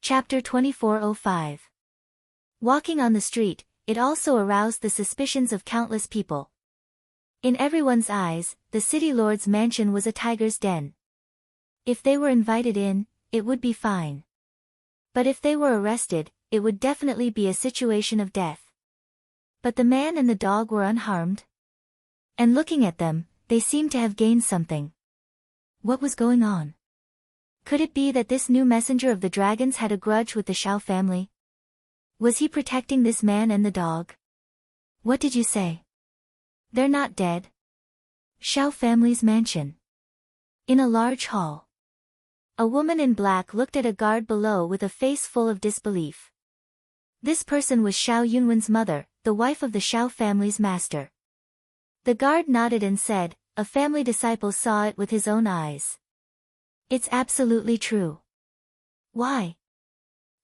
Chapter 2405. Walking on the street, it also aroused the suspicions of countless people. In everyone's eyes, the city lord's mansion was a tiger's den. If they were invited in, it would be fine. But if they were arrested, it would definitely be a situation of death. But the man and the dog were unharmed. And looking at them, they seemed to have gained something. What was going on? Could it be that this new messenger of the dragons had a grudge with the Shao family? Was he protecting this man and the dog? What did you say? They're not dead. Shao family's mansion. In a large hall. A woman in black looked at a guard below with a face full of disbelief. This person was Shao Yunwen's mother, the wife of the Shao family's master. The guard nodded and said, "A family disciple saw it with his own eyes. It's absolutely true." Why?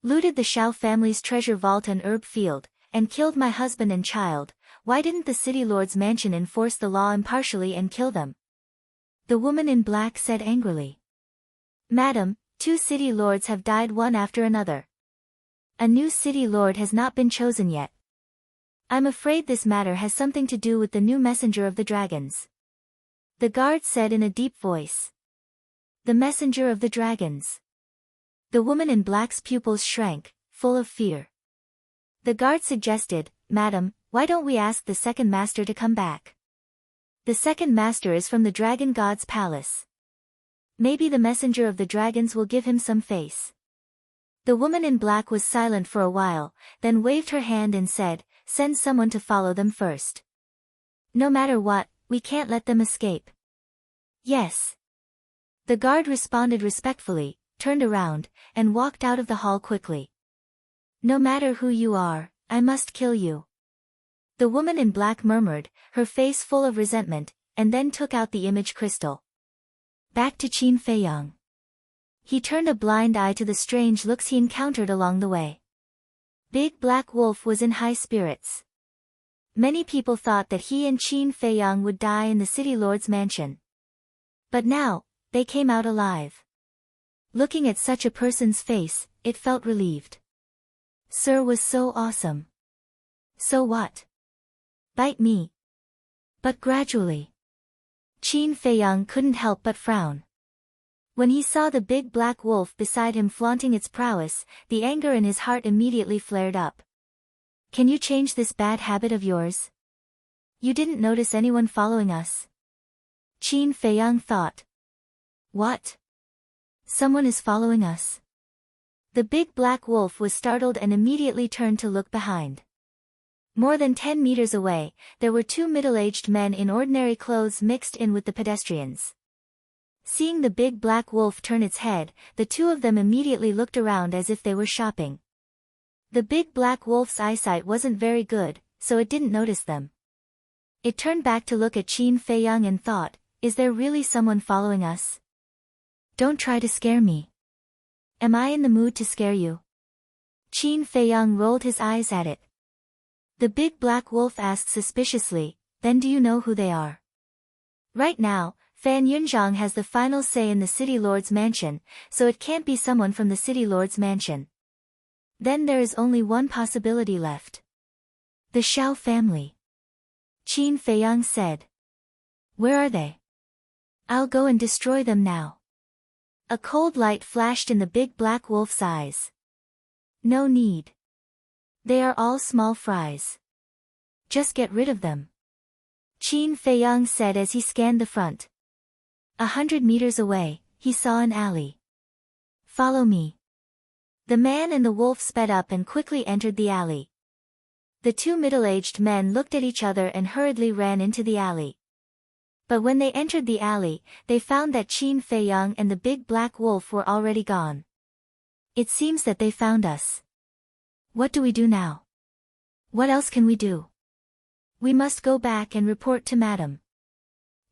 Looted the Shao family's treasure vault and herb field, and killed my husband and child. Why didn't the city lord's mansion enforce the law impartially and kill them? The woman in black said angrily. "Madam, 2 city lords have died one after another. A new city lord has not been chosen yet. I'm afraid this matter has something to do with the new messenger of the dragons." The guard said in a deep voice. The messenger of the dragons. The woman in black's pupils shrank, full of fear. The guard suggested, "Madam, why don't we ask the second master to come back? The second master is from the dragon god's palace. Maybe the messenger of the dragons will give him some face." The woman in black was silent for a while, then waved her hand and said, "Send someone to follow them first. No matter what, we can't let them escape." "Yes." The guard responded respectfully, turned around, and walked out of the hall quickly. "No matter who you are, I must kill you." The woman in black murmured, her face full of resentment, and then took out the image crystal. Back to Qin Feiyang. He turned a blind eye to the strange looks he encountered along the way. Big Black Wolf was in high spirits. Many people thought that he and Qin Feiyang would die in the city lord's mansion. But now, they came out alive. Looking at such a person's face, it felt relieved. Sir was so awesome. So what? Bite me. But gradually. Qin Feiyang couldn't help but frown. When he saw the big black wolf beside him flaunting its prowess, the anger in his heart immediately flared up. "Can you change this bad habit of yours? You didn't notice anyone following us?" Qin Feiyang thought. What? Someone is following us? The big black wolf was startled and immediately turned to look behind. More than 10 meters away, there were 2 middle-aged men in ordinary clothes mixed in with the pedestrians. Seeing the big black wolf turn its head, the 2 of them immediately looked around as if they were shopping. The big black wolf's eyesight wasn't very good, so it didn't notice them. It turned back to look at Qin Feiyang and thought, "Is there really someone following us? Don't try to scare me. Am I in the mood to scare you?" Qin Feiyang rolled his eyes at it. The big black wolf asked suspiciously, "Then do you know who they are?" "Right now, Fan Yunzhang has the final say in the city lord's mansion, so it can't be someone from the city lord's mansion. Then there is only one possibility left. The Shao family." Qin Feiyang said. "Where are they? I'll go and destroy them now." A cold light flashed in the big black wolf's eyes. "No need. They are all small fries. Just get rid of them." Qin Feiyang said as he scanned the front. 100 meters away, he saw an alley. "Follow me." The man and the wolf sped up and quickly entered the alley. The 2 middle-aged men looked at each other and hurriedly ran into the alley. But when they entered the alley, they found that Qin Feiyang and the big black wolf were already gone. "It seems that they found us. What do we do now? What else can we do? We must go back and report to Madam.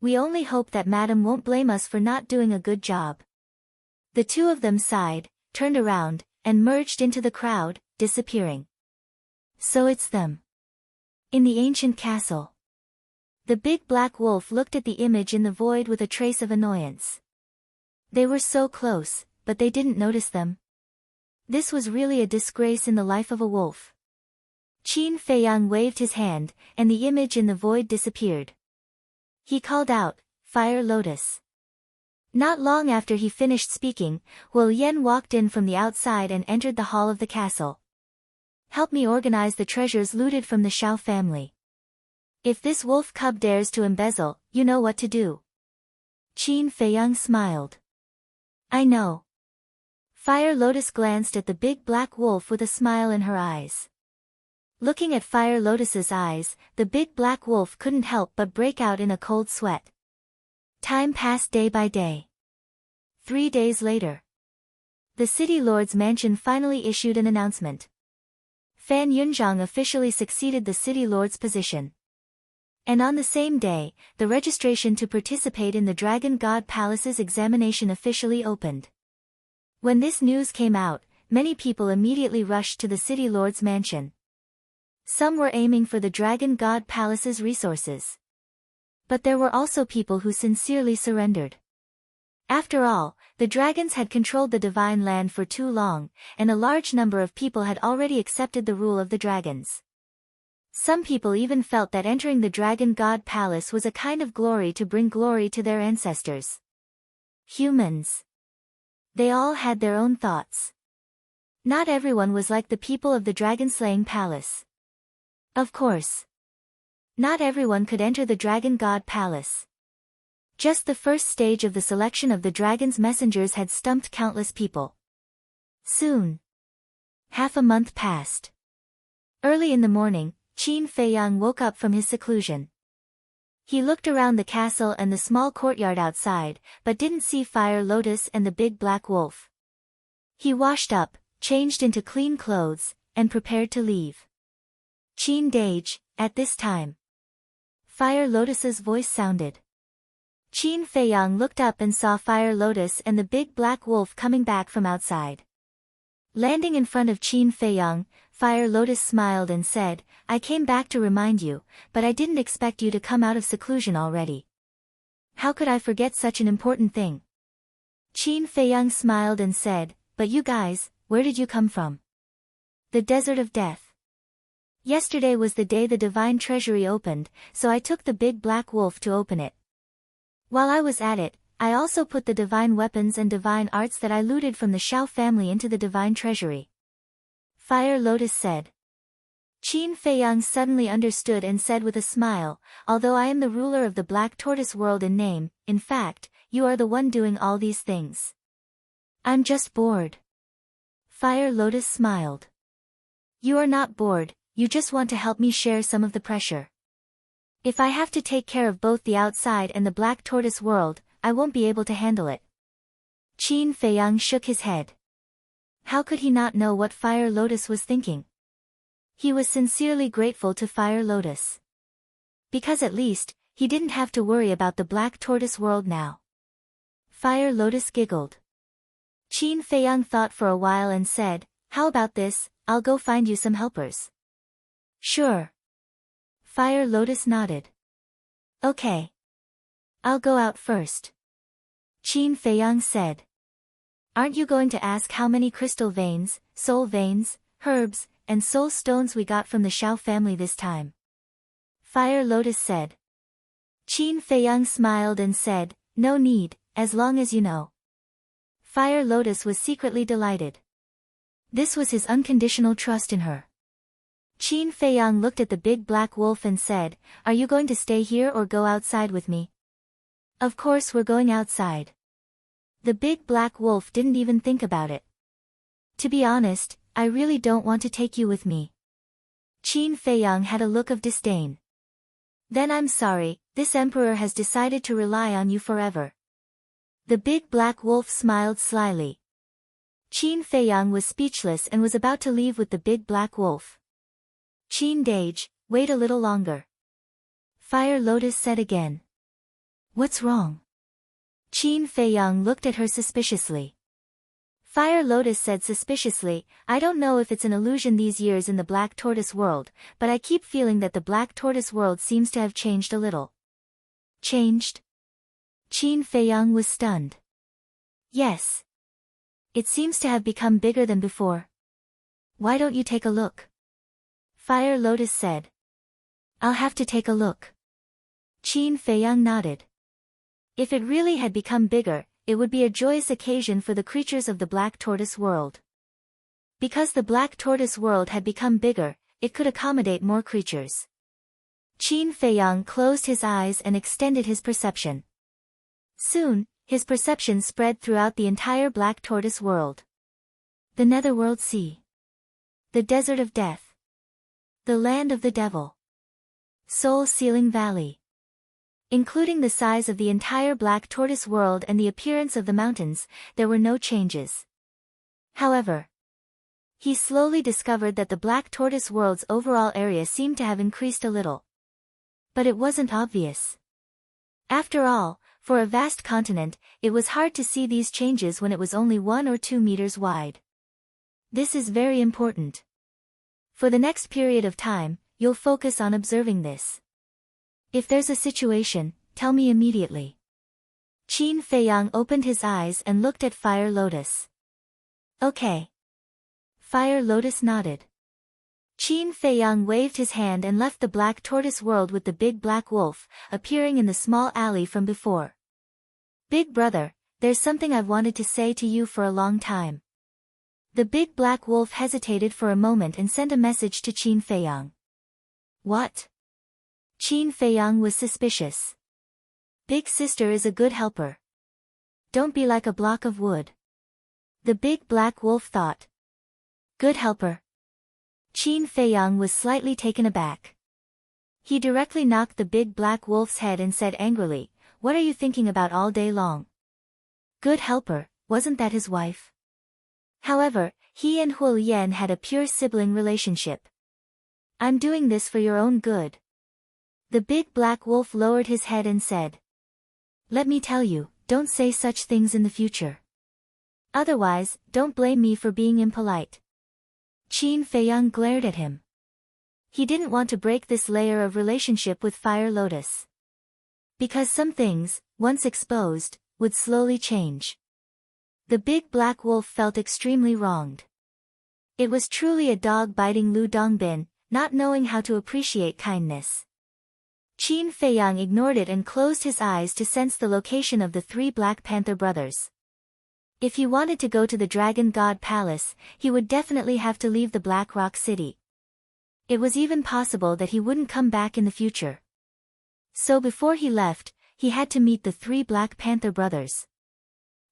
We only hope that Madam won't blame us for not doing a good job." The 2 of them sighed, turned around, and merged into the crowd, disappearing. So it's them. In the ancient castle. The big black wolf looked at the image in the void with a trace of annoyance. They were so close, but they didn't notice them. This was really a disgrace in the life of a wolf. Qin Feiyang waved his hand, and the image in the void disappeared. He called out, "Fire Lotus." Not long after he finished speaking, Wu Yan walked in from the outside and entered the hall of the castle. "Help me organize the treasures looted from the Xiao family. If this wolf cub dares to embezzle, you know what to do." Qin Feiyang smiled. "I know." Fire Lotus glanced at the big black wolf with a smile in her eyes. Looking at Fire Lotus's eyes, the big black wolf couldn't help but break out in a cold sweat. Time passed day by day. 3 days later. The city lord's mansion finally issued an announcement. Fan Yunzhang officially succeeded the city lord's position. And on the same day, the registration to participate in the Dragon God Palace's examination officially opened. When this news came out, many people immediately rushed to the city lord's mansion. Some were aiming for the Dragon God Palace's resources. But there were also people who sincerely surrendered. After all, the dragons had controlled the divine land for too long, and a large number of people had already accepted the rule of the dragons. Some people even felt that entering the Dragon God Palace was a kind of glory to bring glory to their ancestors. Humans. They all had their own thoughts. Not everyone was like the people of the dragon-slaying palace. Of course. Not everyone could enter the Dragon God Palace. Just the first stage of the selection of the dragon's messengers had stumped countless people. Soon. Half a month passed. Early in the morning, Qin Feiyang woke up from his seclusion. He looked around the castle and the small courtyard outside, but didn't see Fire Lotus and the big black wolf. He washed up, changed into clean clothes, and prepared to leave. Qin Dage, at this time. Fire Lotus's voice sounded. Qin Feiyang looked up and saw Fire Lotus and the big black wolf coming back from outside. Landing in front of Qin Feiyang, Fire Lotus smiled and said, "I came back to remind you, but I didn't expect you to come out of seclusion already. How could I forget such an important thing?" Qin Feiyang smiled and said, "But you guys, where did you come from?" "The Desert of Death. Yesterday was the day the Divine Treasury opened, so I took the big black wolf to open it. While I was at it, I also put the divine weapons and divine arts that I looted from the Xiao family into the Divine Treasury." Fire Lotus said. Qin Feiyang suddenly understood and said with a smile, "Although I am the ruler of the Black Tortoise world in name, in fact, you are the one doing all these things." "I'm just bored." Fire Lotus smiled. "You are not bored. You just want to help me share some of the pressure. If I have to take care of both the outside and the Black Tortoise world, I won't be able to handle it." Qin Feiyang shook his head. How could he not know what Fire Lotus was thinking? He was sincerely grateful to Fire Lotus. Because at least, he didn't have to worry about the Black Tortoise world now. Fire Lotus giggled. Qin Feiyang thought for a while and said, "How about this, I'll go find you some helpers." "Sure." Fire Lotus nodded. "Okay. I'll go out first." Qin Feiyang said. "Aren't you going to ask how many crystal veins, soul veins, herbs, and soul stones we got from the Xiao family this time?" Fire Lotus said. Qin Feiyang smiled and said, "No need, as long as you know." Fire Lotus was secretly delighted. This was his unconditional trust in her. Qin Feiyang looked at the big black wolf and said, "Are you going to stay here or go outside with me?" "Of course we're going outside." The big black wolf didn't even think about it. "To be honest, I really don't want to take you with me." Qin Feiyang had a look of disdain. "Then I'm sorry, this emperor has decided to rely on you forever." The big black wolf smiled slyly. Qin Feiyang was speechless and was about to leave with the big black wolf. "Qin Dage, wait a little longer." Fire Lotus said again. "What's wrong?" Qin Feiyang looked at her suspiciously. Fire Lotus said suspiciously, "I don't know if it's an illusion these years in the Black Tortoise world, but I keep feeling that the Black Tortoise world seems to have changed a little." "Changed?" Qin Feiyang was stunned. "Yes. It seems to have become bigger than before." Why don't you take a look? Fire Lotus said. I'll have to take a look. Qin Feiyang nodded. If it really had become bigger, it would be a joyous occasion for the creatures of the Black Tortoise world. Because the Black Tortoise world had become bigger, it could accommodate more creatures. Qin Feiyang closed his eyes and extended his perception. Soon, his perception spread throughout the entire Black Tortoise world. The Netherworld Sea. The Desert of Death. The Land of the Devil. Soul Sealing Valley. Including the size of the entire Black Tortoise world and the appearance of the mountains, there were no changes. However, he slowly discovered that the Black Tortoise world's overall area seemed to have increased a little. But it wasn't obvious. After all, for a vast continent, it was hard to see these changes when it was only 1 or 2 meters wide. This is very important. For the next period of time, you'll focus on observing this. If there's a situation, tell me immediately. Qin Feiyang opened his eyes and looked at Fire Lotus. Okay. Fire Lotus nodded. Qin Feiyang waved his hand and left the Black Tortoise world with the big black wolf, appearing in the small alley from before. Big brother, there's something I've wanted to say to you for a long time. The big black wolf hesitated for a moment and sent a message to Qin Feiyang. What? Qin Feiyang was suspicious. Big sister is a good helper. Don't be like a block of wood. The big black wolf thought. Good helper. Qin Feiyang was slightly taken aback. He directly knocked the big black wolf's head and said angrily, "What are you thinking about all day long?" Good helper, wasn't that his wife? However, he and Huo Yan had a pure sibling relationship. I'm doing this for your own good. The big black wolf lowered his head and said. Let me tell you, don't say such things in the future. Otherwise, don't blame me for being impolite. Qin Feiyang glared at him. He didn't want to break this layer of relationship with Fire Lotus. Because some things, once exposed, would slowly change. The big black wolf felt extremely wronged. It was truly a dog biting Lu Dongbin, not knowing how to appreciate kindness. Qin Feiyang ignored it and closed his eyes to sense the location of the 3 Black Panther brothers. If he wanted to go to the Dragon God Palace, he would definitely have to leave the Black Rock City. It was even possible that he wouldn't come back in the future. So before he left, he had to meet the 3 Black Panther brothers.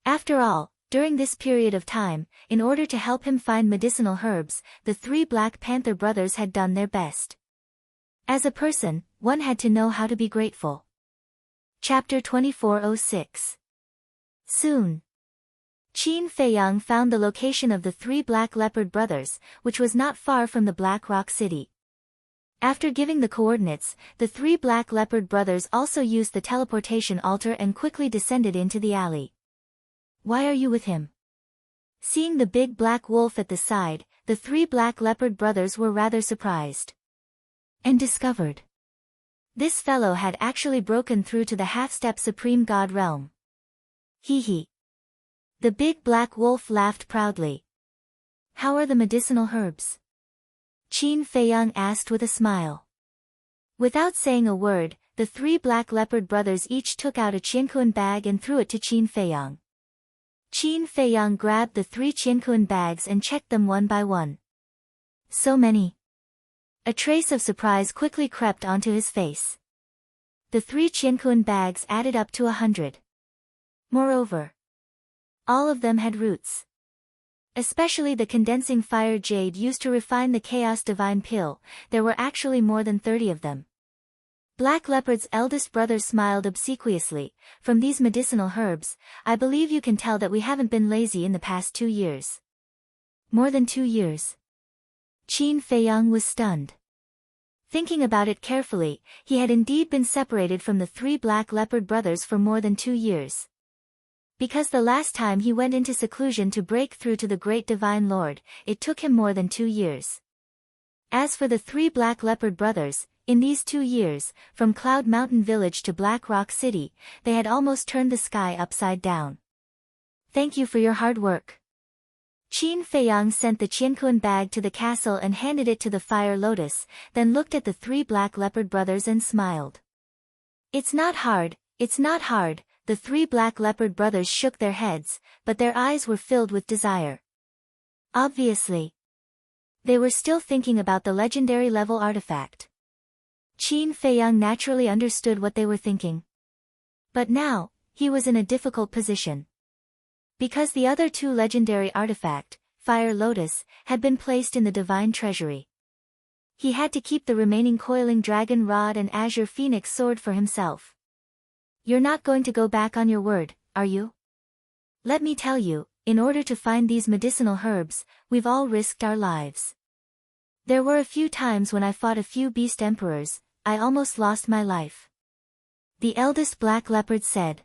After all, during this period of time, in order to help him find medicinal herbs, the 3 Black Panther brothers had done their best. As a person, one had to know how to be grateful. Chapter 2406. Soon. Qin Feiyang found the location of the 3 Black Leopard brothers, which was not far from the Black Rock City. After giving the coordinates, the 3 Black Leopard brothers also used the teleportation altar and quickly descended into the alley. Why are you with him? Seeing the big black wolf at the side, the 3 Black Leopard brothers were rather surprised. And discovered. This fellow had actually broken through to the half-step Supreme God realm. Hee hee. The big black wolf laughed proudly. How are the medicinal herbs? Qin Feiyang asked with a smile. Without saying a word, the 3 Black Leopard brothers each took out a Qiankuan bag and threw it to Qin Feiyang. Qin Feiyang grabbed the 3 Qiankuan bags and checked them one by one. So many. A trace of surprise quickly crept onto his face. The 3 Qiankuan bags added up to 100. Moreover, all of them had roots. Especially the condensing fire jade used to refine the Chaos Divine Pill, there were actually more than 30 of them. Black Leopard's eldest brother smiled obsequiously. From these medicinal herbs, I believe you can tell that we haven't been lazy in the past 2 years. More than 2 years. Qin Feiyang was stunned. Thinking about it carefully, he had indeed been separated from the 3 Black Leopard brothers for more than 2 years. Because the last time he went into seclusion to break through to the Great Divine Lord, it took him more than 2 years. As for the 3 Black Leopard brothers, in these 2 years, from Cloud Mountain Village to Black Rock City, they had almost turned the sky upside down. Thank you for your hard work. Qin Feiyang sent the Qianquan bag to the castle and handed it to the Fire Lotus, then looked at the three Black Leopard brothers and smiled. It's not hard, it's not hard, the three Black Leopard brothers shook their heads, but their eyes were filled with desire. Obviously. They were still thinking about the legendary level artifact. Qin Feiyang naturally understood what they were thinking. But now, he was in a difficult position. Because the other two legendary artifact, Fire Lotus, had been placed in the Divine Treasury. He had to keep the remaining Coiling Dragon Rod and Azure Phoenix Sword for himself. You're not going to go back on your word, are you? Let me tell you, in order to find these medicinal herbs, we've all risked our lives. There were a few times when I fought a few beast emperors, I almost lost my life. The eldest Black Leopard said.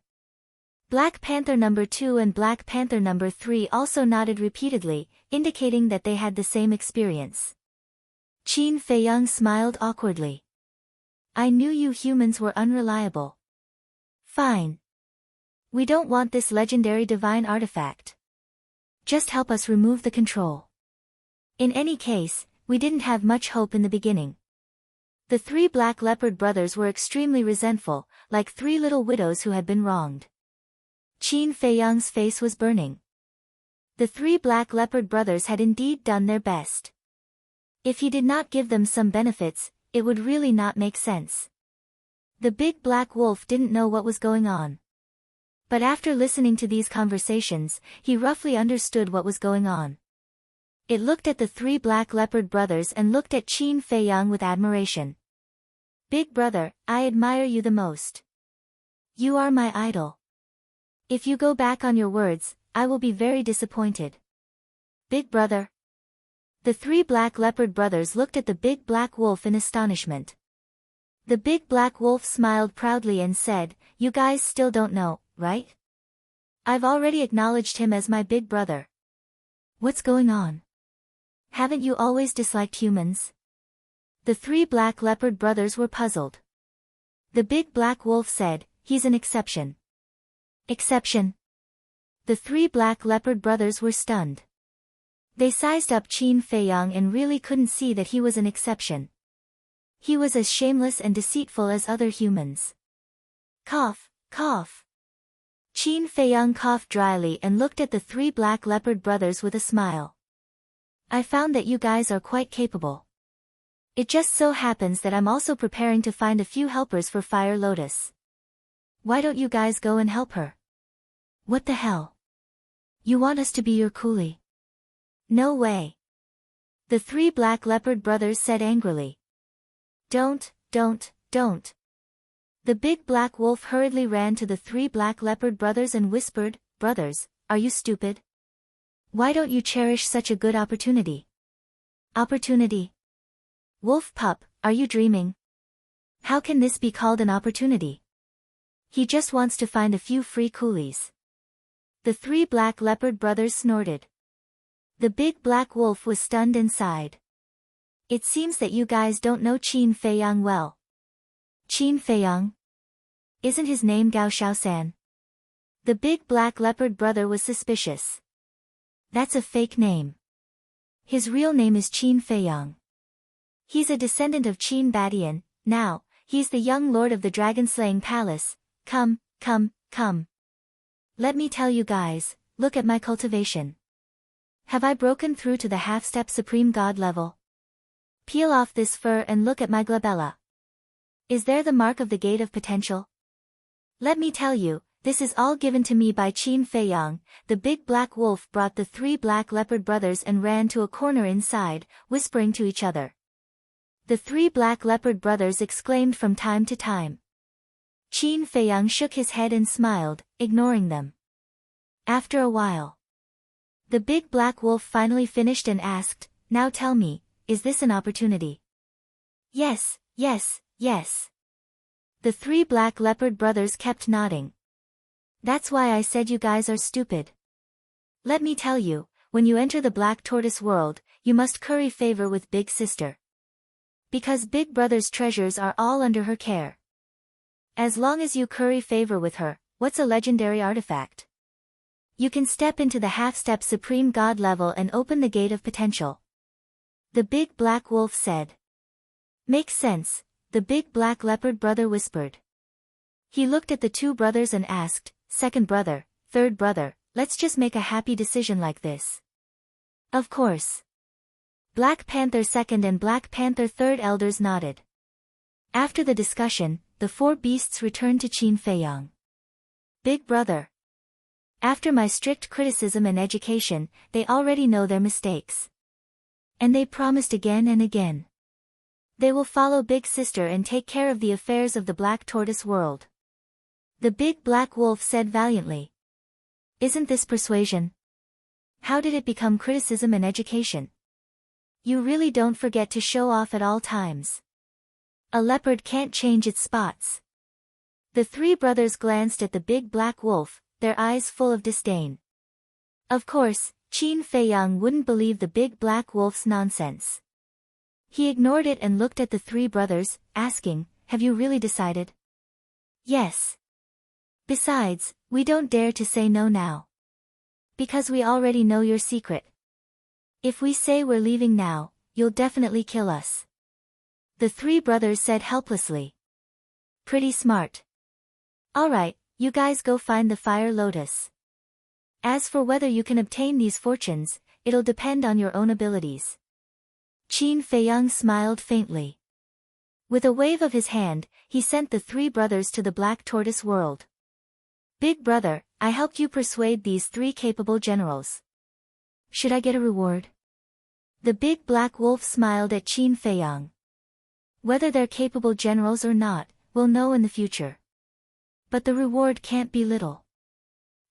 Black Panther number 2 and Black Panther number 3 also nodded repeatedly, indicating that they had the same experience. Qin Feiyang smiled awkwardly. I knew you humans were unreliable. Fine. We don't want this legendary divine artifact. Just help us remove the control. In any case, we didn't have much hope in the beginning. The three Black Leopard brothers were extremely resentful, like three little widows who had been wronged. Qin Feiyang's face was burning. The three Black Leopard brothers had indeed done their best. If he did not give them some benefits, it would really not make sense. The big black wolf didn't know what was going on. But after listening to these conversations, he roughly understood what was going on. It looked at the three Black Leopard brothers and looked at Qin Feiyang with admiration. Big brother, I admire you the most. You are my idol. If you go back on your words, I will be very disappointed. Big brother. The three Black Leopard brothers looked at the big black wolf in astonishment. The big black wolf smiled proudly and said, You guys still don't know, right? I've already acknowledged him as my big brother. What's going on? Haven't you always disliked humans? The three Black Leopard brothers were puzzled. The big black wolf said, He's an exception. Exception. The three Black Leopard brothers were stunned. They sized up Qin Feiyang and really couldn't see that he was an exception. He was as shameless and deceitful as other humans. Cough, cough. Qin Feiyang coughed dryly and looked at the three Black Leopard brothers with a smile. I found that you guys are quite capable. It just so happens that I'm also preparing to find a few helpers for Fire Lotus. Why don't you guys go and help her? What the hell? You want us to be your coolie? No way. The three Black Leopard brothers said angrily. Don't. The big black wolf hurriedly ran to the three Black Leopard brothers and whispered, Brothers, are you stupid? Why don't you cherish such a good opportunity? Opportunity? Wolf pup, are you dreaming? How can this be called an opportunity? He just wants to find a few free coolies. The three Black Leopard brothers snorted. The big black wolf was stunned and sighed. It seems that you guys don't know Qin Feiyang well. Qin Feiyang? Isn't his name Gao Shaosan? The big Black Leopard brother was suspicious. That's a fake name. His real name is Qin Feiyang. He's a descendant of Qin Badian. Now, he's the young lord of the dragon-slaying palace. Come. Let me tell you guys, look at my cultivation. Have I broken through to the half-step supreme god level? Peel off this fur and look at my glabella. Is there the mark of the gate of potential? Let me tell you, this is all given to me by Qin Feiyang. The big black wolf brought the three Black Leopard brothers and ran to a corner inside, whispering to each other. The three Black Leopard brothers exclaimed from time to time. Qin Feiyang shook his head and smiled, ignoring them. After a while, the big black wolf finally finished and asked, Now tell me, is this an opportunity? Yes. The three Black Leopard brothers kept nodding. That's why I said you guys are stupid. Let me tell you, when you enter the Black Tortoise world, you must curry favor with Big Sister. Because Big Brother's treasures are all under her care. As long as you curry favor with her, what's a legendary artifact? You can step into the half-step supreme god level and open the gate of potential. The big black wolf said. Makes sense, the big black leopard brother whispered. He looked at the two brothers and asked, second brother, third brother, let's just make a happy decision like this. Of course. Black Panther second and Black Panther third elders nodded. After the discussion, the four beasts returned to Qin Feiyang. Big brother. After my strict criticism and education, they already know their mistakes. And they promised again and again. They will follow Big Sister and take care of the affairs of the Black Tortoise world. The big black wolf said valiantly. Isn't this persuasion? How did it become criticism and education? You really don't forget to show off at all times. A leopard can't change its spots. The three brothers glanced at the big black wolf, their eyes full of disdain. Of course, Qin Feiyang wouldn't believe the big black wolf's nonsense. He ignored it and looked at the three brothers, asking, have you really decided? Yes. Besides, we don't dare to say no now. Because we already know your secret. If we say we're leaving now, you'll definitely kill us. The three brothers said helplessly. Pretty smart. Alright, you guys go find the fire lotus. As for whether you can obtain these fortunes, it'll depend on your own abilities. Qin Feiyang smiled faintly. With a wave of his hand, he sent the three brothers to the Black Tortoise world. Big brother, I helped you persuade these three capable generals. Should I get a reward? The big black wolf smiled at Qin Feiyang. Whether they're capable generals or not, we'll know in the future. But the reward can't be little.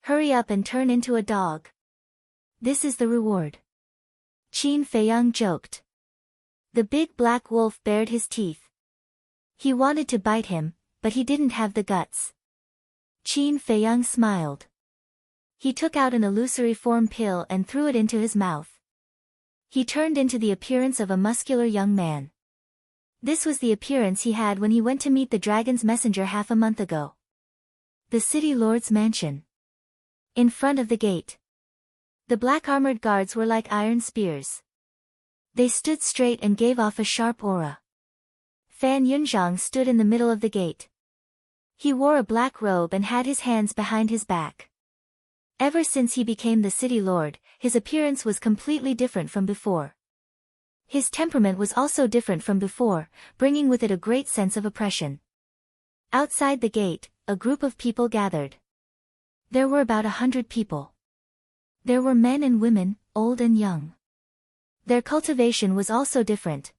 Hurry up and turn into a dog. This is the reward. Qin Feiyang joked. The big black wolf bared his teeth. He wanted to bite him, but he didn't have the guts. Qin Feiyang smiled. He took out an illusory form pill and threw it into his mouth. He turned into the appearance of a muscular young man. This was the appearance he had when he went to meet the dragon's messenger half a month ago. The city lord's mansion. In front of the gate. The black armored guards were like iron spears. They stood straight and gave off a sharp aura. Fan Yunzhang stood in the middle of the gate. He wore a black robe and had his hands behind his back. Ever since he became the city lord, his appearance was completely different from before. His temperament was also different from before, bringing with it a great sense of oppression. Outside the gate, a group of people gathered. There were about 100 people. There were men and women, old and young. Their cultivation was also different.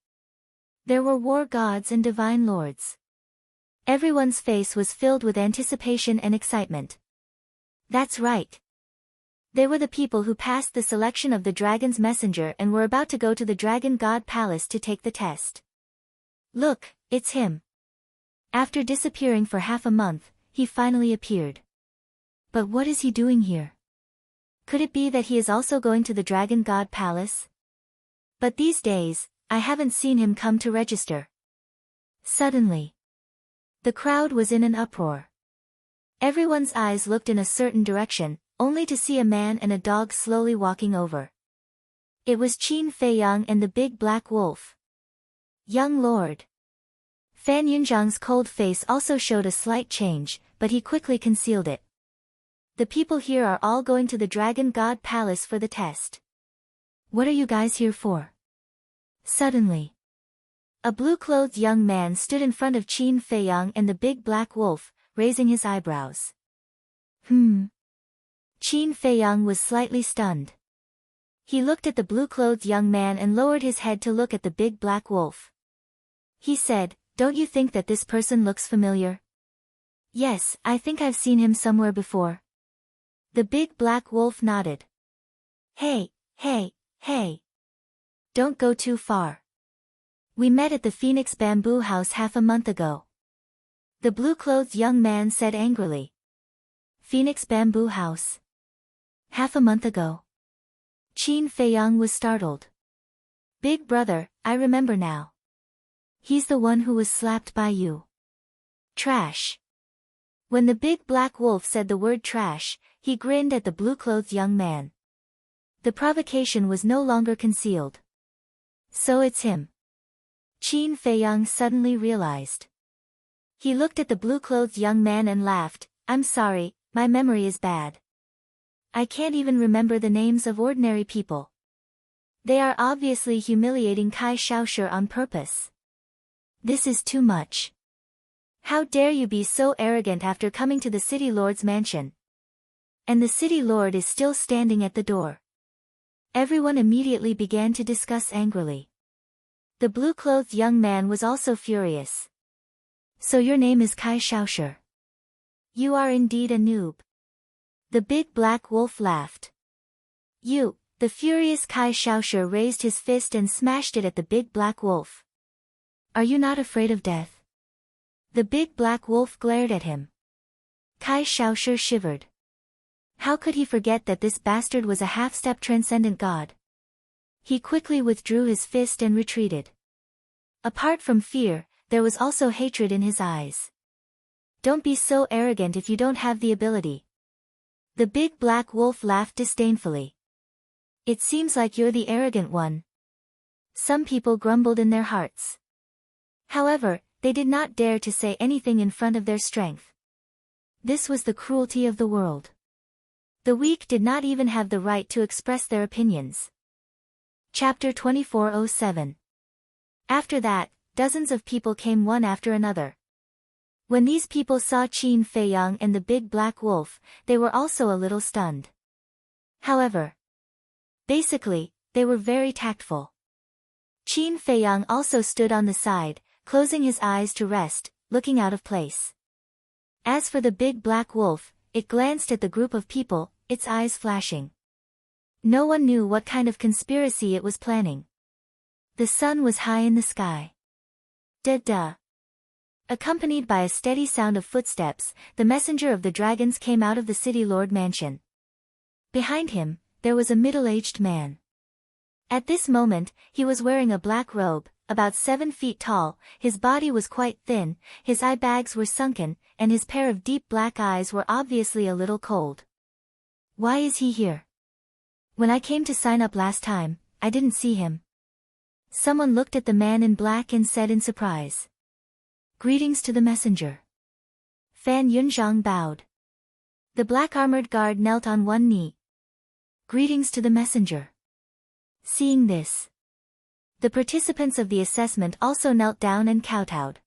There were war gods and divine lords. Everyone's face was filled with anticipation and excitement. That's right. They were the people who passed the selection of the dragon's messenger and were about to go to the Dragon God Palace to take the test. Look, it's him. After disappearing for half a month, he finally appeared. But what is he doing here? Could it be that he is also going to the Dragon God Palace? But these days, I haven't seen him come to register. Suddenly, the crowd was in an uproar. Everyone's eyes looked in a certain direction, only to see a man and a dog slowly walking over. It was Qin Feiyang and the big black wolf. Young lord. Fan Yunzhang's cold face also showed a slight change, but he quickly concealed it. The people here are all going to the Dragon God Palace for the test. What are you guys here for? Suddenly, a blue-clothed young man stood in front of Qin Feiyang and the big black wolf, raising his eyebrows. Qin Feiyang was slightly stunned. He looked at the blue-clothed young man and lowered his head to look at the big black wolf. He said, "Don't you think that this person looks familiar?" "Yes, I think I've seen him somewhere before." The big black wolf nodded. Hey. Don't go too far. We met at the Phoenix Bamboo House half a month ago. The blue-clothed young man said angrily. Phoenix Bamboo House? Half a month ago? Qin Feiyang was startled. Big brother, I remember now. He's the one who was slapped by you. Trash. When the big black wolf said the word trash, he grinned at the blue-clothed young man. The provocation was no longer concealed. So it's him. Qin Feiyang suddenly realized. He looked at the blue-clothed young man and laughed. I'm sorry, my memory is bad. I can't even remember the names of ordinary people. They are obviously humiliating Kai Shaoshi on purpose. This is too much. How dare you be so arrogant after coming to the city lord's mansion? And the city lord is still standing at the door. Everyone immediately began to discuss angrily. The blue-clothed young man was also furious. So your name is Kai Shaoshi. You are indeed a noob. The big black wolf laughed. You, the furious Kai Shaoshi raised his fist and smashed it at the big black wolf. Are you not afraid of death? The big black wolf glared at him. Kai Shaoshi shivered. How could he forget that this bastard was a half-step transcendent god? He quickly withdrew his fist and retreated. Apart from fear, there was also hatred in his eyes. Don't be so arrogant if you don't have the ability. The big black wolf laughed disdainfully. It seems like you're the arrogant one. Some people grumbled in their hearts. However, they did not dare to say anything in front of their strength. This was the cruelty of the world. The weak did not even have the right to express their opinions. Chapter 2407. After that, dozens of people came one after another. When these people saw Qin Feiyang and the big black wolf, they were also a little stunned. However, basically, they were very tactful. Qin Feiyang also stood on the side, closing his eyes to rest, looking out of place. As for the big black wolf, it glanced at the group of people, its eyes flashing. No one knew what kind of conspiracy it was planning. The sun was high in the sky. Da-da. Accompanied by a steady sound of footsteps, the messenger of the dragons came out of the city lord mansion. Behind him, there was a middle-aged man. At this moment, he was wearing a black robe, about 7 feet tall, his body was quite thin, his eye bags were sunken, and his pair of deep black eyes were obviously a little cold. Why is he here? When I came to sign up last time, I didn't see him. Someone looked at the man in black and said in surprise. Greetings to the messenger. Fan Yunzhang bowed. The black-armored guard knelt on one knee. Greetings to the messenger. Seeing this, the participants of the assessment also knelt down and kowtowed.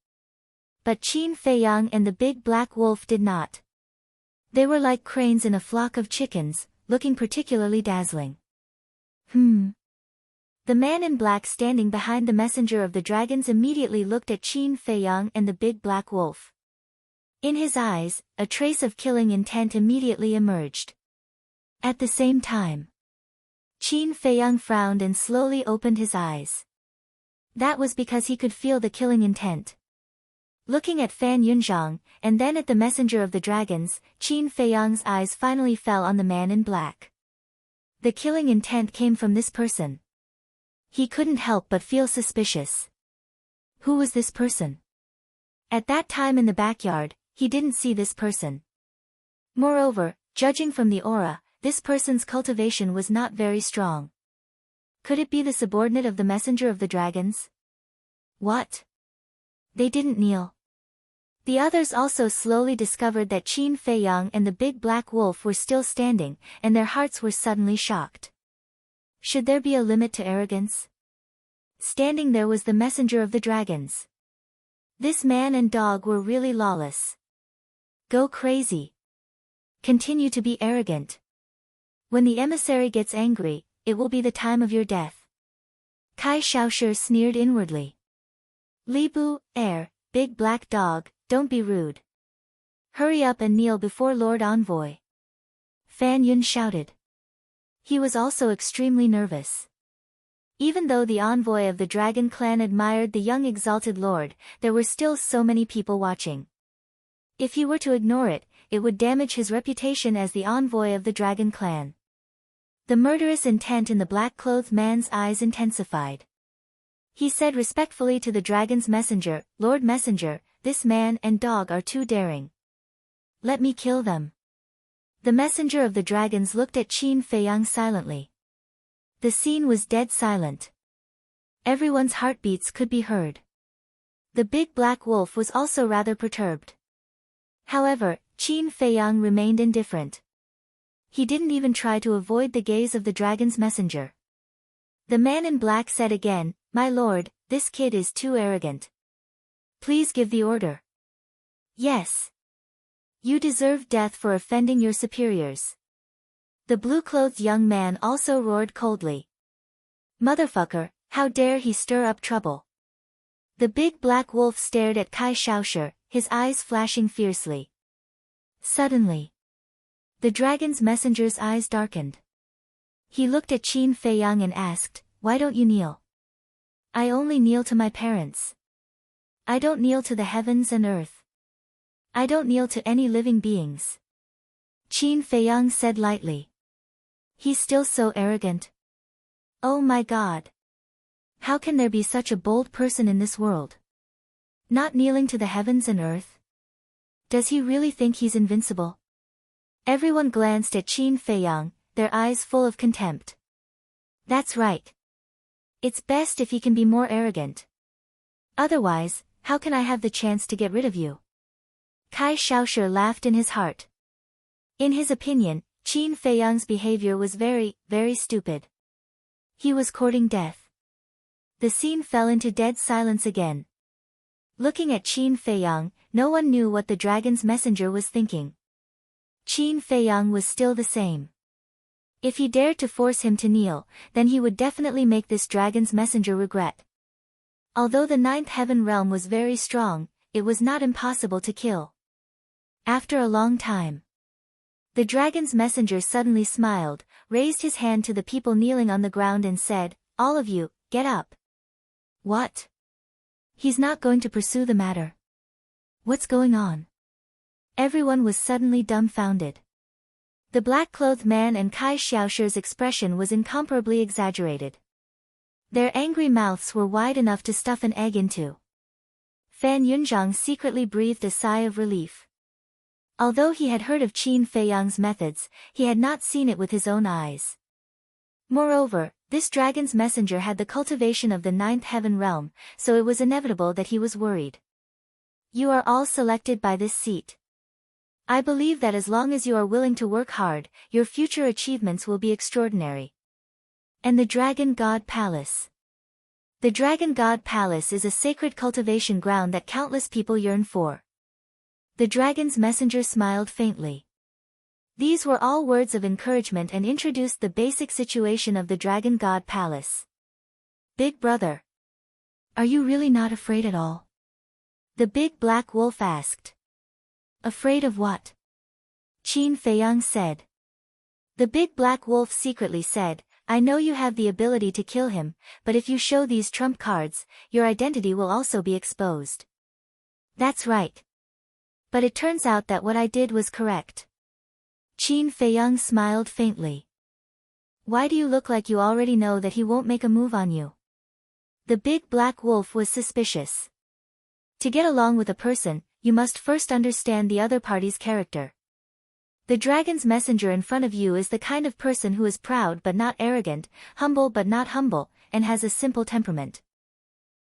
But Qin Feiyang and the big black wolf did not. They were like cranes in a flock of chickens, looking particularly dazzling. The man in black standing behind the messenger of the dragons immediately looked at Qin Feiyang and the big black wolf. In his eyes, a trace of killing intent immediately emerged. At the same time, Qin Feiyang frowned and slowly opened his eyes. That was because he could feel the killing intent. Looking at Fan Yunzhang, and then at the messenger of the dragons, Qin Feiyang's eyes finally fell on the man in black. The killing intent came from this person. He couldn't help but feel suspicious. Who was this person? At that time in the backyard, he didn't see this person. Moreover, judging from the aura, this person's cultivation was not very strong. Could it be the subordinate of the messenger of the dragons? What? They didn't kneel. The others also slowly discovered that Qin Feiyang and the big black wolf were still standing, and their hearts were suddenly shocked. Should there be a limit to arrogance? Standing there was the messenger of the dragons. This man and dog were really lawless. Go crazy. Continue to be arrogant. When the emissary gets angry, it will be the time of your death. Kai Shaoshi sneered inwardly. Li Bu, big black dog, don't be rude. Hurry up and kneel before Lord Envoy. Fan Yun shouted. He was also extremely nervous. Even though the envoy of the dragon clan admired the young exalted lord, there were still so many people watching. If he were to ignore it, it would damage his reputation as the envoy of the dragon clan. The murderous intent in the black-clothed man's eyes intensified. He said respectfully to the dragon's messenger, Lord Messenger, this man and dog are too daring. Let me kill them. The messenger of the dragons looked at Qin Feiyang silently. The scene was dead silent. Everyone's heartbeats could be heard. The big black wolf was also rather perturbed. However, Qin Feiyang remained indifferent. He didn't even try to avoid the gaze of the dragon's messenger. The man in black said again, "My lord, this kid is too arrogant. Please give the order." "Yes. You deserve death for offending your superiors." The blue-clothed young man also roared coldly. "Motherfucker, how dare he stir up trouble." The big black wolf stared at Kai Shaoshi, his eyes flashing fiercely. Suddenly, the dragon's messenger's eyes darkened. He looked at Qin Feiyang and asked, "Why don't you kneel?" "I only kneel to my parents. I don't kneel to the heavens and earth. I don't kneel to any living beings." Qin Feiyang said lightly. "He's still so arrogant. Oh my God. How can there be such a bold person in this world? Not kneeling to the heavens and earth? Does he really think he's invincible?" Everyone glanced at Qin Feiyang, their eyes full of contempt. "That's right. It's best if he can be more arrogant. Otherwise, how can I have the chance to get rid of you?" Kai Shaoshi laughed in his heart. In his opinion, Qin Feiyang's behavior was very, very stupid. He was courting death. The scene fell into dead silence again. Looking at Qin Feiyang, no one knew what the dragon's messenger was thinking. Qin Feiyang was still the same. If he dared to force him to kneel, then he would definitely make this dragon's messenger regret. Although the ninth heaven realm was very strong, it was not impossible to kill. After a long time, the dragon's messenger suddenly smiled, raised his hand to the people kneeling on the ground and said, "All of you, get up." "What? He's not going to pursue the matter? What's going on?" Everyone was suddenly dumbfounded. The black-clothed man and Kai Xiaoshi's expression was incomparably exaggerated. Their angry mouths were wide enough to stuff an egg into. Fan Yunzhang secretly breathed a sigh of relief. Although he had heard of Qin Feiyang's methods, he had not seen it with his own eyes. Moreover, this dragon's messenger had the cultivation of the ninth heaven realm, so it was inevitable that he was worried. "You are all selected by this seat. I believe that as long as you are willing to work hard, your future achievements will be extraordinary." And the Dragon God Palace. The Dragon God Palace is a sacred cultivation ground that countless people yearn for. The dragon's messenger smiled faintly. These were all words of encouragement and introduced the basic situation of the Dragon God Palace. "Big brother, are you really not afraid at all?" the big black wolf asked. "Afraid of what?" Qin Feiyang said. The big black wolf secretly said, "I know you have the ability to kill him, but if you show these trump cards, your identity will also be exposed." "That's right. But it turns out that what I did was correct." Qin Feiyang smiled faintly. "Why do you look like you already know that he won't make a move on you?" The big black wolf was suspicious. To get along with a person, you must first understand the other party's character. The dragon's messenger in front of you is the kind of person who is proud but not arrogant, humble but not humble, and has a simple temperament.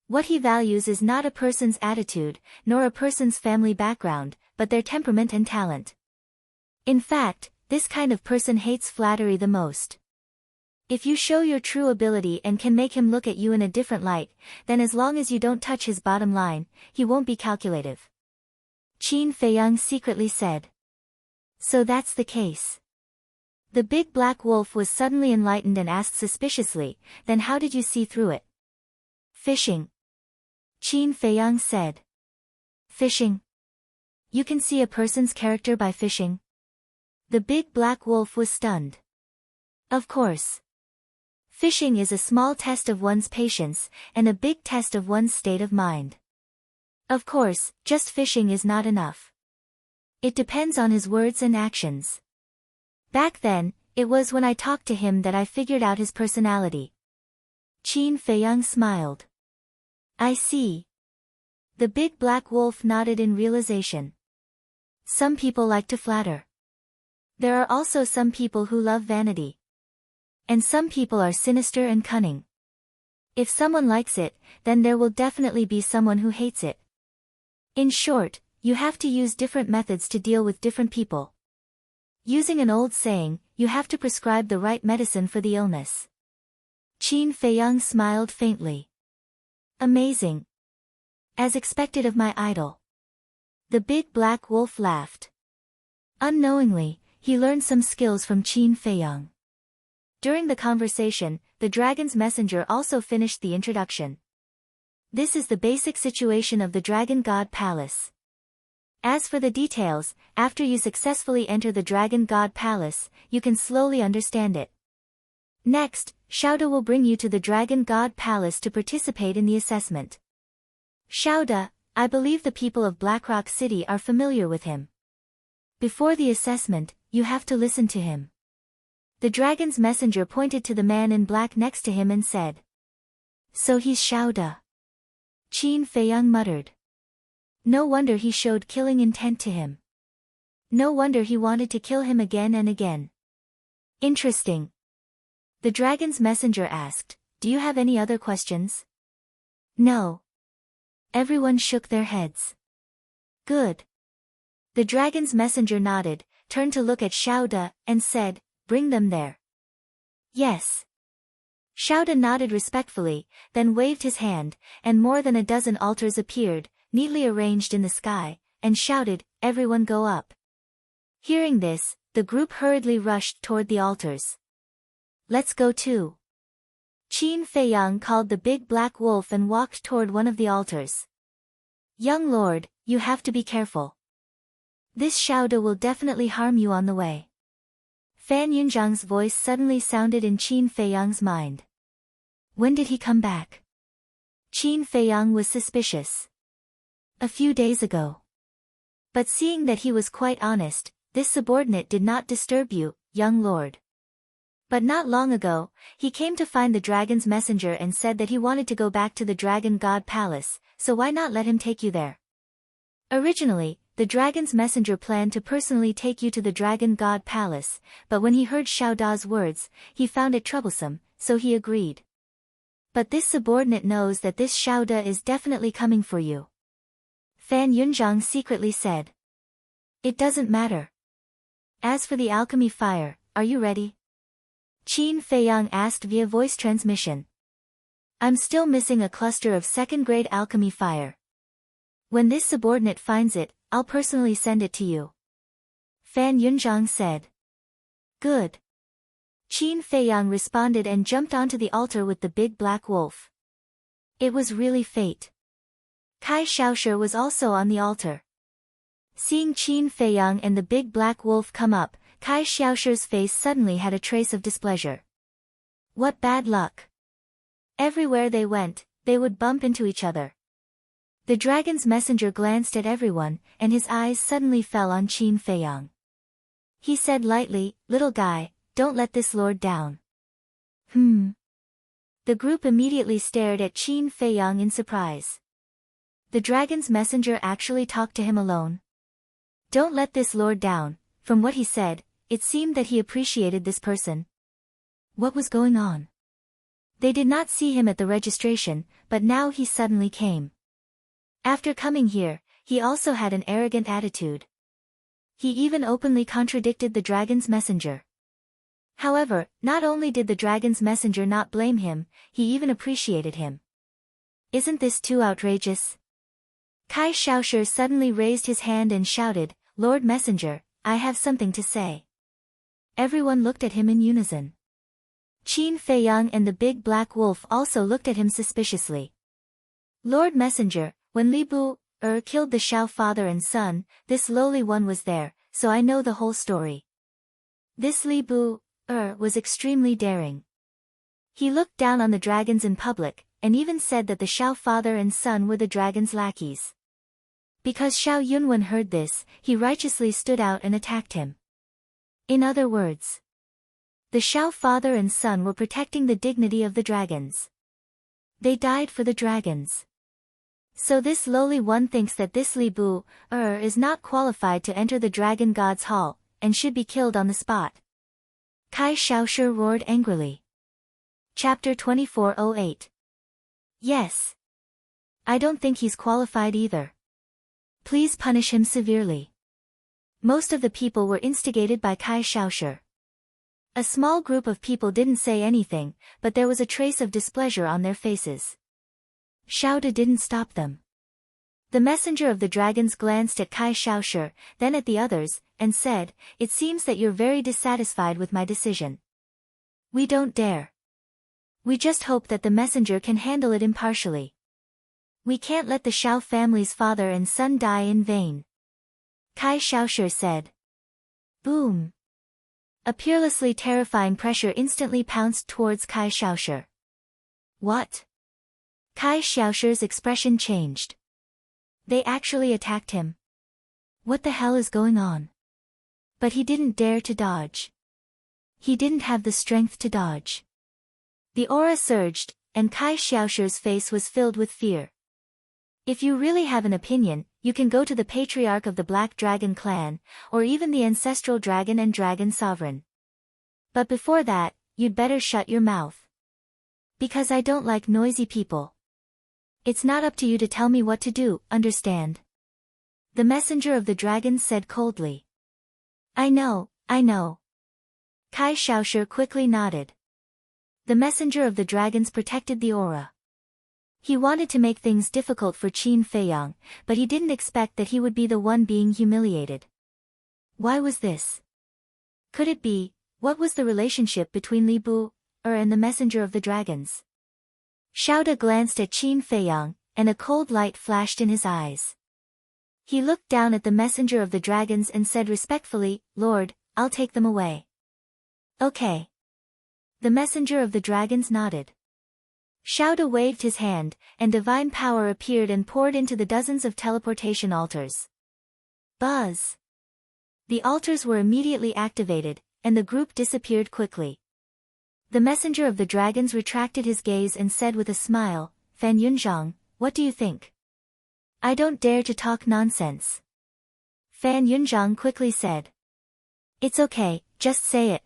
What he values is not a person's attitude, nor a person's family background, but their temperament and talent. In fact, this kind of person hates flattery the most. If you show your true ability and can make him look at you in a different light, then as long as you don't touch his bottom line, he won't be calculative. Qin Feiyang secretly said. "So that's the case." The big black wolf was suddenly enlightened and asked suspiciously, "Then how did you see through it?" "Fishing." Qin Feiyang said. "Fishing? You can see a person's character by fishing?" The big black wolf was stunned. "Of course. Fishing is a small test of one's patience, and a big test of one's state of mind. Of course, just fishing is not enough. It depends on his words and actions. Back then, it was when I talked to him that I figured out his personality." Qin Feiyang smiled. "I see." The big black wolf nodded in realization. Some people like to flatter. There are also some people who love vanity. And some people are sinister and cunning. If someone likes it, then there will definitely be someone who hates it. In short, you have to use different methods to deal with different people. Using an old saying, you have to prescribe the right medicine for the illness. Qin Feiyang smiled faintly. Amazing. As expected of my idol. The big black wolf laughed. Unknowingly, he learned some skills from Qin Feiyang. During the conversation, the dragon's messenger also finished the introduction. This is the basic situation of the Dragon God Palace. As for the details, after you successfully enter the Dragon God Palace, you can slowly understand it. Next, Xiaoda will bring you to the Dragon God Palace to participate in the assessment. Xiaoda, I believe the people of Blackrock City are familiar with him. Before the assessment, you have to listen to him. The dragon's messenger pointed to the man in black next to him and said. So he's Xiaoda. Qin Feiyang muttered. No wonder he showed killing intent to him. No wonder he wanted to kill him again and again. Interesting. The dragon's messenger asked, do you have any other questions? No. Everyone shook their heads. Good. The dragon's messenger nodded, turned to look at Xiaoda, and said, bring them there. Yes. Xiaoda nodded respectfully, then waved his hand, and more than a dozen altars appeared, neatly arranged in the sky, and shouted, everyone go up. Hearing this, the group hurriedly rushed toward the altars. Let's go too. Qin Feiyang called the big black wolf and walked toward one of the altars. Young lord, you have to be careful. This Xiaoda will definitely harm you on the way. Fan Yunzhang's voice suddenly sounded in Qin Feiyang's mind. When did he come back? Qin Feiyang was suspicious. A few days ago. But seeing that he was quite honest, this subordinate did not disturb you, young lord. But not long ago, he came to find the dragon's messenger and said that he wanted to go back to the Dragon God Palace, so why not let him take you there? Originally, the dragon's messenger planned to personally take you to the Dragon God Palace, but when he heard Xiaoda's words, he found it troublesome, so he agreed. But this subordinate knows that this Xiaoda is definitely coming for you. Fan Yunzhang secretly said. It doesn't matter. As for the alchemy fire, are you ready? Qin Feiyang asked via voice transmission. I'm still missing a cluster of second-grade alchemy fire. When this subordinate finds it, I'll personally send it to you. Fan Yunzhang said. Good. Qin Feiyang responded and jumped onto the altar with the big black wolf. It was really fate. Kai Xiaoshi was also on the altar. Seeing Qin Feiyang and the big black wolf come up, Kai Xiaoshi's face suddenly had a trace of displeasure. What bad luck. Everywhere they went, they would bump into each other. The dragon's messenger glanced at everyone, and his eyes suddenly fell on Qin Feiyang. He said lightly, little guy, don't let this lord down. The group immediately stared at Qin Feiyang in surprise. The dragon's messenger actually talked to him alone. Don't let this lord down. From what he said, it seemed that he appreciated this person. What was going on? They did not see him at the registration, but now he suddenly came. After coming here, he also had an arrogant attitude. He even openly contradicted the dragon's messenger. However, not only did the dragon's messenger not blame him, he even appreciated him. Isn't this too outrageous? Kai Xiaoshi suddenly raised his hand and shouted, Lord Messenger, I have something to say. Everyone looked at him in unison. Qin Feiyang and the big black wolf also looked at him suspiciously. Lord Messenger, when Li Bu killed the Xiao father and son, this lowly one was there, so I know the whole story. This Li Bu was extremely daring. He looked down on the dragons in public, and even said that the Xiao father and son were the dragon's lackeys. Because Xiao Yunwen heard this, he righteously stood out and attacked him. In other words, the Xiao father and son were protecting the dignity of the dragons. They died for the dragons. So this lowly one thinks that this Li Bu is not qualified to enter the Dragon God's Hall, and should be killed on the spot. Kai Xiaoshi roared angrily. Chapter 2408. Yes. I don't think he's qualified either. Please punish him severely. Most of the people were instigated by Kai Xiaoshi. A small group of people didn't say anything, but there was a trace of displeasure on their faces. Xiaoda didn't stop them. The messenger of the dragons glanced at Kai Xiaoshi, then at the others, and said, "It seems that you're very dissatisfied with my decision. We don't dare. We just hope that the messenger can handle it impartially. We can't let the Xiao family's father and son die in vain." Kai Xiaoshi said. Boom. A peerlessly terrifying pressure instantly pounced towards Kai Xiaoshi. What? Kai Xiaoshi's expression changed. They actually attacked him. What the hell is going on? But he didn't dare to dodge. He didn't have the strength to dodge. The aura surged, and Kai Xiaoshi's face was filled with fear. If you really have an opinion, you can go to the patriarch of the Black Dragon clan, or even the ancestral dragon and dragon sovereign. But before that, you'd better shut your mouth. Because I don't like noisy people. It's not up to you to tell me what to do, understand? The messenger of the dragons said coldly. I know. Kai Xiaoshi quickly nodded. The messenger of the dragons protected the aura. He wanted to make things difficult for Qin Feiyang, but he didn't expect that he would be the one being humiliated. Why was this? Could it be, what was the relationship between Li Bu and the messenger of the dragons? Xiaoda glanced at Qin Feiyang, and a cold light flashed in his eyes. He looked down at the messenger of the dragons and said respectfully, "Lord, I'll take them away." Okay. The messenger of the dragons nodded. Xiaoda waved his hand, and divine power appeared and poured into the dozens of teleportation altars. Buzz! The altars were immediately activated, and the group disappeared quickly. The messenger of the dragons retracted his gaze and said with a smile, "Fan Yunzhang, what do you think?" "I don't dare to talk nonsense." Fan Yunzhang quickly said. "It's okay, just say it."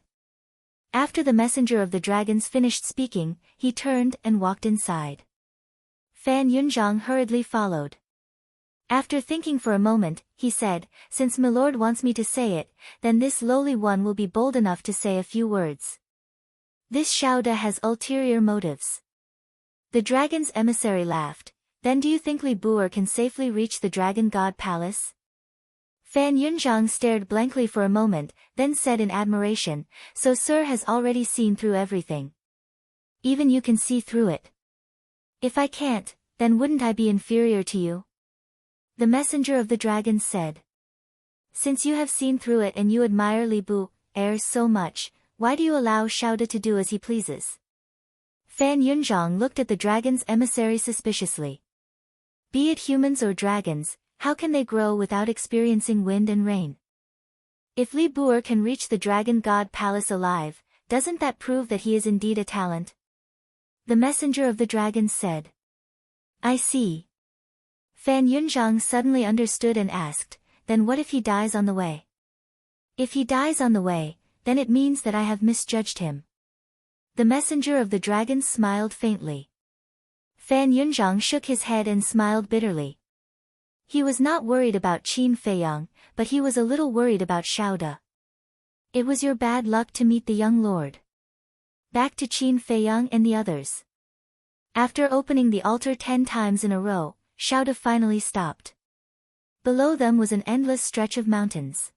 After the messenger of the dragons finished speaking, he turned and walked inside. Fan Yunzhang hurriedly followed. After thinking for a moment, he said, "Since Milord wants me to say it, then this lowly one will be bold enough to say a few words. This Xiaoda has ulterior motives." The dragon's emissary laughed. "Then do you think Li Bu can safely reach the Dragon God Palace?" Fan Yunzhang stared blankly for a moment, then said in admiration, "So Sir has already seen through everything. Even you can see through it. If I can't, then wouldn't I be inferior to you?" The messenger of the dragons said. "Since you have seen through it and you admire Li Bu so much, why do you allow Xiaoda to do as he pleases?" Fan Yunzhang looked at the dragon's emissary suspiciously. Be it humans or dragons, how can they grow without experiencing wind and rain? If Li Bu can reach the Dragon God Palace alive, doesn't that prove that he is indeed a talent? The messenger of the dragons said. I see. Fan Yunzhang suddenly understood and asked, "Then what if he dies on the way?" "If he dies on the way, then it means that I have misjudged him." The messenger of the dragons smiled faintly. Fan Yunzhang shook his head and smiled bitterly. He was not worried about Qin Feiyang, but he was a little worried about Xiaoda. It was your bad luck to meet the young lord. Back to Qin Feiyang and the others. After opening the altar 10 times in a row, Xiaoda finally stopped. Below them was an endless stretch of mountains.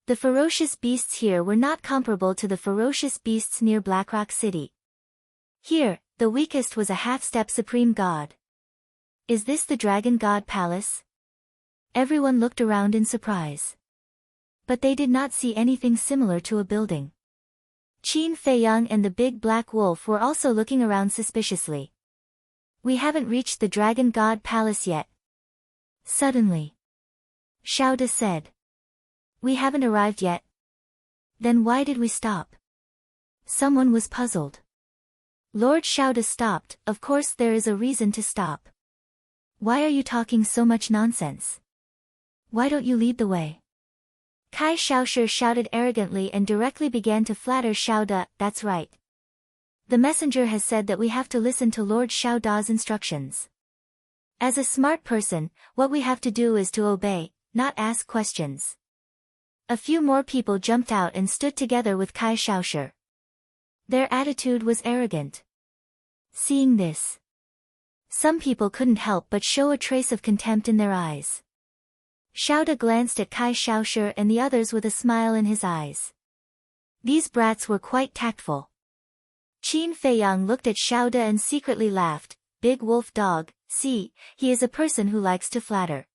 The ferocious beasts here were not comparable to the ferocious beasts near Blackrock City. Here, the weakest was a half-step supreme god. Is this the Dragon God Palace? Everyone looked around in surprise. But they did not see anything similar to a building. Qin Feiyang and the big black wolf were also looking around suspiciously. We haven't reached the Dragon God Palace yet. Suddenly, Xiaoda said. We haven't arrived yet. Then why did we stop? Someone was puzzled. Lord Xiaoda stopped. Of course there is a reason to stop. Why are you talking so much nonsense? Why don't you lead the way? Kai Shaosher shouted arrogantly and directly began to flatter Xiao De. That's right. The messenger has said that we have to listen to Lord Xiao Da's instructions. As a smart person, what we have to do is to obey, not ask questions. A few more people jumped out and stood together with Kai Shaosher. Their attitude was arrogant. Seeing this, some people couldn't help but show a trace of contempt in their eyes. Xiao De glanced at Kai Shaosher and the others with a smile in his eyes. These brats were quite tactful. Qin Feiyang looked at Xiao De and secretly laughed. Big wolf dog, see, he is a person who likes to flatter.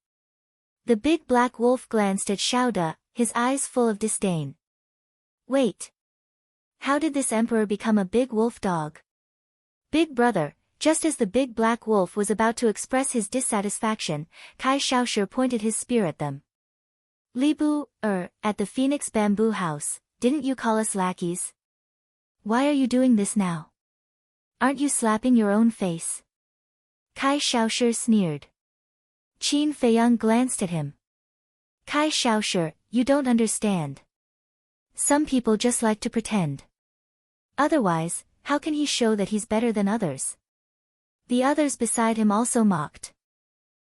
The big black wolf glanced at Xiao De, his eyes full of disdain. Wait. How did this emperor become a big wolf dog? Big brother, just as the big black wolf was about to express his dissatisfaction, Kai Shaosher pointed his spear at them. Libu, at the Phoenix Bamboo House, didn't you call us lackeys? Why are you doing this now? Aren't you slapping your own face? Kai Shaosher sneered. Qin Feiyang glanced at him. Kai Shaosher, you don't understand. Some people just like to pretend. Otherwise, how can he show that he's better than others? The others beside him also mocked.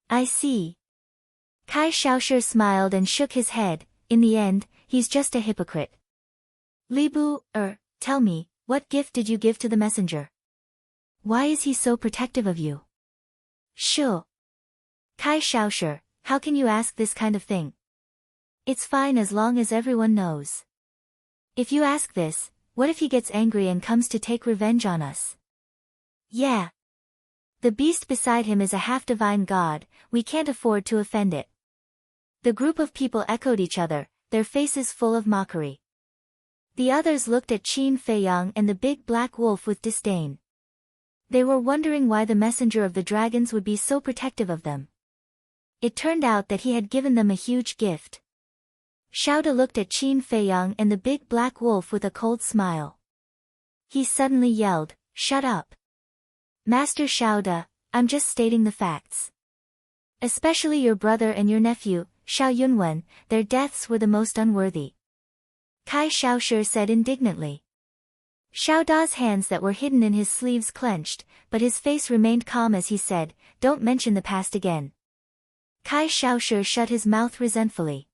I see. Kai Shaosher smiled and shook his head. In the end, he's just a hypocrite. Libu, tell me, what gift did you give to the messenger? Why is he so protective of you? Sure. Kai Shaosher, how can you ask this kind of thing? It's fine as long as everyone knows. If you ask this, what if he gets angry and comes to take revenge on us? Yeah. The beast beside him is a half-divine god, we can't afford to offend it. The group of people echoed each other, their faces full of mockery. The others looked at Qin Feiyang and the big black wolf with disdain. They were wondering why the messenger of the dragons would be so protective of them. It turned out that he had given them a huge gift. Xiao De looked at Qin Feiyang and the big black wolf with a cold smile. He suddenly yelled, "Shut up! Master Xiao De, I'm just stating the facts. Especially your brother and your nephew, Xiao Yunwen, their deaths were the most unworthy." Kai Shaosher said indignantly. Xiao Da's hands that were hidden in his sleeves clenched, but his face remained calm as he said, "Don't mention the past again." Kai Shaosher shut his mouth resentfully.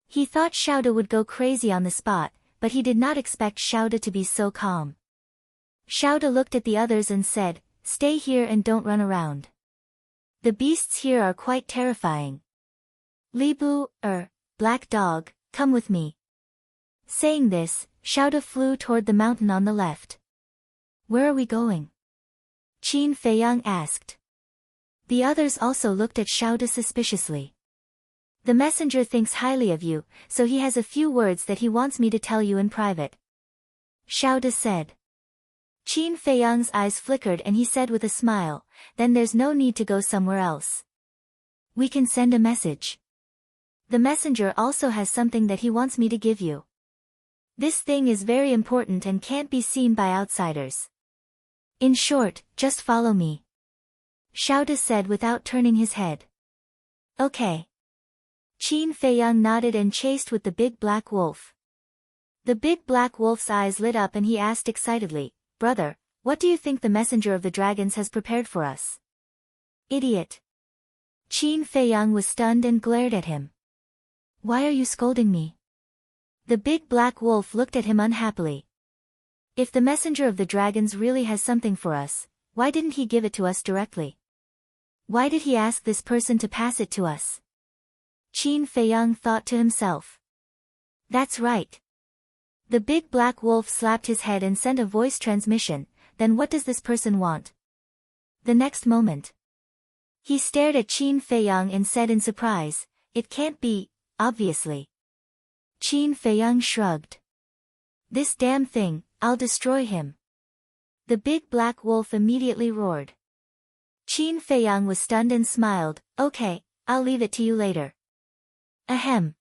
He thought Xiao De would go crazy on the spot, but he did not expect Xiao De to be so calm. Xiao De looked at the others and said, "Stay here and don't run around. The beasts here are quite terrifying. Libu, black dog, come with me." Saying this, Xiao De flew toward the mountain on the left. Where are we going? Qin Feiyang asked. The others also looked at Xiao De suspiciously. The messenger thinks highly of you, so he has a few words that he wants me to tell you in private. Xiao De said. Qin Feiyang's eyes flickered and he said with a smile, "Then there's no need to go somewhere else. We can send a message. The messenger also has something that he wants me to give you. This thing is very important and can't be seen by outsiders. In short, just follow me." Xiao De said without turning his head. Okay. Qin Feiyang nodded and chased with the big black wolf. The big black wolf's eyes lit up and he asked excitedly, "Brother, what do you think the messenger of the dragons has prepared for us?" Idiot. Qin Feiyang was stunned and glared at him. Why are you scolding me? The big black wolf looked at him unhappily. If the messenger of the dragons really has something for us, why didn't he give it to us directly? Why did he ask this person to pass it to us? Qin Feiyang thought to himself. That's right. The big black wolf slapped his head and sent a voice transmission, then what does this person want? The next moment, he stared at Qin Feiyang and said in surprise, "It can't be, obviously." Qin Feiyang shrugged. "This damn thing, I'll destroy him." The big black wolf immediately roared. Qin Feiyang was stunned and smiled, "Okay, I'll leave it to you later." Ahem.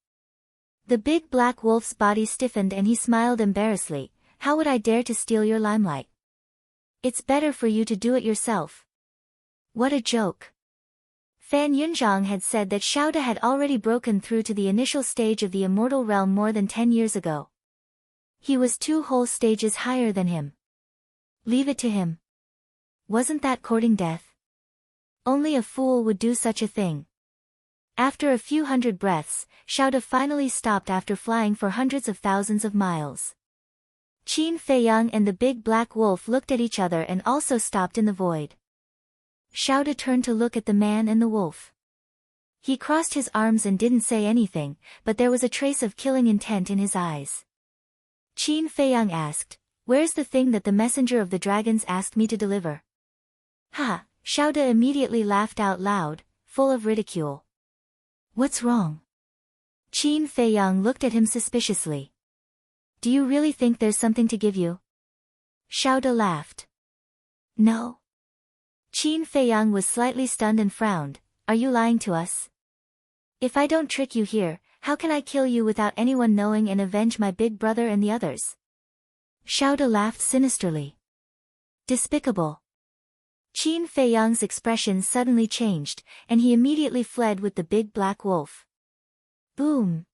The big black wolf's body stiffened and he smiled embarrassedly, "How would I dare to steal your limelight? It's better for you to do it yourself." What a joke. Fan Yunzhang had said that Xiao De had already broken through to the initial stage of the immortal realm more than 10 years ago. He was 2 whole stages higher than him. Leave it to him. Wasn't that courting death? Only a fool would do such a thing. After a few hundred breaths, Xiao De finally stopped after flying for hundreds of thousands of miles. Qin Feiyang and the big black wolf looked at each other and also stopped in the void. Xiao De turned to look at the man and the wolf. He crossed his arms and didn't say anything, but there was a trace of killing intent in his eyes. Qin Feiyang asked, "Where's the thing that the messenger of the dragons asked me to deliver?" "Ha!" Xiao De immediately laughed out loud, full of ridicule. "What's wrong?" Qin Feiyang looked at him suspiciously. "Do you really think there's something to give you?" Xiao De laughed. "No." Qin Feiyang was slightly stunned and frowned. "Are you lying to us? If I don't trick you here, how can I kill you without anyone knowing and avenge my big brother and the others?" Xiao De laughed sinisterly. "Despicable." Qin Feiyang's expression suddenly changed, and he immediately fled with the big black wolf. Boom!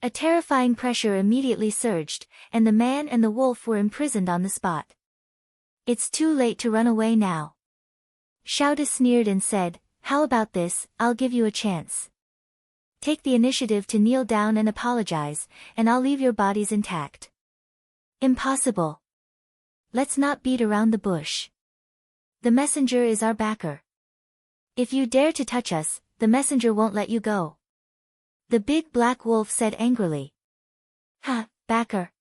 A terrifying pressure immediately surged, and the man and the wolf were imprisoned on the spot. "It's too late to run away now." Xiao De sneered and said, "How about this, I'll give you a chance. Take the initiative to kneel down and apologize, and I'll leave your bodies intact." "Impossible. Let's not beat around the bush. The messenger is our backer. If you dare to touch us, the messenger won't let you go." The big black wolf said angrily. "Ha, backer.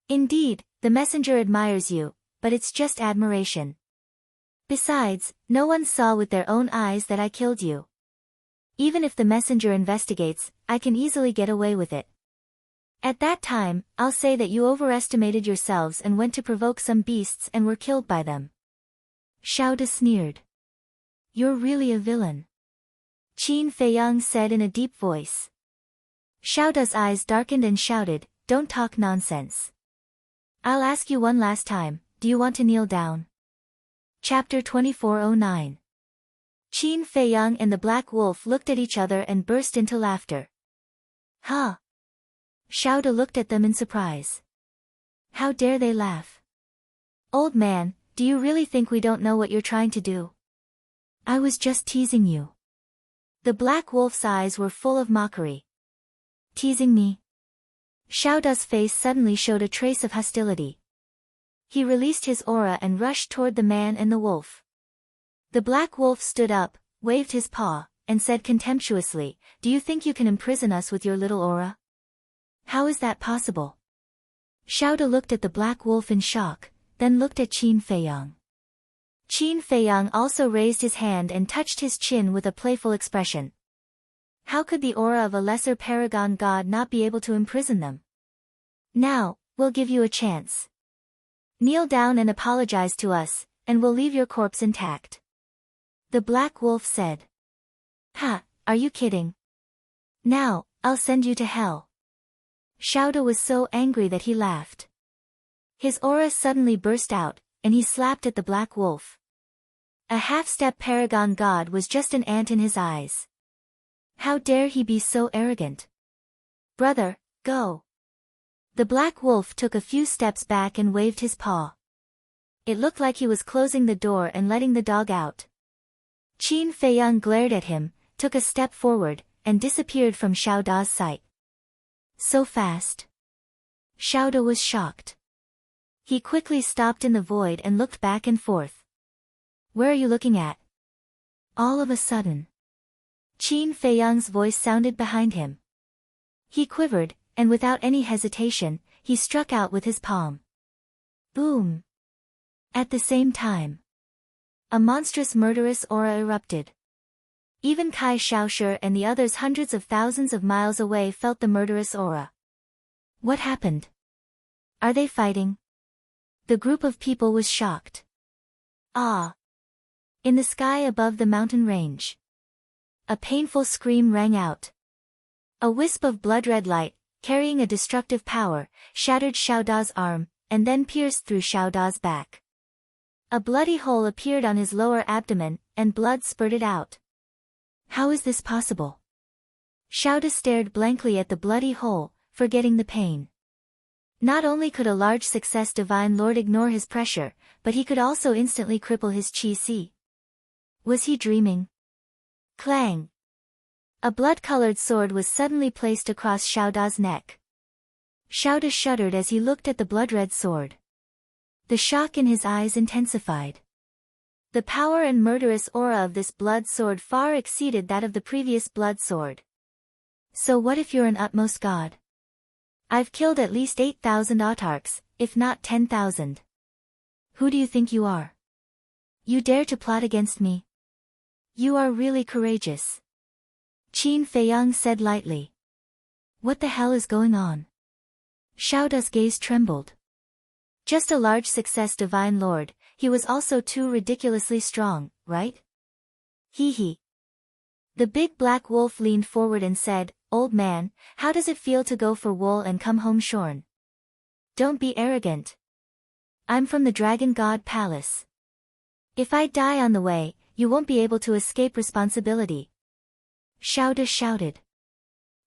Indeed, the messenger admires you, but it's just admiration. Besides, no one saw with their own eyes that I killed you. Even if the messenger investigates, I can easily get away with it. At that time, I'll say that you overestimated yourselves and went to provoke some beasts and were killed by them." Xiao De sneered. "You're really a villain," Qin Feiyang said in a deep voice. Xiao De's eyes darkened and shouted, "Don't talk nonsense. I'll ask you one last time, do you want to kneel down?" Chapter 2409. Qin Feiyang and the black wolf looked at each other and burst into laughter. "Huh?" Xiao De looked at them in surprise. "How dare they laugh? Old man, do you really think we don't know what you're trying to do? I was just teasing you." The black wolf's eyes were full of mockery. "Teasing me?" Xiao De's face suddenly showed a trace of hostility. He released his aura and rushed toward the man and the wolf. The black wolf stood up, waved his paw, and said contemptuously, "Do you think you can imprison us with your little aura? How is that possible?" Xiao De looked at the black wolf in shock, then looked at Qin Feiyang. Qin Feiyang also raised his hand and touched his chin with a playful expression. How could the aura of a lesser paragon god not be able to imprison them? "Now, we'll give you a chance. Kneel down and apologize to us, and we'll leave your corpse intact." The black wolf said. "Ha, are you kidding? Now, I'll send you to hell." Xiao De was so angry that he laughed. His aura suddenly burst out, and he slapped at the black wolf. A half-step paragon god was just an ant in his eyes. How dare he be so arrogant? "Brother, go." The black wolf took a few steps back and waved his paw. It looked like he was closing the door and letting the dog out. Qin Feiyang glared at him, took a step forward, and disappeared from Xiao De's sight. So fast. Xiao De was shocked. He quickly stopped in the void and looked back and forth. "Where are you looking at?" All of a sudden, Qin Feiyang's voice sounded behind him. He quivered, and without any hesitation, he struck out with his palm. Boom! At the same time, a monstrous murderous aura erupted. Even Kai Shaoshi and the others hundreds of thousands of miles away felt the murderous aura. What happened? Are they fighting? The group of people was shocked. Ah! In the sky above the mountain range, a painful scream rang out. A wisp of blood-red light, carrying a destructive power, shattered Xiao Da's arm, and then pierced through Xiao Da's back. A bloody hole appeared on his lower abdomen, and blood spurted out. How is this possible? Xiao Da stared blankly at the bloody hole, forgetting the pain. Not only could a large success Divine Lord ignore his pressure, but he could also instantly cripple his Qi. Was he dreaming? Clang! A blood-colored sword was suddenly placed across Xiao Da's neck. Xiao Da shuddered as he looked at the blood-red sword. The shock in his eyes intensified. The power and murderous aura of this blood sword far exceeded that of the previous blood sword. So what if you're an utmost god? I've killed at least 8,000 autarchs, if not 10,000. Who do you think you are? You dare to plot against me? You are really courageous. Qin Feiyang said lightly. What the hell is going on? Xiao Da's gaze trembled. Just a large success Divine Lord, he was also too ridiculously strong, right? Hee hee. The big black wolf leaned forward and said, Old man, how does it feel to go for wool and come home shorn? Don't be arrogant. I'm from the Dragon God Palace. If I die on the way, you won't be able to escape responsibility. Xiao Da shouted.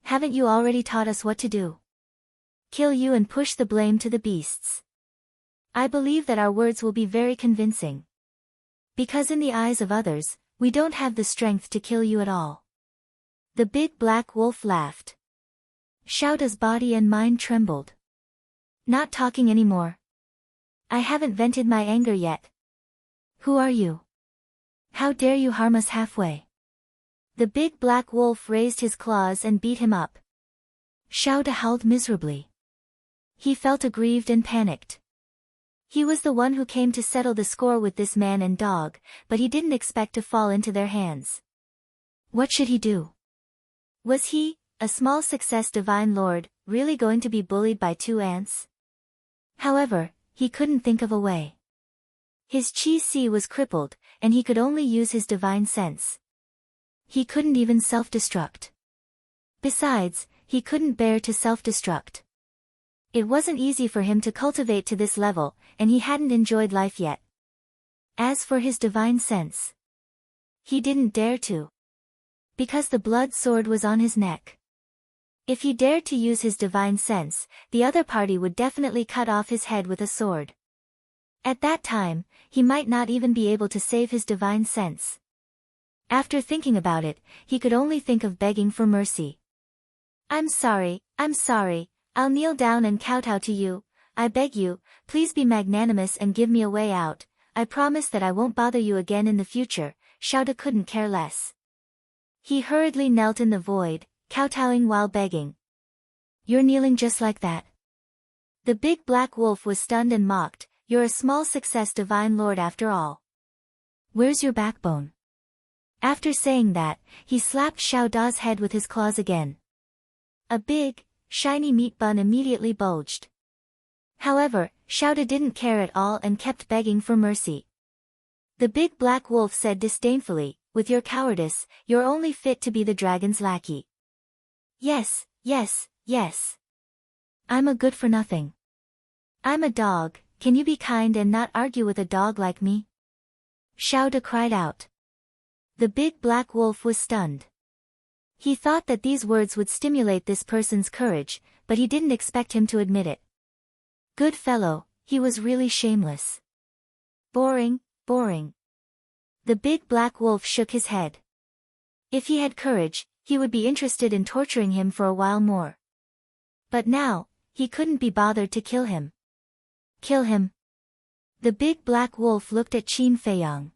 Haven't you already taught us what to do? Kill you and push the blame to the beasts. I believe that our words will be very convincing. Because in the eyes of others, we don't have the strength to kill you at all. The big black wolf laughed. Xiao Da's body and mind trembled. Not talking anymore. I haven't vented my anger yet. Who are you? How dare you harm us halfway? The big black wolf raised his claws and beat him up. Xiao Da howled miserably. He felt aggrieved and panicked. He was the one who came to settle the score with this man and dog, but he didn't expect to fall into their hands. What should he do? Was he, a small success Divine Lord, really going to be bullied by two ants? However, he couldn't think of a way. His Qi was crippled, and he could only use his divine sense. He couldn't even self-destruct. Besides, he couldn't bear to self-destruct. It wasn't easy for him to cultivate to this level, and he hadn't enjoyed life yet. As for his divine sense, he didn't dare to. Because the blood sword was on his neck. If he dared to use his divine sense, the other party would definitely cut off his head with a sword. At that time, he might not even be able to save his divine sense. After thinking about it, he could only think of begging for mercy. I'm sorry, I'll kneel down and kowtow to you. I beg you, please be magnanimous and give me a way out. I promise that I won't bother you again in the future. Xiao Da couldn't care less. He hurriedly knelt in the void, kowtowing while begging. You're kneeling just like that? The big black wolf was stunned and mocked. You're a small success Divine Lord after all. Where's your backbone? After saying that, he slapped Xiao Da's head with his claws again. A big, shiny meat bun immediately bulged. However, Xiao Da didn't care at all and kept begging for mercy. The big black wolf said disdainfully, with your cowardice, you're only fit to be the dragon's lackey. Yes. I'm a good-for-nothing. I'm a dog, can you be kind and not argue with a dog like me? Xiao Da cried out. The big black wolf was stunned. He thought that these words would stimulate this person's courage, but he didn't expect him to admit it. Good fellow, he was really shameless. Boring. The big black wolf shook his head. If he had courage, he would be interested in torturing him for a while more. But now, he couldn't be bothered to kill him. Kill him. The big black wolf looked at Qin Feiyang.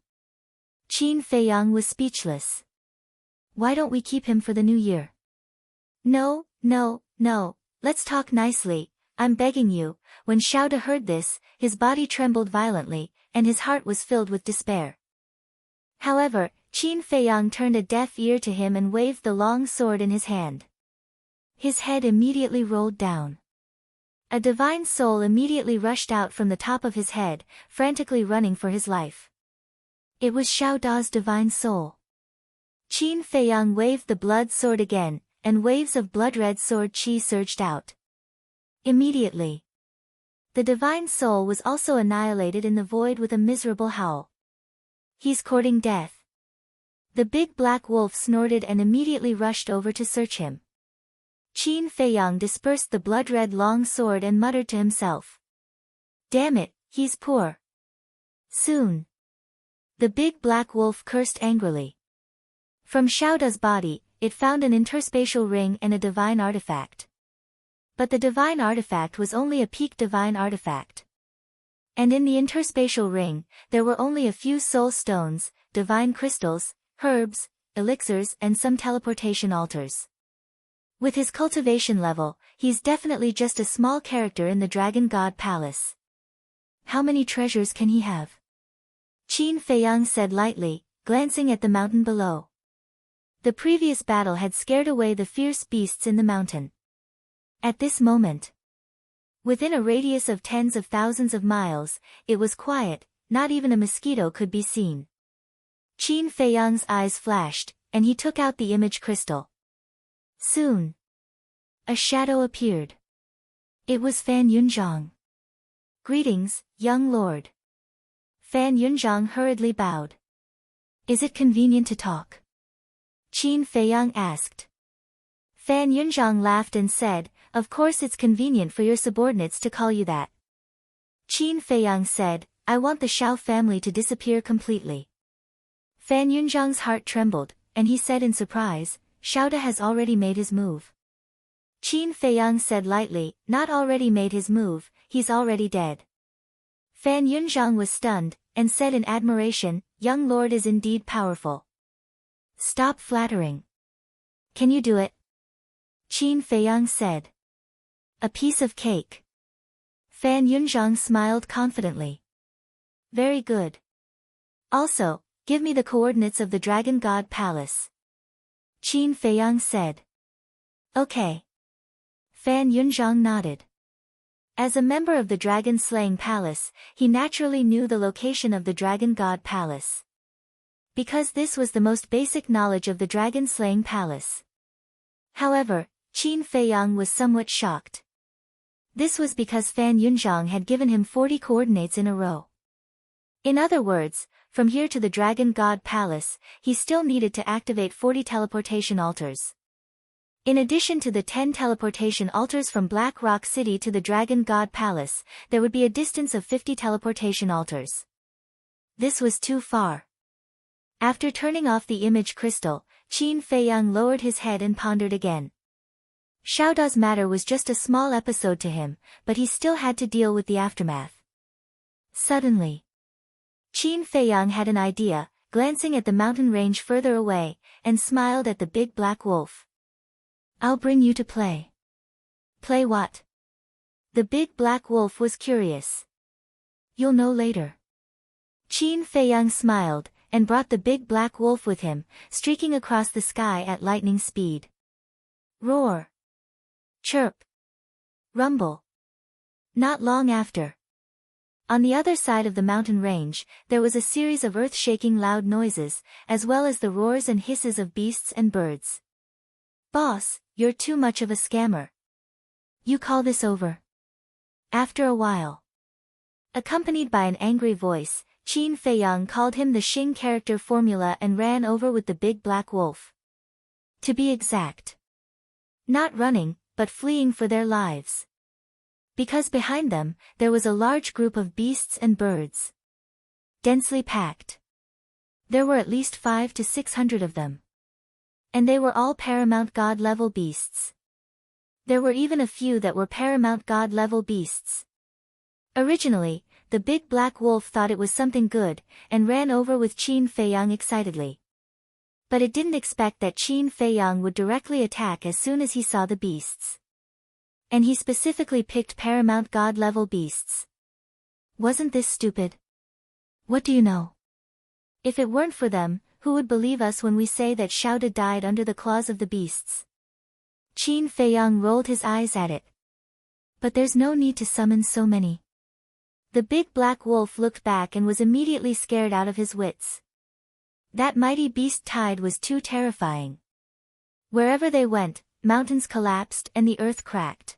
Qin Feiyang was speechless. Why don't we keep him for the new year? No, let's talk nicely, I'm begging you. When Xiao Da heard this, his body trembled violently, and his heart was filled with despair. However, Qin Feiyang turned a deaf ear to him and waved the long sword in his hand. His head immediately rolled down. A divine soul immediately rushed out from the top of his head, frantically running for his life. It was Xiao Da's divine soul. Qin Feiyang waved the blood sword again, and waves of blood-red sword qi surged out. Immediately, the divine soul was also annihilated in the void with a miserable howl. He's courting death. The big black wolf snorted and immediately rushed over to search him. Qin Feiyang dispersed the blood-red long sword and muttered to himself. Damn it, he's poor. Soon. The big black wolf cursed angrily. From Xiaoda's body, it found an interspatial ring and a divine artifact. But the divine artifact was only a peak divine artifact. And in the interspatial ring, there were only a few soul stones, divine crystals, herbs, elixirs and some teleportation altars. With his cultivation level, he's definitely just a small character in the Dragon God Palace. How many treasures can he have? Qin Feiyang said lightly, glancing at the mountain below. The previous battle had scared away the fierce beasts in the mountain. At this moment, within a radius of tens of thousands of miles, it was quiet, not even a mosquito could be seen. Qin Feiyang's eyes flashed, and he took out the image crystal. Soon, a shadow appeared. It was Fan Yunzhang. Greetings, young lord. Fan Yunzhang hurriedly bowed. Is it convenient to talk? Qin Feiyang asked. Fan Yunzhang laughed and said, of course it's convenient for your subordinates to call you that. Qin Feiyang said, I want the Xiao family to disappear completely. Fan Yunzhang's heart trembled, and he said in surprise, Xiaoda has already made his move. Qin Feiyang said lightly, not already made his move, he's already dead. Fan Yunzhang was stunned, and said in admiration, young lord is indeed powerful. Stop flattering. Can you do it? Qin Feiyang said. A piece of cake. Fan Yunzhang smiled confidently. Very good. Also, give me the coordinates of the Dragon God Palace. Qin Feiyang said. Okay. Fan Yunzhang nodded. As a member of the Dragon Slaying Palace, he naturally knew the location of the Dragon God Palace. Because this was the most basic knowledge of the Dragon Slaying Palace. However, Qin Feiyang was somewhat shocked. This was because Fan Yunzhang had given him 40 coordinates in a row. In other words, from here to the Dragon God Palace, he still needed to activate 40 teleportation altars. In addition to the 10 teleportation altars from Black Rock City to the Dragon God Palace, there would be a distance of 50 teleportation altars. This was too far. After turning off the image crystal, Qin Feiyang lowered his head and pondered again. Xiaoda's matter was just a small episode to him, but he still had to deal with the aftermath. Suddenly, Qin Feiyang had an idea, glancing at the mountain range further away, and smiled at the big black wolf. I'll bring you to play. Play what? The big black wolf was curious. You'll know later. Qin Feiyang smiled, and brought the big black wolf with him, streaking across the sky at lightning speed. Roar. Chirp. Rumble. Not long after. On the other side of the mountain range, there was a series of earth-shaking loud noises, as well as the roars and hisses of beasts and birds. Boss, you're too much of a scammer. You call this over? After a while. Accompanied by an angry voice, Qin Feiyang called him the Xing character formula and ran over with the big black wolf. To be exact. Not running, but fleeing for their lives. Because behind them, there was a large group of beasts and birds. Densely packed. There were at least 500 to 600 of them. And they were all Paramount God level beasts. There were even a few that were Paramount God level beasts. Originally, the big black wolf thought it was something good, and ran over with Qin Feiyang excitedly. But it didn't expect that Qin Feiyang would directly attack as soon as he saw the beasts. And he specifically picked Paramount God level beasts. Wasn't this stupid? What do you know? If it weren't for them, who would believe us when we say that Xiaoda died under the claws of the beasts? Qin Feiyang rolled his eyes at it. But there's no need to summon so many. The big black wolf looked back and was immediately scared out of his wits. That mighty beast tide was too terrifying. Wherever they went, mountains collapsed and the earth cracked.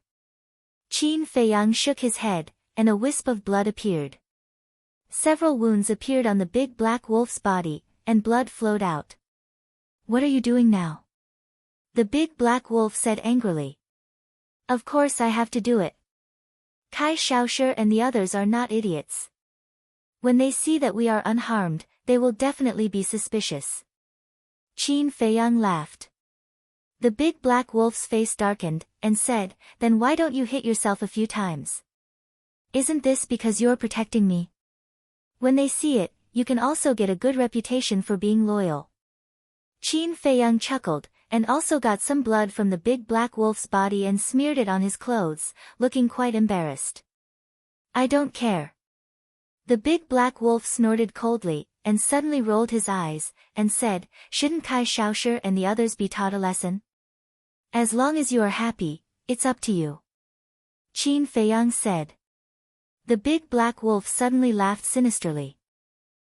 Qin Feiyang shook his head, and a wisp of blood appeared. Several wounds appeared on the big black wolf's body, and blood flowed out. What are you doing now? The big black wolf said angrily. Of course I have to do it. Kai Shaoshi and the others are not idiots. When they see that we are unharmed, they will definitely be suspicious. Qin Feiyang laughed. The big black wolf's face darkened, and said, then why don't you hit yourself a few times? Isn't this because you're protecting me? When they see it, you can also get a good reputation for being loyal. Qin Feiyang chuckled, and also got some blood from the big black wolf's body and smeared it on his clothes, looking quite embarrassed. I don't care. The big black wolf snorted coldly, and suddenly rolled his eyes, and said, shouldn't Kai Shaoshi and the others be taught a lesson? As long as you are happy, it's up to you. Qin Feiyang said. The big black wolf suddenly laughed sinisterly.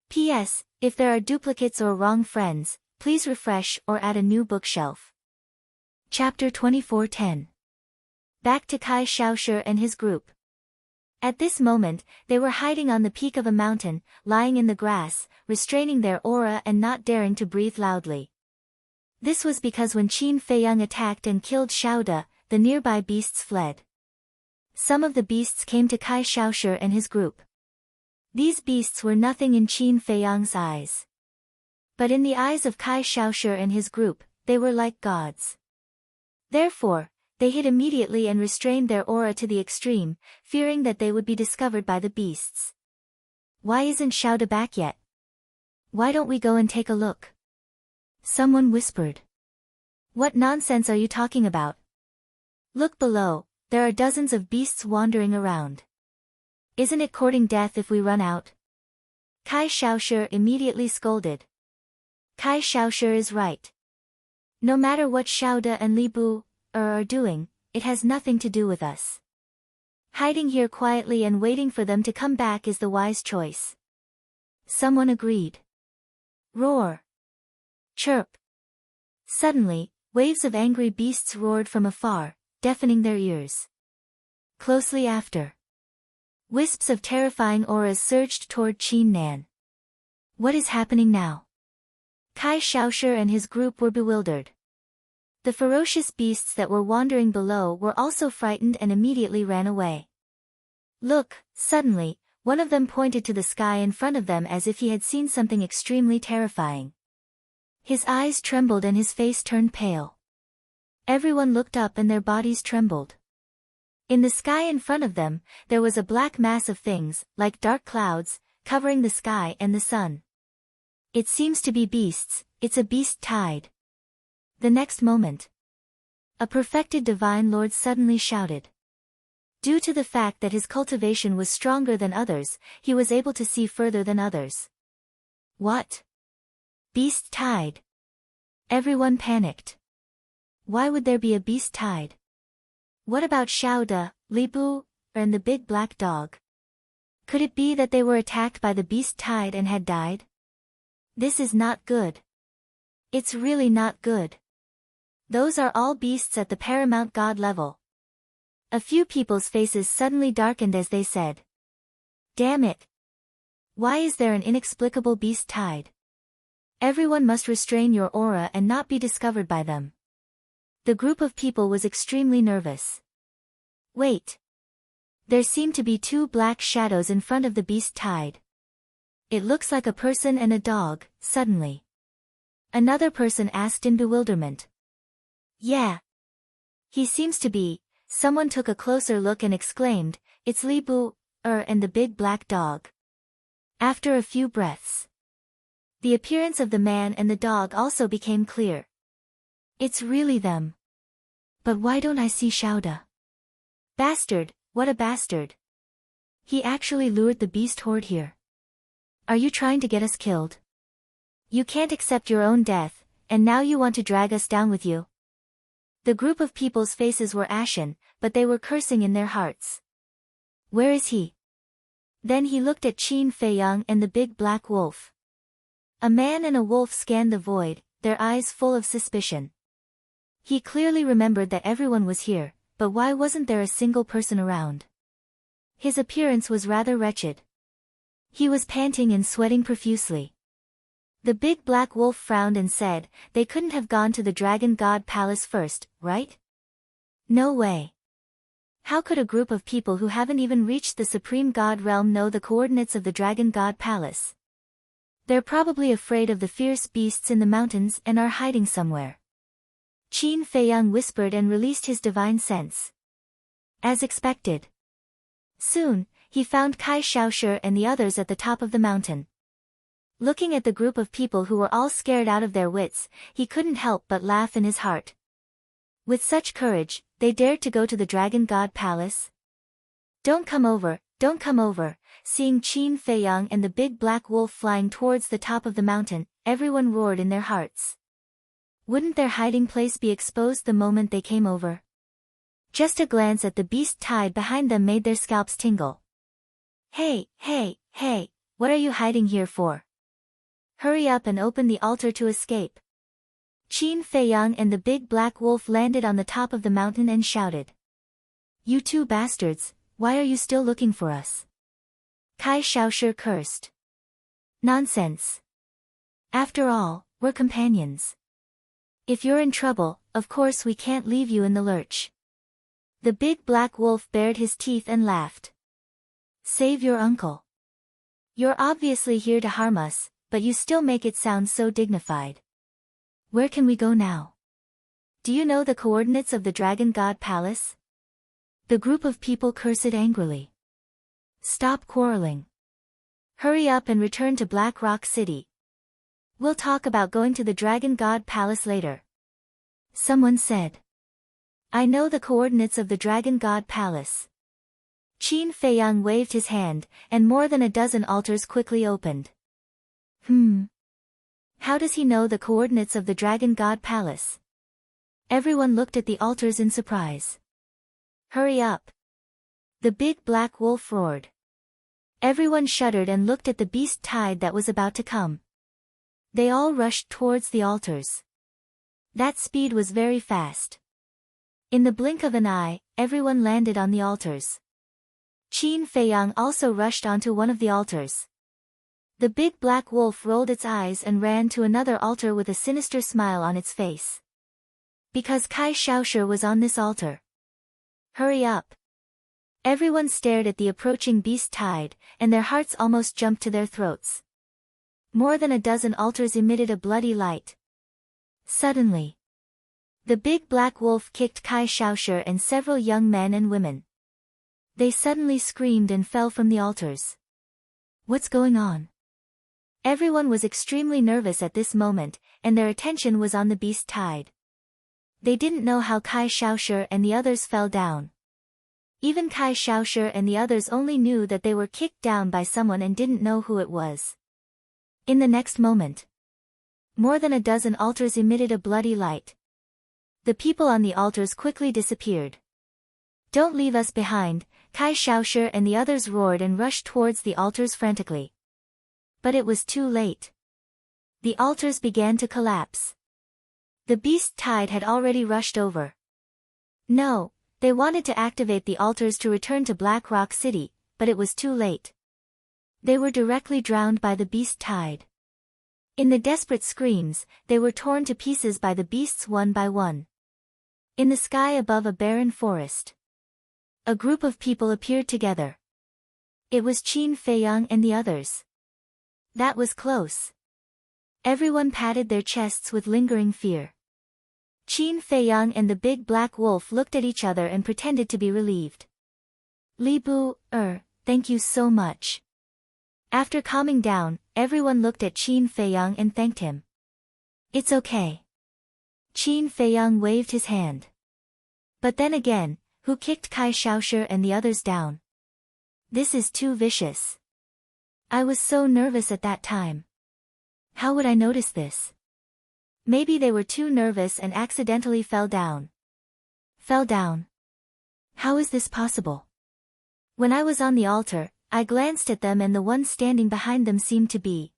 P.S. If there are duplicates or wrong friends, please refresh or add a new bookshelf. Chapter 24:10. Back to Kai Shaoshi and his group. At this moment, they were hiding on the peak of a mountain, lying in the grass, restraining their aura and not daring to breathe loudly. This was because when Qin Feiyang attacked and killed Xiaoda, the nearby beasts fled. Some of the beasts came to Kai Shaoshi and his group. These beasts were nothing in Qin Feiyang's eyes. But in the eyes of Kai Shaoshi and his group, they were like gods. Therefore, they hid immediately and restrained their aura to the extreme, fearing that they would be discovered by the beasts. Why isn't Xiaoda back yet? Why don't we go and take a look? Someone whispered. What nonsense are you talking about? Look below, there are dozens of beasts wandering around. Isn't it courting death if we run out? Kai Shaoshi immediately scolded. Kai Shaoshi is right. No matter what Xiaoda and Li Bu are doing, it has nothing to do with us. Hiding here quietly and waiting for them to come back is the wise choice. Someone agreed. Roar. Chirp. Suddenly, waves of angry beasts roared from afar, deafening their ears. Closely after, wisps of terrifying auras surged toward Qin Nan. What is happening now? Kai Shaoshi and his group were bewildered. The ferocious beasts that were wandering below were also frightened and immediately ran away. Look, suddenly, one of them pointed to the sky in front of them as if he had seen something extremely terrifying. His eyes trembled and his face turned pale. Everyone looked up and their bodies trembled. In the sky in front of them, there was a black mass of things, like dark clouds, covering the sky and the sun. It seems to be beasts, it's a beast tide. The next moment, a perfected divine lord suddenly shouted. Due to the fact that his cultivation was stronger than others, he was able to see further than others. What? Beast tide? Everyone panicked. Why would there be a beast tide? What about Xiaoda, Li Bu, and the big black dog? Could it be that they were attacked by the beast tide and had died? This is not good. It's really not good. Those are all beasts at the paramount god level. A few people's faces suddenly darkened as they said. Damn it! Why is there an inexplicable beast tide? Everyone must restrain your aura and not be discovered by them. The group of people was extremely nervous. Wait. There seem to be two black shadows in front of the beast tide. It looks like a person and a dog, suddenly. Another person asked in bewilderment. Yeah. He seems to be. Someone took a closer look and exclaimed, it's Li Bu, and the big black dog. After a few breaths, the appearance of the man and the dog also became clear. It's really them. But why don't I see Xiaoda? Bastard, what a bastard. He actually lured the beast horde here. Are you trying to get us killed? You can't accept your own death, and now you want to drag us down with you? The group of people's faces were ashen, but they were cursing in their hearts. Where is he? Then he looked at Qin Feiyang and the big black wolf. A man and a wolf scanned the void, their eyes full of suspicion. He clearly remembered that everyone was here, but why wasn't there a single person around? His appearance was rather wretched. He was panting and sweating profusely. The big black wolf frowned and said, "They couldn't have gone to the Dragon God Palace first, right? No way. How could a group of people who haven't even reached the Supreme God realm know the coordinates of the Dragon God Palace? They're probably afraid of the fierce beasts in the mountains and are hiding somewhere." Qin Feiyang whispered and released his divine sense. As expected. Soon, he found Kai Shaoshi and the others at the top of the mountain. Looking at the group of people who were all scared out of their wits, he couldn't help but laugh in his heart. With such courage, they dared to go to the Dragon God Palace? Don't come over, don't come over." Seeing Qin Feiyang and the big black wolf flying towards the top of the mountain, everyone roared in their hearts. Wouldn't their hiding place be exposed the moment they came over? Just a glance at the beast tied behind them made their scalps tingle. Hey, what are you hiding here for? Hurry up and open the altar to escape." Qin Feiyang and the big black wolf landed on the top of the mountain and shouted. "You two bastards, why are you still looking for us?" Kai Shaoshi cursed. "Nonsense. After all, we're companions. If you're in trouble, of course we can't leave you in the lurch." The big black wolf bared his teeth and laughed. "Save your uncle. You're obviously here to harm us, but you still make it sound so dignified. Where can we go now? Do you know the coordinates of the Dragon God Palace?" The group of people cursed angrily. "Stop quarreling. Hurry up and return to Black Rock City. We'll talk about going to the Dragon God Palace later." Someone said. "I know the coordinates of the Dragon God Palace." Qin Feiyang waved his hand, and more than a dozen altars quickly opened. How does he know the coordinates of the Dragon God Palace? Everyone looked at the altars in surprise. "Hurry up!" The big black wolf roared. Everyone shuddered and looked at the beast tide that was about to come. They all rushed towards the altars. That speed was very fast. In the blink of an eye, everyone landed on the altars. Qin Feiyang also rushed onto one of the altars. The big black wolf rolled its eyes and ran to another altar with a sinister smile on its face. Because Kai Shaoshi was on this altar. "Hurry up!" Everyone stared at the approaching beast tide, and their hearts almost jumped to their throats. More than a dozen altars emitted a bloody light. Suddenly, the big black wolf kicked Kai Shaoshi and several young men and women. They suddenly screamed and fell from the altars. What's going on? Everyone was extremely nervous at this moment, and their attention was on the beast tide. They didn't know how Kai Shaoshi and the others fell down. Even Kai Shaoshi and the others only knew that they were kicked down by someone and didn't know who it was. In the next moment, more than a dozen altars emitted a bloody light. The people on the altars quickly disappeared. "Don't leave us behind," Kai Shaoshi and the others roared and rushed towards the altars frantically. But it was too late. The altars began to collapse. The beast tide had already rushed over. No, they wanted to activate the altars to return to Black Rock City, but it was too late. They were directly drowned by the beast tide. In the desperate screams, they were torn to pieces by the beasts one by one. In the sky above a barren forest, a group of people appeared together. It was Qin Feiyang and the others. That was close. Everyone patted their chests with lingering fear. Qin Feiyang and the big black wolf looked at each other and pretended to be relieved. "Li Bu, thank you so much." After calming down, everyone looked at Qin Feiyang and thanked him. "It's okay." Qin Feiyang waved his hand. But then again, who kicked Kai Shaoshi and the others down? This is too vicious. I was so nervous at that time. How would I notice this? Maybe they were too nervous and accidentally fell down. Fell down. How is this possible? When I was on the altar, I glanced at them and the one standing behind them seemed to be.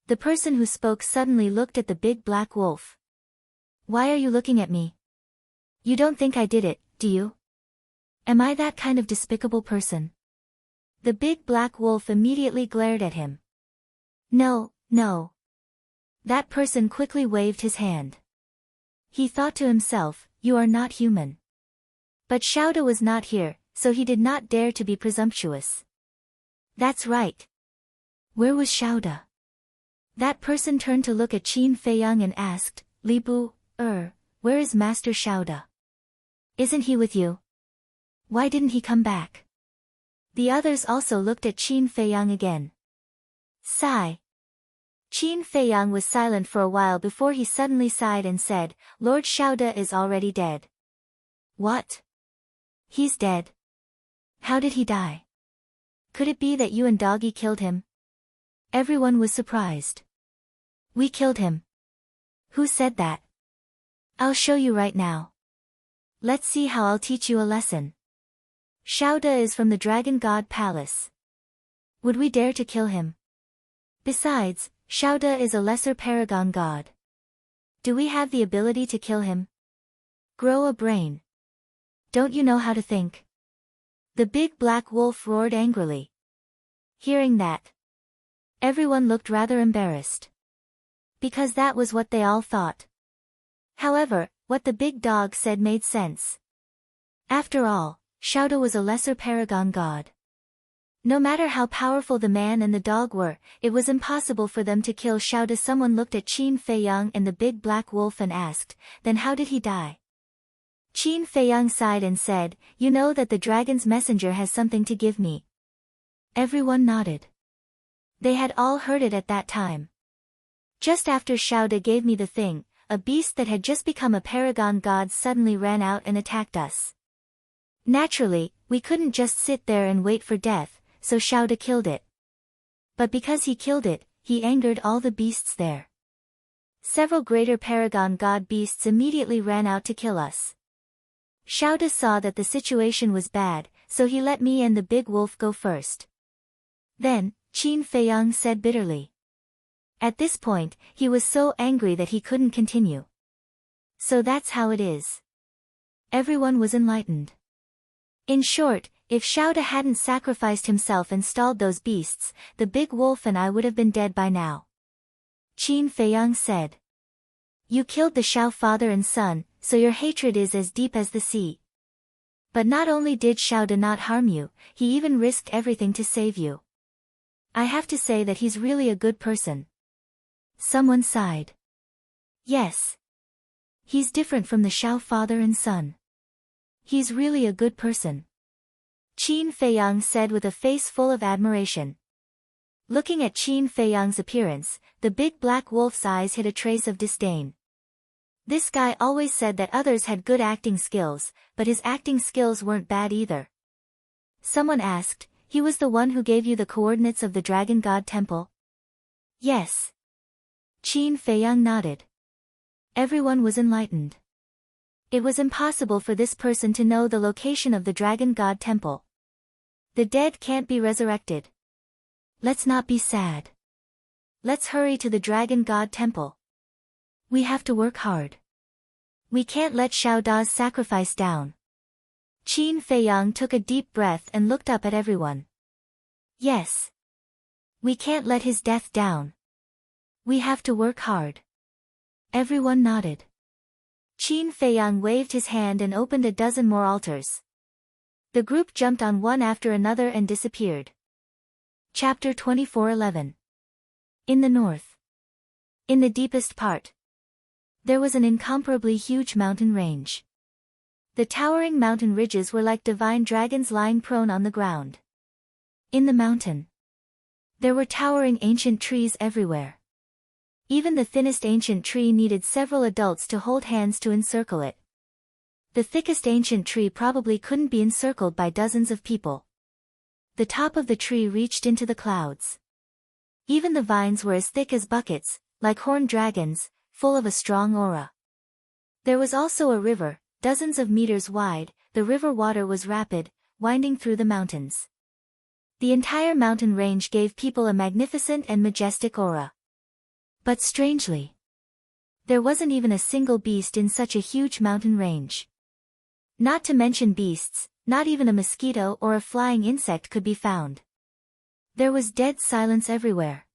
The person who spoke suddenly looked at the big black wolf. "Why are you looking at me? You don't think I did it, do you? Am I that kind of despicable person?" The big black wolf immediately glared at him. No. That person quickly waved his hand. He thought to himself, "You are not human." But Xiaoda was not here, so he did not dare to be presumptuous. That's right. Where was Xiaoda? That person turned to look at Qin Feiyang and asked, "Li Bu, where is Master Xiaoda? Isn't he with you? Why didn't he come back?" The others also looked at Qin Feiyang again. Sigh. Qin Feiyang was silent for a while before he suddenly sighed and said, "Lord Xiaoda is already dead." What? He's dead? How did he die? Could it be that you and Doggy killed him? Everyone was surprised. We killed him. Who said that? I'll show you right now. Let's see how I'll teach you a lesson. Xiaoda is from the Dragon God Palace. Would we dare to kill him? Besides, Xiaoda is a lesser paragon god. Do we have the ability to kill him? Grow a brain. Don't you know how to think? The big black wolf roared angrily. Hearing that, everyone looked rather embarrassed. Because that was what they all thought. However, what the big dog said made sense. After all, Xiaoda was a lesser paragon god. No matter how powerful the man and the dog were, it was impossible for them to kill Xiaoda. Someone looked at Qin Feiyang and the big black wolf and asked, "Then how did he die?" Qin Feiyang sighed and said, "You know that the dragon's messenger has something to give me." Everyone nodded. They had all heard it at that time. Just after Xiaoda gave me the thing, a beast that had just become a paragon god suddenly ran out and attacked us. Naturally, we couldn't just sit there and wait for death, so Xiaoda killed it. But because he killed it, he angered all the beasts there. Several greater paragon god beasts immediately ran out to kill us. Xiaoda saw that the situation was bad, so he let me and the big wolf go first. Then, Qin Feiyang said bitterly. At this point, he was so angry that he couldn't continue. So that's how it is. Everyone was enlightened. In short, if Xiaoda hadn't sacrificed himself and stalled those beasts, the big wolf and I would have been dead by now. Qin Feiyang said. You killed the Xiao father and son, so your hatred is as deep as the sea. But not only did Xiaoda not harm you, he even risked everything to save you. I have to say that he's really a good person. Someone sighed. Yes. He's different from the Xiao father and son. He's really a good person. Qin Feiyang said with a face full of admiration. Looking at Qin Feiyang's appearance, the big black wolf's eyes hid a trace of disdain. This guy always said that others had good acting skills, but his acting skills weren't bad either. Someone asked, "He was the one who gave you the coordinates of the Dragon God Temple?" Yes. Qin Feiyang nodded. Everyone was enlightened. It was impossible for this person to know the location of the Dragon God Temple. The dead can't be resurrected. Let's not be sad. Let's hurry to the Dragon God Temple. We have to work hard. We can't let Xiao Da's sacrifice down. Qin Feiyang took a deep breath and looked up at everyone. Yes. We can't let his death down. We have to work hard. Everyone nodded. Qin Feiyang waved his hand and opened a dozen more altars. The group jumped on one after another and disappeared. Chapter 24:11. In the north. In the deepest part. There was an incomparably huge mountain range. The towering mountain ridges were like divine dragons lying prone on the ground. In the mountain, there were towering ancient trees everywhere. Even the thinnest ancient tree needed several adults to hold hands to encircle it. The thickest ancient tree probably couldn't be encircled by dozens of people. The top of the tree reached into the clouds. Even the vines were as thick as buckets, like horned dragons, full of a strong aura. There was also a river, dozens of meters wide. The river water was rapid, winding through the mountains. The entire mountain range gave people a magnificent and majestic aura. But strangely, there wasn't even a single beast in such a huge mountain range. Not to mention beasts, not even a mosquito or a flying insect could be found. There was dead silence everywhere.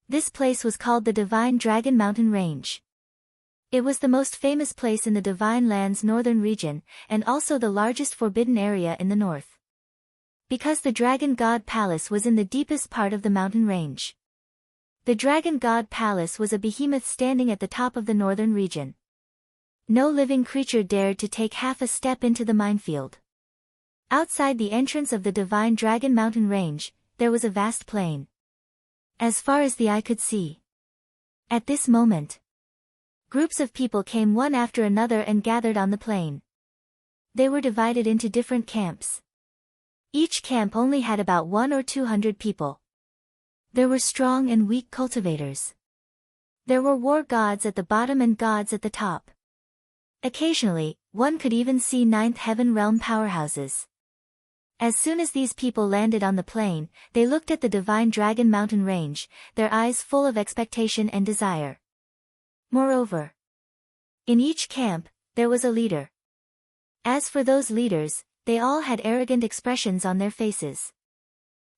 This place was called the Divine Dragon Mountain Range. It was the most famous place in the Divine Land's northern region, and also the largest forbidden area in the north. Because the Dragon God Palace was in the deepest part of the mountain range. The Dragon God Palace was a behemoth standing at the top of the northern region. No living creature dared to take half a step into the minefield. Outside the entrance of the Divine Dragon Mountain Range, there was a vast plain. As far as the eye could see. At this moment, groups of people came one after another and gathered on the plain. They were divided into different camps. Each camp only had about 100 or 200 people. There were strong and weak cultivators. There were war gods at the bottom and gods at the top. Occasionally, one could even see Ninth Heaven realm powerhouses. As soon as these people landed on the plain, they looked at the Divine Dragon Mountain Range, their eyes full of expectation and desire. Moreover, in each camp, there was a leader. As for those leaders, they all had arrogant expressions on their faces.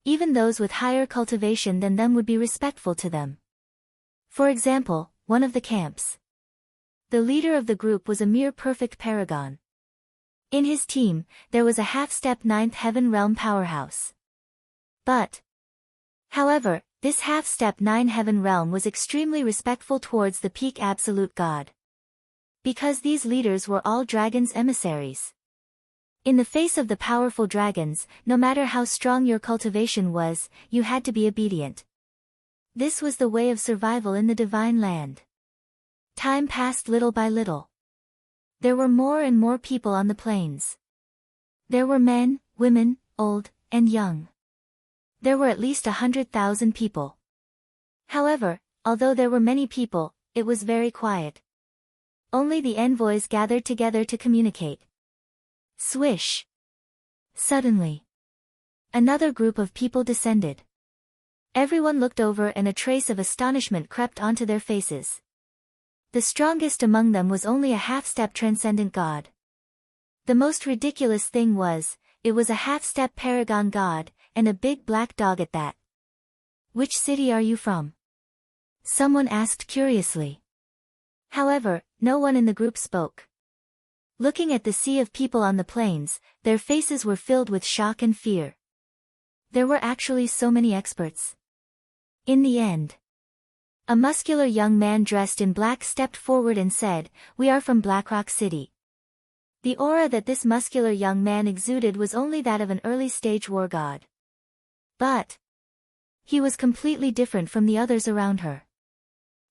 Even those with higher cultivation than them would be respectful to them. For example, one of the camps. The leader of the group was a mere perfect paragon. In his team, there was a half-step Ninth Heaven realm powerhouse. However, this half-step Nine Heaven realm was extremely respectful towards the peak absolute god. Because these leaders were all dragons' emissaries. In the face of the powerful dragons, no matter how strong your cultivation was, you had to be obedient. This was the way of survival in the Divine Land. Time passed little by little. There were more and more people on the plains. There were men, women, old, and young. There were at least 100,000 people. However, although there were many people, it was very quiet. Only the envoys gathered together to communicate. Swish! Suddenly, another group of people descended. Everyone looked over and a trace of astonishment crept onto their faces. The strongest among them was only a half-step transcendent god. The most ridiculous thing was, it was a half-step paragon god, and a big black dog at that. "Which city are you from?" someone asked curiously. However, no one in the group spoke. Looking at the sea of people on the plains, their faces were filled with shock and fear. There were actually so many experts. In the end, a muscular young man dressed in black stepped forward and said, "We are from Blackrock City." The aura that this muscular young man exuded was only that of an early-stage war god. But he was completely different from the others around her.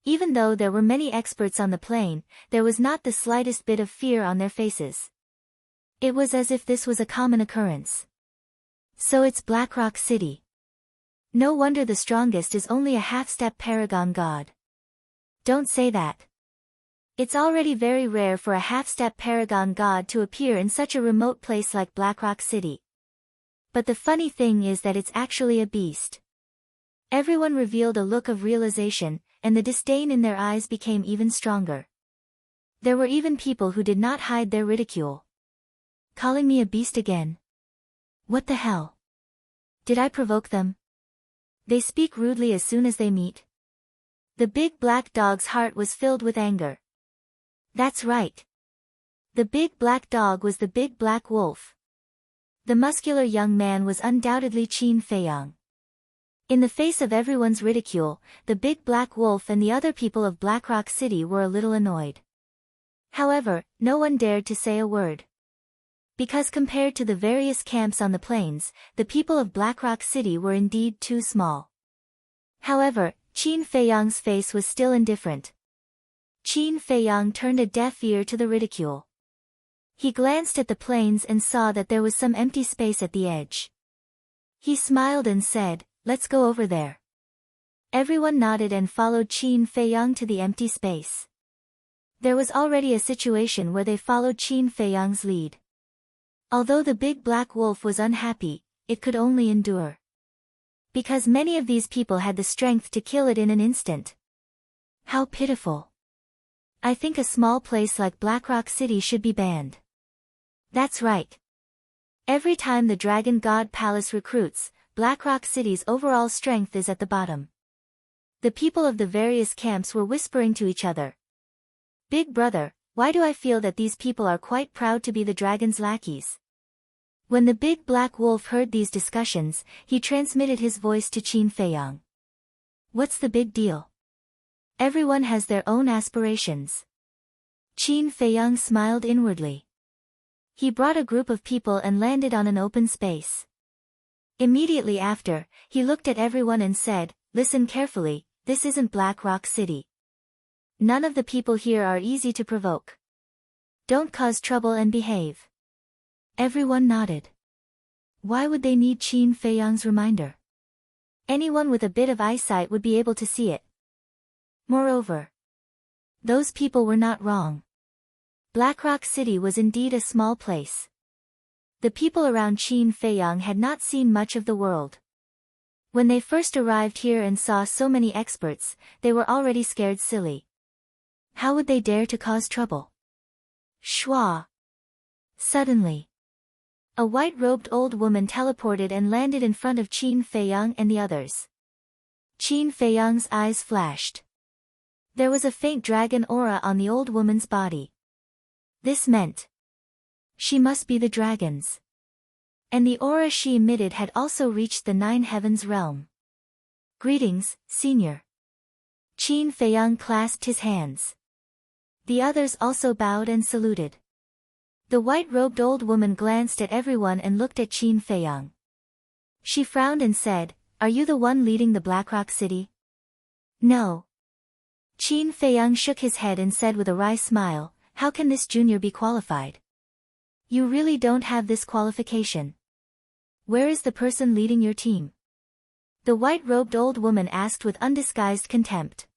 Even though there were many experts on the plain, there was not the slightest bit of fear on their faces. It was as if this was a common occurrence. So it's Blackrock City. No wonder the strongest is only a half-step paragon god. Don't say that. It's already very rare for a half-step paragon god to appear in such a remote place like Blackrock City. But the funny thing is that it's actually a beast. Everyone revealed a look of realization, and the disdain in their eyes became even stronger. There were even people who did not hide their ridicule. Calling me a beast again? What the hell? Did I provoke them? They speak rudely as soon as they meet. The big black dog's heart was filled with anger. That's right. The big black dog was the big black wolf. The muscular young man was undoubtedly Qin Feiyang. In the face of everyone's ridicule, the big black wolf and the other people of Blackrock City were a little annoyed. However, no one dared to say a word. Because compared to the various camps on the plains, the people of Blackrock City were indeed too small. However, Qin Feiyang's face was still indifferent. Qin Feiyang turned a deaf ear to the ridicule. He glanced at the plains and saw that there was some empty space at the edge. He smiled and said, "Let's go over there." Everyone nodded and followed Qin Feiyang to the empty space. There was already a situation where they followed Qin Feiyang's lead. Although the big black wolf was unhappy, it could only endure. Because many of these people had the strength to kill it in an instant. How pitiful. I think a small place like Blackrock City should be banned. That's right. Every time the Dragon God Palace recruits, Blackrock City's overall strength is at the bottom. The people of the various camps were whispering to each other. Big brother, why do I feel that these people are quite proud to be the dragon's lackeys? When the big black wolf heard these discussions, he transmitted his voice to Qin Feiyang. What's the big deal? Everyone has their own aspirations. Qin Feiyang smiled inwardly. He brought a group of people and landed on an open space. Immediately after, he looked at everyone and said, "Listen carefully, this isn't Black Rock City. None of the people here are easy to provoke. Don't cause trouble and behave." Everyone nodded. Why would they need Qin Feiyang's reminder? Anyone with a bit of eyesight would be able to see it. Moreover, those people were not wrong. Black Rock City was indeed a small place. The people around Qin Feiyang had not seen much of the world. When they first arrived here and saw so many experts, they were already scared silly. How would they dare to cause trouble? Shua! Suddenly, a white-robed old woman teleported and landed in front of Qin Feiyang and the others. Qin Feiyang's eyes flashed. There was a faint dragon aura on the old woman's body. This meant she must be the dragon's. And the aura she emitted had also reached the 9 heavens realm. Greetings, senior. Qin Feiyang clasped his hands. The others also bowed and saluted. The white-robed old woman glanced at everyone and looked at Qin Feiyang. She frowned and said, "Are you the one leading the Blackrock City?" "No." Qin Feiyang shook his head and said with a wry smile, "How can this junior be qualified? You really don't have this qualification. Where is the person leading your team?" The white-robed old woman asked with undisguised contempt.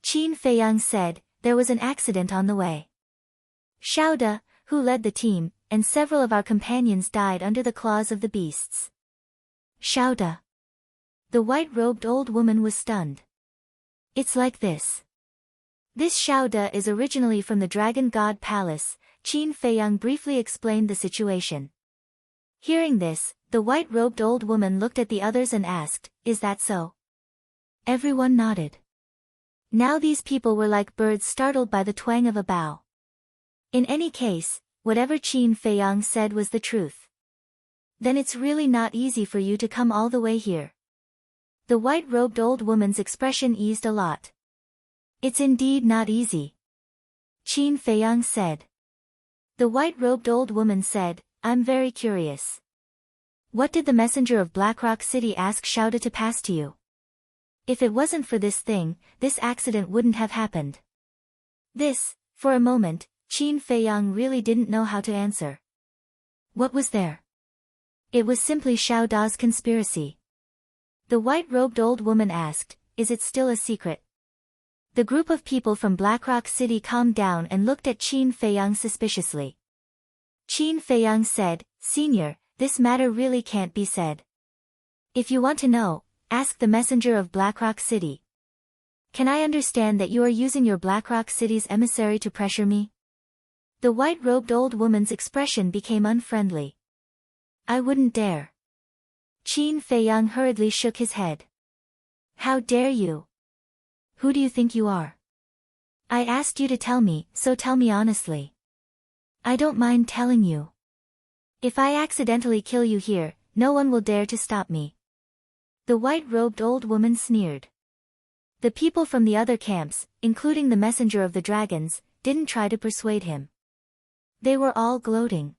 Qin Feiyang said, "There was an accident on the way. Xiaoda, who led the team, and several of our companions died under the claws of the beasts." Xiaoda. The white-robed old woman was stunned. It's like this. This Xiaoda is originally from the Dragon God Palace. Qin Feiyang briefly explained the situation. Hearing this, the white-robed old woman looked at the others and asked, "Is that so?" Everyone nodded. Now these people were like birds startled by the twang of a bow. In any case, whatever Qin Feiyang said was the truth. Then it's really not easy for you to come all the way here. The white-robed old woman's expression eased a lot. It's indeed not easy. Qin Feiyang said. The white-robed old woman said, "I'm very curious. What did the messenger of Blackrock City ask Xiaoda to pass to you? If it wasn't for this thing, this accident wouldn't have happened." This, for a moment, Qin Feiyang really didn't know how to answer. What was there? It was simply Xiaoda's conspiracy. The white-robed old woman asked, "Is it still a secret?" The group of people from Blackrock City calmed down and looked at Qin Feiyang suspiciously. Qin Feiyang said, "Senior, this matter really can't be said. If you want to know, ask the messenger of Blackrock City. Can I understand that you are using your Blackrock City's emissary to pressure me?" The white-robed old woman's expression became unfriendly. "I wouldn't dare." Qin Feiyang hurriedly shook his head. "How dare you? Who do you think you are? I asked you to tell me, so tell me honestly." "I don't mind telling you. If I accidentally kill you here, no one will dare to stop me." The white-robed old woman sneered. The people from the other camps, including the messenger of the dragons, didn't try to persuade him. They were all gloating.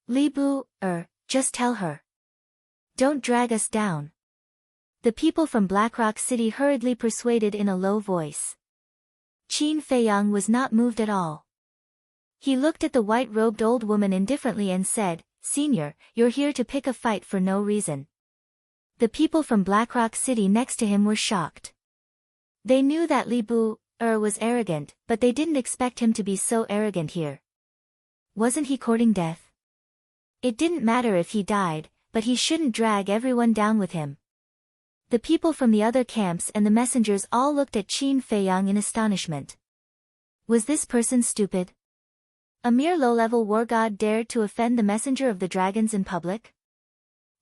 "Li Bu, just tell her. Don't drag us down." The people from Blackrock City hurriedly persuaded in a low voice. Qin Feiyang was not moved at all. He looked at the white-robed old woman indifferently and said, "Senior, you're here to pick a fight for no reason." The people from Blackrock City next to him were shocked. They knew that Li Bu, was arrogant, but they didn't expect him to be so arrogant here. Wasn't he courting death? It didn't matter if he died, but he shouldn't drag everyone down with him. The people from the other camps and the messengers all looked at Qin Feiyang in astonishment. Was this person stupid? A mere low-level war god dared to offend the messenger of the dragons in public?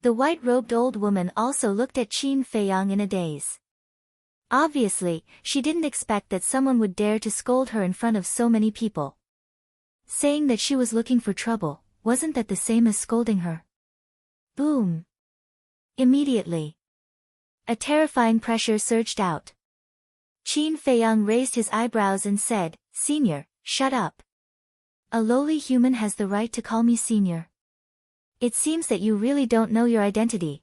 The white-robed old woman also looked at Qin Feiyang in a daze. Obviously, she didn't expect that someone would dare to scold her in front of so many people. Saying that she was looking for trouble, wasn't that the same as scolding her? Boom! Immediately, a terrifying pressure surged out. Qin Feiyang raised his eyebrows and said, "Senior, shut up. A lowly human has the right to call me senior. It seems that you really don't know your identity."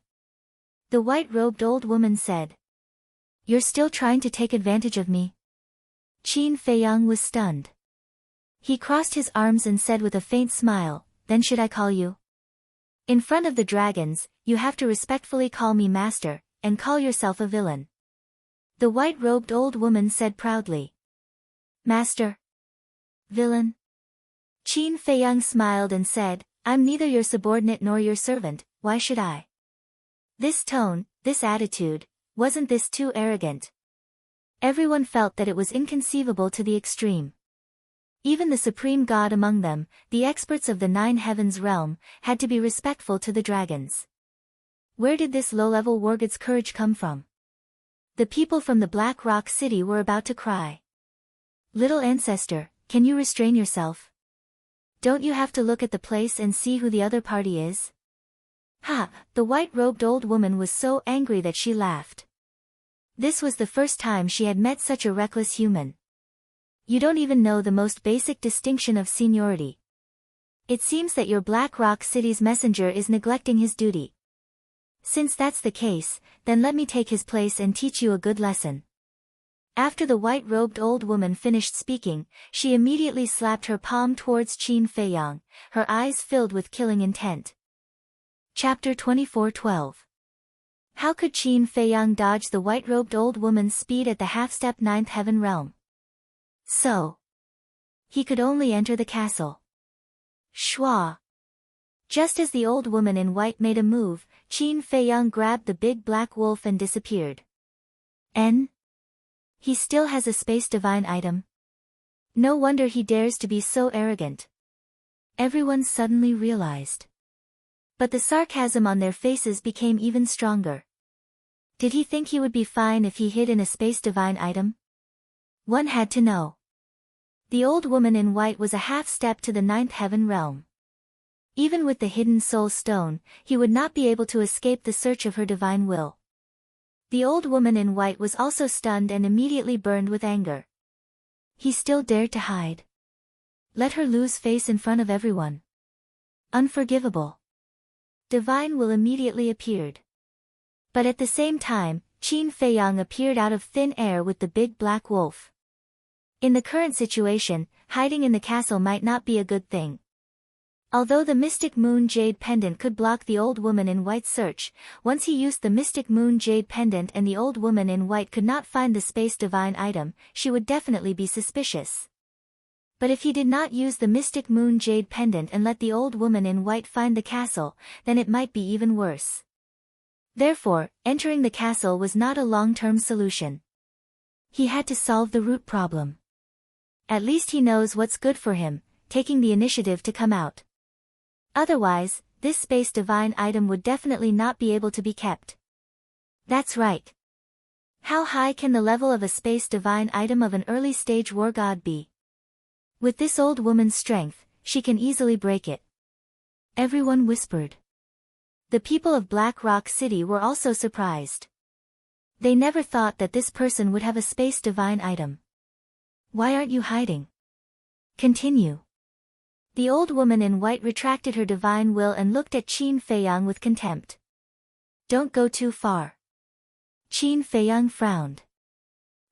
The white-robed old woman said. "You're still trying to take advantage of me?" Qin Feiyang was stunned. He crossed his arms and said with a faint smile, "Then should I call you? In front of the dragons, you have to respectfully call me master, and call yourself a villain." The white-robed old woman said proudly. "Master? Villain?" Qin Feiyang smiled and said, "I'm neither your subordinate nor your servant, why should I?" This tone, this attitude, wasn't this too arrogant? Everyone felt that it was inconceivable to the extreme. Even the supreme god among them, the experts of the Nine Heavens realm, had to be respectful to the dragons. Where did this low-level wargod's courage come from? The people from the Black Rock City were about to cry. "Little ancestor, can you restrain yourself? Don't you have to look at the place and see who the other party is?" Ha! The white-robed old woman was so angry that she laughed. This was the first time she had met such a reckless human. "You don't even know the most basic distinction of seniority. It seems that your Black Rock City's messenger is neglecting his duty. Since that's the case, then let me take his place and teach you a good lesson." After the white-robed old woman finished speaking, she immediately slapped her palm towards Qin Feiyang, her eyes filled with killing intent. Chapter 24:12. How could Qin Feiyang dodge the white-robed old woman's speed at the half-step ninth heaven realm? So, he could only enter the castle. Schwa! Just as the old woman in white made a move, Qin Feiyang grabbed the big black wolf and disappeared. N? He still has a space divine item? No wonder he dares to be so arrogant. Everyone suddenly realized. But the sarcasm on their faces became even stronger. Did he think he would be fine if he hid in a space divine item? One had to know. The old woman in white was a half-step to the ninth heaven realm. Even with the hidden soul stone, he would not be able to escape the search of her divine will. The old woman in white was also stunned and immediately burned with anger. He still dared to hide. Let her lose face in front of everyone. Unforgivable. Divine will immediately appeared. But at the same time, Qin Feiyang appeared out of thin air with the big black wolf. In the current situation, hiding in the castle might not be a good thing. Although the Mystic Moon Jade Pendant could block the old woman in white's search, once he used the Mystic Moon Jade Pendant and the old woman in white could not find the space divine item, she would definitely be suspicious. But if he did not use the Mystic Moon Jade Pendant and let the old woman in white find the castle, then it might be even worse. Therefore, entering the castle was not a long-term solution. He had to solve the root problem. At least he knows what's good for him, taking the initiative to come out. Otherwise, this space divine item would definitely not be able to be kept. That's right. How high can the level of a space divine item of an early stage war god be? With this old woman's strength, she can easily break it. Everyone whispered. The people of Black Rock City were also surprised. They never thought that this person would have a space divine item. Why aren't you hiding? Continue. The old woman in white retracted her divine will and looked at Qin Feiyang with contempt. Don't go too far. Qin Feiyang frowned.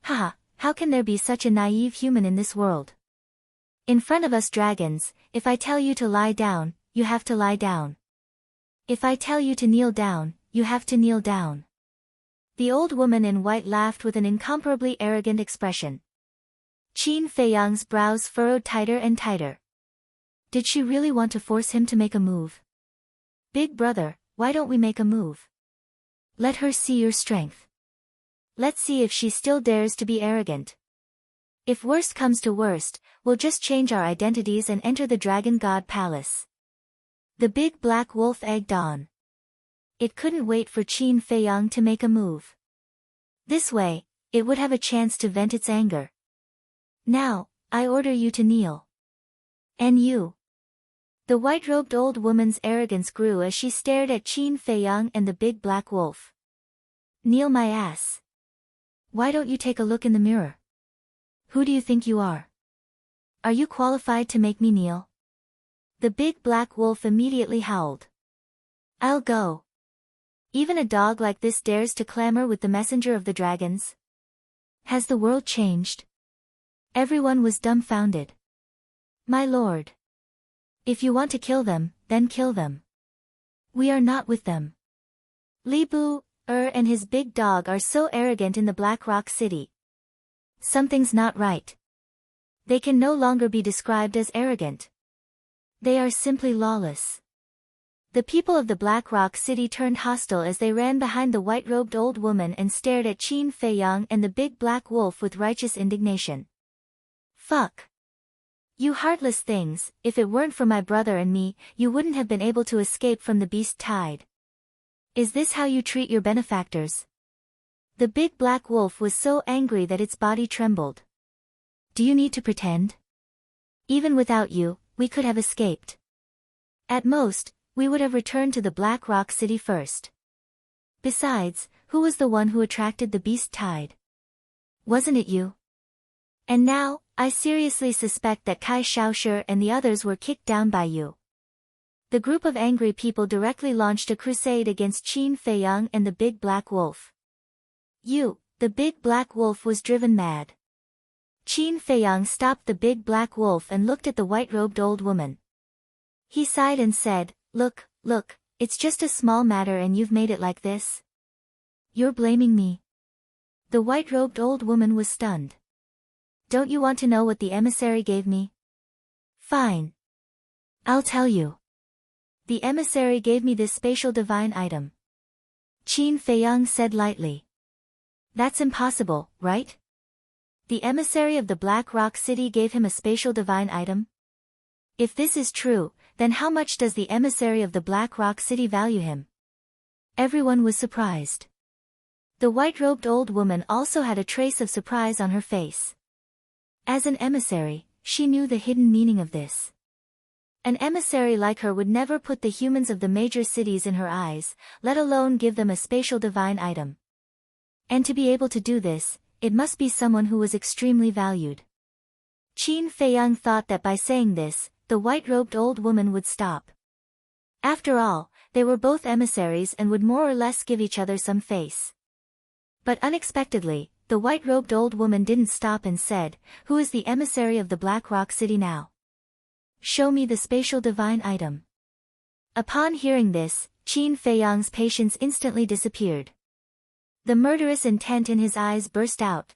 Haha, how can there be such a naive human in this world? In front of us dragons, if I tell you to lie down, you have to lie down. If I tell you to kneel down, you have to kneel down. The old woman in white laughed with an incomparably arrogant expression. Qin Feiyang's brows furrowed tighter and tighter. Did she really want to force him to make a move? Big brother, why don't we make a move? Let her see your strength. Let's see if she still dares to be arrogant. If worst comes to worst, we'll just change our identities and enter the Dragon God Palace. The big black wolf egged on. It couldn't wait for Qin Feiyang to make a move. This way, it would have a chance to vent its anger. Now, I order you to kneel. And you. The white-robed old woman's arrogance grew as she stared at Qin Feiyang and the big black wolf. Kneel my ass. Why don't you take a look in the mirror? Who do you think you are? Are you qualified to make me kneel? The big black wolf immediately howled. I'll go. Even a dog like this dares to clamor with the messenger of the dragons? Has the world changed? Everyone was dumbfounded. My lord. If you want to kill them, then kill them. We are not with them. Li Bu, and his big dog are so arrogant in the Black Rock City. Something's not right. They can no longer be described as arrogant. They are simply lawless. The people of the Black Rock City turned hostile as they ran behind the white-robed old woman and stared at Qin Feiyang and the big black wolf with righteous indignation. Fuck. You heartless things, if it weren't for my brother and me, you wouldn't have been able to escape from the beast tide. Is this how you treat your benefactors? The big black wolf was so angry that its body trembled. Do you need to pretend? Even without you, we could have escaped. At most, we would have returned to the Black Rock City first. Besides, who was the one who attracted the beast tide? Wasn't it you? And now, I seriously suspect that Kai Shaoshi and the others were kicked down by you. The group of angry people directly launched a crusade against Qin Feiyang and the big black wolf. The big black wolf was driven mad. Qin Feiyang stopped the big black wolf and looked at the white-robed old woman. He sighed and said, Look, it's just a small matter and you've made it like this? You're blaming me. The white-robed old woman was stunned. Don't you want to know what the emissary gave me? Fine. I'll tell you. The emissary gave me this spatial divine item. Qin Feiyang said lightly. That's impossible, right? The emissary of the Black Rock City gave him a spatial divine item? If this is true, then how much does the emissary of the Black Rock City value him? Everyone was surprised. The white-robed old woman also had a trace of surprise on her face. As an emissary, she knew the hidden meaning of this. An emissary like her would never put the humans of the major cities in her eyes, let alone give them a spatial divine item. And to be able to do this, it must be someone who was extremely valued. Qin Feiyang thought that by saying this, the white-robed old woman would stop. After all, they were both emissaries and would more or less give each other some face. But unexpectedly, the white-robed old woman didn't stop and said, Who is the emissary of the Black Rock City now? Show me the spatial divine item. Upon hearing this, Qin Feiyang's patience instantly disappeared. The murderous intent in his eyes burst out.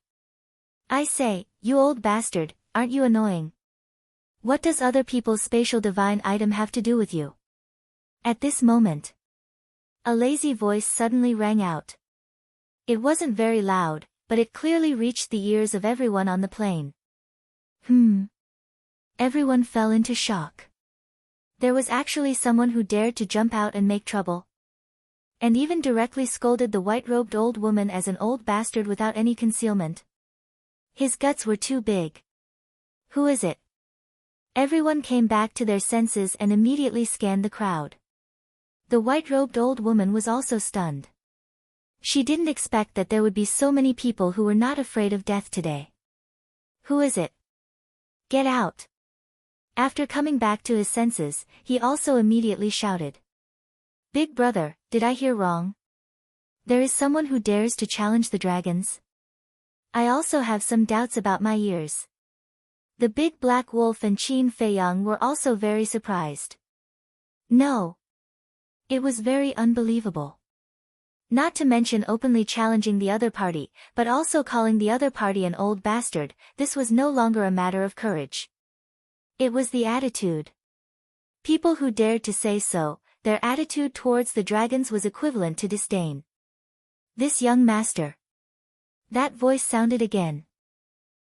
I say, you old bastard, aren't you annoying? What does other people's spatial divine item have to do with you? At this moment, a lazy voice suddenly rang out. It wasn't very loud, but it clearly reached the ears of everyone on the plane. Everyone fell into shock. There was actually someone who dared to jump out and make trouble. And even directly scolded the white-robed old woman as an old bastard without any concealment. His guts were too big. Who is it? Everyone came back to their senses and immediately scanned the crowd. The white-robed old woman was also stunned. She didn't expect that there would be so many people who were not afraid of death today. Who is it? Get out! After coming back to his senses, he also immediately shouted. Big brother, did I hear wrong? There is someone who dares to challenge the dragons? I also have some doubts about my ears. The big black wolf and Qin Feiyang were also very surprised. No. It was very unbelievable. Not to mention openly challenging the other party, but also calling the other party an old bastard, this was no longer a matter of courage. It was the attitude. People who dared to say so, their attitude towards the dragons was equivalent to disdain. This young master. That voice sounded again.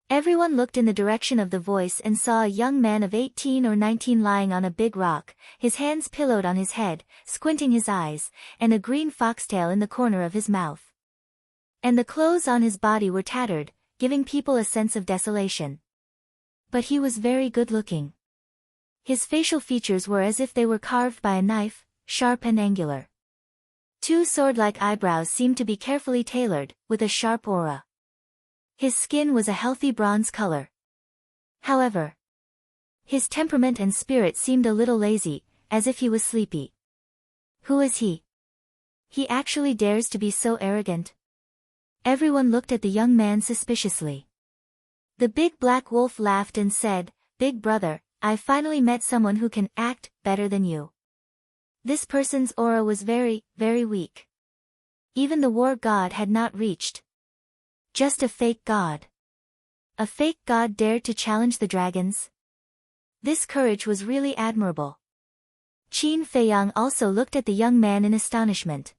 Everyone looked in the direction of the voice and saw a young man of 18 or 19 lying on a big rock, his hands pillowed on his head, squinting his eyes, and a green foxtail in the corner of his mouth. And the clothes on his body were tattered, giving people a sense of desolation. But he was very good-looking. His facial features were as if they were carved by a knife, sharp and angular. Two sword-like eyebrows seemed to be carefully tailored, with a sharp aura. His skin was a healthy bronze color. However, his temperament and spirit seemed a little lazy, as if he was sleepy. Who is he? He actually dares to be so arrogant? Everyone looked at the young man suspiciously. The big black wolf laughed and said, "Big brother, I finally met someone who can act better than you." This person's aura was very, very weak. Even the war god had not reached. Just a fake god. A fake god dared to challenge the dragons? This courage was really admirable. Qin Feiyang also looked at the young man in astonishment.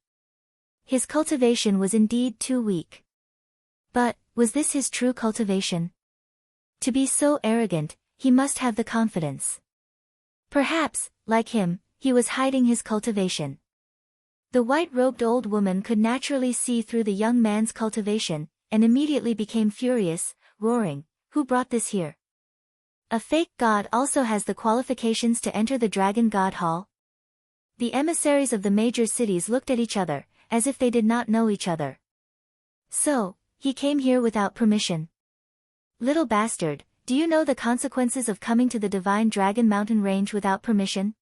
His cultivation was indeed too weak. But, was this his true cultivation? To be so arrogant, he must have the confidence. Perhaps, like him, he was hiding his cultivation. The white-robed old woman could naturally see through the young man's cultivation, and immediately became furious, roaring, "Who brought this here? A fake god also has the qualifications to enter the Dragon God Hall?" The emissaries of the major cities looked at each other, as if they did not know each other. "So, he came here without permission. Little bastard, do you know the consequences of coming to the Divine Dragon Mountain Range without permission?"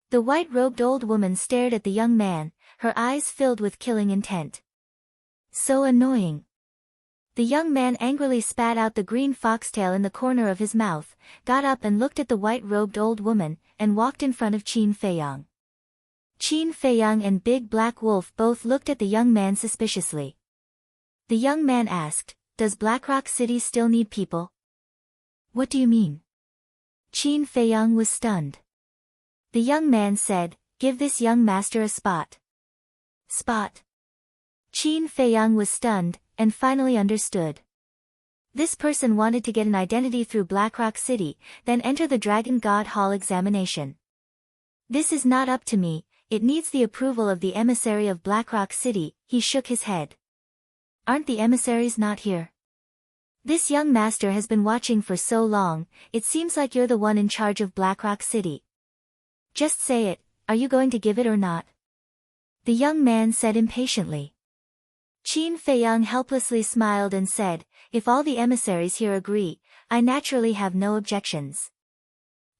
The white-robed old woman stared at the young man, her eyes filled with killing intent. So annoying. The young man angrily spat out the green foxtail in the corner of his mouth, got up and looked at the white-robed old woman, and walked in front of Qin Feiyang. Qin Feiyang and Big Black Wolf both looked at the young man suspiciously. The young man asked, "Does Blackrock City still need people?" "What do you mean?" Qin Feiyang was stunned. The young man said, "Give this young master a spot." Spot. Qin Feiyang was stunned, and finally understood. This person wanted to get an identity through Blackrock City, then enter the Dragon God Hall examination. "This is not up to me, it needs the approval of the emissary of Blackrock City," he shook his head. "Aren't the emissaries not here? This young master has been watching for so long, it seems like you're the one in charge of Blackrock City. Just say it, are you going to give it or not?" The young man said impatiently. Qin Feiyang helplessly smiled and said, "If all the emissaries here agree, I naturally have no objections.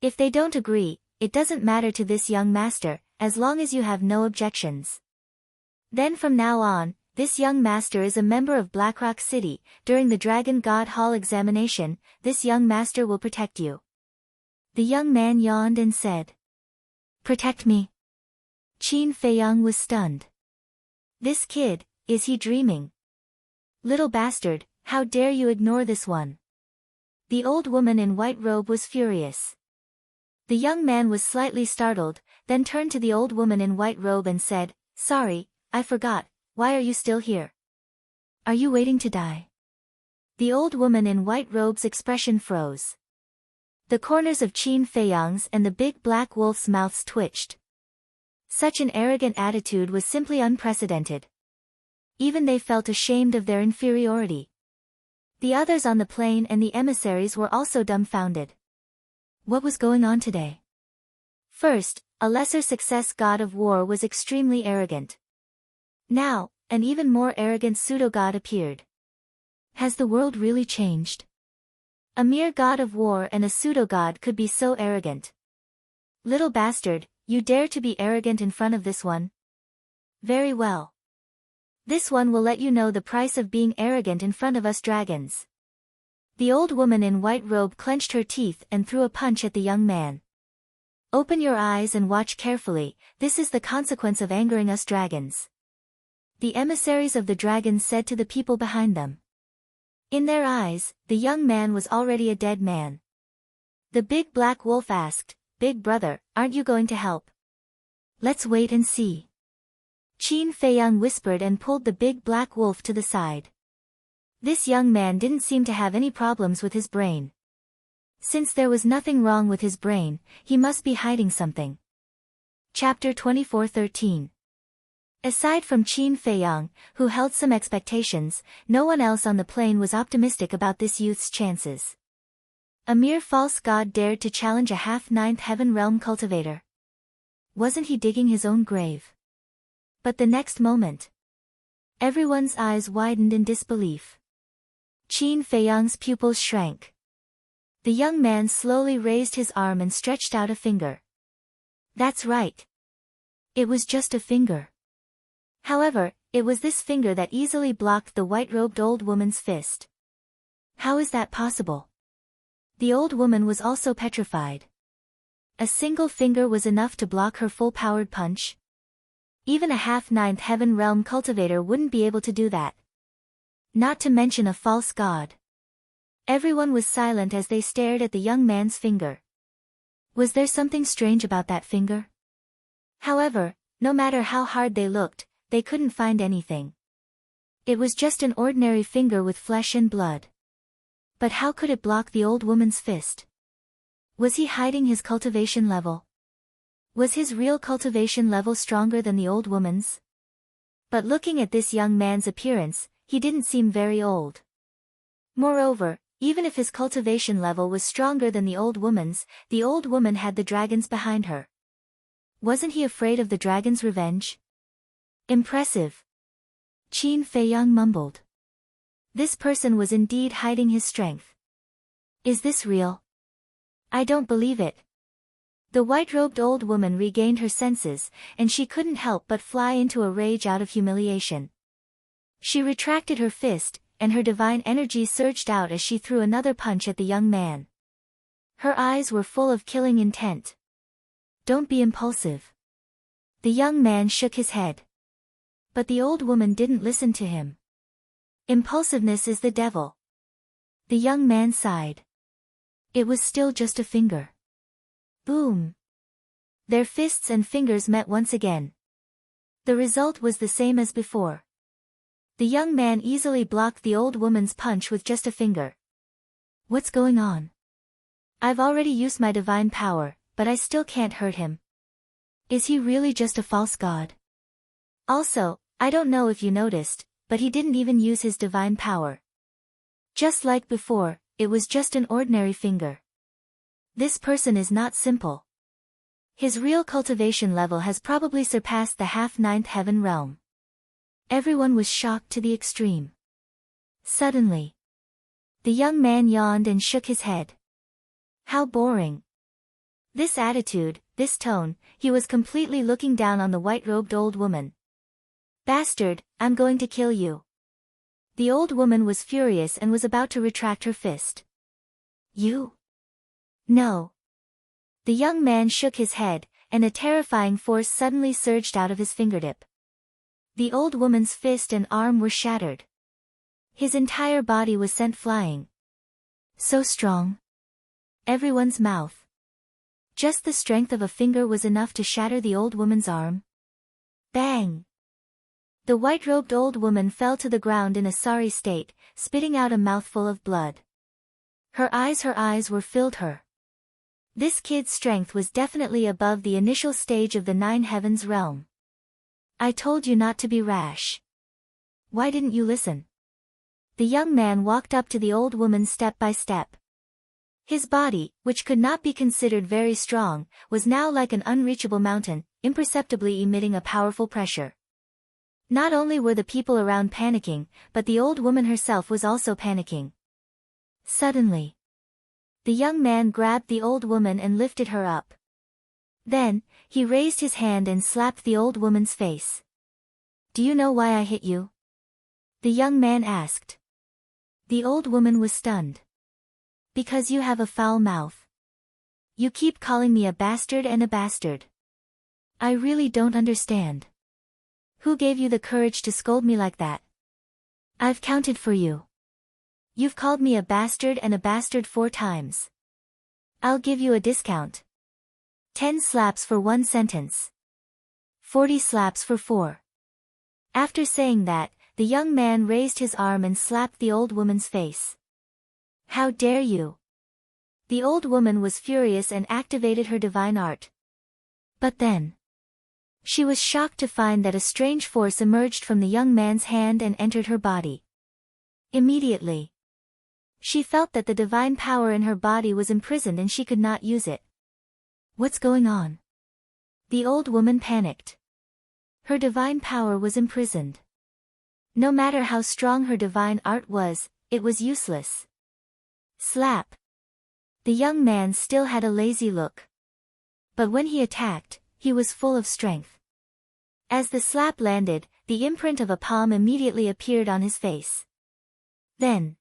If they don't agree, it doesn't matter to this young master, as long as you have no objections. Then from now on, this young master is a member of Blackrock City. During the Dragon God Hall examination, this young master will protect you." The young man yawned and said, "Protect me?" Qin Feiyang was stunned. This kid, is he dreaming? "Little bastard, how dare you ignore this one?" The old woman in white robe was furious. The young man was slightly startled, then turned to the old woman in white robe and said, "Sorry, I forgot, why are you still here? Are you waiting to die?" The old woman in white robe's expression froze. The corners of Qin Feiyang's and the big black wolf's mouths twitched. Such an arrogant attitude was simply unprecedented. Even they felt ashamed of their inferiority. The others on the plain and the emissaries were also dumbfounded. What was going on today? First, a lesser success god of war was extremely arrogant. Now, an even more arrogant pseudo-god appeared. Has the world really changed? A mere god of war and a pseudo-god could be so arrogant. Little bastard, you dare to be arrogant in front of this one? Very well. This one will let you know the price of being arrogant in front of us dragons. The old woman in white robe clenched her teeth and threw a punch at the young man. Open your eyes and watch carefully, this is the consequence of angering us dragons. The emissaries of the dragons said to the people behind them. In their eyes, the young man was already a dead man. The big black wolf asked, "Big brother, aren't you going to help?" "Let's wait and see." Qin Feiyang whispered and pulled the big black wolf to the side. This young man didn't seem to have any problems with his brain. Since there was nothing wrong with his brain, he must be hiding something. Chapter 24:13 Aside from Qin Feiyang, who held some expectations, no one else on the plane was optimistic about this youth's chances. A mere false god dared to challenge a half-ninth heaven realm cultivator. Wasn't he digging his own grave? But the next moment, everyone's eyes widened in disbelief. Qin Feiyang's pupils shrank. The young man slowly raised his arm and stretched out a finger. That's right. It was just a finger. However, it was this finger that easily blocked the white-robed old woman's fist. How is that possible? The old woman was also petrified. A single finger was enough to block her full-powered punch? Even a half-ninth heaven realm cultivator wouldn't be able to do that. Not to mention a false god. Everyone was silent as they stared at the young man's finger. Was there something strange about that finger? However, no matter how hard they looked, they couldn't find anything. It was just an ordinary finger with flesh and blood. But how could it block the old woman's fist? Was he hiding his cultivation level? Was his real cultivation level stronger than the old woman's? But looking at this young man's appearance, he didn't seem very old. Moreover, even if his cultivation level was stronger than the old woman's, the old woman had the dragons behind her. Wasn't he afraid of the dragon's revenge? Impressive. Qin Feiyang mumbled. This person was indeed hiding his strength. Is this real? I don't believe it. The white-robed old woman regained her senses, and she couldn't help but fly into a rage out of humiliation. She retracted her fist, and her divine energy surged out as she threw another punch at the young man. Her eyes were full of killing intent. Don't be impulsive. The young man shook his head. But the old woman didn't listen to him. Impulsiveness is the devil. The young man sighed. It was still just a finger. Boom. Their fists and fingers met once again. The result was the same as before. The young man easily blocked the old woman's punch with just a finger. What's going on? I've already used my divine power, but I still can't hurt him. Is he really just a false god? Also, I don't know if you noticed, but he didn't even use his divine power. Just like before, it was just an ordinary finger. This person is not simple. His real cultivation level has probably surpassed the half-ninth heaven realm. Everyone was shocked to the extreme. Suddenly, the young man yawned and shook his head. How boring. This attitude, this tone, he was completely looking down on the white-robed old woman. Bastard, I'm going to kill you. The old woman was furious and was about to retract her fist. You? No. The young man shook his head, and a terrifying force suddenly surged out of his fingertip. The old woman's fist and arm were shattered. His entire body was sent flying. So strong. Everyone's mouth. Just the strength of a finger was enough to shatter the old woman's arm. Bang! The white-robed old woman fell to the ground in a sorry state, spitting out a mouthful of blood. Her eyes were filled her. This kid's strength was definitely above the initial stage of the Nine Heavens realm. I told you not to be rash. Why didn't you listen? The young man walked up to the old woman step by step. His body, which could not be considered very strong, was now like an unreachable mountain, imperceptibly emitting a powerful pressure. Not only were the people around panicking, but the old woman herself was also panicking. Suddenly, the young man grabbed the old woman and lifted her up. Then, he raised his hand and slapped the old woman's face. Do you know why I hit you? The young man asked. The old woman was stunned. Because you have a foul mouth. You keep calling me a bastard and a bastard. I really don't understand. Who gave you the courage to scold me like that? I've counted for you. You've called me a bastard and a bastard 4 times. I'll give you a discount. 10 slaps for 1 sentence. 40 slaps for 4. After saying that, the young man raised his arm and slapped the old woman's face. How dare you? The old woman was furious and activated her divine art. But then, She was shocked to find that a strange force emerged from the young man's hand and entered her body. Immediately, she felt that the divine power in her body was imprisoned and she could not use it. What's going on? The old woman panicked. Her divine power was imprisoned. No matter how strong her divine art was, it was useless. Slap. The young man still had a lazy look. But when he attacked, he was full of strength. As the slap landed, the imprint of a palm immediately appeared on his face. Then,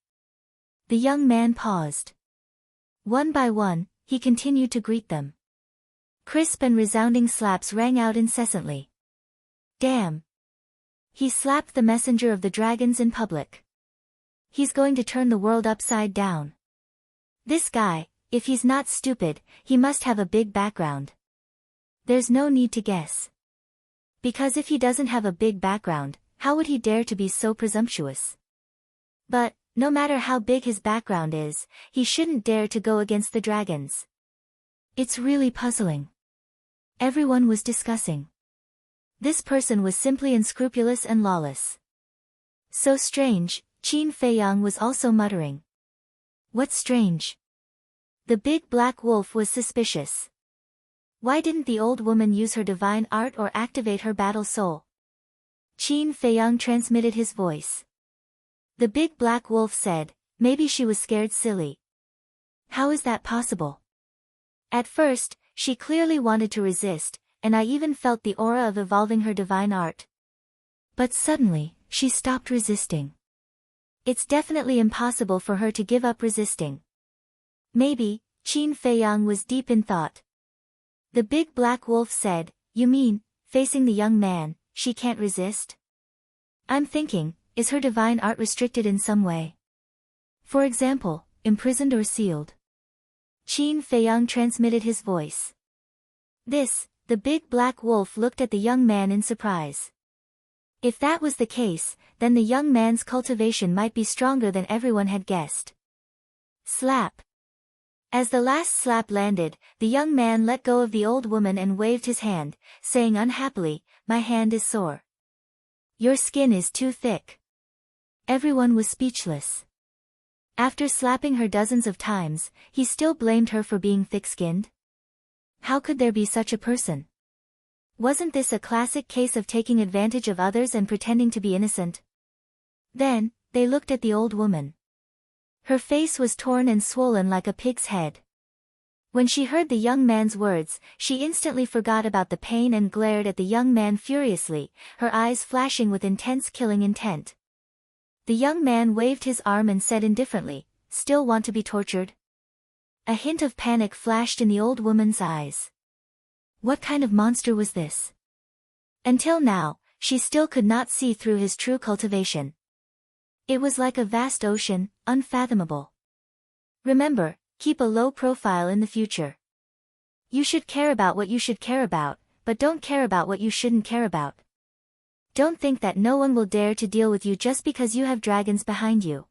the young man paused. One by one, he continued to greet them. Crisp and resounding slaps rang out incessantly. Damn! He slapped the messenger of the dragons in public. He's going to turn the world upside down. This guy, if he's not stupid, he must have a big background. There's no need to guess. Because if he doesn't have a big background, how would he dare to be so presumptuous? But, no matter how big his background is, he shouldn't dare to go against the dragons. It's really puzzling. Everyone was discussing. This person was simply unscrupulous and lawless. So strange, Qin Feiyang was also muttering. What's strange? The big black wolf was suspicious. Why didn't the old woman use her divine art or activate her battle soul? Qin Feiyang transmitted his voice. The big black wolf said, maybe she was scared silly. How is that possible? At first, she clearly wanted to resist, and I even felt the aura of evolving her divine art. But suddenly, she stopped resisting. It's definitely impossible for her to give up resisting. Maybe, Qin Feiyang was deep in thought. The big black wolf said, you mean, facing the young man, she can't resist? I'm thinking, is her divine art restricted in some way? For example, imprisoned or sealed? Qin Feiyang transmitted his voice. The big black wolf looked at the young man in surprise. If that was the case, then the young man's cultivation might be stronger than everyone had guessed. Slap. As the last slap landed, the young man let go of the old woman and waved his hand, saying unhappily, my hand is sore. Your skin is too thick. Everyone was speechless. After slapping her dozens of times, he still blamed her for being thick-skinned? How could there be such a person? Wasn't this a classic case of taking advantage of others and pretending to be innocent? Then, they looked at the old woman. Her face was torn and swollen like a pig's head. When she heard the young man's words, she instantly forgot about the pain and glared at the young man furiously, her eyes flashing with intense killing intent. The young man waved his arm and said indifferently, still want to be tortured? A hint of panic flashed in the old woman's eyes. What kind of monster was this? Until now, she still could not see through his true cultivation. It was like a vast ocean, unfathomable. Remember, keep a low profile in the future. You should care about what you should care about, but don't care about what you shouldn't care about. Don't think that no one will dare to deal with you just because you have dragons behind you.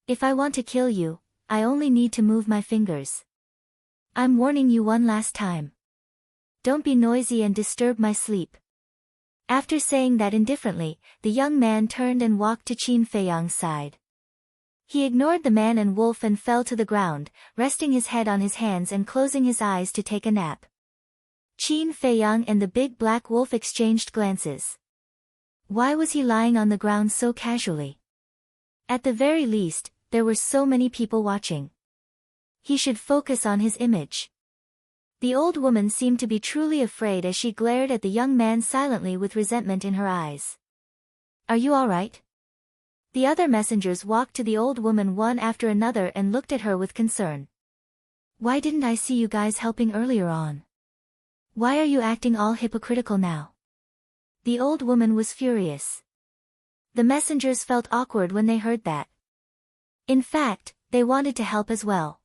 If I want to kill you, I only need to move my fingers. I'm warning you one last time. Don't be noisy and disturb my sleep. After saying that indifferently, the young man turned and walked to Qin Feiyang's side. He ignored the man and wolf and fell to the ground, resting his head on his hands and closing his eyes to take a nap. Qin Feiyang and the big black wolf exchanged glances. Why was he lying on the ground so casually? At the very least, there were so many people watching. He should focus on his image. The old woman seemed to be truly afraid as she glared at the young man silently with resentment in her eyes. Are you all right? The other messengers walked to the old woman one after another and looked at her with concern. Why didn't I see you guys helping earlier on? Why are you acting all hypocritical now? The old woman was furious. The messengers felt awkward when they heard that. In fact, they wanted to help as well.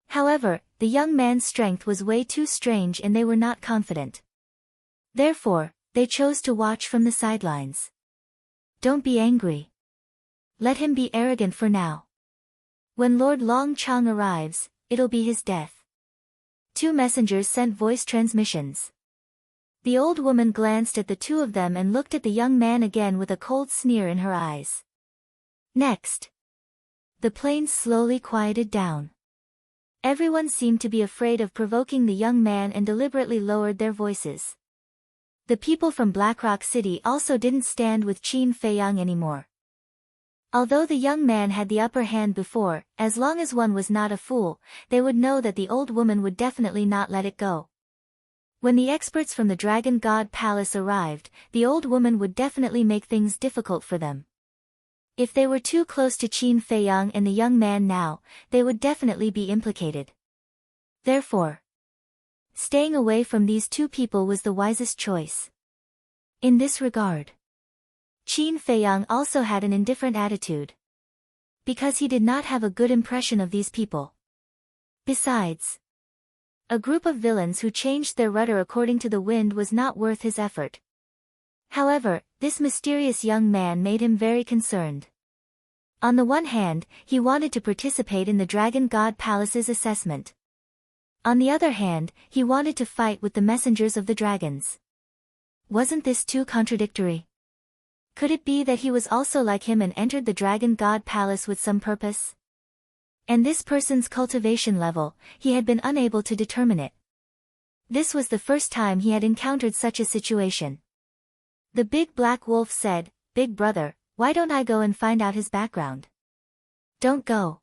However, the young man's strength was way too strange and they were not confident. Therefore, they chose to watch from the sidelines. Don't be angry. Let him be arrogant for now. When Lord Long Chang arrives, it'll be his death. 2 messengers sent voice transmissions. The old woman glanced at the two of them and looked at the young man again with a cold sneer in her eyes. Next, the plains slowly quieted down. Everyone seemed to be afraid of provoking the young man and deliberately lowered their voices. The people from Blackrock City also didn't stand with Qin Feiyang anymore. Although the young man had the upper hand before, as long as one was not a fool, they would know that the old woman would definitely not let it go. When the experts from the Dragon God Palace arrived, the old woman would definitely make things difficult for them. If they were too close to Qin Feiyang and the young man now, they would definitely be implicated. Therefore, staying away from these two people was the wisest choice. In this regard, Qin Feiyang also had an indifferent attitude, because he did not have a good impression of these people. Besides, a group of villains who changed their rudder according to the wind was not worth his effort. However, this mysterious young man made him very concerned. On the one hand, he wanted to participate in the Dragon God Palace's assessment. On the other hand, he wanted to fight with the messengers of the dragons. Wasn't this too contradictory? Could it be that he was also like him and entered the Dragon God Palace with some purpose? And this person's cultivation level, he had been unable to determine it. This was the first time he had encountered such a situation. The big black wolf said, "Big brother, why don't I go and find out his background?" "Don't go.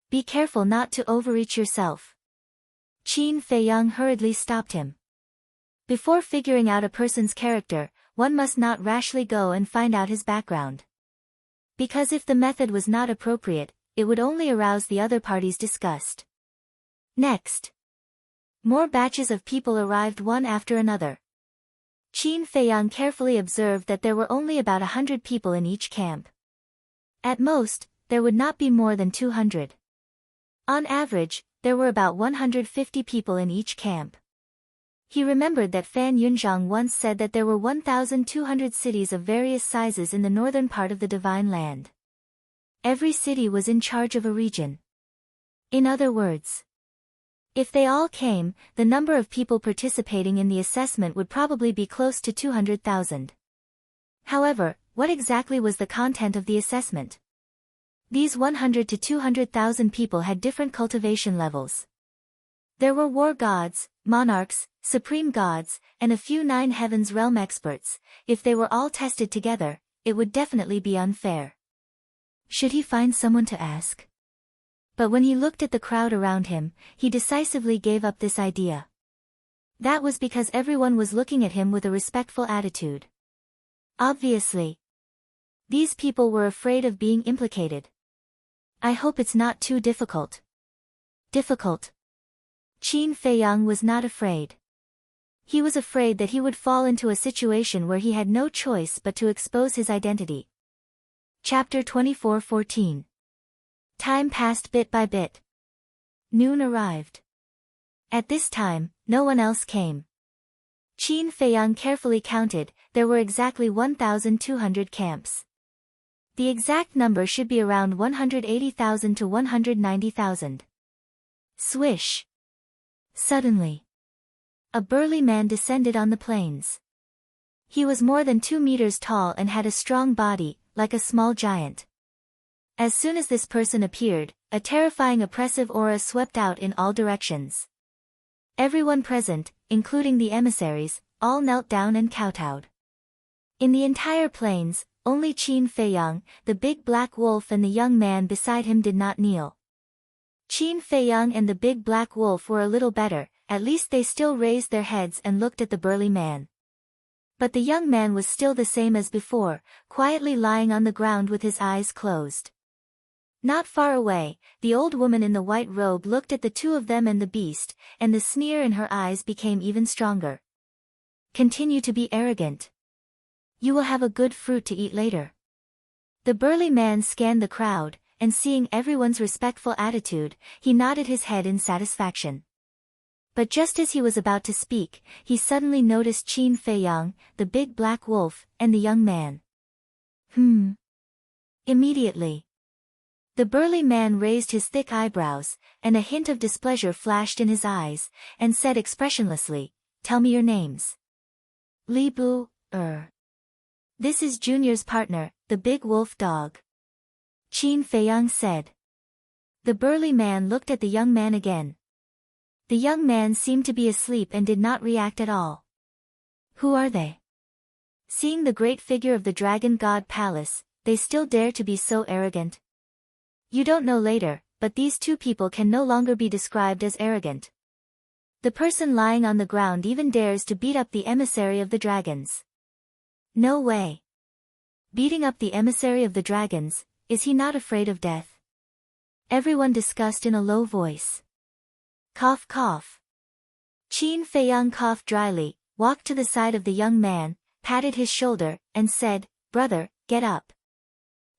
Be careful not to overreach yourself." Qin Feiyang hurriedly stopped him. Before figuring out a person's character, one must not rashly go and find out his background. Because if the method was not appropriate, it would only arouse the other party's disgust. Next, more batches of people arrived one after another. Qin Feiyang carefully observed that there were only about 100 people in each camp. At most, there would not be more than 200. On average, there were about 150 people in each camp. He remembered that Fan Yunzhang once said that there were 1,200 cities of various sizes in the northern part of the Divine Land. Every city was in charge of a region. In other words, if they all came, the number of people participating in the assessment would probably be close to 200,000. However, what exactly was the content of the assessment? These 100 to 200,000 people had different cultivation levels. There were war gods, monarchs, supreme gods, and a few Nine Heavens realm experts. If they were all tested together, it would definitely be unfair. Should he find someone to ask? But when he looked at the crowd around him, he decisively gave up this idea. That was because everyone was looking at him with a respectful attitude. Obviously, these people were afraid of being implicated. I hope it's not too difficult. Difficult. Qin Feiyang was not afraid. He was afraid that he would fall into a situation where he had no choice but to expose his identity. Chapter 24:14. Time passed bit by bit. Noon arrived. At this time, no one else came. Qin Feiyang carefully counted, there were exactly 1,200 camps. The exact number should be around 180,000 to 190,000. Swish! Suddenly, a burly man descended on the plains. He was more than 2 meters tall and had a strong body, like a small giant. As soon as this person appeared, a terrifying oppressive aura swept out in all directions. Everyone present, including the emissaries, all knelt down and kowtowed. In the entire plains, only Qin Feiyang, the big black wolf and the young man beside him did not kneel. Qin Feiyang and the big black wolf were a little better, at least they still raised their heads and looked at the burly man. But the young man was still the same as before, quietly lying on the ground with his eyes closed. Not far away, the old woman in the white robe looked at the two of them and the beast, and the sneer in her eyes became even stronger. Continue to be arrogant. You will have a good fruit to eat later. The burly man scanned the crowd, and seeing everyone's respectful attitude, he nodded his head in satisfaction. But just as he was about to speak, he suddenly noticed Qin Feiyang, the big black wolf, and the young man. Immediately, the burly man raised his thick eyebrows, and a hint of displeasure flashed in his eyes, and said expressionlessly, "Tell me your names." Li Bu, This is Junior's partner, the big wolf dog. Qin Feiyang said. The burly man looked at the young man again. The young man seemed to be asleep and did not react at all. Who are they? Seeing the great figure of the dragon god palace, they still dare to be so arrogant? You don't know later, but these two people can no longer be described as arrogant. The person lying on the ground even dares to beat up the emissary of the dragons. No way. Beating up the emissary of the dragons, is he not afraid of death? Everyone discussed in a low voice. Cough cough. Qin Feiyang coughed dryly, walked to the side of the young man, patted his shoulder, and said, "Brother, get up."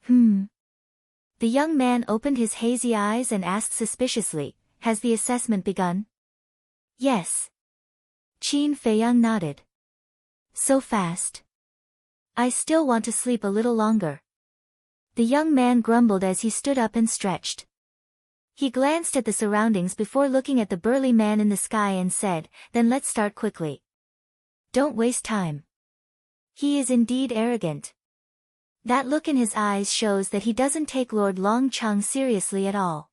The young man opened his hazy eyes and asked suspiciously, "Has the assessment begun?" "Yes." Qin Feiyang nodded. "So fast? I still want to sleep a little longer." The young man grumbled as he stood up and stretched. He glanced at the surroundings before looking at the burly man in the sky and said, "Then let's start quickly. Don't waste time." He is indeed arrogant. That look in his eyes shows that he doesn't take Lord Longcheng seriously at all.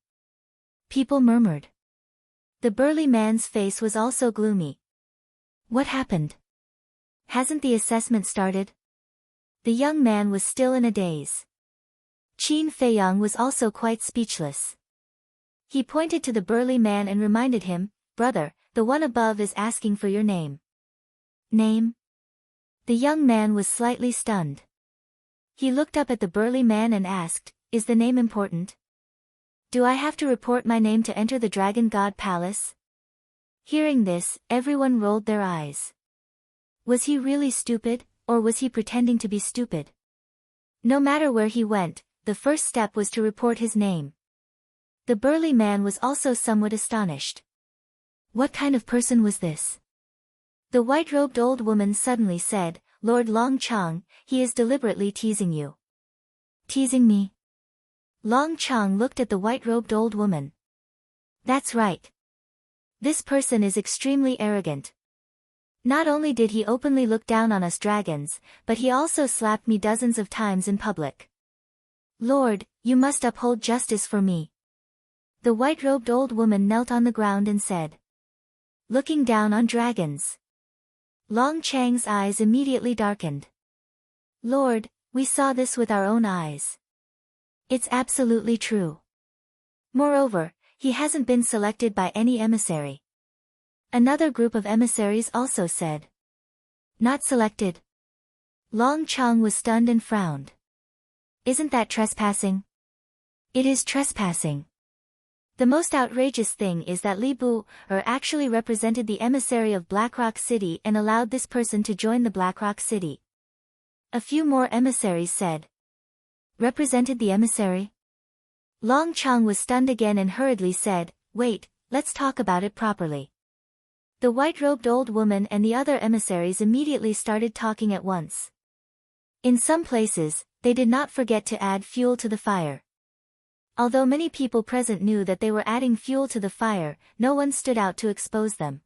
People murmured. The burly man's face was also gloomy. What happened? Hasn't the assessment started? The young man was still in a daze. Qin Feiyang was also quite speechless. He pointed to the burly man and reminded him, "Brother, the one above is asking for your name." Name? The young man was slightly stunned. He looked up at the burly man and asked, "Is the name important? Do I have to report my name to enter the Dragon God Palace?" Hearing this, everyone rolled their eyes. Was he really stupid, or was he pretending to be stupid? No matter where he went, the first step was to report his name. The burly man was also somewhat astonished. What kind of person was this? The white-robed old woman suddenly said, "Lord Longcheng, he is deliberately teasing you." Teasing me? Longcheng looked at the white-robed old woman. That's right. This person is extremely arrogant. Not only did he openly look down on us dragons, but he also slapped me dozens of times in public. Lord, you must uphold justice for me. The white-robed old woman knelt on the ground and said. Looking down on dragons. Longcheng's eyes immediately darkened. Lord, we saw this with our own eyes. It's absolutely true. Moreover, he hasn't been selected by any emissary. Another group of emissaries also said. Not selected. Longcheng was stunned and frowned. Isn't that trespassing? It is trespassing. The most outrageous thing is that Li Bu actually represented the emissary of Blackrock City and allowed this person to join the Blackrock City. A few more emissaries said. Represented the emissary? Longcheng was stunned again and hurriedly said, "Wait, let's talk about it properly." The white-robed old woman and the other emissaries immediately started talking at once. In some places, they did not forget to add fuel to the fire. Although many people present knew that they were adding fuel to the fire, no one stood out to expose them.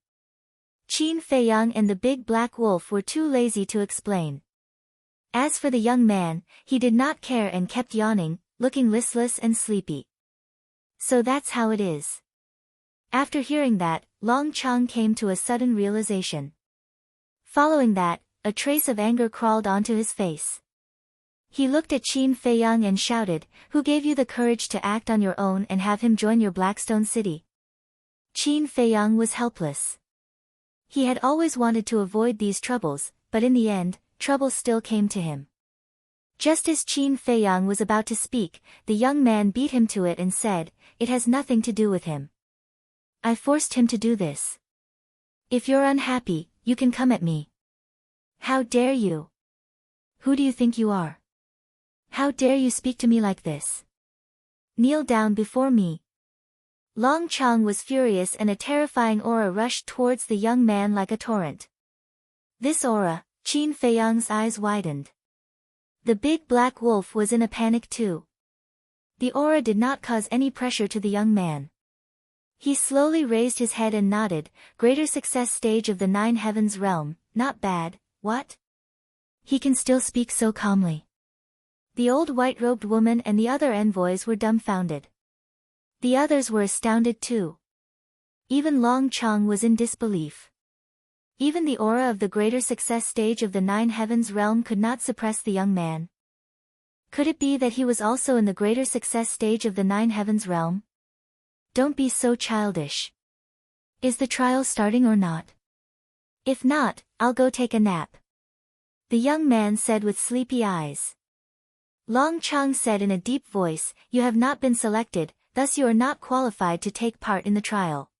Qin Feiyang and the big black wolf were too lazy to explain. As for the young man, he did not care and kept yawning, looking listless and sleepy. So that's how it is. After hearing that, Longcheng came to a sudden realization. Following that, a trace of anger crawled onto his face. He looked at Qin Feiyang and shouted, "Who gave you the courage to act on your own and have him join your Blackstone City?" Qin Feiyang was helpless. He had always wanted to avoid these troubles, but in the end, trouble still came to him. Just as Qin Feiyang was about to speak, the young man beat him to it and said, "It has nothing to do with him. I forced him to do this. If you're unhappy, you can come at me." "How dare you? Who do you think you are? How dare you speak to me like this? Kneel down before me." Longcheng was furious and a terrifying aura rushed towards the young man like a torrent. This aura, Qin Feiyang's eyes widened. The big black wolf was in a panic too. The aura did not cause any pressure to the young man. He slowly raised his head and nodded, "Greater success stage of the 9 heavens realm, not bad, What? He can still speak so calmly. The old white-robed woman and the other envoys were dumbfounded. The others were astounded too. Even Long Chong was in disbelief. Even the aura of the greater success stage of the Nine Heavens realm could not suppress the young man. Could it be that he was also in the greater success stage of the Nine Heavens realm? Don't be so childish. Is the trial starting or not? If not, I'll go take a nap. The young man said with sleepy eyes. Long Chong said in a deep voice, you have not been selected, thus you are not qualified to take part in the trial.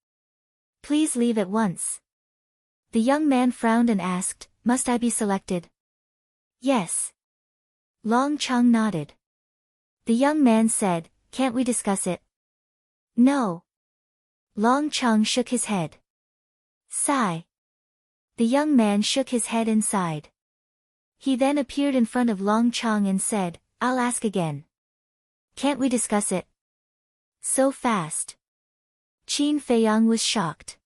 Please leave at once. The young man frowned and asked, must I be selected? Yes. Long Chong nodded. The young man said, can't we discuss it? No. Long Chong shook his head. Sigh. The young man shook his head and sighed. He then appeared in front of Long Chong and said, I'll ask again. Can't we discuss it? So fast. Qin Feiyang was shocked.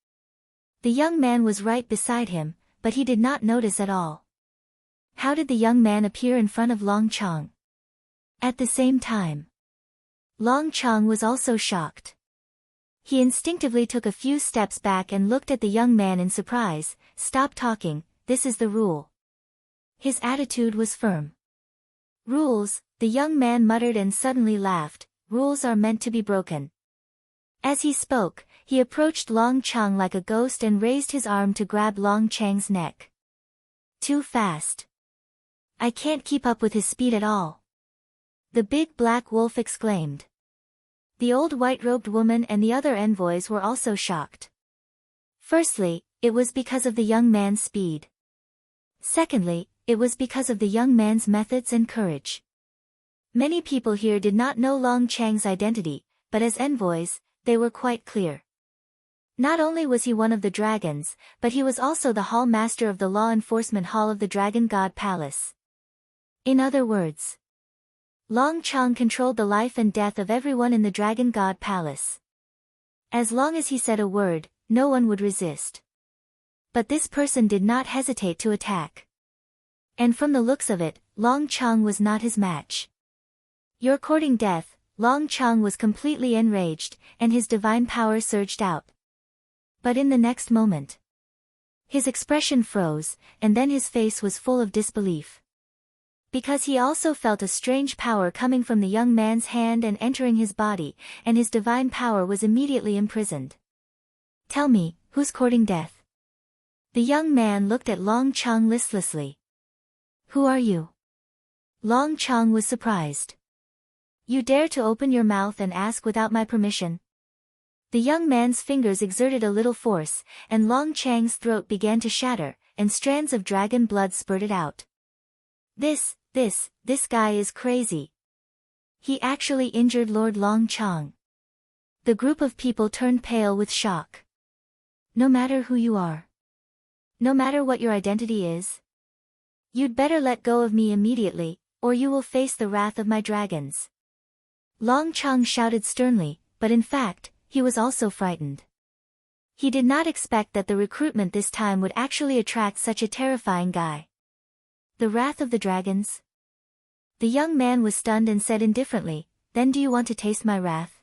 The young man was right beside him, but he did not notice at all. How did the young man appear in front of Long Chong? At the same time. Long Chong was also shocked. He instinctively took a few steps back and looked at the young man in surprise. Stop talking, this is the rule. His attitude was firm. Rules, the young man muttered and suddenly laughed, rules are meant to be broken. As he spoke, he approached Long Chong like a ghost and raised his arm to grab Long Chang's neck. Too fast. I can't keep up with his speed at all. The big black wolf exclaimed. The old white-robed woman and the other envoys were also shocked. Firstly, it was because of the young man's speed. Secondly, it was because of the young man's methods and courage. Many people here did not know Long Chang's identity, but as envoys, they were quite clear. Not only was he one of the dragons, but he was also the hall master of the law enforcement hall of the Dragon God Palace. In other words, Long Chong controlled the life and death of everyone in the Dragon God Palace. As long as he said a word, no one would resist. But this person did not hesitate to attack. And from the looks of it, Long Chong was not his match. You're courting death. Long Chong was completely enraged, and his divine power surged out. But in the next moment, his expression froze, and then his face was full of disbelief. Because he also felt a strange power coming from the young man's hand and entering his body, and his divine power was immediately imprisoned. Tell me, who's courting death? The young man looked at Long Chong listlessly. Who are you? Long Chong was surprised. You dare to open your mouth and ask without my permission? The young man's fingers exerted a little force, and Long Chang's throat began to shatter, and strands of dragon blood spurted out. This guy is crazy. He actually injured Lord Long Chong. The group of people turned pale with shock. No matter who you are. No matter what your identity is. You'd better let go of me immediately, or you will face the wrath of my dragons. Long Chong shouted sternly, but in fact, he was also frightened. He did not expect that the recruitment this time would actually attract such a terrifying guy. The wrath of the dragons? The young man was stunned and said indifferently, then do you want to taste my wrath?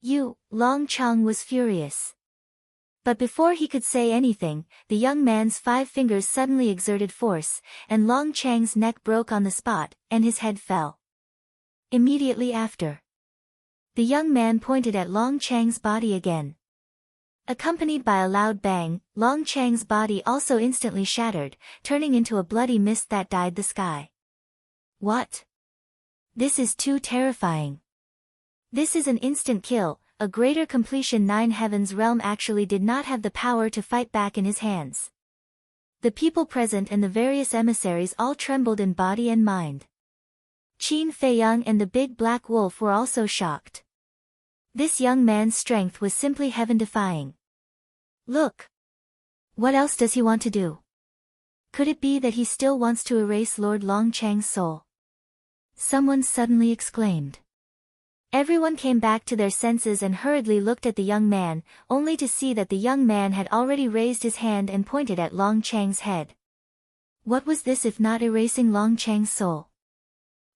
You, Long Chong was furious. But before he could say anything, the young man's 5 fingers suddenly exerted force, and Long Chang's neck broke on the spot, and his head fell. Immediately after, the young man pointed at Long Chang's body again. Accompanied by a loud bang, Long Chang's body also instantly shattered, turning into a bloody mist that dyed the sky. What? This is too terrifying. This is an instant kill, a greater completion. Nine Heavens realm actually did not have the power to fight back in his hands. The people present and the various emissaries all trembled in body and mind. Qin Feiyang and the big black wolf were also shocked. This young man's strength was simply heaven-defying. Look! What else does he want to do? Could it be that he still wants to erase Lord Long Chang's soul? Someone suddenly exclaimed. Everyone came back to their senses and hurriedly looked at the young man, only to see that the young man had already raised his hand and pointed at Long Chang's head. What was this if not erasing Long Chang's soul?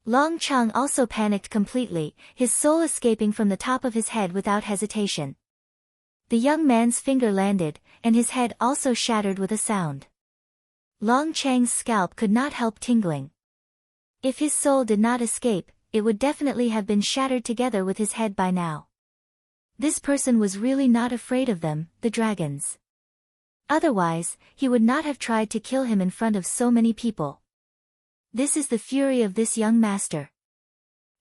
Long Chang also panicked completely, his soul escaping from the top of his head without hesitation. The young man's finger landed, and his head also shattered with a sound. Long Chang's scalp could not help tingling. If his soul did not escape, it would definitely have been shattered together with his head by now. This person was really not afraid of them, the dragons. Otherwise, he would not have tried to kill him in front of so many people. This is the fury of this young master.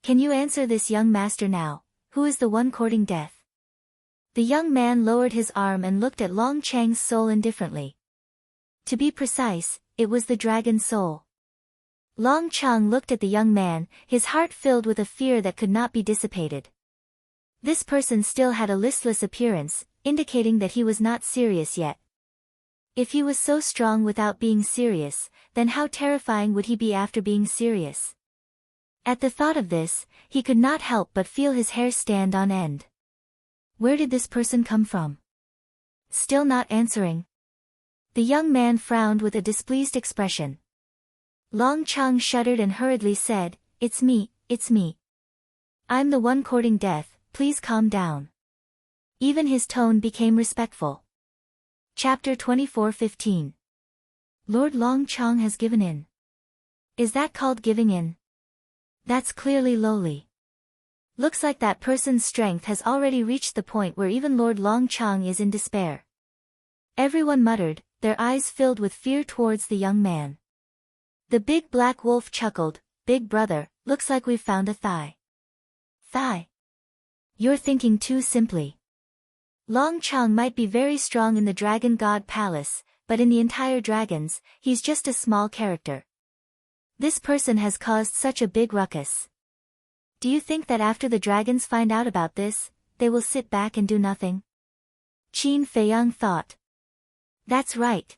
Can you answer this young master now? Who is the one courting death? The young man lowered his arm and looked at Long Chang's soul indifferently. To be precise, it was the dragon soul. Long Chang looked at the young man, his heart filled with a fear that could not be dissipated. This person still had a listless appearance, indicating that he was not serious yet. If he was so strong without being serious, then how terrifying would he be after being serious? At the thought of this, he could not help but feel his hair stand on end. Where did this person come from? Still not answering. The young man frowned with a displeased expression. Long Chang shuddered and hurriedly said, "It's me, it's me. I'm the one courting death, please calm down." Even his tone became respectful. Chapter 24:15. Lord Long Chang has given in. Is that called giving in? That's clearly lowly. Looks like that person's strength has already reached the point where even Lord Long Chang is in despair. Everyone muttered, their eyes filled with fear towards the young man. The big black wolf chuckled, "Big brother, looks like we've found a thigh." Thigh? You're thinking too simply. Long Chang might be very strong in the Dragon God Palace, but in the entire dragons, he's just a small character. This person has caused such a big ruckus. Do you think that after the dragons find out about this, they will sit back and do nothing? Qin Feiyang thought. That's right.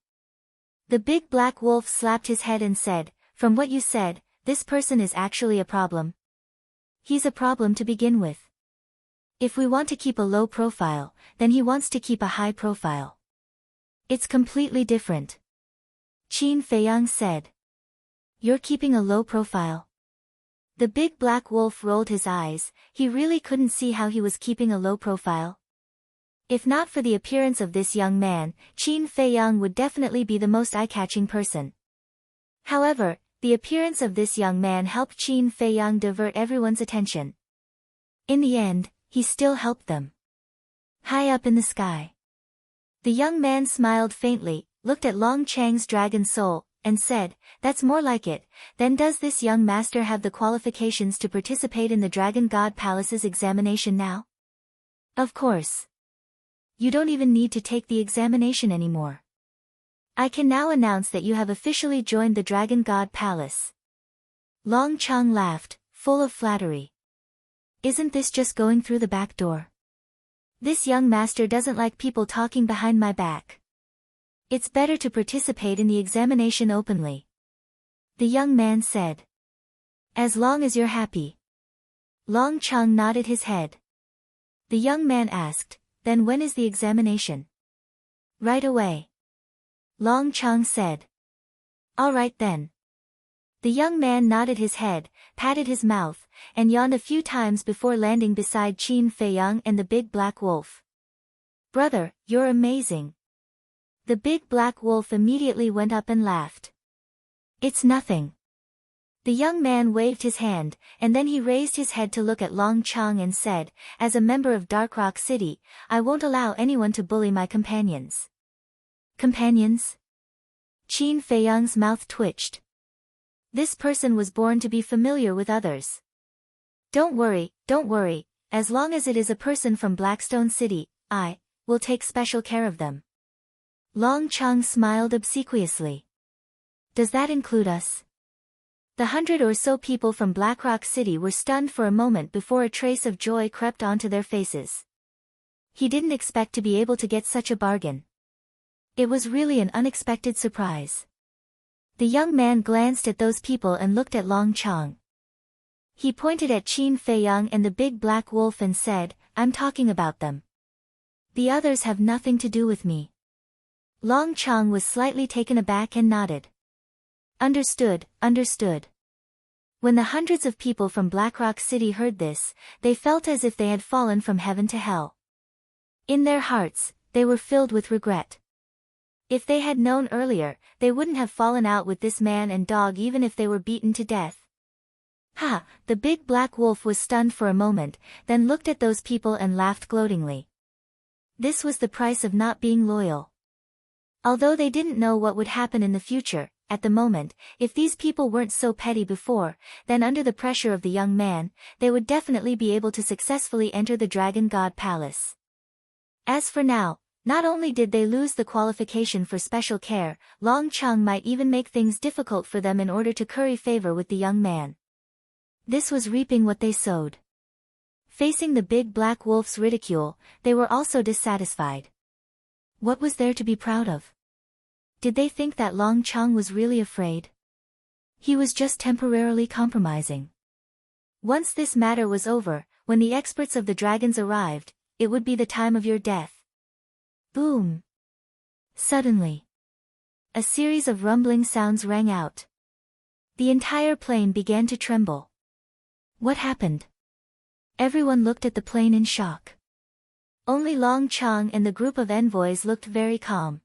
The big black wolf slapped his head and said, "From what you said, this person is actually a problem. He's a problem to begin with. If we want to keep a low profile, then he wants to keep a high profile. It's completely different." Qin Feiyang said. You're keeping a low profile? The big black wolf rolled his eyes, he really couldn't see how he was keeping a low profile. If not for the appearance of this young man, Qin Feiyang would definitely be the most eye-catching person. However, the appearance of this young man helped Qin Feiyang divert everyone's attention. In the end, he still helped them. High up in the sky. The young man smiled faintly, looked at Long Chang's dragon soul, and said, "That's more like it. Then does this young master have the qualifications to participate in the Dragon God Palace's examination now?" Of course. You don't even need to take the examination anymore. I can now announce that you have officially joined the Dragon God Palace. Long Chang laughed, full of flattery. Isn't this just going through the back door? This young master doesn't like people talking behind my back. It's better to participate in the examination openly. The young man said. As long as you're happy. Long Chang nodded his head. The young man asked, "Then when is the examination?" "Right away." Long Chang said. "All right then." The young man nodded his head, patted his mouth, and yawned a few times before landing beside Qin Feiyang and the big black wolf. "Brother, you're amazing." The big black wolf immediately went up and laughed. "It's nothing." The young man waved his hand, and then he raised his head to look at Long Chang and said, "As a member of Dark Rock City, I won't allow anyone to bully my companions." Companions? Qin Feiyang's mouth twitched. This person was born to be familiar with others. Don't worry, as long as it is a person from Blackstone City, I will take special care of them. Long Chang smiled obsequiously. Does that include us? The 100 or so people from Blackrock City were stunned for a moment before a trace of joy crept onto their faces. He didn't expect to be able to get such a bargain. It was really an unexpected surprise. The young man glanced at those people and looked at Long Chang. He pointed at Qin Feiyang and the big black wolf and said, "I'm talking about them. The others have nothing to do with me." Long Chang was slightly taken aback and nodded. Understood, understood. When the hundreds of people from Blackrock City heard this, they felt as if they had fallen from heaven to hell. In their hearts, they were filled with regret. If they had known earlier, they wouldn't have fallen out with this man and dog even if they were beaten to death. Ha! The big black wolf was stunned for a moment, then looked at those people and laughed gloatingly. This was the price of not being loyal. Although they didn't know what would happen in the future, at the moment, if these people weren't so petty before, then under the pressure of the young man, they would definitely be able to successfully enter the Dragon God Palace. As for now, not only did they lose the qualification for special care, Long Chung might even make things difficult for them in order to curry favor with the young man. This was reaping what they sowed. Facing the big black wolf's ridicule, they were also dissatisfied. What was there to be proud of? Did they think that Long Chung was really afraid? He was just temporarily compromising. Once this matter was over, when the experts of the dragons arrived, it would be the time of your death. Boom! Suddenly, a series of rumbling sounds rang out. The entire plane began to tremble. What happened? Everyone looked at the plane in shock. Only Long Chung and the group of envoys looked very calm.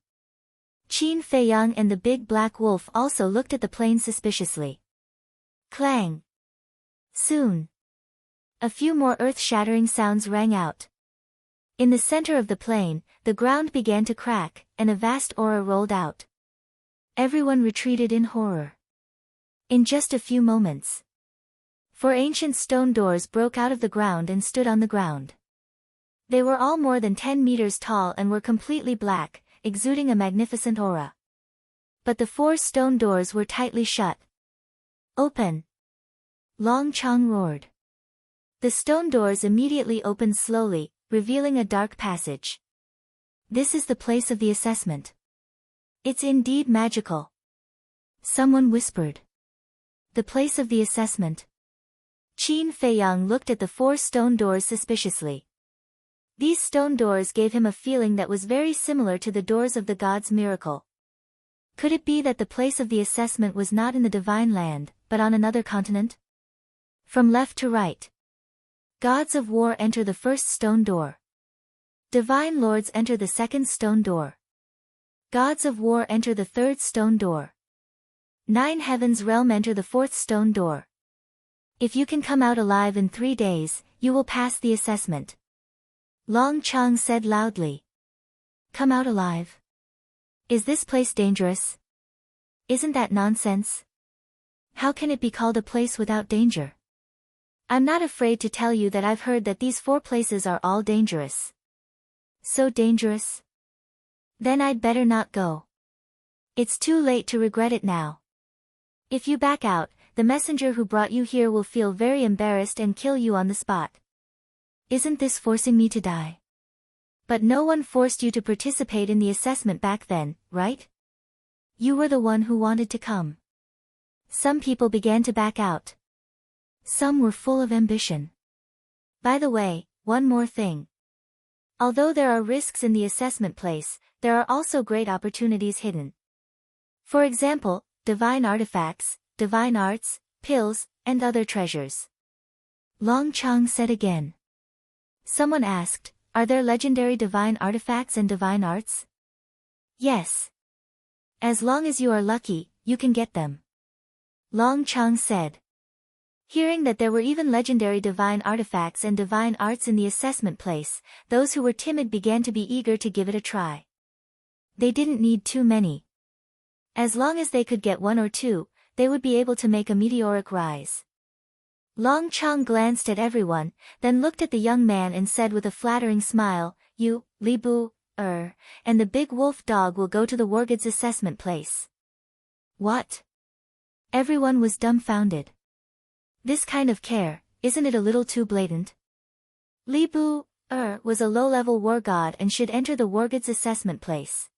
Qin Feiyang and the big black wolf also looked at the plane suspiciously. Clang! Soon, a few more earth-shattering sounds rang out. In the center of the plane, the ground began to crack, and a vast aura rolled out. Everyone retreated in horror. In just a few moments, 4 ancient stone doors broke out of the ground and stood on the ground. They were all more than 10 meters tall and were completely black, exuding a magnificent aura. But the 4 stone doors were tightly shut. Open! Long Chung roared. The stone doors immediately opened slowly, revealing a dark passage. This is the place of the assessment. It's indeed magical. Someone whispered. The place of the assessment. Qin Feiyang looked at the 4 stone doors suspiciously. These stone doors gave him a feeling that was very similar to the doors of the God's miracle. Could it be that the place of the assessment was not in the divine land, but on another continent? From left to right, gods of war enter the first stone door. Divine lords enter the second stone door. Gods of war enter the third stone door. 9 heavens realm enter the fourth stone door. If you can come out alive in 3 days, you will pass the assessment. Long Chung said loudly. Come out alive? Is this place dangerous? Isn't that nonsense? How can it be called a place without danger? I'm not afraid to tell you that I've heard that these 4 places are all dangerous. So dangerous? Then I'd better not go. It's too late to regret it now. If you back out, the messenger who brought you here will feel very embarrassed and kill you on the spot. Isn't this forcing me to die? But no one forced you to participate in the assessment back then, right? You were the one who wanted to come. Some people began to back out. Some were full of ambition. By the way, one more thing. Although there are risks in the assessment place, there are also great opportunities hidden. For example, divine artifacts, divine arts, pills, and other treasures. Long Chung said again. Someone asked, are there legendary divine artifacts and divine arts? Yes. As long as you are lucky, you can get them. Long Chung said. Hearing that there were even legendary divine artifacts and divine arts in the assessment place, those who were timid began to be eager to give it a try. They didn't need too many. As long as they could get 1 or 2, they would be able to make a meteoric rise. Long Chung glanced at everyone, then looked at the young man and said with a flattering smile, you, Li Bu, and the big wolf dog will go to the Wargood's assessment place. What? Everyone was dumbfounded. This kind of care, isn't it a little too blatant? Li Bu, was a low-level war god and should enter the Wargood's assessment place.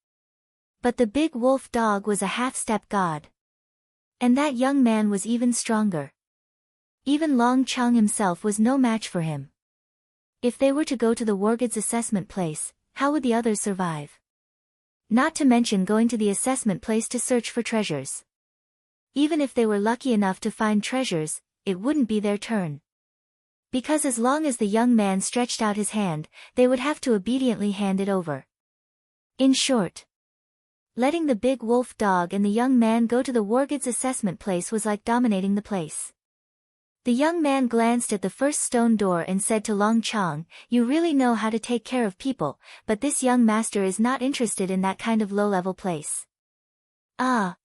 But the big wolf dog was a half-step god. And that young man was even stronger. Even Long Chung himself was no match for him. If they were to go to the Wargood's assessment place, how would the others survive? Not to mention going to the assessment place to search for treasures. even if they were lucky enough to find treasures, it wouldn't be their turn. Because as long as the young man stretched out his hand, they would have to obediently hand it over. In short, letting the big wolf dog and the young man go to the Wargid's assessment place was like dominating the place. The young man glanced at the first stone door and said to Long Chong, "You really know how to take care of people, but this young master is not interested in that kind of low-level place." Ah!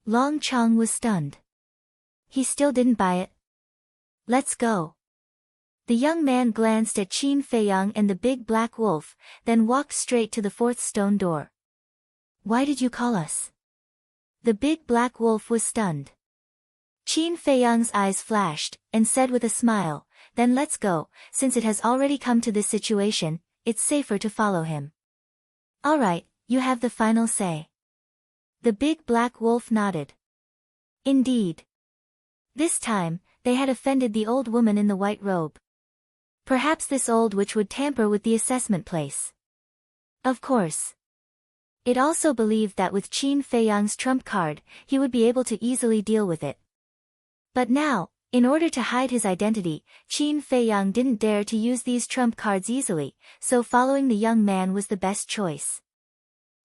Long Chong was stunned. He still didn't buy it. "Let's go." The young man glanced at Qin Feiyang and the big black wolf, then walked straight to the fourth stone door. "Why did you call us?" The big black wolf was stunned. Qin Feiyang's eyes flashed, and said with a smile, "Then let's go, since it has already come to this situation, it's safer to follow him." "All right, you have the final say." The big black wolf nodded. Indeed. This time, they had offended the old woman in the white robe. Perhaps this old witch would tamper with the assessment place. Of course. It also believed that with Qin Feiyang's trump card, he would be able to easily deal with it. But now, in order to hide his identity, Qin Feiyang didn't dare to use these trump cards easily, so following the young man was the best choice.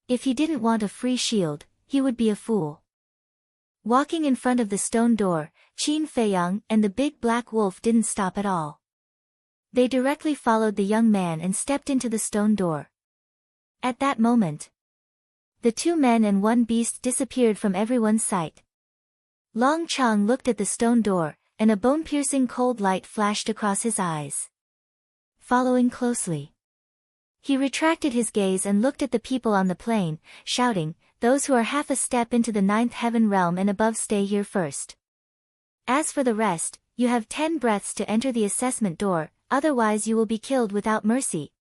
If he didn't want a free shield, he would be a fool. Walking in front of the stone door, Qin Feiyang and the big black wolf didn't stop at all. They directly followed the young man and stepped into the stone door. At that moment, the two men and one beast disappeared from everyone's sight. Long Chong looked at the stone door, and a bone-piercing cold light flashed across his eyes. Following closely, he retracted his gaze and looked at the people on the plain, shouting, "Those who are half a step into the ninth heaven realm and above stay here first. As for the rest, you have 10 breaths to enter the assessment door, otherwise you will be killed without mercy."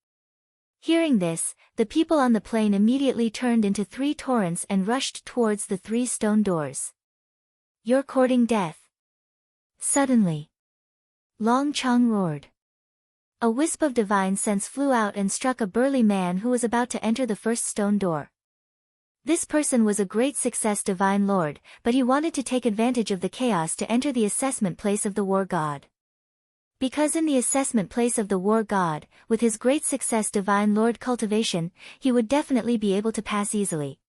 Hearing this, the people on the plain immediately turned into 3 torrents and rushed towards the 3 stone doors. "You're courting death." Suddenly, Long Chong roared. A wisp of divine sense flew out and struck a burly man who was about to enter the first stone door. This person was a great success divine lord, but he wanted to take advantage of the chaos to enter the assessment place of the war god. Because in the assessment place of the war god, with his great success divine lord cultivation, he would definitely be able to pass easily.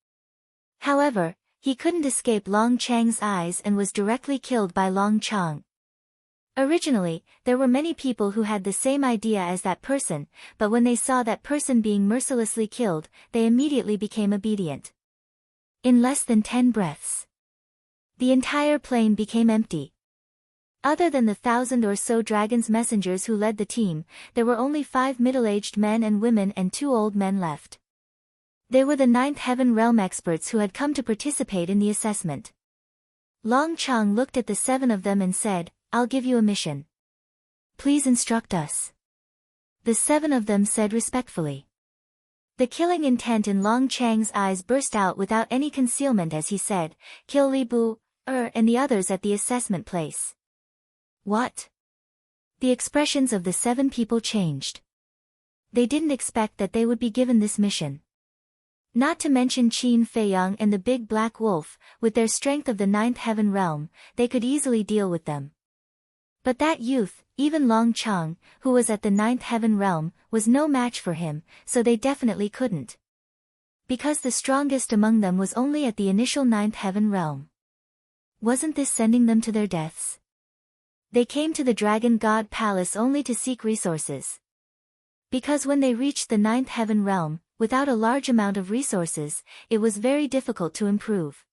However, he couldn't escape Long Chang's eyes and was directly killed by Long Chang. Originally, there were many people who had the same idea as that person, but when they saw that person being mercilessly killed, they immediately became obedient. In less than 10 breaths, the entire plain became empty. Other than the 1,000 or so dragon's messengers who led the team, there were only 5 middle-aged men and women and 2 old men left. They were the 9th Heaven Realm experts who had come to participate in the assessment. Long Chang looked at the 7 of them and said, "I'll give you a mission. Please instruct us." The 7 of them said respectfully. The killing intent in Long Chang's eyes burst out without any concealment as he said, "Kill Li Bu, and the others at the assessment place." What? The expressions of the 7 people changed. They didn't expect that they would be given this mission. Not to mention Qin Feiyang and the big black wolf, with their strength of the 9th heaven realm, they could easily deal with them. But that youth, even Long Chang, who was at the 9th heaven realm, was no match for him, so they definitely couldn't. Because the strongest among them was only at the initial 9th heaven realm. Wasn't this sending them to their deaths? They came to the Dragon God Palace only to seek resources. Because when they reached the 9th heaven realm, without a large amount of resources, it was very difficult to improve.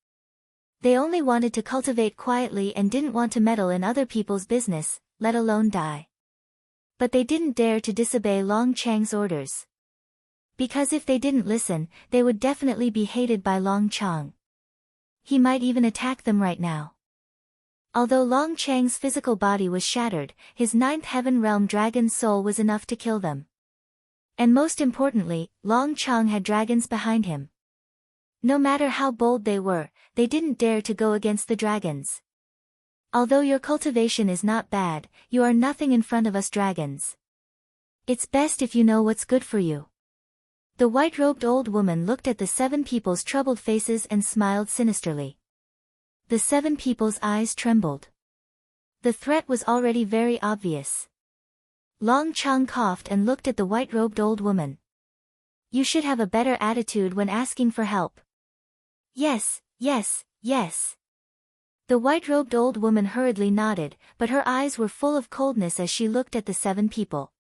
They only wanted to cultivate quietly and didn't want to meddle in other people's business, let alone die. But they didn't dare to disobey Long Chang's orders. Because if they didn't listen, they would definitely be hated by Long Chang. He might even attack them right now. Although Long Chang's physical body was shattered, his 9th heaven realm dragon soul was enough to kill them. And most importantly, Long Chang had dragons behind him. No matter how bold they were, they didn't dare to go against the dragons. Although your cultivation is not bad, you are nothing in front of us dragons. It's best if you know what's good for you. The white-robed old woman looked at the 7 people's troubled faces and smiled sinisterly. The 7 people's eyes trembled. The threat was already very obvious. Long Chang coughed and looked at the white-robed old woman. You should have a better attitude when asking for help. Yes, yes, yes. The white-robed old woman hurriedly nodded, but her eyes were full of coldness as she looked at the 7 people.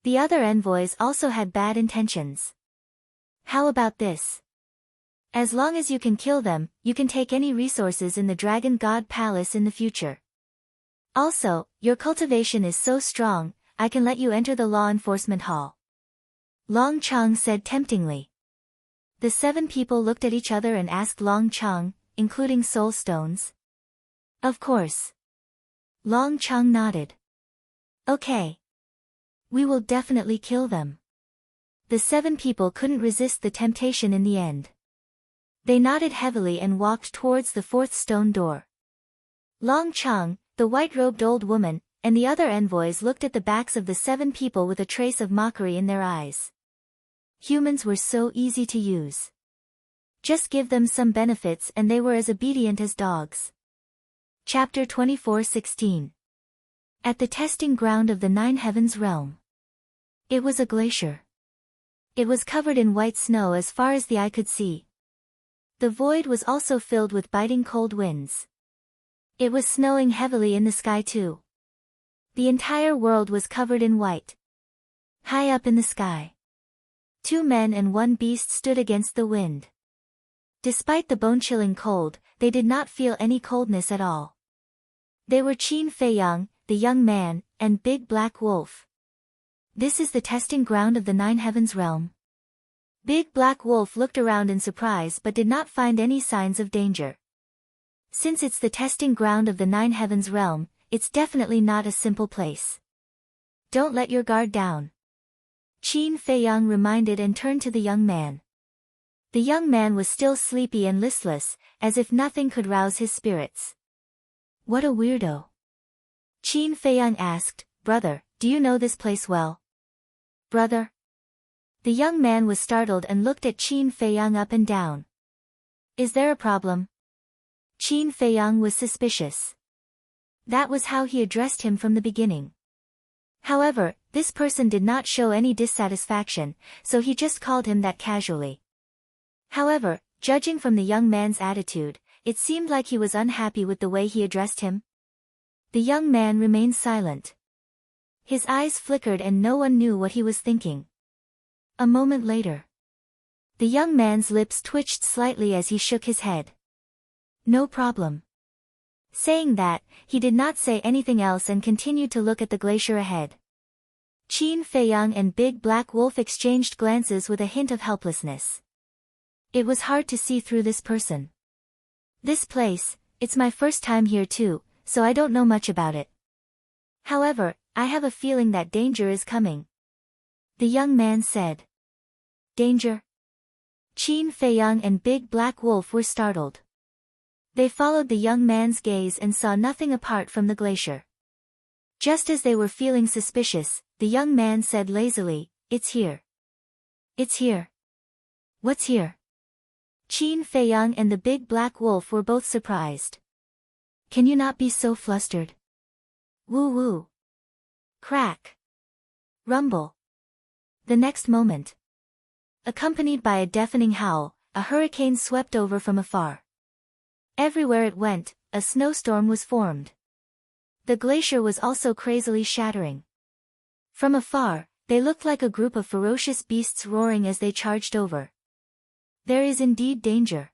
The other envoys also had bad intentions. How about this? As long as you can kill them, you can take any resources in the Dragon God Palace in the future. Also, your cultivation is so strong, I can let you enter the law enforcement hall. Long Chang said temptingly. The 7 people looked at each other and asked Long Chang, including soul stones. Of course. Long Chang nodded. Okay. We will definitely kill them. The 7 people couldn't resist the temptation in the end. They nodded heavily and walked towards the 4th stone door. Long Chang, the white-robed old woman, and the other envoys looked at the backs of the 7 people with a trace of mockery in their eyes. Humans were so easy to use. Just give them some benefits and they were as obedient as dogs. Chapter 24:16. At the testing ground of the 9 Heavens realm. It was a glacier. It was covered in white snow as far as the eye could see. The void was also filled with biting cold winds. It was snowing heavily in the sky too. The entire world was covered in white. High up in the sky, 2 men and 1 beast stood against the wind. Despite the bone-chilling cold, they did not feel any coldness at all. They were Qin Feiyang, the young man, and Big Black Wolf. This is the testing ground of the 9 Heavens realm. Big Black Wolf looked around in surprise but did not find any signs of danger. Since it's the testing ground of the 9 Heavens realm, it's definitely not a simple place. Don't let your guard down. Qin Feiyang reminded and turned to the young man. The young man was still sleepy and listless, as if nothing could rouse his spirits. What a weirdo. Qin Feiyang asked, Brother, do you know this place well? Brother? The young man was startled and looked at Qin Feiyang up and down. Is there a problem? Qin Feiyang was suspicious. That was how he addressed him from the beginning. However, this person did not show any dissatisfaction, so he just called him that casually. However, judging from the young man's attitude, it seemed like he was unhappy with the way he addressed him. The young man remained silent. His eyes flickered and no one knew what he was thinking. A moment later, the young man's lips twitched slightly as he shook his head. No problem. Saying that, he did not say anything else and continued to look at the glacier ahead. Qin Feiyang and Big Black Wolf exchanged glances with a hint of helplessness. It was hard to see through this person. This place, it's my first time here too, so I don't know much about it. However, I have a feeling that danger is coming. The young man said. Danger? Qin Feiyang and Big Black Wolf were startled. They followed the young man's gaze and saw nothing apart from the glacier. Just as they were feeling suspicious, the young man said lazily, It's here. It's here. What's here? Qin Feiyang and the Big Black Wolf were both surprised. Can you not be so flustered? Woo woo. Crack. Rumble. The next moment, accompanied by a deafening howl, a hurricane swept over from afar. Everywhere it went, a snowstorm was formed. The glacier was also crazily shattering. From afar, they looked like a group of ferocious beasts roaring as they charged over. There is indeed danger.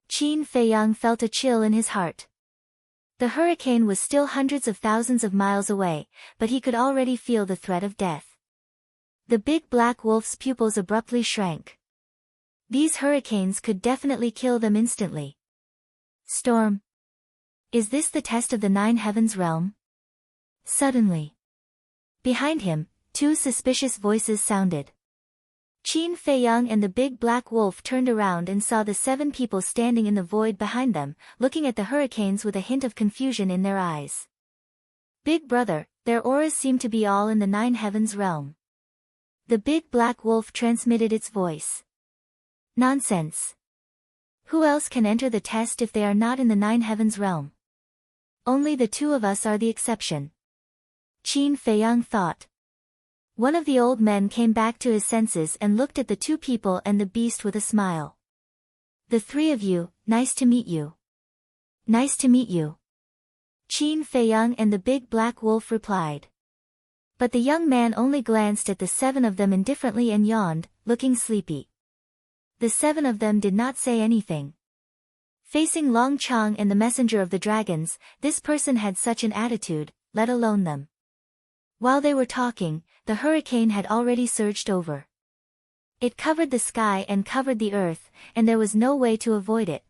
Qin Feiyang felt a chill in his heart. The hurricane was still hundreds of thousands of miles away, but he could already feel the threat of death. The Big Black Wolf's pupils abruptly shrank. These hurricanes could definitely kill them instantly. Storm. Is this the test of the 9 Heavens realm? Suddenly, behind him, 2 suspicious voices sounded. Qin Feiyang and the Big Black Wolf turned around and saw the 7 people standing in the void behind them, looking at the hurricanes with a hint of confusion in their eyes. Big brother, their auras seem to be all in the 9 Heavens realm. The Big Black Wolf transmitted its voice. Nonsense. Who else can enter the test if they are not in the nine heavens realm? Only the two of us are the exception. Qin Feiyang thought. One of the old men came back to his senses and looked at the two people and the beast with a smile. The three of you, nice to meet you. Nice to meet you. Qin Feiyang and the big black wolf replied. But the young man only glanced at the seven of them indifferently and yawned, looking sleepy. The seven of them did not say anything. Facing Long Chong and the messenger of the dragons, this person had such an attitude, let alone them. While they were talking, the hurricane had already surged over. It covered the sky and covered the earth, and there was no way to avoid it.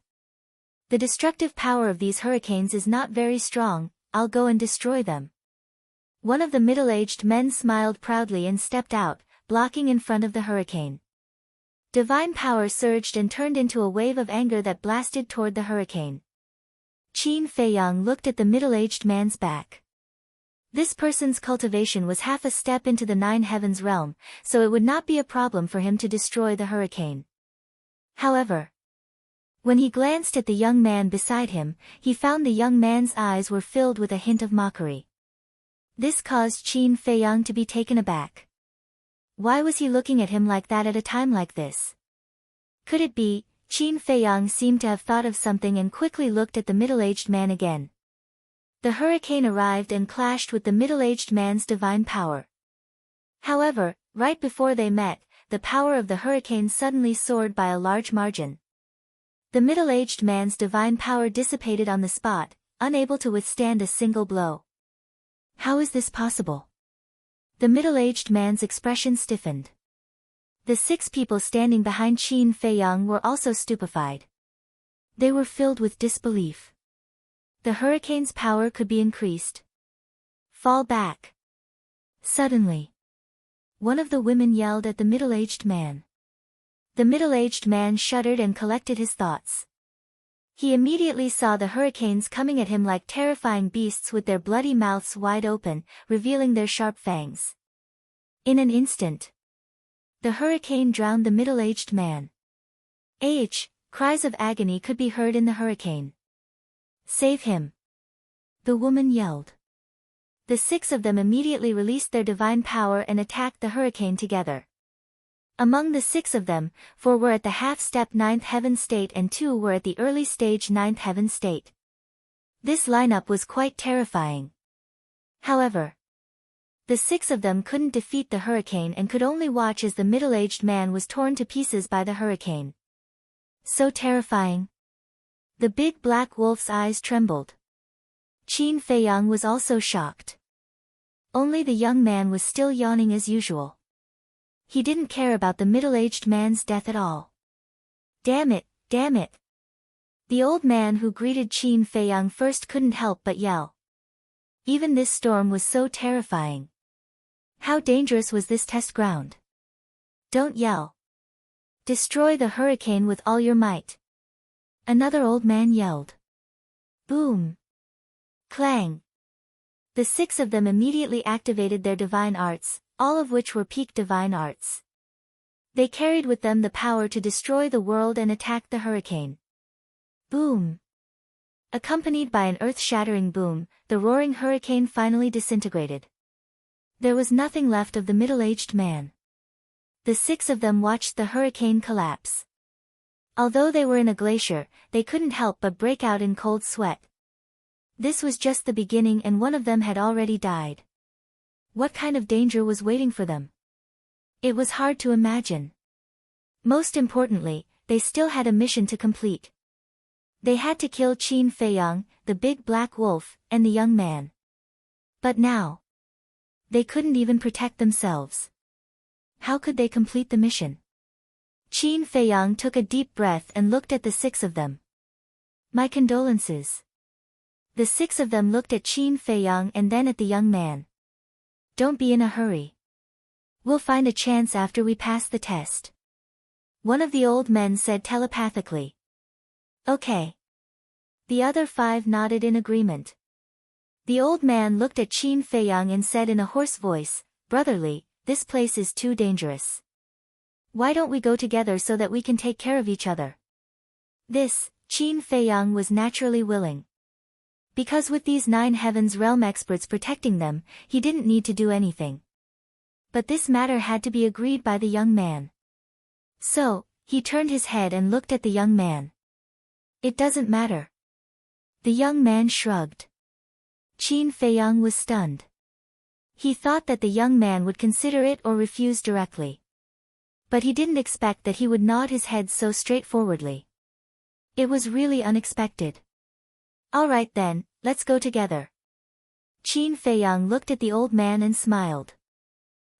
The destructive power of these hurricanes is not very strong, I'll go and destroy them. One of the middle-aged men smiled proudly and stepped out, blocking in front of the hurricane. Divine power surged and turned into a wave of anger that blasted toward the hurricane. Qin Feiyang looked at the middle-aged man's back. This person's cultivation was half a step into the nine heavens realm, so it would not be a problem for him to destroy the hurricane. However, when he glanced at the young man beside him, he found the young man's eyes were filled with a hint of mockery. This caused Qin Feiyang to be taken aback. Why was he looking at him like that at a time like this? Could it be? Qin Feiyang seemed to have thought of something and quickly looked at the middle-aged man again. The hurricane arrived and clashed with the middle-aged man's divine power. However, right before they met, the power of the hurricane suddenly soared by a large margin. The middle-aged man's divine power dissipated on the spot, unable to withstand a single blow. How is this possible? The middle-aged man's expression stiffened. The six people standing behind Qin Feiyang were also stupefied. They were filled with disbelief. The hurricane's power could be increased. Fall back. Suddenly, one of the women yelled at the middle-aged man. The middle-aged man shuddered and collected his thoughts. He immediately saw the hurricanes coming at him like terrifying beasts with their bloody mouths wide open, revealing their sharp fangs. In an instant, the hurricane drowned the middle-aged man. Cries of agony could be heard in the hurricane. Save him! The woman yelled. The six of them immediately released their divine power and attacked the hurricane together. Among the six of them, 4 were at the half-step ninth heaven state and 2 were at the early stage ninth heaven state. This lineup was quite terrifying. However, the 6 of them couldn't defeat the hurricane and could only watch as the middle-aged man was torn to pieces by the hurricane. So terrifying. The big black wolf's eyes trembled. Qin Feiyang was also shocked. Only the young man was still yawning as usual. He didn't care about the middle-aged man's death at all. Damn it, damn it. The old man who greeted Qin Feiyang first couldn't help but yell. Even this storm was so terrifying. How dangerous was this test ground? Don't yell. Destroy the hurricane with all your might. Another old man yelled. Boom. Clang. The 6 of them immediately activated their divine arts, all of which were peak divine arts. They carried with them the power to destroy the world and attack the hurricane. Boom. Accompanied by an earth-shattering boom, the roaring hurricane finally disintegrated. There was nothing left of the middle-aged man. The 6 of them watched the hurricane collapse. Although they were in a glacier, they couldn't help but break out in cold sweat. This was just the beginning and one of them had already died. What kind of danger was waiting for them? It was hard to imagine. Most importantly, they still had a mission to complete. They had to kill Qin Feiyang, the big black wolf, and the young man. But now, they couldn't even protect themselves. How could they complete the mission? Qin Feiyang took a deep breath and looked at the 6 of them. My condolences. The 6 of them looked at Qin Feiyang and then at the young man. Don't be in a hurry. We'll find a chance after we pass the test. One of the old men said telepathically. Okay. The other 5 nodded in agreement. The old man looked at Qin Feiyang and said in a hoarse voice, Brotherly, this place is too dangerous. Why don't we go together so that we can take care of each other? This, Qin Feiyang was naturally willing. Because with these 9 Heavens Realm experts protecting them, he didn't need to do anything. But this matter had to be agreed by the young man. So, he turned his head and looked at the young man. It doesn't matter. The young man shrugged. Qin Feiyang was stunned. He thought that the young man would consider it or refuse directly. But he didn't expect that he would nod his head so straightforwardly. It was really unexpected. All right then, let's go together. Qin Feiyang looked at the old man and smiled.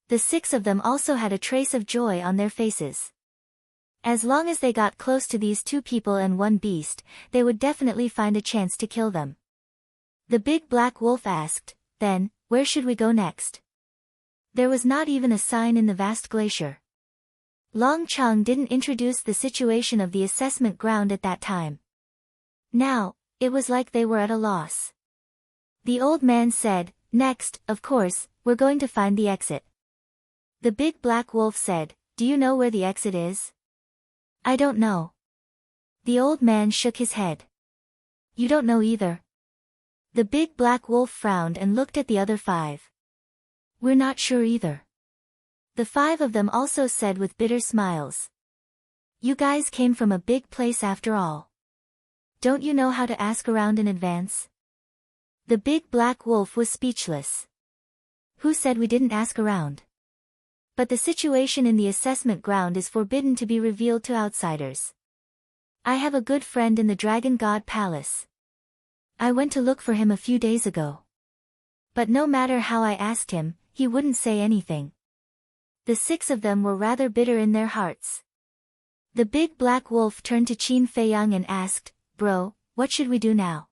The 6 of them also had a trace of joy on their faces. As long as they got close to these 2 people and 1 beast, they would definitely find a chance to kill them. The big black wolf asked, "Then, where should we go next?" There was not even a sign in the vast glacier. Long Cheng didn't introduce the situation of the assessment ground at that time. Now, it was like they were at a loss. The old man said, "Next, of course, we're going to find the exit." The big black wolf said, "Do you know where the exit is?" "I don't know." The old man shook his head. "You don't know either?" The big black wolf frowned and looked at the other 5. "We're not sure either." The 5 of them also said with bitter smiles. "You guys came from a big place after all. Don't you know how to ask around in advance?" The big black wolf was speechless. "Who said we didn't ask around?" But the situation in the assessment ground is forbidden to be revealed to outsiders. I have a good friend in the Dragon God Palace. I went to look for him a few days ago. But no matter how I asked him, he wouldn't say anything. The 6 of them were rather bitter in their hearts. The big black wolf turned to Qin Feiyang and asked, "Bro, what should we do now?"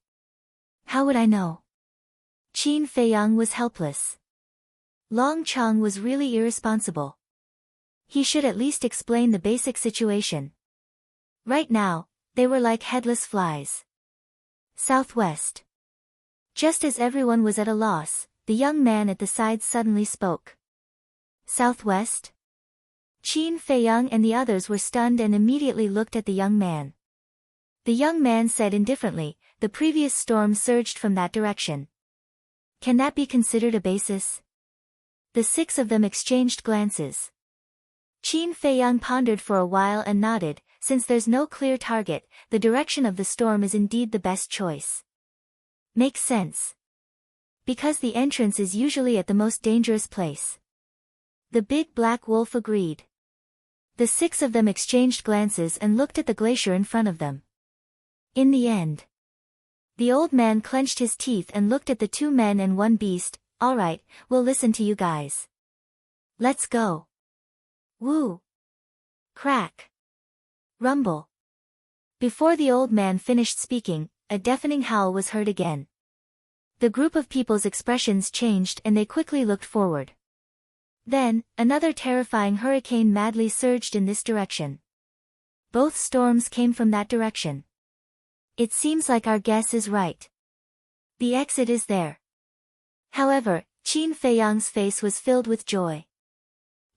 "How would I know?" Qin Feiyang was helpless. Long Cheng was really irresponsible. He should at least explain the basic situation. Right now, they were like headless flies. Southwest. Just as everyone was at a loss, the young man at the side suddenly spoke. "Southwest?" Qin Feiyang and the others were stunned and immediately looked at the young man. The young man said indifferently, "The previous storm surged from that direction. Can that be considered a basis?" The 6 of them exchanged glances. Qin Feiyang pondered for a while and nodded. "Since there's no clear target, the direction of the storm is indeed the best choice." "Makes sense. Because the entrance is usually at the most dangerous place." The big black wolf agreed. The 6 of them exchanged glances and looked at the glacier in front of them. In the end, the old man clenched his teeth and looked at the 2 men and 1 beast. "All right, we'll listen to you guys. Let's go." Woo! Crack! Rumble! Before the old man finished speaking, a deafening howl was heard again. The group of people's expressions changed and they quickly looked forward. Then, another terrifying hurricane madly surged in this direction. Both storms came from that direction. It seems like our guess is right. The exit is there. However, Qin Feiyang's face was filled with joy.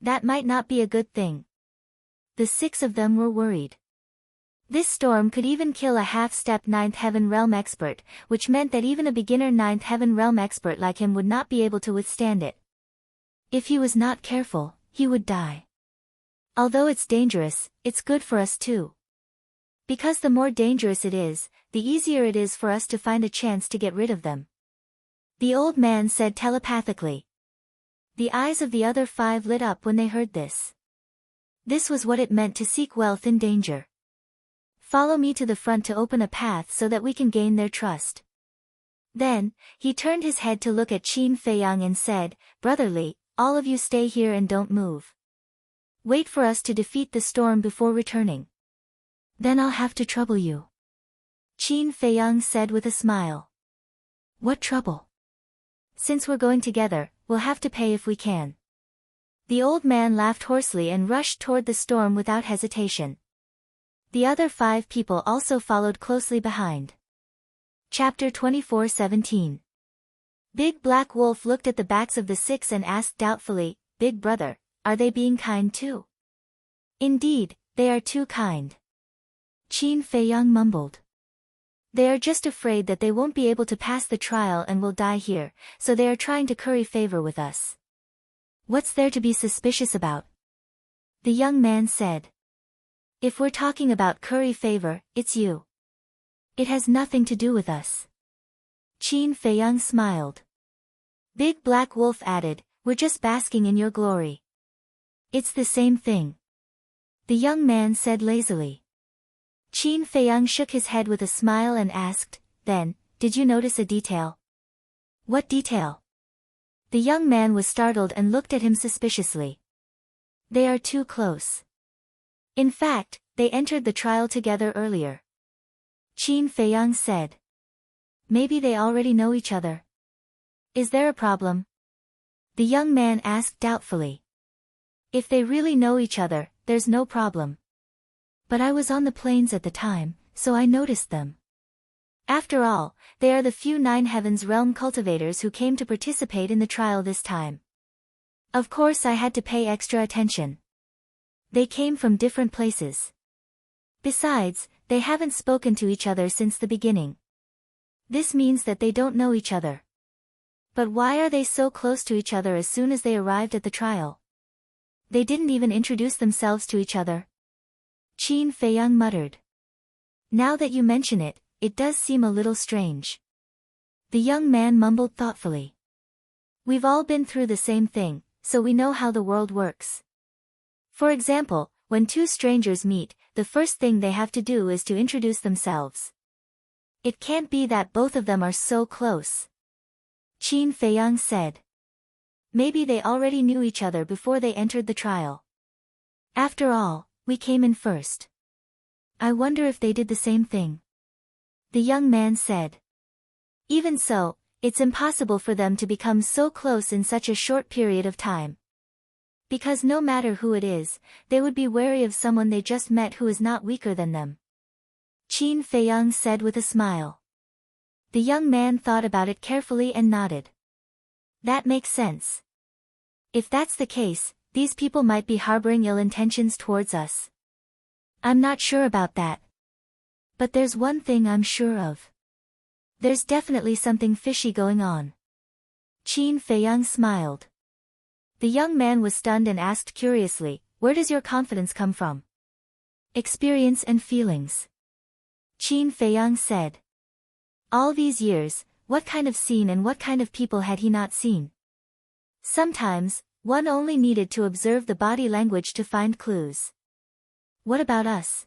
That might not be a good thing. The 6 of them were worried. This storm could even kill a half-step 9th Heaven Realm expert, which meant that even a beginner 9th Heaven Realm expert like him would not be able to withstand it. If he was not careful, he would die. Although it's dangerous, it's good for us too. Because the more dangerous it is, the easier it is for us to find a chance to get rid of them. The old man said telepathically. The eyes of the other 5 lit up when they heard this. This was what it meant to seek wealth in danger. Follow me to the front to open a path so that we can gain their trust. Then, he turned his head to look at Qin Feiyang and said, "Brotherly, all of you stay here and don't move. Wait for us to defeat the storm before returning. Then I'll have to trouble you." Qin Feiyang said with a smile. "What trouble?" "Since we're going together, we'll have to pay if we can." The old man laughed hoarsely and rushed toward the storm without hesitation. The other 5 people also followed closely behind. Chapter 24:17. Big Black Wolf looked at the backs of the 6 and asked doubtfully, "Big brother, are they being kind too?" "Indeed, they are too kind." Qin Feiyang mumbled. They are just afraid that they won't be able to pass the trial and will die here, so they are trying to curry favor with us. What's there to be suspicious about? The young man said. If we're talking about curry favor, it's you. It has nothing to do with us. Qin Feiyang smiled. Big Black Wolf added, we're just basking in your glory. It's the same thing. The young man said lazily. Qin Feiyang shook his head with a smile and asked, then, did you notice a detail? What detail? The young man was startled and looked at him suspiciously. They are too close. In fact, they entered the trial together earlier. Qin Feiyang said. Maybe they already know each other. Is there a problem? The young man asked doubtfully. If they really know each other, there's no problem. But I was on the plains at the time, so I noticed them. After all, they are the few Nine Heavens realm cultivators who came to participate in the trial this time. Of course I had to pay extra attention. They came from different places. Besides, they haven't spoken to each other since the beginning. This means that they don't know each other. But why are they so close to each other as soon as they arrived at the trial? They didn't even introduce themselves to each other. Qin Feiyang muttered. Now that you mention it, it does seem a little strange. The young man mumbled thoughtfully. We've all been through the same thing, so we know how the world works. For example, when two strangers meet, the first thing they have to do is to introduce themselves. It can't be that both of them are so close. Qin Feiyang said. Maybe they already knew each other before they entered the trial. After all, we came in first. I wonder if they did the same thing. The young man said. Even so, it's impossible for them to become so close in such a short period of time. Because no matter who it is, they would be wary of someone they just met who is not weaker than them. Qin Feiyang said with a smile. The young man thought about it carefully and nodded. That makes sense. If that's the case, these people might be harboring ill intentions towards us. I'm not sure about that. But there's one thing I'm sure of. There's definitely something fishy going on. Qin Feiyang smiled. The young man was stunned and asked curiously, where does your confidence come from? Experience and feelings. Qin Feiyang said. All these years, what kind of scene and what kind of people had he not seen? Sometimes, one only needed to observe the body language to find clues. What about us?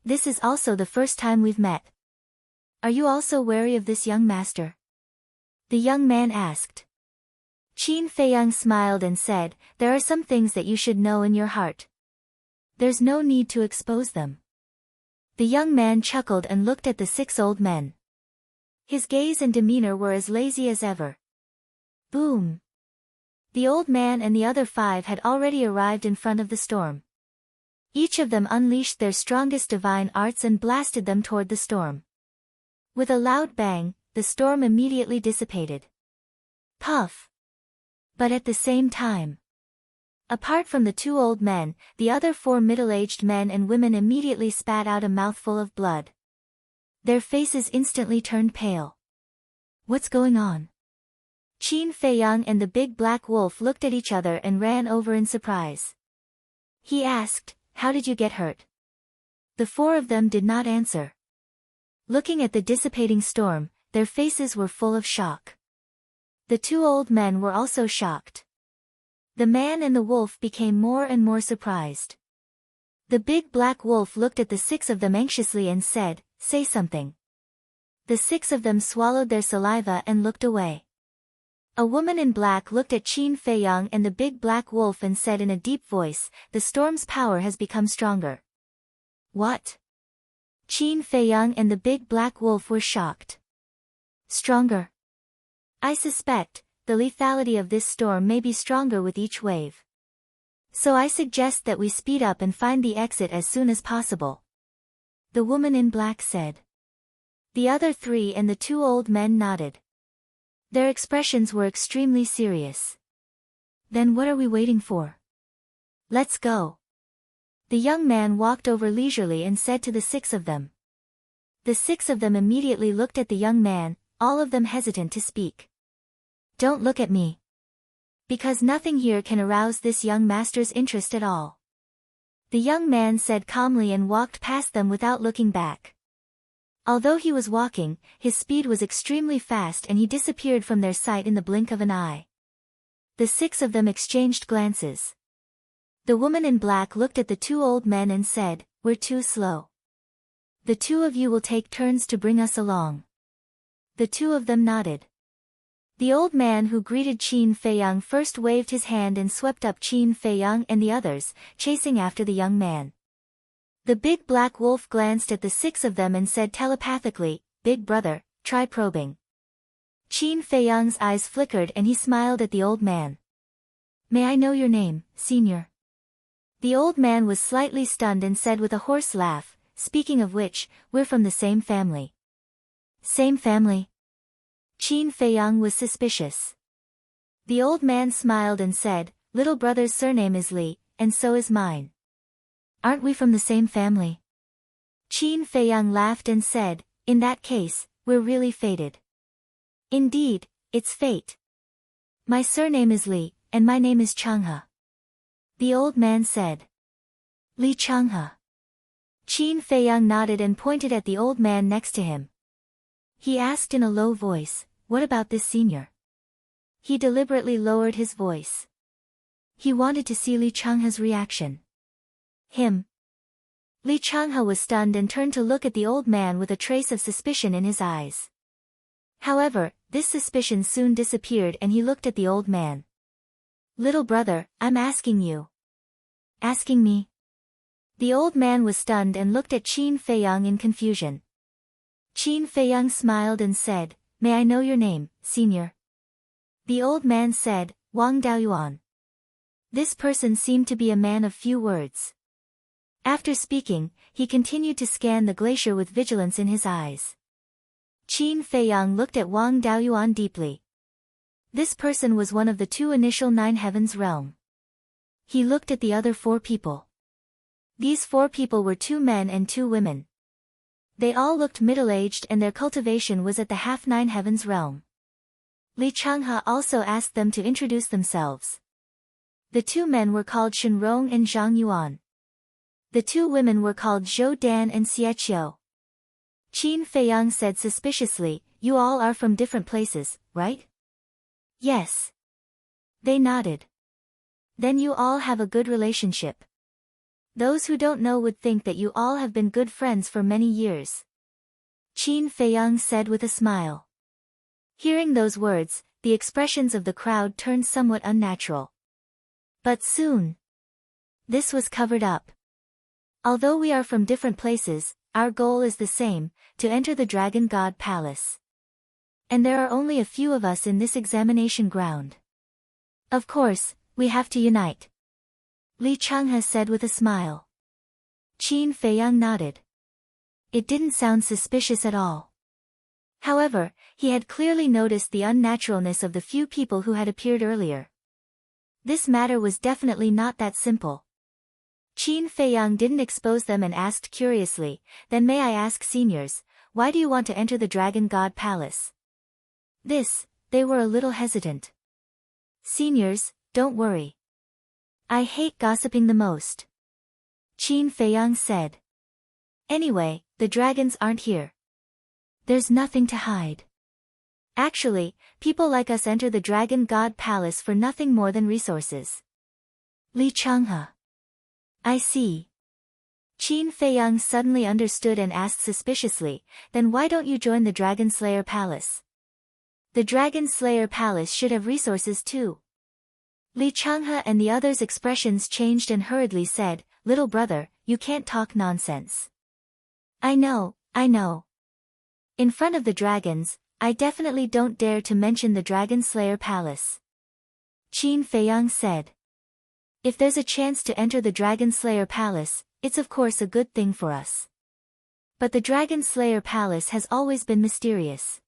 This is also the first time we've met. Are you also wary of this young master? The young man asked. Qin Feiyang smiled and said, there are some things that you should know in your heart. There's no need to expose them. The young man chuckled and looked at the 6 old men. His gaze and demeanor were as lazy as ever. Boom! The old man and the other 5 had already arrived in front of the storm. Each of them unleashed their strongest divine arts and blasted them toward the storm. With a loud bang, the storm immediately dissipated. Puff! But at the same time, apart from the 2 old men, the other 4 middle-aged men and women immediately spat out a mouthful of blood. Their faces instantly turned pale. What's going on? Qin Feiyang and the Big Black Wolf looked at each other and ran over in surprise. He asked, how did you get hurt? The 4 of them did not answer. Looking at the dissipating storm, their faces were full of shock. The 2 old men were also shocked. The man and the wolf became more and more surprised. The Big Black Wolf looked at the 6 of them anxiously and said, say something. The 6 of them swallowed their saliva and looked away. A woman in black looked at Qin Feiyang and the Big Black Wolf and said in a deep voice, the storm's power has become stronger. What? Qin Feiyang and the Big Black Wolf were shocked. Stronger? I suspect, the lethality of this storm may be stronger with each wave. So I suggest that we speed up and find the exit as soon as possible. The woman in black said. The other 3 and the 2 old men nodded. Their expressions were extremely serious. Then what are we waiting for? Let's go. The young man walked over leisurely and said to the 6 of them. The 6 of them immediately looked at the young man, all of them hesitant to speak. Don't look at me. Because nothing here can arouse this young master's interest at all. The young man said calmly and walked past them without looking back. Although he was walking, his speed was extremely fast and he disappeared from their sight in the blink of an eye. The 6 of them exchanged glances. The woman in black looked at the 2 old men and said, "We're too slow. The 2 of you will take turns to bring us along." The 2 of them nodded. The old man who greeted Qin Feiyang first waved his hand and swept up Qin Feiyang and the others, chasing after the young man. The big black wolf glanced at the 6 of them and said telepathically, "Big brother, try probing." Qin Feiyang's eyes flickered and he smiled at the old man. "May I know your name, senior?" The old man was slightly stunned and said with a hoarse laugh, "Speaking of which, we're from the same family." "Same family?" Qin Feiyang was suspicious. The old man smiled and said, "Little brother's surname is Li, and so is mine." "Aren't we from the same family?" Qin Feiyang laughed and said, "In that case, we're really fated." "Indeed, it's fate. My surname is Li, and my name is Changhe." The old man said. "Li Changhe." Qin Feiyang nodded and pointed at the old man next to him. He asked in a low voice, "What about this senior?" He deliberately lowered his voice. He wanted to see Li Changhe's reaction. "Him." Li Changhe was stunned and turned to look at the old man with a trace of suspicion in his eyes. However, this suspicion soon disappeared and he looked at the old man. "Little brother, I'm asking you." "Asking me?" The old man was stunned and looked at Qin Feiyang in confusion. Qin Feiyang smiled and said, "May I know your name, senior?" The old man said, "Wang Daoyuan." This person seemed to be a man of few words. After speaking, he continued to scan the glacier with vigilance in his eyes. Qin Feiyang looked at Wang Daoyuan deeply. This person was one of the 2 initial 9 heavens realm. He looked at the other 4 people. These 4 people were 2 men and 2 women. They all looked middle-aged and their cultivation was at the half 9 heavens realm. Li Changhe also asked them to introduce themselves. The 2 men were called Shenrong and Zhang Yuan. The 2 women were called Zhou Dan and Xieqiu. Qin Feiyang said suspiciously, "You all are from different places, right?" "Yes." They nodded. "Then you all have a good relationship. Those who don't know would think that you all have been good friends for many years." Qin Feiyang said with a smile. Hearing those words, the expressions of the crowd turned somewhat unnatural. But soon, this was covered up. "Although we are from different places, our goal is the same, to enter the Dragon God Palace. And there are only a few of us in this examination ground. Of course, we have to unite." Li Changhe said with a smile. Qin Feiyang nodded. It didn't sound suspicious at all. However, he had clearly noticed the unnaturalness of the few people who had appeared earlier. This matter was definitely not that simple. Qin Feiyang didn't expose them and asked curiously, "Then may I ask seniors, why do you want to enter the Dragon God Palace?" They were a little hesitant. "Seniors, don't worry. I hate gossiping the most," Qin Feiyang said. "Anyway, the dragons aren't here. There's nothing to hide. Actually, people like us enter the Dragon God Palace for nothing more than resources." Li Changhe. "I see." Qin Feiyang suddenly understood and asked suspiciously, "Then why don't you join the Dragon Slayer Palace? The Dragon Slayer Palace should have resources too." Li Changhe and the others' expressions changed and hurriedly said, "Little brother, you can't talk nonsense." I know. In front of the dragons, I definitely don't dare to mention the Dragon Slayer Palace." Qin Feiyang said. "If there's a chance to enter the Dragon Slayer Palace, it's of course a good thing for us. But the Dragon Slayer Palace has always been mysterious.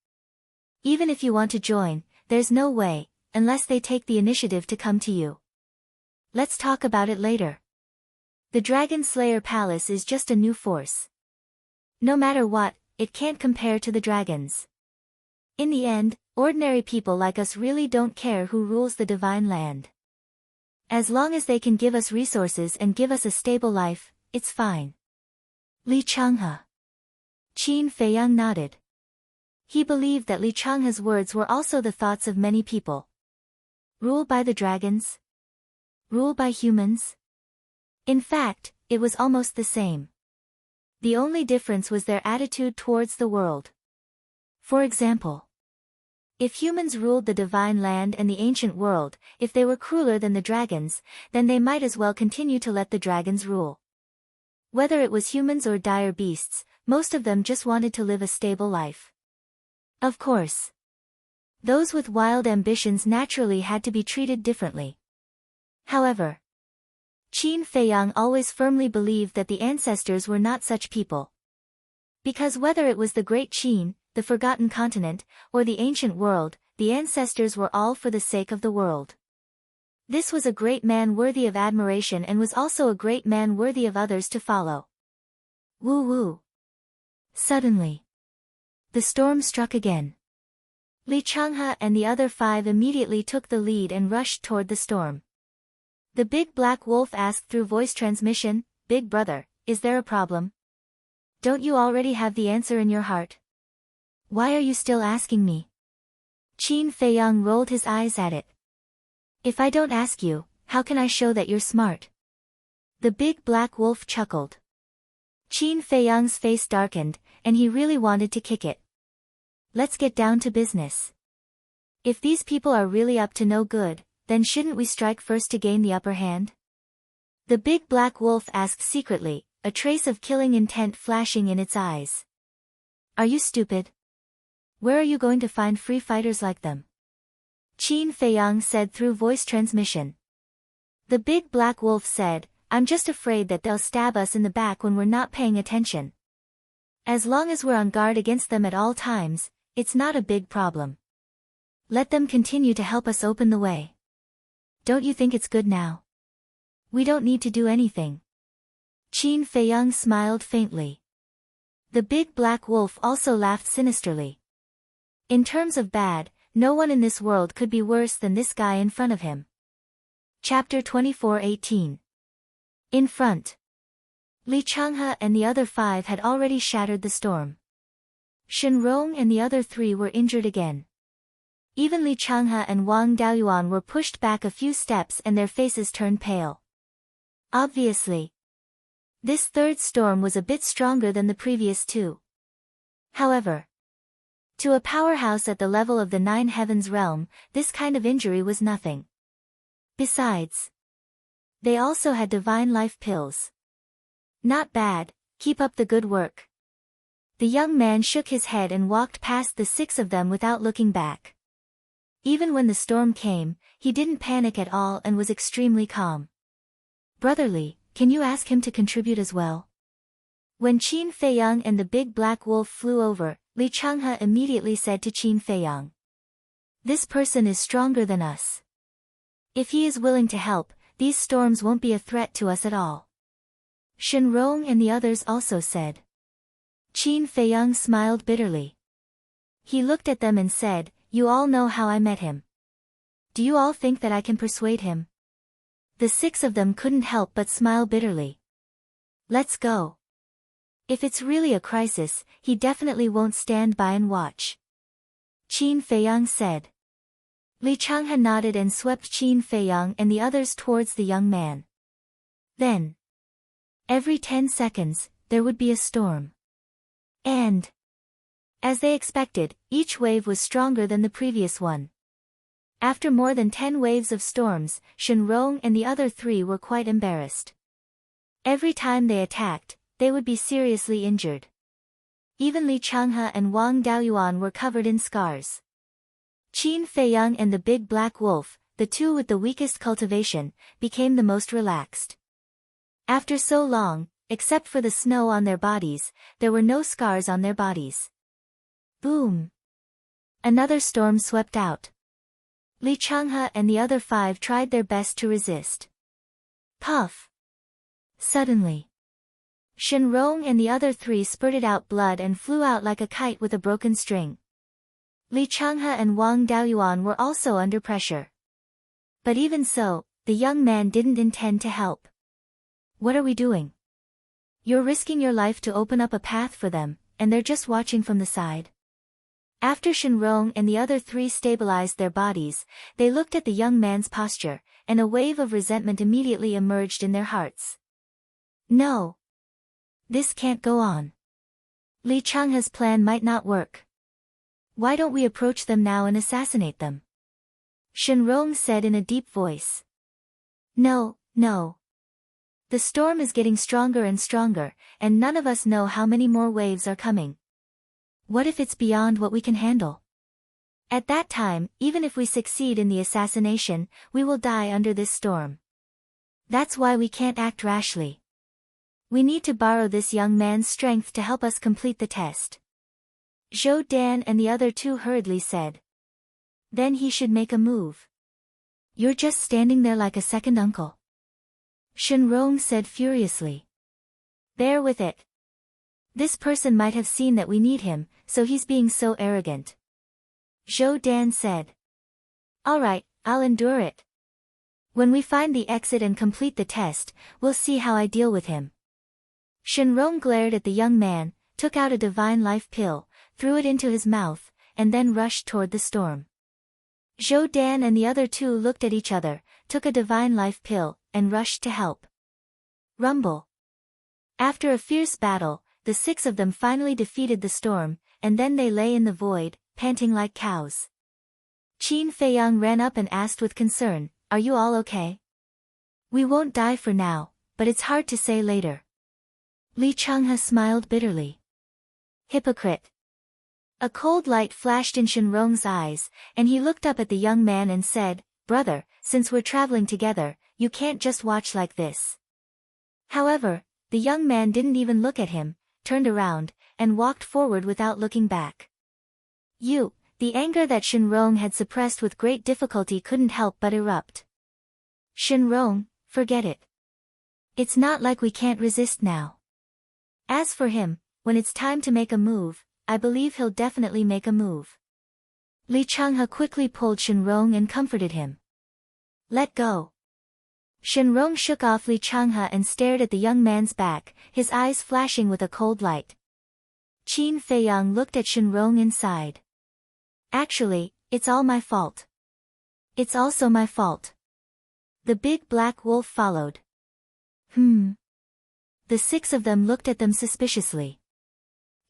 Even if you want to join, there's no way, unless they take the initiative to come to you. Let's talk about it later." The Dragon Slayer Palace is just a new force. No matter what, it can't compare to the dragons. In the end, ordinary people like us really don't care who rules the divine land. As long as they can give us resources and give us a stable life, it's fine. Li Changhe. Qin Feiyang nodded. He believed that Li Changhe's words were also the thoughts of many people. Rule by the dragons? Rule by humans? In fact, it was almost the same. The only difference was their attitude towards the world. For example, if humans ruled the divine land and the ancient world, if they were crueler than the dragons, then they might as well continue to let the dragons rule. Whether it was humans or dire beasts, most of them just wanted to live a stable life. Of course, those with wild ambitions naturally had to be treated differently. However, Qin Feiyang always firmly believed that the ancestors were not such people. Because whether it was the Great Qin, the Forgotten Continent, or the ancient world, the ancestors were all for the sake of the world. This was a great man worthy of admiration and was also a great man worthy of others to follow. Woo woo. Suddenly, the storm struck again. Li Changhe and the other 5 immediately took the lead and rushed toward the storm. The big black wolf asked through voice transmission, "Big brother, is there a problem? Don't you already have the answer in your heart? Why are you still asking me?" Qin Feiyang rolled his eyes at it. "If I don't ask you, how can I show that you're smart?" The big black wolf chuckled. Qin Feiyang's face darkened, and he really wanted to kick it. Let's get down to business. If these people are really up to no good, then shouldn't we strike first to gain the upper hand? The big black wolf asked secretly, a trace of killing intent flashing in its eyes. Are you stupid? Where are you going to find free fighters like them? Qin Feiyang said through voice transmission. The big black wolf said, I'm just afraid that they'll stab us in the back when we're not paying attention. As long as we're on guard against them at all times, it's not a big problem. Let them continue to help us open the way. Don't you think it's good now? We don't need to do anything. Qin Feiyang smiled faintly. The big black wolf also laughed sinisterly. In terms of bad, no one in this world could be worse than this guy in front of him. Chapter 24:18. In front. Li Changhe and the other 5 had already shattered the storm. Shen Rong and the other 3 were injured again. Even Li Changhe and Wang Daoyuan were pushed back a few steps and their faces turned pale. Obviously, this third storm was a bit stronger than the previous 2. However, to a powerhouse at the level of the 9 Heavens realm, this kind of injury was nothing. Besides, they also had divine life pills. Not bad, keep up the good work. The young man shook his head and walked past the 6 of them without looking back. Even when the storm came, he didn't panic at all and was extremely calm. Brotherly, can you ask him to contribute as well? When Qin Feiyang and the big black wolf flew over, Li Changhe immediately said to Qin Feiyang. This person is stronger than us. If he is willing to help, these storms won't be a threat to us at all. Shen Rong and the others also said. Qin Feiyang smiled bitterly. He looked at them and said, You all know how I met him. Do you all think that I can persuade him? The 6 of them couldn't help but smile bitterly. Let's go. If it's really a crisis, he definitely won't stand by and watch. Qin Feiyang said. Li Changhe nodded and swept Qin Feiyang and the others towards the young man. Then, every 10 seconds, there would be a storm. And, as they expected, each wave was stronger than the previous one. After more than 10 waves of storms, Shen Rong and the other 3 were quite embarrassed. Every time they attacked, they would be seriously injured. Even Li Changhe and Wang Daoyuan were covered in scars. Qin Feiyang and the big black wolf, the 2 with the weakest cultivation, became the most relaxed. After so long, except for the snow on their bodies, there were no scars on their bodies. Boom! Another storm swept out. Li Changhe and the other 5 tried their best to resist. Puff! Suddenly, Shenrong and the other three spurted out blood and flew out like a kite with a broken string. Li Changhe and Wang Daoyuan were also under pressure. But even so, the young man didn't intend to help. What are we doing? You're risking your life to open up a path for them, and they're just watching from the side. After Shenrong and the other three stabilized their bodies, they looked at the young man's posture, and a wave of resentment immediately emerged in their hearts. No. This can't go on. Li Changhe's plan might not work. Why don't we approach them now and assassinate them? Shenrong said in a deep voice. No, no. The storm is getting stronger and stronger, and none of us know how many more waves are coming. What if it's beyond what we can handle? At that time, even if we succeed in the assassination, we will die under this storm. That's why we can't act rashly. We need to borrow this young man's strength to help us complete the test. Zhou Dan and the other two hurriedly said. Then he should make a move. You're just standing there like a second uncle. Shenrong said furiously. Bear with it. This person might have seen that we need him, so he's being so arrogant. Zhou Dan said. All right, I'll endure it. When we find the exit and complete the test, we'll see how I deal with him. Shenrong glared at the young man, took out a divine life pill, threw it into his mouth, and then rushed toward the storm. Zhou Dan and the other two looked at each other, took a divine life pill, and rushed to help. Rumble. After a fierce battle, the six of them finally defeated the storm, and then they lay in the void, panting like cows. Qin Feiyang ran up and asked with concern, Are you all okay? We won't die for now, but it's hard to say later. Li Changhe smiled bitterly. Hypocrite. A cold light flashed in Shenrong's eyes, and he looked up at the young man and said, Brother, since we're traveling together, you can't just watch like this. However, the young man didn't even look at him, turned around, and walked forward without looking back. The anger that Shenrong had suppressed with great difficulty couldn't help but erupt. Shenrong, forget it. It's not like we can't resist now. As for him, when it's time to make a move, I believe he'll definitely make a move. Li Changhe quickly pulled Shenrong and comforted him. Let go. Shenrong shook off Li Changhe and stared at the young man's back, his eyes flashing with a cold light. Qin Feiyang looked at Shenrong inside. Actually, it's all my fault. It's also my fault. The big black wolf followed. The six of them looked at them suspiciously.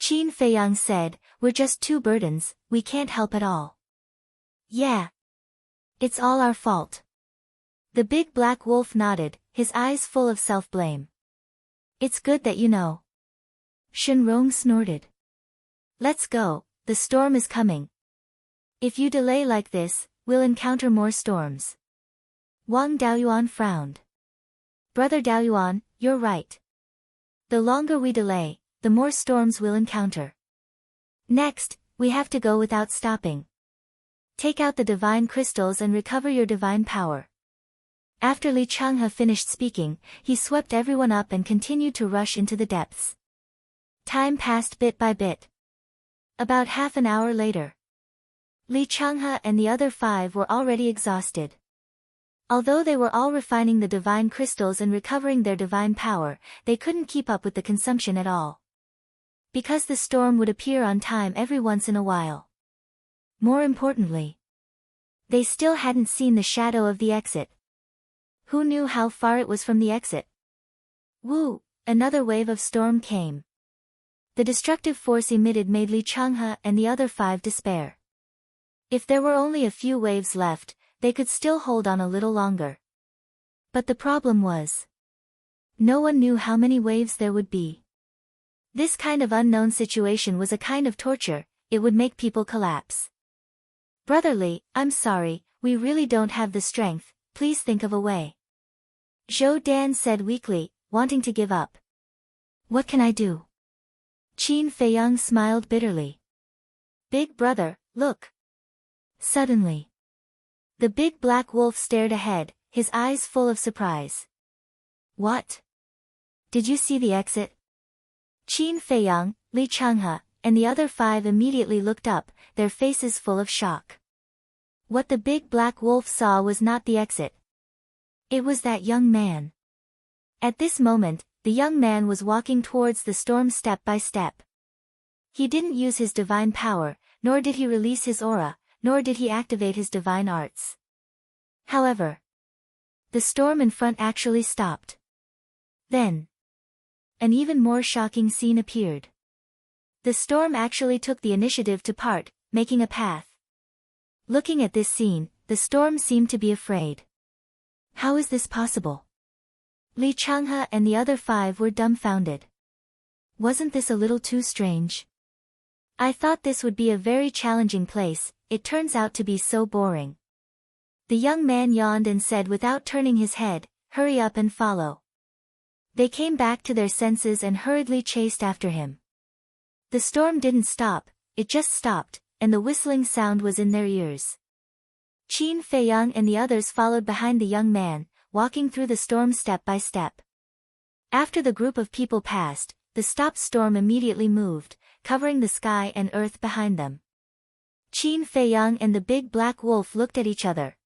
Qin Feiyang said, We're just two burdens, we can't help at all. Yeah. It's all our fault. The big black wolf nodded, his eyes full of self-blame. It's good that you know. Shenrong snorted. Let's go, the storm is coming. If you delay like this, we'll encounter more storms. Wang Daoyuan frowned. Brother Daoyuan, you're right. The longer we delay, the more storms we'll encounter. Next, we have to go without stopping. Take out the divine crystals and recover your divine power. After Li Changhe finished speaking, he swept everyone up and continued to rush into the depths. Time passed bit by bit. About half an hour later, Li Changhe and the other five were already exhausted. Although they were all refining the divine crystals and recovering their divine power, they couldn't keep up with the consumption at all. Because the storm would appear on time every once in a while. More importantly, they still hadn't seen the shadow of the exit. Who knew how far it was from the exit? Woo! Another wave of storm came. The destructive force emitted made Li Changhe and the other five despair. If there were only a few waves left, they could still hold on a little longer. But the problem was, no one knew how many waves there would be. This kind of unknown situation was a kind of torture, it would make people collapse. Brotherly, I'm sorry, we really don't have the strength, please think of a way. Zhou Dan said weakly, wanting to give up. What can I do? Qin Feiyang smiled bitterly. Big brother, look. Suddenly, the big black wolf stared ahead, his eyes full of surprise. What? Did you see the exit? Qin Feiyang, Li Changhe, and the other 5 immediately looked up, their faces full of shock. What the big black wolf saw was not the exit. It was that young man. At this moment, the young man was walking towards the storm step by step. He didn't use his divine power, nor did he release his aura, nor did he activate his divine arts. However, the storm in front actually stopped. Then, an even more shocking scene appeared. The storm actually took the initiative to part, making a path. Looking at this scene, the storm seemed to be afraid. How is this possible? Li Changhe and the other 5 were dumbfounded. Wasn't this a little too strange? I thought this would be a very challenging place, it turns out to be so boring. The young man yawned and said without turning his head, "Hurry up and follow." They came back to their senses and hurriedly chased after him. The storm didn't stop, it just stopped, and the whistling sound was in their ears. Qin Feiyang and the others followed behind the young man, walking through the storm step by step. After the group of people passed, the stopped storm immediately moved, covering the sky and earth behind them. Qin Feiyang and the big black wolf looked at each other.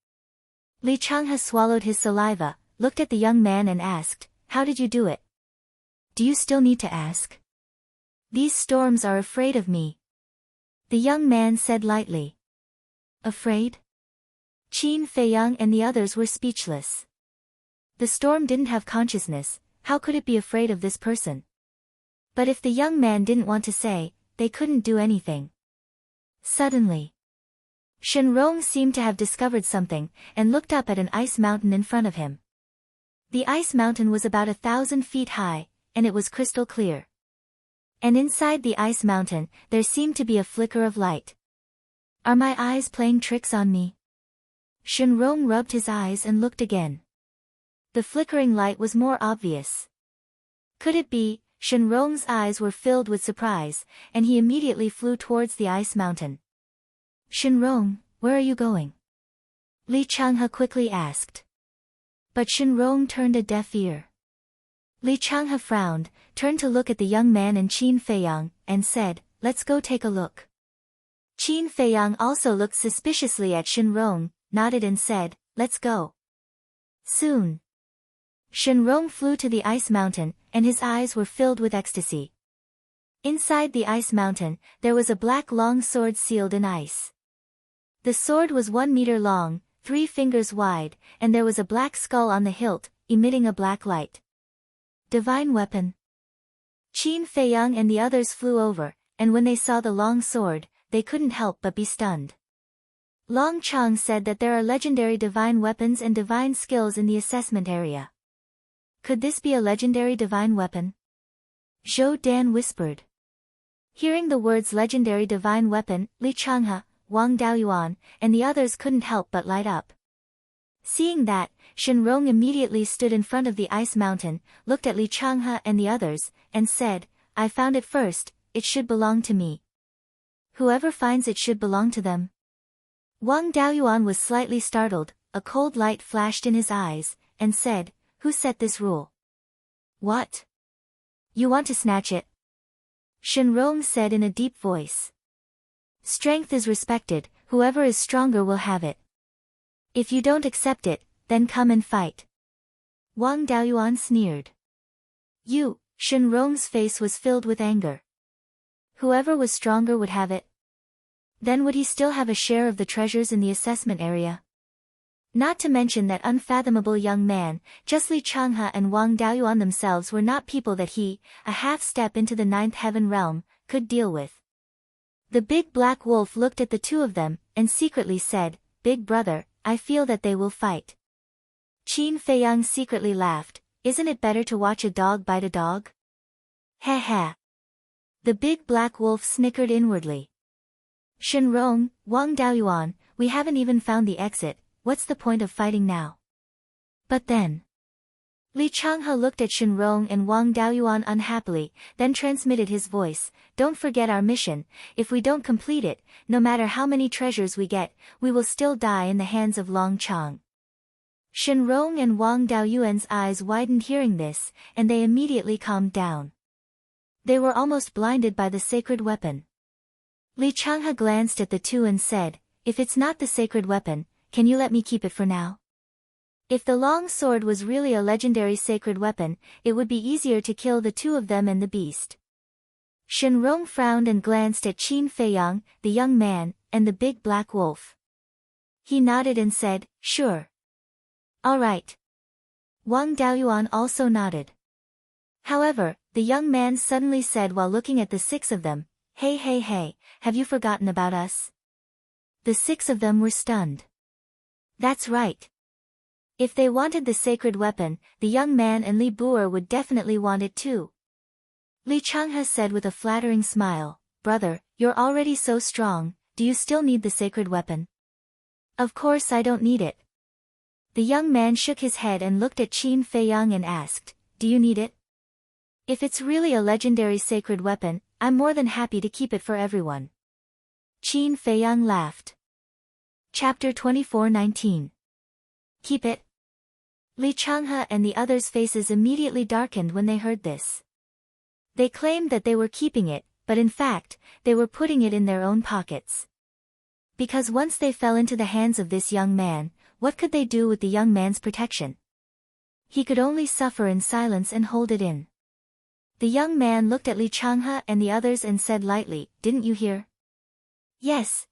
Li Changhe swallowed his saliva, looked at the young man and asked, "How did you do it?" "Do you still need to ask?" "These storms are afraid of me," the young man said lightly. Afraid? Qin Feiyang and the others were speechless. The storm didn't have consciousness, how could it be afraid of this person? But if the young man didn't want to say, they couldn't do anything. Suddenly, Shenrong seemed to have discovered something, and looked up at an ice mountain in front of him. The ice mountain was about 1,000 feet high, and it was crystal clear. And inside the ice mountain, there seemed to be a flicker of light. Are my eyes playing tricks on me? Shenrong rubbed his eyes and looked again. The flickering light was more obvious. Could it be? Shenrong's eyes were filled with surprise, and he immediately flew towards the ice mountain. "Shenrong, where are you going?" Li Changhe quickly asked. But Shenrong turned a deaf ear. Li Changhe frowned, turned to look at the young man and Qin Feiyang, and said, "Let's go take a look." Qin Feiyang also looked suspiciously at Shenrong, nodded and said, "Let's go." Soon, Shenrong flew to the ice mountain, and his eyes were filled with ecstasy. Inside the ice mountain, there was a black long sword sealed in ice. The sword was 1 meter long, 3 fingers wide, and there was a black skull on the hilt, emitting a black light. Divine weapon. Qin Feiyang and the others flew over, and when they saw the long sword, they couldn't help but be stunned. Long Chang said that there are legendary divine weapons and divine skills in the assessment area. Could this be a legendary divine weapon? Zhou Dan whispered. Hearing the words legendary divine weapon, Li Changhe, Wang Daoyuan, and the others couldn't help but light up. Seeing that, Shenrong immediately stood in front of the ice mountain, looked at Li Changhe and the others, and said, "I found it first, it should belong to me. Whoever finds it should belong to them." Wang Daoyuan was slightly startled, a cold light flashed in his eyes, and said, "Who set this rule?" "What? You want to snatch it?" Shenrong said in a deep voice. "Strength is respected, whoever is stronger will have it. If you don't accept it, then come and fight." Wang Daoyuan sneered. "You," Shenrong's face was filled with anger. Whoever was stronger would have it. Then would he still have a share of the treasures in the assessment area? Not to mention that unfathomable young man, just Li Changhe and Wang Daoyuan themselves were not people that he, a half step into the 9th heaven realm, could deal with. The big black wolf looked at the two of them, and secretly said, "Big brother, I feel that they will fight." Qin Feiyang secretly laughed, "Isn't it better to watch a dog bite a dog?" "Heh heh." The big black wolf snickered inwardly. "Shenrong, Wang Daoyuan, we haven't even found the exit, what's the point of fighting now?" But then, Li Changhe looked at Shenrong and Wang Daoyuan unhappily, then transmitted his voice, "Don't forget our mission, if we don't complete it, no matter how many treasures we get, we will still die in the hands of Long Chang." Shenrong and Wang Daoyuan's eyes widened hearing this, and they immediately calmed down. They were almost blinded by the sacred weapon. Li Changhe glanced at the two and said, "If it's not the sacred weapon, can you let me keep it for now?" If the long sword was really a legendary sacred weapon, it would be easier to kill the two of them and the beast. Shenrong frowned and glanced at Qin Feiyang, the young man, and the big black wolf. He nodded and said, "Sure. All right." Wang Daoyuan also nodded. However, the young man suddenly said while looking at the six of them, Hey, have you forgotten about us?" The six of them were stunned. That's right. If they wanted the sacred weapon, the young man and Li Buer would definitely want it too. Li Changhe said with a flattering smile, "Brother, you're already so strong, do you still need the sacred weapon?" "Of course I don't need it." The young man shook his head and looked at Qin Feiyang and asked, "Do you need it?" "If it's really a legendary sacred weapon, I'm more than happy to keep it for everyone." Qin Feiyang laughed. Chapter 24:19. Keep it? Li Changhe and the others' faces immediately darkened when they heard this. They claimed that they were keeping it, but in fact, they were putting it in their own pockets. Because once they fell into the hands of this young man, what could they do with the young man's protection? He could only suffer in silence and hold it in. The young man looked at Li Changhe and the others and said lightly, "Didn't you hear?" Yes.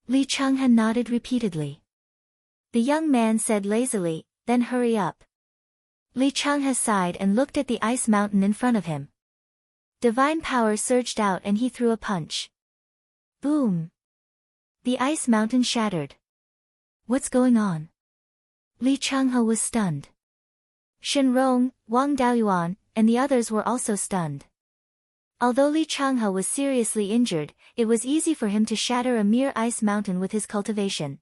Li Changhe nodded repeatedly. The young man said lazily, "Then hurry up." Li Changhe sighed and looked at the ice mountain in front of him. Divine power surged out and he threw a punch. Boom! The ice mountain shattered. What's going on? Li Changhe was stunned. Shenrong, Wang Daoyuan, and the others were also stunned. Although Li Changhe was seriously injured, it was easy for him to shatter a mere ice mountain with his cultivation.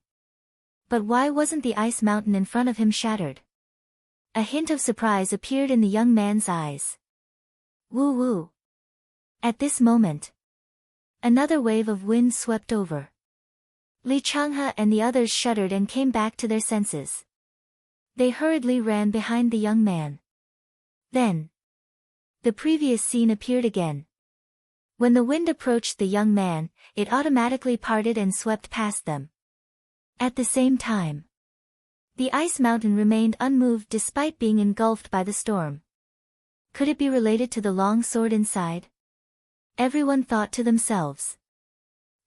But why wasn't the ice mountain in front of him shattered? A hint of surprise appeared in the young man's eyes. Woo! At this moment, another wave of wind swept over. Li Changhe and the others shuddered and came back to their senses. They hurriedly ran behind the young man. Then, the previous scene appeared again. When the wind approached the young man, it automatically parted and swept past them. At the same time, the ice mountain remained unmoved despite being engulfed by the storm. Could it be related to the long sword inside? Everyone thought to themselves.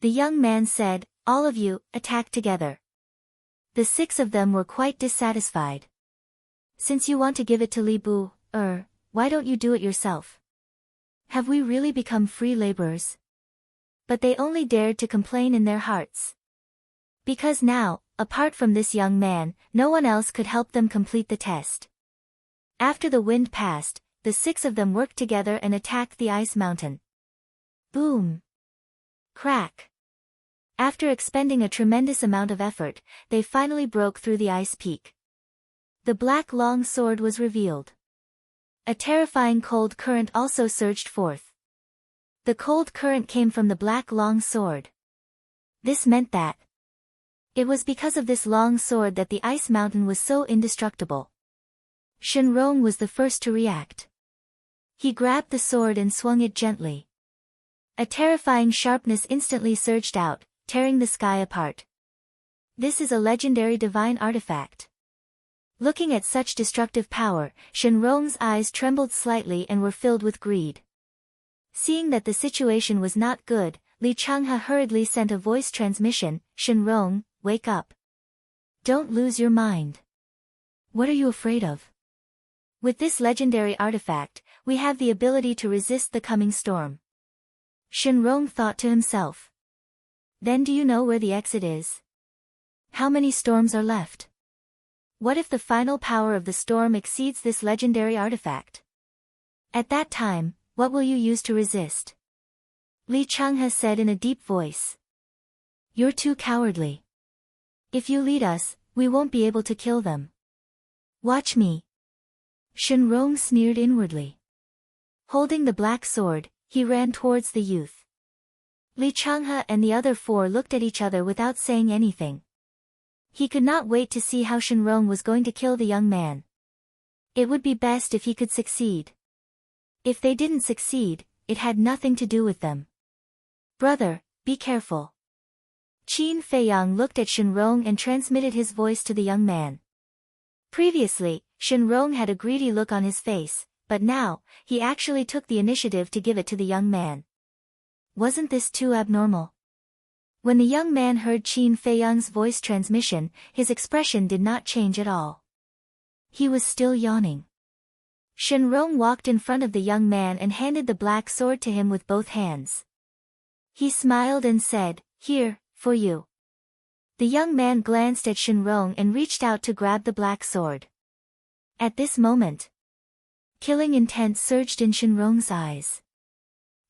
The young man said, "All of you, attack together." The six of them were quite dissatisfied. "Since you want to give it to Li Buer, why don't you do it yourself? Have we really become free laborers?" But they only dared to complain in their hearts. Because now, apart from this young man, no one else could help them complete the test. After the wind passed, the six of them worked together and attacked the ice mountain. Boom! Crack! After expending a tremendous amount of effort, they finally broke through the ice peak. The black long sword was revealed. A terrifying cold current also surged forth. The cold current came from the black long sword. This meant that it was because of this long sword that the ice mountain was so indestructible. Shenrong was the first to react. He grabbed the sword and swung it gently. A terrifying sharpness instantly surged out, tearing the sky apart. This is a legendary divine artifact. Looking at such destructive power, Shenrong's eyes trembled slightly and were filled with greed. Seeing that the situation was not good, Li Changhe hurriedly sent a voice transmission, "Shenrong, wake up. Don't lose your mind. What are you afraid of? With this legendary artifact, we have the ability to resist the coming storm." Shenrong thought to himself. Then do you know where the exit is? How many storms are left? What if the final power of the storm exceeds this legendary artifact? At that time, what will you use to resist? Li Changhe said in a deep voice. You're too cowardly. If you lead us, we won't be able to kill them. Watch me. Shenrong sneered inwardly. Holding the black sword, he ran towards the youth. Li Changhe and the other four looked at each other without saying anything. He could not wait to see how Shenrong was going to kill the young man. It would be best if he could succeed. If they didn't succeed, it had nothing to do with them. Brother, be careful. Qin Feiyang looked at Shenrong and transmitted his voice to the young man. Previously, Shenrong had a greedy look on his face, but now, he actually took the initiative to give it to the young man. Wasn't this too abnormal? When the young man heard Qin Feiyang's voice transmission, his expression did not change at all. He was still yawning. Shenrong walked in front of the young man and handed the black sword to him with both hands. He smiled and said, "Here, for you." The young man glanced at Shenrong and reached out to grab the black sword. At this moment, killing intent surged in Shenrong's eyes.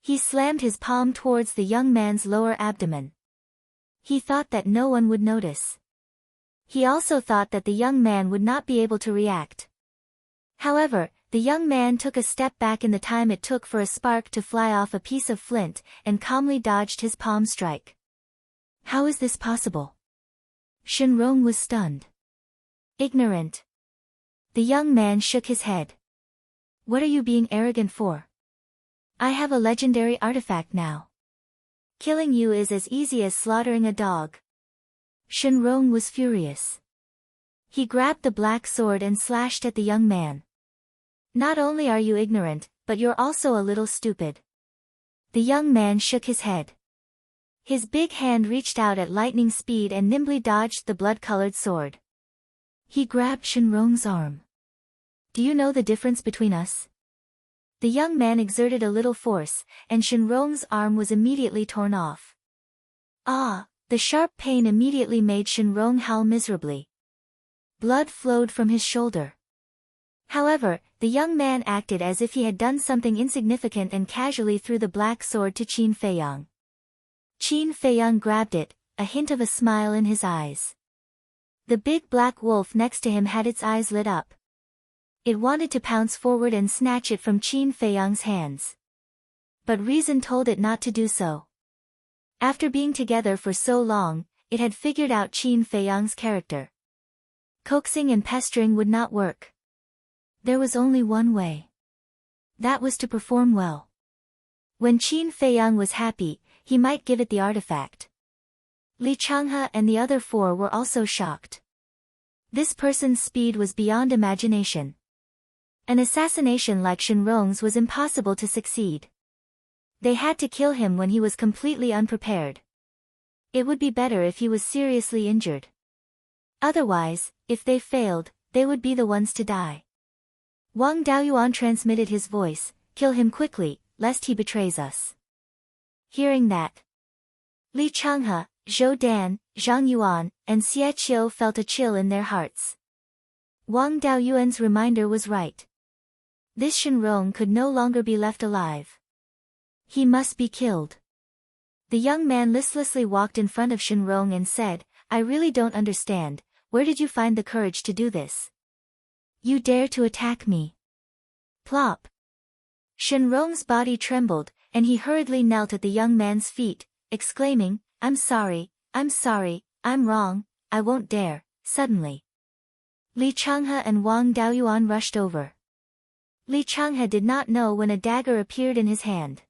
He slammed his palm towards the young man's lower abdomen. He thought that no one would notice. He also thought that the young man would not be able to react. However, the young man took a step back in the time it took for a spark to fly off a piece of flint, and calmly dodged his palm strike. How is this possible? Shenrong was stunned. Ignorant. The young man shook his head. What are you being arrogant for? I have a legendary artifact now. Killing you is as easy as slaughtering a dog. Shenrong was furious. He grabbed the black sword and slashed at the young man. Not only are you ignorant, but you're also a little stupid. The young man shook his head. His big hand reached out at lightning speed and nimbly dodged the blood-colored sword. He grabbed Shenrong's arm. Do you know the difference between us? The young man exerted a little force, and Shenrong's arm was immediately torn off. Ah! The sharp pain immediately made Shenrong howl miserably. Blood flowed from his shoulder. However, the young man acted as if he had done something insignificant and casually threw the black sword to Qin Feiyang. Qin Feiyang grabbed it, a hint of a smile in his eyes. The big black wolf next to him had its eyes lit up. It wanted to pounce forward and snatch it from Qin Feiyang's hands. But reason told it not to do so. After being together for so long, it had figured out Qin Feiyang's character. Coaxing and pestering would not work. There was only one way. That was to perform well. When Qin Feiyang was happy, he might give it the artifact. Li Changhe and the other four were also shocked. This person's speed was beyond imagination. An assassination like Shenrong's was impossible to succeed. They had to kill him when he was completely unprepared. It would be better if he was seriously injured. Otherwise, if they failed, they would be the ones to die. Wang Daoyuan transmitted his voice, "Kill him quickly, lest he betrays us." Hearing that, Li Changhe, Zhou Dan, Zhang Yuan, and Xie Qiu felt a chill in their hearts. Wang Daoyuan's reminder was right. This Shenrong could no longer be left alive. He must be killed. The young man listlessly walked in front of Shenrong and said, "I really don't understand, where did you find the courage to do this? You dare to attack me?" Plop. Shenrong's body trembled, and he hurriedly knelt at the young man's feet, exclaiming, I'm sorry, I'm wrong, I won't dare." Suddenly, Li Changhe and Wang Daoyuan rushed over. Li Changhe did not know when a dagger appeared in his hand.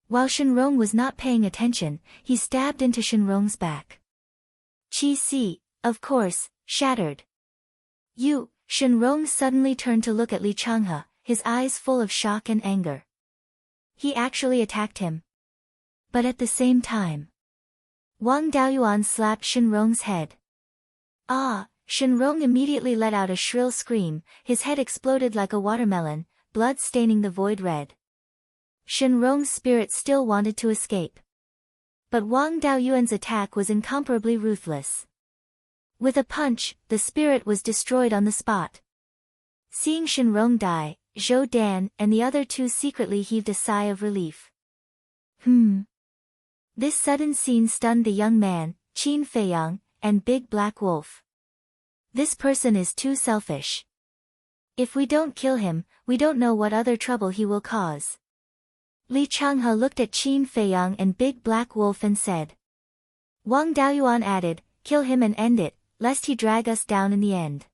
While Shenrong was not paying attention, he stabbed into Shenrong's back. Qi Si, of course, shattered. You, Shenrong suddenly turned to look at Li Changhe, his eyes full of shock and anger. He actually attacked him. But at the same time, Wang Daoyuan slapped Shenrong's head. Ah! Shenrong immediately let out a shrill scream, his head exploded like a watermelon, blood staining the void red. Shenrong's spirit still wanted to escape. But Wang Daoyuan's attack was incomparably ruthless. With a punch, the spirit was destroyed on the spot. Seeing Shenrong die, Zhou Dan and the other two secretly heaved a sigh of relief. This sudden scene stunned the young man, Qin Feiyang, and Big Black Wolf. This person is too selfish. If we don't kill him, we don't know what other trouble he will cause. Li Changhe looked at Qin Feiyang and Big Black Wolf and said. Wang Daoyuan added, "Kill him and end it, lest he drag us down in the end.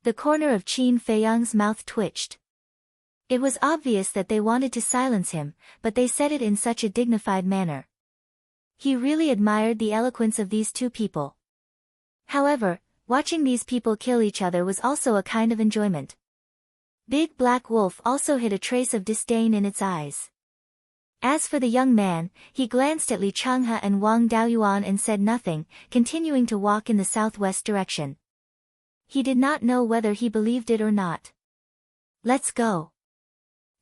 The corner of Qin Feiyang's mouth twitched. It was obvious that they wanted to silence him, but they said it in such a dignified manner. He really admired the eloquence of these two people. However, watching these people kill each other was also a kind of enjoyment. Big Black Wolf also hid a trace of disdain in its eyes. As for the young man, he glanced at Li Changhe and Wang Daoyuan and said nothing, continuing to walk in the southwest direction. He did not know whether he believed it or not. Let's go.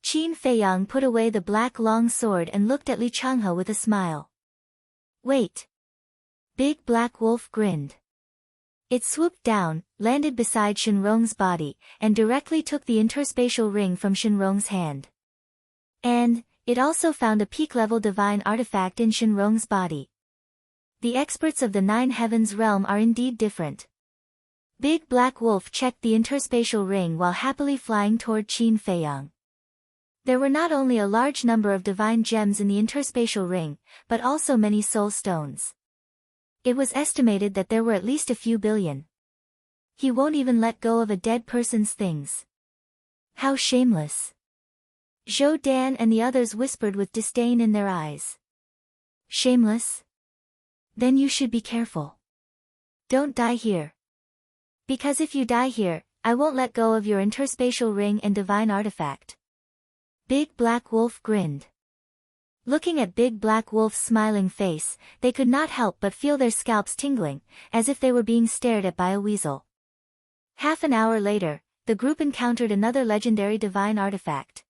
Qin Feiyang put away the black long sword and looked at Li Changhe with a smile. Wait. Big Black Wolf grinned. It swooped down, landed beside Shenrong's body, and directly took the interspatial ring from Shenrong's hand. And it also found a peak-level divine artifact in Shenrong's body. The experts of the Nine Heavens realm are indeed different. Big Black Wolf checked the interspatial ring while happily flying toward Qin Feiyang. There were not only a large number of divine gems in the interspatial ring, but also many soul stones. It was estimated that there were at least a few billion. He won't even let go of a dead person's things. How shameless. Zhou Dan and the others whispered with disdain in their eyes. Shameless? Then you should be careful. Don't die here. Because if you die here, I won't let go of your interspatial ring and divine artifact. Big Black Wolf grinned. Looking at Big Black Wolf's smiling face, they could not help but feel their scalps tingling, as if they were being stared at by a weasel. Half an hour later, the group encountered another legendary divine artifact.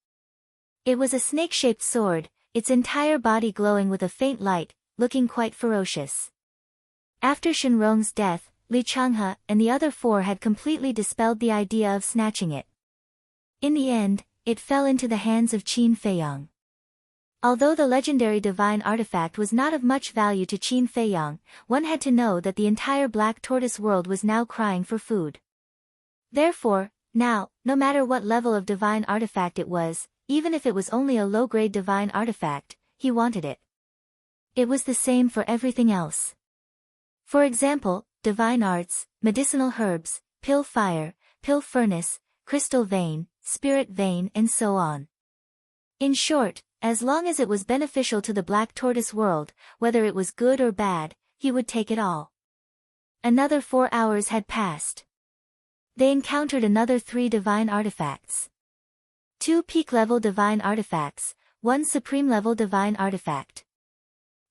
It was a snake-shaped sword, its entire body glowing with a faint light, looking quite ferocious. After Shenrong's death, Li Changhe and the other four had completely dispelled the idea of snatching it. In the end, it fell into the hands of Qin Feiyang. Although the legendary divine artifact was not of much value to Qin Feiyang, one had to know that the entire Black Tortoise world was now crying for food. Therefore, now, no matter what level of divine artifact it was, even if it was only a low-grade divine artifact, he wanted it. It was the same for everything else. For example, divine arts, medicinal herbs, pill fire, pill furnace, crystal vein, spirit vein and so on. In short, as long as it was beneficial to the Black Tortoise world, whether it was good or bad, he would take it all. Another 4 hours had passed. They encountered another 3 divine artifacts. 2 peak-level divine artifacts, 1 supreme-level divine artifact.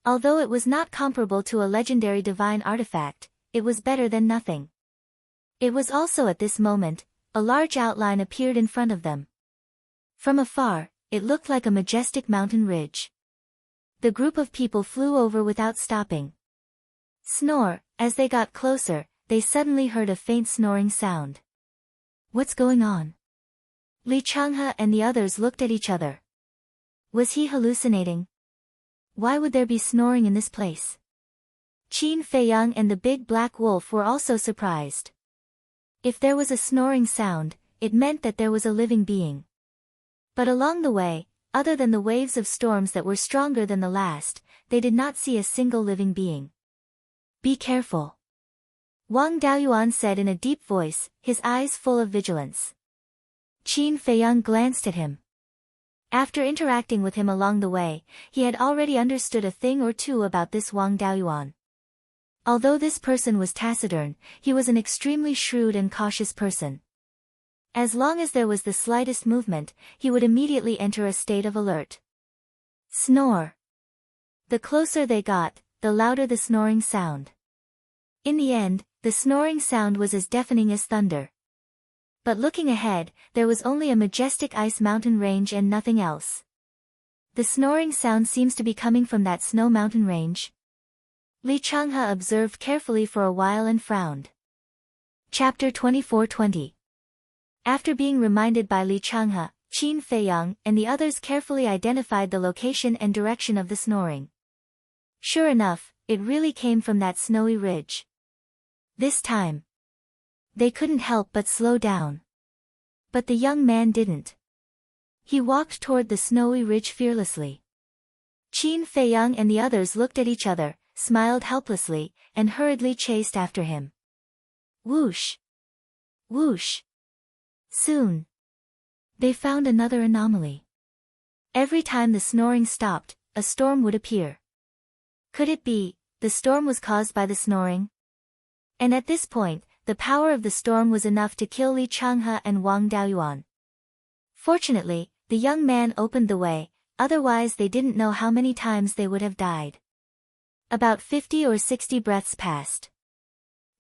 Although it was not comparable to a legendary divine artifact, it was better than nothing. It was also at this moment, a large outline appeared in front of them. From afar, it looked like a majestic mountain ridge. The group of people flew over without stopping. Snore, as they got closer, they suddenly heard a faint snoring sound. What's going on? Li Changhe and the others looked at each other. Was he hallucinating? Why would there be snoring in this place? Qin Feiyang and the Big Black Wolf were also surprised. If there was a snoring sound, it meant that there was a living being. But along the way, other than the waves of storms that were stronger than the last, they did not see a single living being. Be careful. Wang Daoyuan said in a deep voice, his eyes full of vigilance. Qin Feiyang glanced at him. After interacting with him along the way, he had already understood a thing or two about this Wang Daoyuan. Although this person was taciturn, he was an extremely shrewd and cautious person. As long as there was the slightest movement, he would immediately enter a state of alert. Snore. The closer they got, the louder the snoring sound. In the end, the snoring sound was as deafening as thunder. But looking ahead, there was only a majestic ice mountain range and nothing else. The snoring sound seems to be coming from that snow mountain range. Li Changhe observed carefully for a while and frowned. Chapter 24-20. After being reminded by Li Changhe, Qin Feiyang and the others carefully identified the location and direction of the snoring. Sure enough, it really came from that snowy ridge. This time, they couldn't help but slow down. But the young man didn't. He walked toward the snowy ridge fearlessly. Qin Feiyang and the others looked at each other, smiled helplessly, and hurriedly chased after him. Whoosh! Whoosh! Soon, they found another anomaly. Every time the snoring stopped, a storm would appear. Could it be, the storm was caused by the snoring? And at this point, the power of the storm was enough to kill Li Changhe and Wang Daoyuan. Fortunately, the young man opened the way, otherwise they didn't know how many times they would have died. About 50 or 60 breaths passed.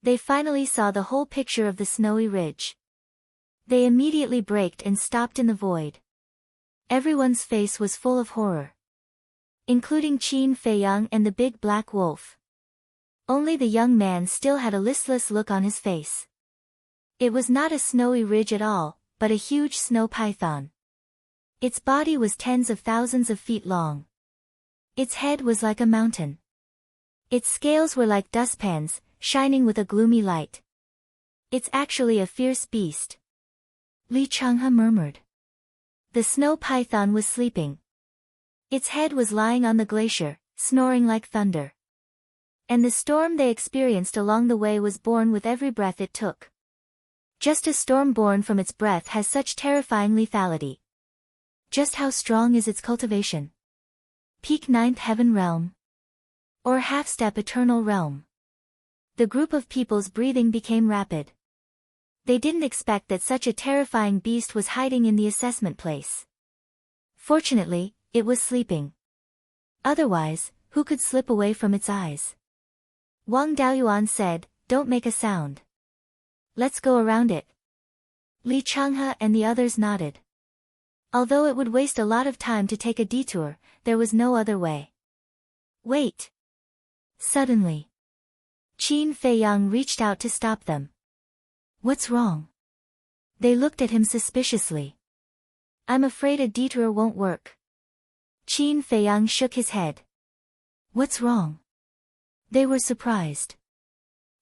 They finally saw the whole picture of the snowy ridge. They immediately braked and stopped in the void. Everyone's face was full of horror, including Qin Feiyang and the big black wolf. Only the young man still had a listless look on his face. It was not a snowy ridge at all, but a huge snow python. Its body was tens of thousands of feet long. Its head was like a mountain. Its scales were like dustpans, shining with a gloomy light. It's actually a fierce beast, Li Changhe murmured. The snow python was sleeping. Its head was lying on the glacier, snoring like thunder. And the storm they experienced along the way was born with every breath it took. Just a storm born from its breath has such terrifying lethality. Just how strong is its cultivation? Peak Ninth Heaven Realm? Or half-step Eternal Realm? The group of people's breathing became rapid. They didn't expect that such a terrifying beast was hiding in the assessment place. Fortunately, it was sleeping. Otherwise, who could slip away from its eyes? Wang Daoyuan said, "Don't make a sound. Let's go around it." Li Changhe and the others nodded. Although it would waste a lot of time to take a detour, there was no other way. Wait! Suddenly, Qin Feiyang reached out to stop them. What's wrong? They looked at him suspiciously. I'm afraid a detour won't work. Qin Feiyang shook his head. What's wrong? They were surprised.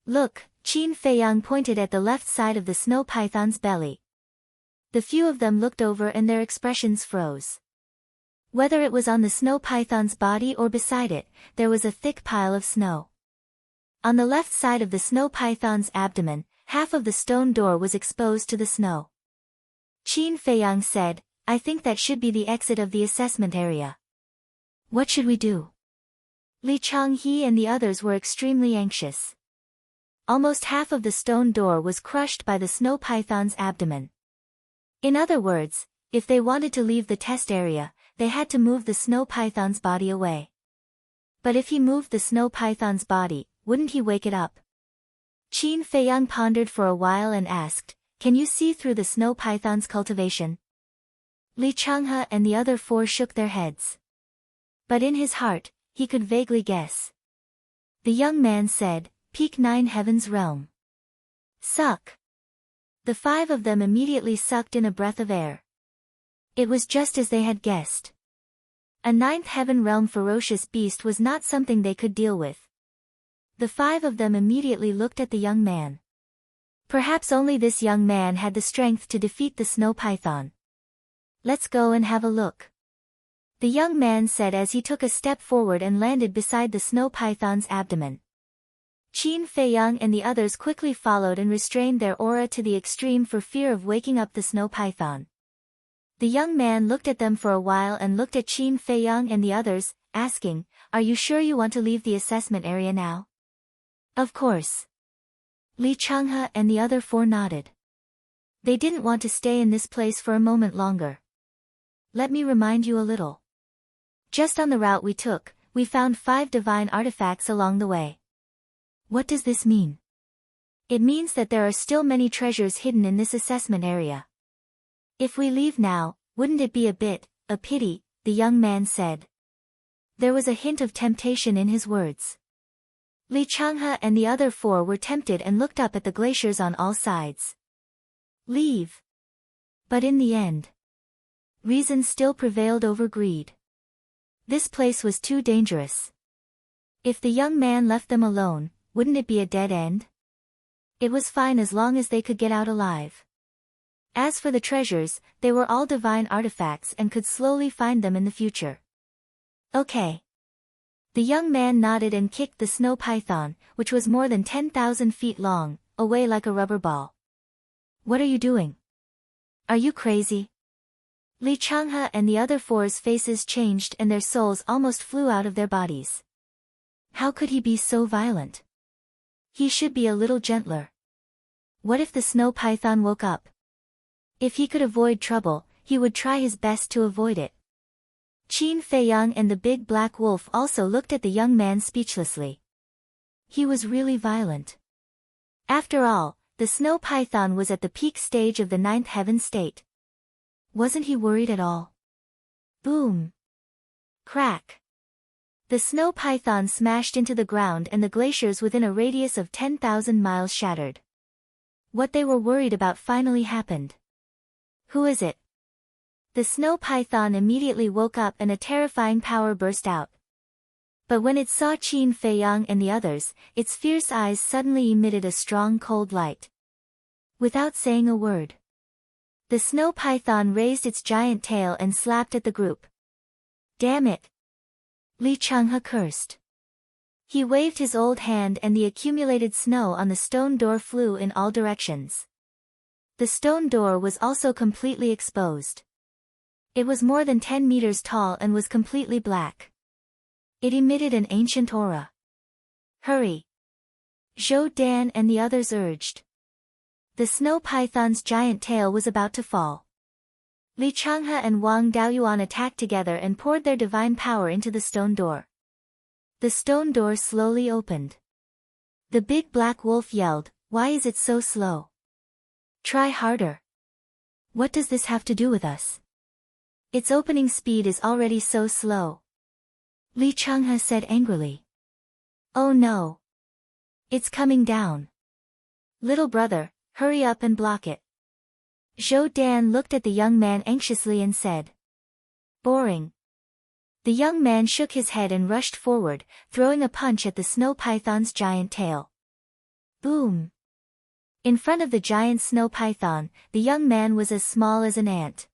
Look, Qin Feiyang pointed at the left side of the snow python's belly. The few of them looked over and their expressions froze. Whether it was on the snow python's body or beside it, there was a thick pile of snow. On the left side of the snow python's abdomen, half of the stone door was exposed to the snow. Qin Feiyang said, I think that should be the exit of the assessment area. What should we do? Li Changhe and the others were extremely anxious. Almost half of the stone door was crushed by the snow python's abdomen. In other words, if they wanted to leave the test area, they had to move the snow python's body away. But if he moved the snow python's body, wouldn't he wake it up? Qin Feiyang pondered for a while and asked, Can you see through the snow python's cultivation? Li Changhe and the other four shook their heads. But in his heart, he could vaguely guess. The young man said, Peak 9 Heaven's Realm. Suck. The five of them immediately sucked in a breath of air. It was just as they had guessed. A ninth heaven realm ferocious beast was not something they could deal with. The five of them immediately looked at the young man. Perhaps only this young man had the strength to defeat the snow python. Let's go and have a look. The young man said as he took a step forward and landed beside the snow python's abdomen. Qin Feiyang and the others quickly followed and restrained their aura to the extreme for fear of waking up the snow python. The young man looked at them for a while and looked at Qin Feiyang and the others, asking, Are you sure you want to leave the assessment area now? Of course. Li Changhe and the other four nodded. They didn't want to stay in this place for a moment longer. Let me remind you a little. Just on the route we took, we found 5 divine artifacts along the way. What does this mean? It means that there are still many treasures hidden in this assessment area. If we leave now, wouldn't it be a pity, the young man said. There was a hint of temptation in his words. Li Changhe and the other four were tempted and looked up at the glaciers on all sides. Leave. But in the end, reason still prevailed over greed. This place was too dangerous. If the young man left them alone, wouldn't it be a dead end? It was fine as long as they could get out alive. As for the treasures, they were all divine artifacts and could slowly find them in the future. Okay. The young man nodded and kicked the snow python, which was more than 10,000 feet long, away like a rubber ball. What are you doing? Are you crazy? Li Changhe and the other four's faces changed and their souls almost flew out of their bodies. How could he be so violent? He should be a little gentler. What if the snow python woke up? If he could avoid trouble, he would try his best to avoid it. Qin Feiyang and the big black wolf also looked at the young man speechlessly. He was really violent. After all, the snow python was at the peak stage of the ninth heaven state. Wasn't he worried at all? Boom! Crack! The snow python smashed into the ground and the glaciers within a radius of 10,000 miles shattered. What they were worried about finally happened. Who is it? The snow python immediately woke up and a terrifying power burst out. But when it saw Qin Feiyang and the others, its fierce eyes suddenly emitted a strong cold light. Without saying a word, the snow python raised its giant tail and slapped at the group. Damn it! Li Changhe cursed. He waved his old hand and the accumulated snow on the stone door flew in all directions. The stone door was also completely exposed. It was more than 10 meters tall and was completely black. It emitted an ancient aura. Hurry! Zhou Dan and the others urged. The snow python's giant tail was about to fall. Li Changhe and Wang Daoyuan attacked together and poured their divine power into the stone door. The stone door slowly opened. The big black wolf yelled, "Why is it so slow? Try harder. What does this have to do with us? Its opening speed is already so slow." Li Changhe said angrily. Oh no! It's coming down. Little brother, hurry up and block it. Zhou Dan looked at the young man anxiously and said. Boring. The young man shook his head and rushed forward, throwing a punch at the snow python's giant tail. Boom! In front of the giant snow python, the young man was as small as an ant.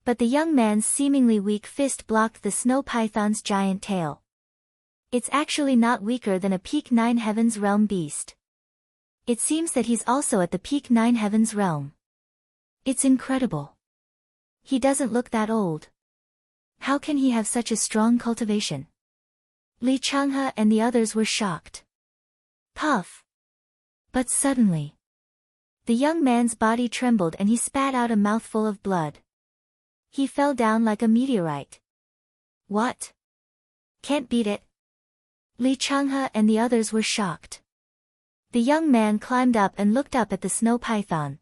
But the young man's seemingly weak fist blocked the snow python's giant tail. It's actually not weaker than a peak 9 heavens realm beast. It seems that he's also at the peak 9 heavens realm. It's incredible. He doesn't look that old. How can he have such a strong cultivation? Li Changhe and the others were shocked. Puff! But suddenly, the young man's body trembled and he spat out a mouthful of blood. He fell down like a meteorite. What? Can't beat it. Li Changhe and the others were shocked. The young man climbed up and looked up at the snow python.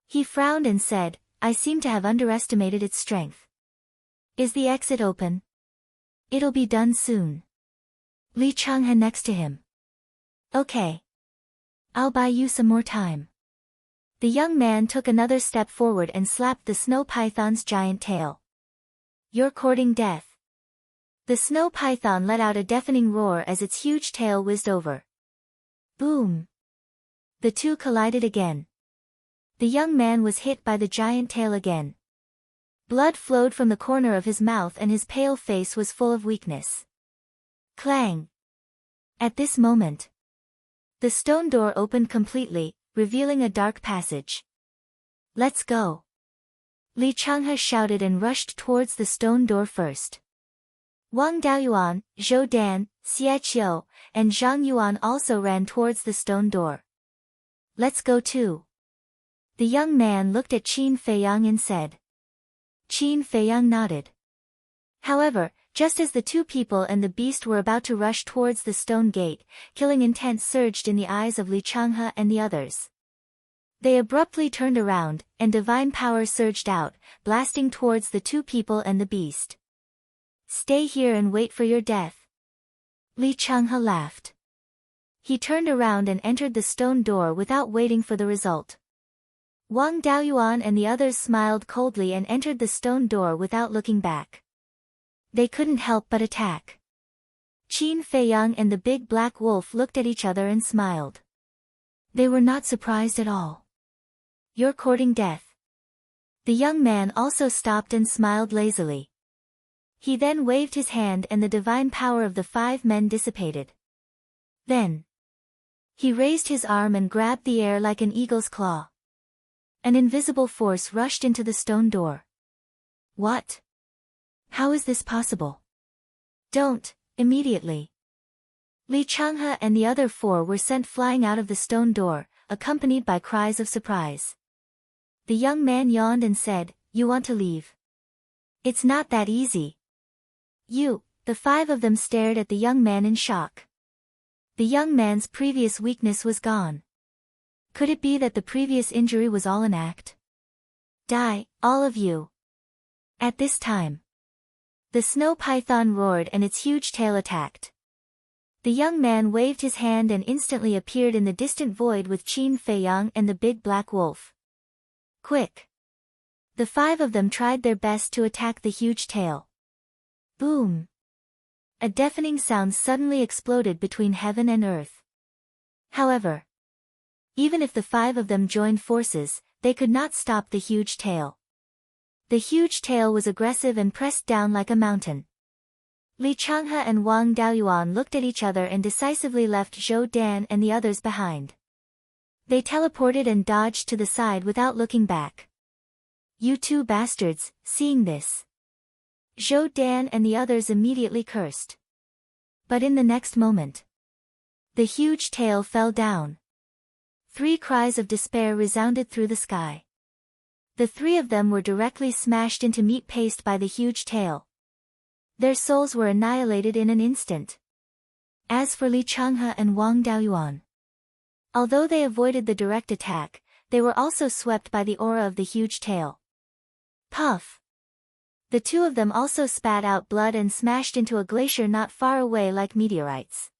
He frowned and said, I seem to have underestimated its strength. Is the exit open? It'll be done soon. Li Changhe next to him. Okay. I'll buy you some more time. The young man took another step forward and slapped the snow python's giant tail. You're courting death. The snow python let out a deafening roar as its huge tail whizzed over. Boom! The two collided again. The young man was hit by the giant tail again. Blood flowed from the corner of his mouth and his pale face was full of weakness. Clang! At this moment, the stone door opened completely, revealing a dark passage. Let's go! Li Changhe shouted and rushed towards the stone door first. Wang Daoyuan, Zhou Dan, Xie Qiu, and Zhang Yuan also ran towards the stone door. Let's go too. The young man looked at Qin Feiyang and said. Qin Feiyang nodded. However, just as the two people and the beast were about to rush towards the stone gate, killing intent surged in the eyes of Li Changhe and the others. They abruptly turned around, and divine power surged out, blasting towards the two people and the beast. Stay here and wait for your death. Li Changhe laughed. He turned around and entered the stone door without waiting for the result. Wang Daoyuan and the others smiled coldly and entered the stone door without looking back. They couldn't help but attack. Qin Feiyang and the big black wolf looked at each other and smiled. They were not surprised at all. You're courting death. The young man also stopped and smiled lazily. He then waved his hand and the divine power of the 5 men dissipated. Then, He raised his arm and grabbed the air like an eagle's claw. An invisible force rushed into the stone door. What? How is this possible? Don't, immediately. Li Changhe and the other four were sent flying out of the stone door, accompanied by cries of surprise. The young man yawned and said, "You want to leave? It's not that easy." The five of them stared at the young man in shock. The young man's previous weakness was gone. Could it be that the previous injury was all an act? Die, all of you. At this time, the snow python roared and its huge tail attacked. The young man waved his hand and instantly appeared in the distant void with Qin Feiyang and the big black wolf. Quick! The five of them tried their best to attack the huge tail. Boom! A deafening sound suddenly exploded between heaven and earth. However, even if the five of them joined forces, they could not stop the huge tail. The huge tail was aggressive and pressed down like a mountain. Li Changhe and Wang Daoyuan looked at each other and decisively left Zhou Dan and the others behind. They teleported and dodged to the side without looking back. "You two bastards," seeing this. Zhou Dan and the others immediately cursed. But in the next moment, the huge tail fell down. 3 cries of despair resounded through the sky. The 3 of them were directly smashed into meat paste by the huge tail. Their souls were annihilated in an instant. As for Li Changhe and Wang Daoyuan, although they avoided the direct attack, they were also swept by the aura of the huge tail. Puff! The 2 of them also spat out blood and smashed into a glacier not far away like meteorites.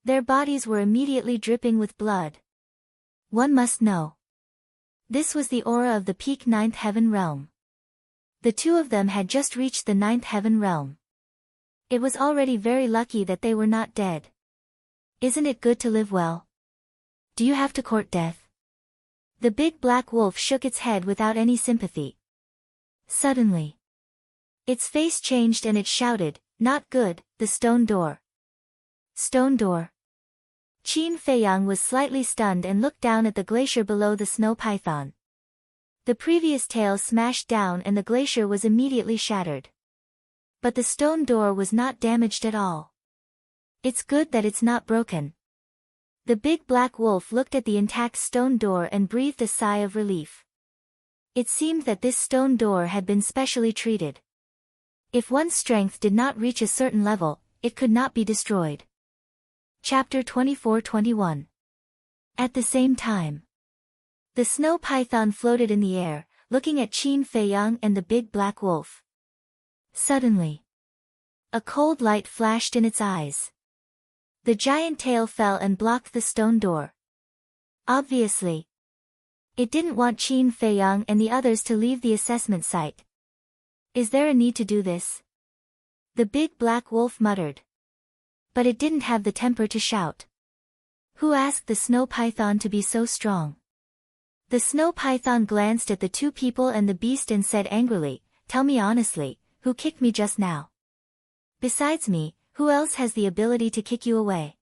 Their bodies were immediately dripping with blood. One must know. This was the aura of the peak 9th heaven realm. The 2 of them had just reached the 9th heaven realm. It was already very lucky that they were not dead. Isn't it good to live well? Do you have to court death? The big black wolf shook its head without any sympathy. Suddenly, its face changed and it shouted, "Not good, the stone door." Stone door. Qin Feiyang was slightly stunned and looked down at the glacier below the snow python. The previous tail smashed down and the glacier was immediately shattered. But the stone door was not damaged at all. It's good that it's not broken. The big black wolf looked at the intact stone door and breathed a sigh of relief. It seemed that this stone door had been specially treated. If one's strength did not reach a certain level, it could not be destroyed. Chapter 24-21. At the same time, the snow python floated in the air, looking at Qin Feiyang and the big black wolf. Suddenly, a cold light flashed in its eyes. The giant tail fell and blocked the stone door. Obviously, it didn't want Qin Feiyang and the others to leave the assessment site. "Is there a need to do this?" the big black wolf muttered. But it didn't have the temper to shout. Who asked the snow python to be so strong? The snow python glanced at the 2 people and the beast and said angrily, "Tell me honestly, who kicked me just now? Besides me, who else has the ability to kick you away?"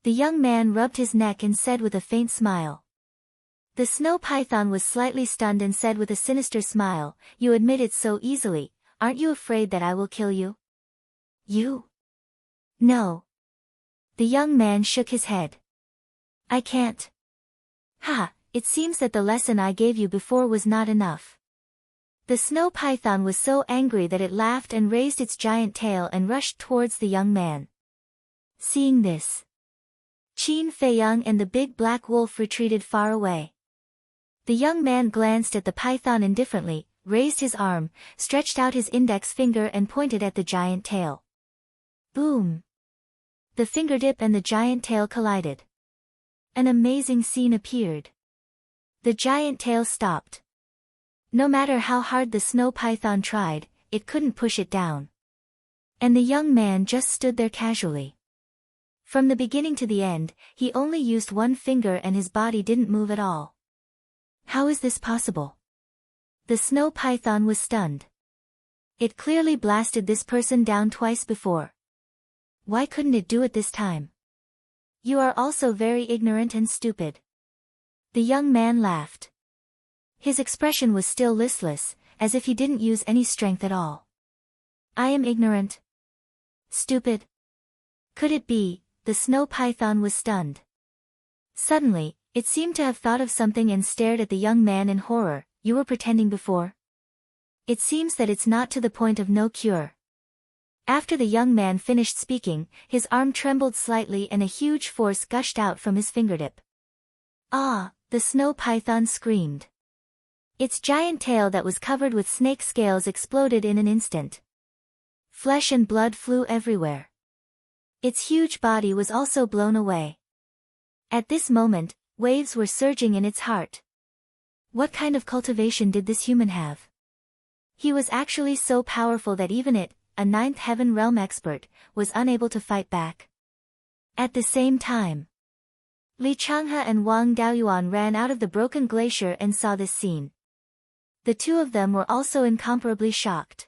The young man rubbed his neck and said with a faint smile. The snow python was slightly stunned and said with a sinister smile, "You admit it so easily, aren't you afraid that I will kill you?" "You? No." The young man shook his head. "I can't." "Ha, it seems that the lesson I gave you before was not enough." The snow python was so angry that it laughed and raised its giant tail and rushed towards the young man. Seeing this, Qin Feiyang and the big black wolf retreated far away. The young man glanced at the python indifferently, raised his arm, stretched out his index finger and pointed at the giant tail. Boom! The fingertip and the giant tail collided. An amazing scene appeared. The giant tail stopped. No matter how hard the snow python tried, it couldn't push it down. And the young man just stood there casually. From the beginning to the end, he only used one finger and his body didn't move at all. How is this possible? The snow python was stunned. It clearly blasted this person down twice before. Why couldn't it do it this time? You are also very ignorant and stupid. The young man laughed. His expression was still listless, as if he didn't use any strength at all. I am ignorant. Stupid. Could it be? The snow python was stunned. Suddenly, it seemed to have thought of something and stared at the young man in horror. You were pretending before? It seems that it's not to the point of no cure. After the young man finished speaking, his arm trembled slightly and a huge force gushed out from his fingertip. Ah! The snow python screamed. Its giant tail that was covered with snake scales exploded in an instant. Flesh and blood flew everywhere. Its huge body was also blown away. At this moment, waves were surging in its heart. What kind of cultivation did this human have? He was actually so powerful that even it, a ninth heaven realm expert, was unable to fight back. At the same time, Li Changhe and Wang Daoyuan ran out of the broken glacier and saw this scene. The two of them were also incomparably shocked.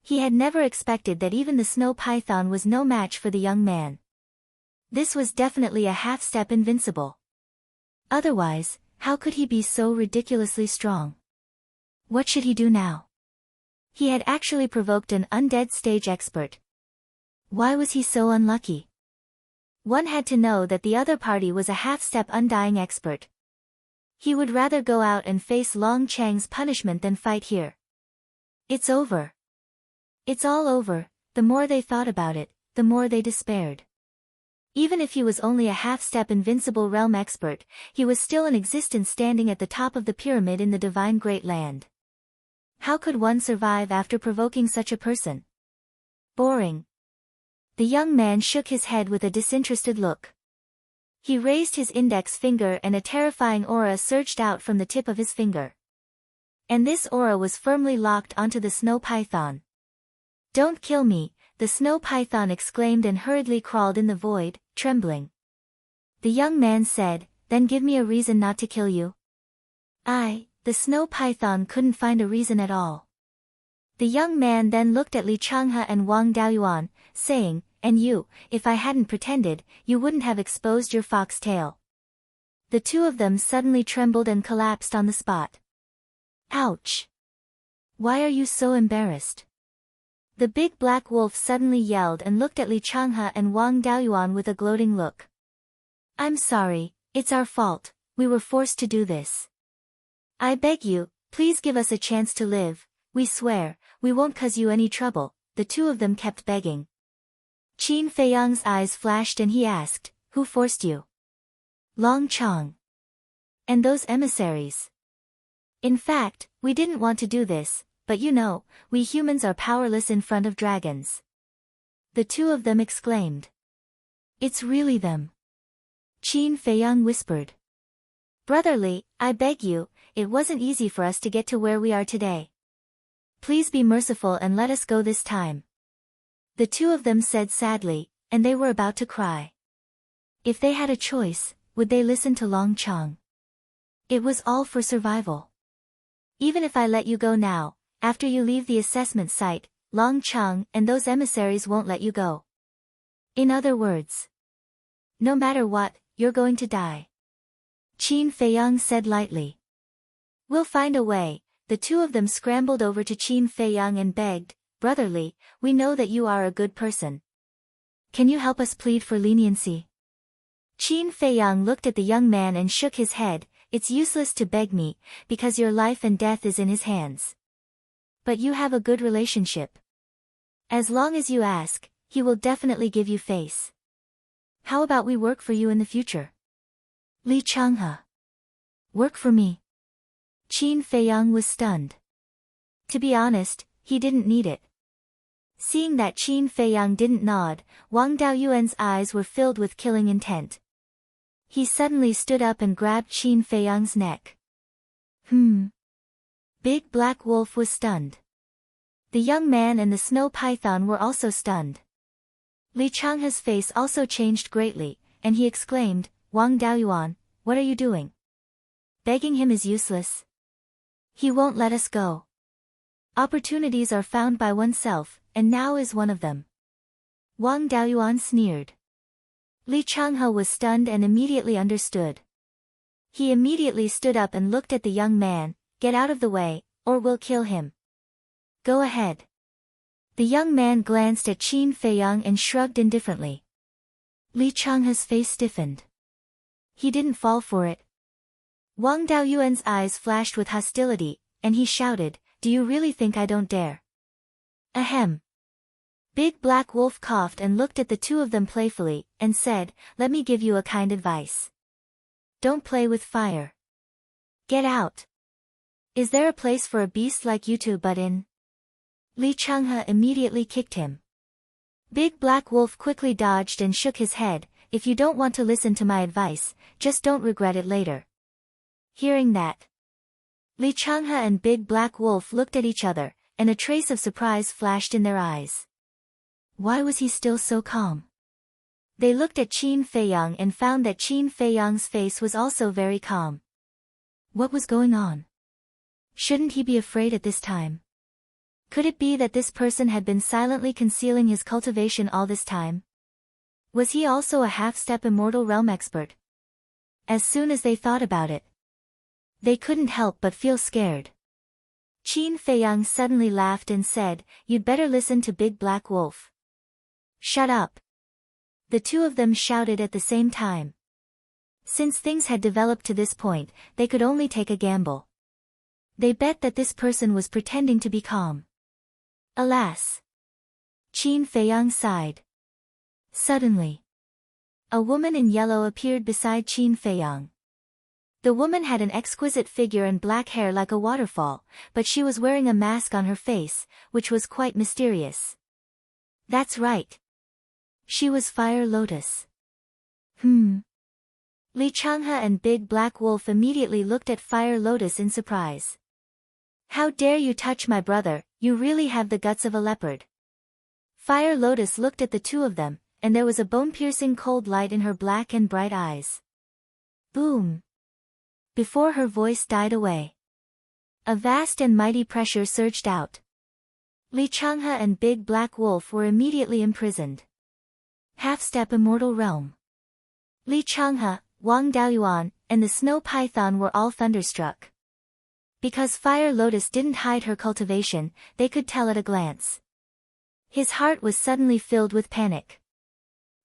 He had never expected that even the snow python was no match for the young man. This was definitely a half-step invincible. Otherwise, how could he be so ridiculously strong? What should he do now? He had actually provoked an undead stage expert. Why was he so unlucky? One had to know that the other party was a half-step undying expert. He would rather go out and face Long Chang's punishment than fight here. It's over. It's all over. The more they thought about it, the more they despaired. Even if he was only a half-step invincible realm expert, he was still in existence standing at the top of the pyramid in the divine Great Land. How could one survive after provoking such a person? Boring. The young man shook his head with a disinterested look. He raised his index finger and a terrifying aura surged out from the tip of his finger. And this aura was firmly locked onto the snow python. Don't kill me, the snow python exclaimed and hurriedly crawled in the void, trembling. The young man said, then give me a reason not to kill you. The snow python couldn't find a reason at all. The young man then looked at Li Changhe and Wang Daoyuan, saying, and you, if I hadn't pretended, you wouldn't have exposed your fox tail. The two of them suddenly trembled and collapsed on the spot. Ouch! Why are you so embarrassed? The big black wolf suddenly yelled and looked at Li Changhe and Wang Daoyuan with a gloating look. I'm sorry, it's our fault, we were forced to do this. I beg you, please give us a chance to live, we swear, we won't cause you any trouble, the two of them kept begging. Qin Feiyang's eyes flashed and he asked, who forced you? Long Chang. And those emissaries. In fact, we didn't want to do this, but you know, we humans are powerless in front of dragons. The two of them exclaimed. It's really them. Qin Feiyang whispered. Brotherly, I beg you, it wasn't easy for us to get to where we are today. Please be merciful and let us go this time. The two of them said sadly, and they were about to cry. If they had a choice, would they listen to Long Chang? It was all for survival. Even if I let you go now, after you leave the assessment site, Long Chang and those emissaries won't let you go. In other words, no matter what, you're going to die. Qin Feiyang said lightly. We'll find a way. The two of them scrambled over to Qin Feiyang and begged, Brotherly, we know that you are a good person. Can you help us plead for leniency? Qin Feiyang looked at the young man and shook his head, it's useless to beg me, because your life and death is in his hands. But you have a good relationship. As long as you ask, he will definitely give you face. How about we work for you in the future? Li Changhe. Work for me? Qin Feiyang was stunned. To be honest, he didn't need it. Seeing that Qin Feiyang didn't nod, Wang Daoyuan's eyes were filled with killing intent. He suddenly stood up and grabbed Qin Feiyang's neck. Big Black Wolf was stunned. The young man and the snow python were also stunned. Li Changhe's face also changed greatly, and he exclaimed, Wang Daoyuan, what are you doing? Begging him is useless. He won't let us go. Opportunities are found by oneself, and now is one of them. Wang Daoyuan sneered. Li Changhe was stunned and immediately understood. He immediately stood up and looked at the young man. Get out of the way, or we'll kill him. Go ahead. The young man glanced at Qin Feiyang and shrugged indifferently. Li Changhe's face stiffened. He didn't fall for it. Wang Daoyuan's eyes flashed with hostility, and he shouted, "Do you really think I don't dare?" Ahem. Big Black Wolf coughed and looked at the two of them playfully, and said, "Let me give you a kind advice. Don't play with fire. Get out. Is there a place for a beast like you to butt in?" Li Changhe immediately kicked him. Big Black Wolf quickly dodged and shook his head. "If you don't want to listen to my advice, just don't regret it later." Hearing that, Li Changhe and Big Black Wolf looked at each other, and a trace of surprise flashed in their eyes. Why was he still so calm? They looked at Qin Feiyang and found that Qin Feiyang's face was also very calm. What was going on? Shouldn't he be afraid at this time? Could it be that this person had been silently concealing his cultivation all this time? Was he also a half-step immortal realm expert? As soon as they thought about it, they couldn't help but feel scared. Qin Feiyang suddenly laughed and said, "You'd better listen to Big Black Wolf." "Shut up." The two of them shouted at the same time. Since things had developed to this point, they could only take a gamble. They bet that this person was pretending to be calm. Alas! Qin Feiyang sighed. Suddenly, a woman in yellow appeared beside Qin Feiyang. The woman had an exquisite figure and black hair like a waterfall, but she was wearing a mask on her face, which was quite mysterious. That's right. She was Fire Lotus. Li Changhe and Big Black Wolf immediately looked at Fire Lotus in surprise. "How dare you touch my brother, you really have the guts of a leopard." Fire Lotus looked at the two of them, and there was a bone-piercing cold light in her black and bright eyes. Boom! Before her voice died away, a vast and mighty pressure surged out. Li Changhe and Big Black Wolf were immediately imprisoned. Half-step immortal realm. Li Changhe, Wang Daoyuan, and the Snow Python were all thunderstruck. Because Fire Lotus didn't hide her cultivation, they could tell at a glance. His heart was suddenly filled with panic.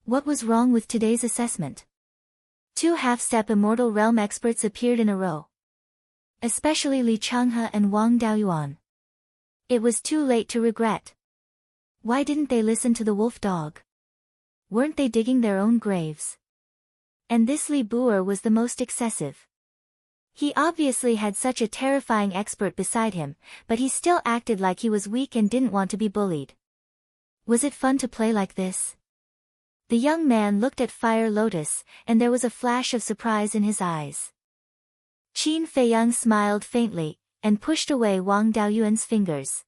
What was wrong with today's assessment? Two half-step immortal realm experts appeared in a row. Especially Li Changhe and Wang Daoyuan. It was too late to regret. Why didn't they listen to the wolf dog? Weren't they digging their own graves? And this Li Buer was the most excessive. He obviously had such a terrifying expert beside him, but he still acted like he was weak and didn't want to be bullied. Was it fun to play like this? The young man looked at Fire Lotus, and there was a flash of surprise in his eyes. Qin Feiyang smiled faintly, and pushed away Wang Daoyuan's fingers.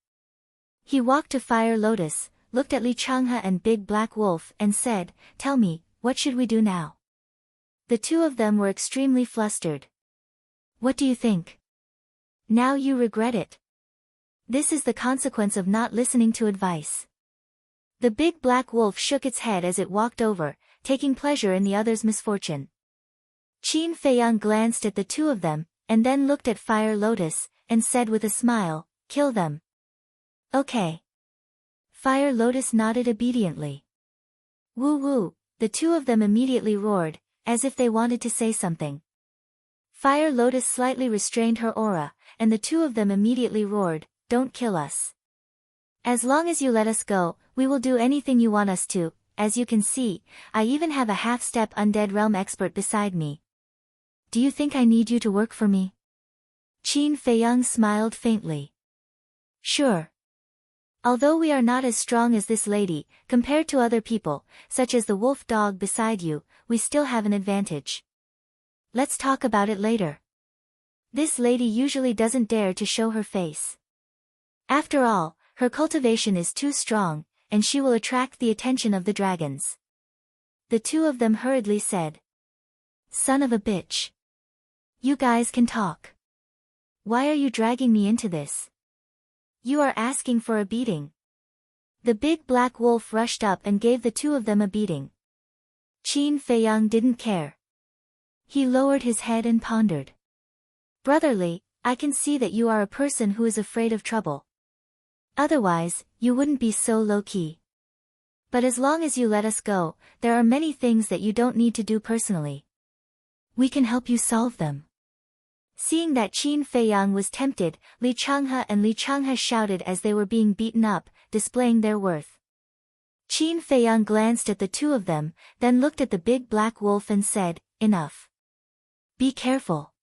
He walked to Fire Lotus, looked at Li Changhe and Big Black Wolf and said, "Tell me, what should we do now?" The two of them were extremely flustered. "What do you think? Now you regret it. This is the consequence of not listening to advice." The Big Black Wolf shook its head as it walked over, taking pleasure in the other's misfortune. Qin Feiyang glanced at the two of them, and then looked at Fire Lotus, and said with a smile, "Kill them." "Okay." Fire Lotus nodded obediently. "Woo woo," the two of them immediately roared, as if they wanted to say something. Fire Lotus slightly restrained her aura, and the two of them immediately roared, "Don't kill us. As long as you let us go, we will do anything you want us to. As you can see, I even have a half-step undead realm expert beside me. Do you think I need you to work for me?" Qin Feiyang smiled faintly. "Sure. Although we are not as strong as this lady, compared to other people, such as the wolf dog beside you, we still have an advantage. Let's talk about it later. This lady usually doesn't dare to show her face. After all, her cultivation is too strong, and she will attract the attention of the dragons." The two of them hurriedly said, "Son of a bitch. You guys can talk. Why are you dragging me into this? You are asking for a beating." The Big Black Wolf rushed up and gave the two of them a beating. Qin Feiyang didn't care. He lowered his head and pondered. Brotherly, I can see that you are a person who is afraid of trouble. Otherwise, you wouldn't be so low-key. But as long as you let us go, there are many things that you don't need to do personally. We can help you solve them. Seeing that Qin Feiyang was tempted, Li Changhe and Li Changhe shouted as they were being beaten up, displaying their worth. Qin Feiyang glanced at the two of them, then looked at the big black wolf and said, "Enough. Be careful."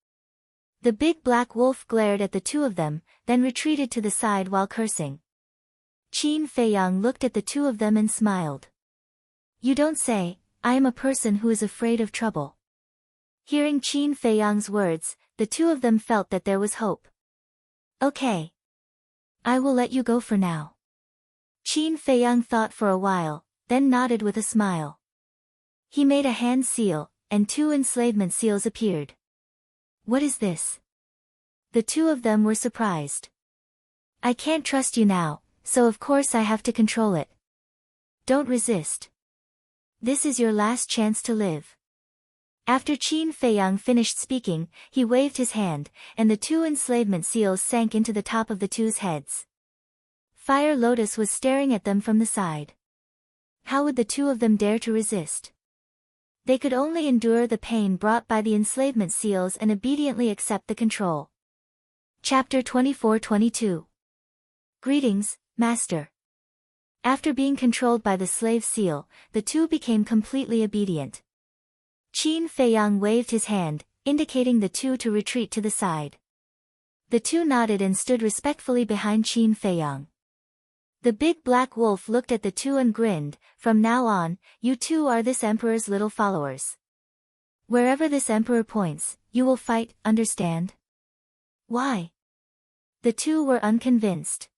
The big black wolf glared at the two of them, then retreated to the side while cursing. Qin Feiyang looked at the two of them and smiled. "You don't say, I am a person who is afraid of trouble." Hearing Qin Feiyang's words, the two of them felt that there was hope. "Okay. I will let you go for now." Qin Feiyang thought for a while, then nodded with a smile. He made a hand seal, and two enslavement seals appeared. "What is this?" The two of them were surprised. "I can't trust you now, so of course I have to control it. Don't resist. This is your last chance to live." After Qin Feiyang finished speaking, he waved his hand, and the two enslavement seals sank into the top of the two's heads. Fire Lotus was staring at them from the side. How would the two of them dare to resist? They could only endure the pain brought by the enslavement seals and obediently accept the control. Chapter 24-22. Greetings, Master. After being controlled by the slave seal, the two became completely obedient. Qin Feiyang waved his hand, indicating the two to retreat to the side. The two nodded and stood respectfully behind Qin Feiyang. The big black wolf looked at the two and grinned, "From now on, you two are this emperor's little followers. Wherever this emperor points, you will fight, understand?" "Why?" The two were unconvinced.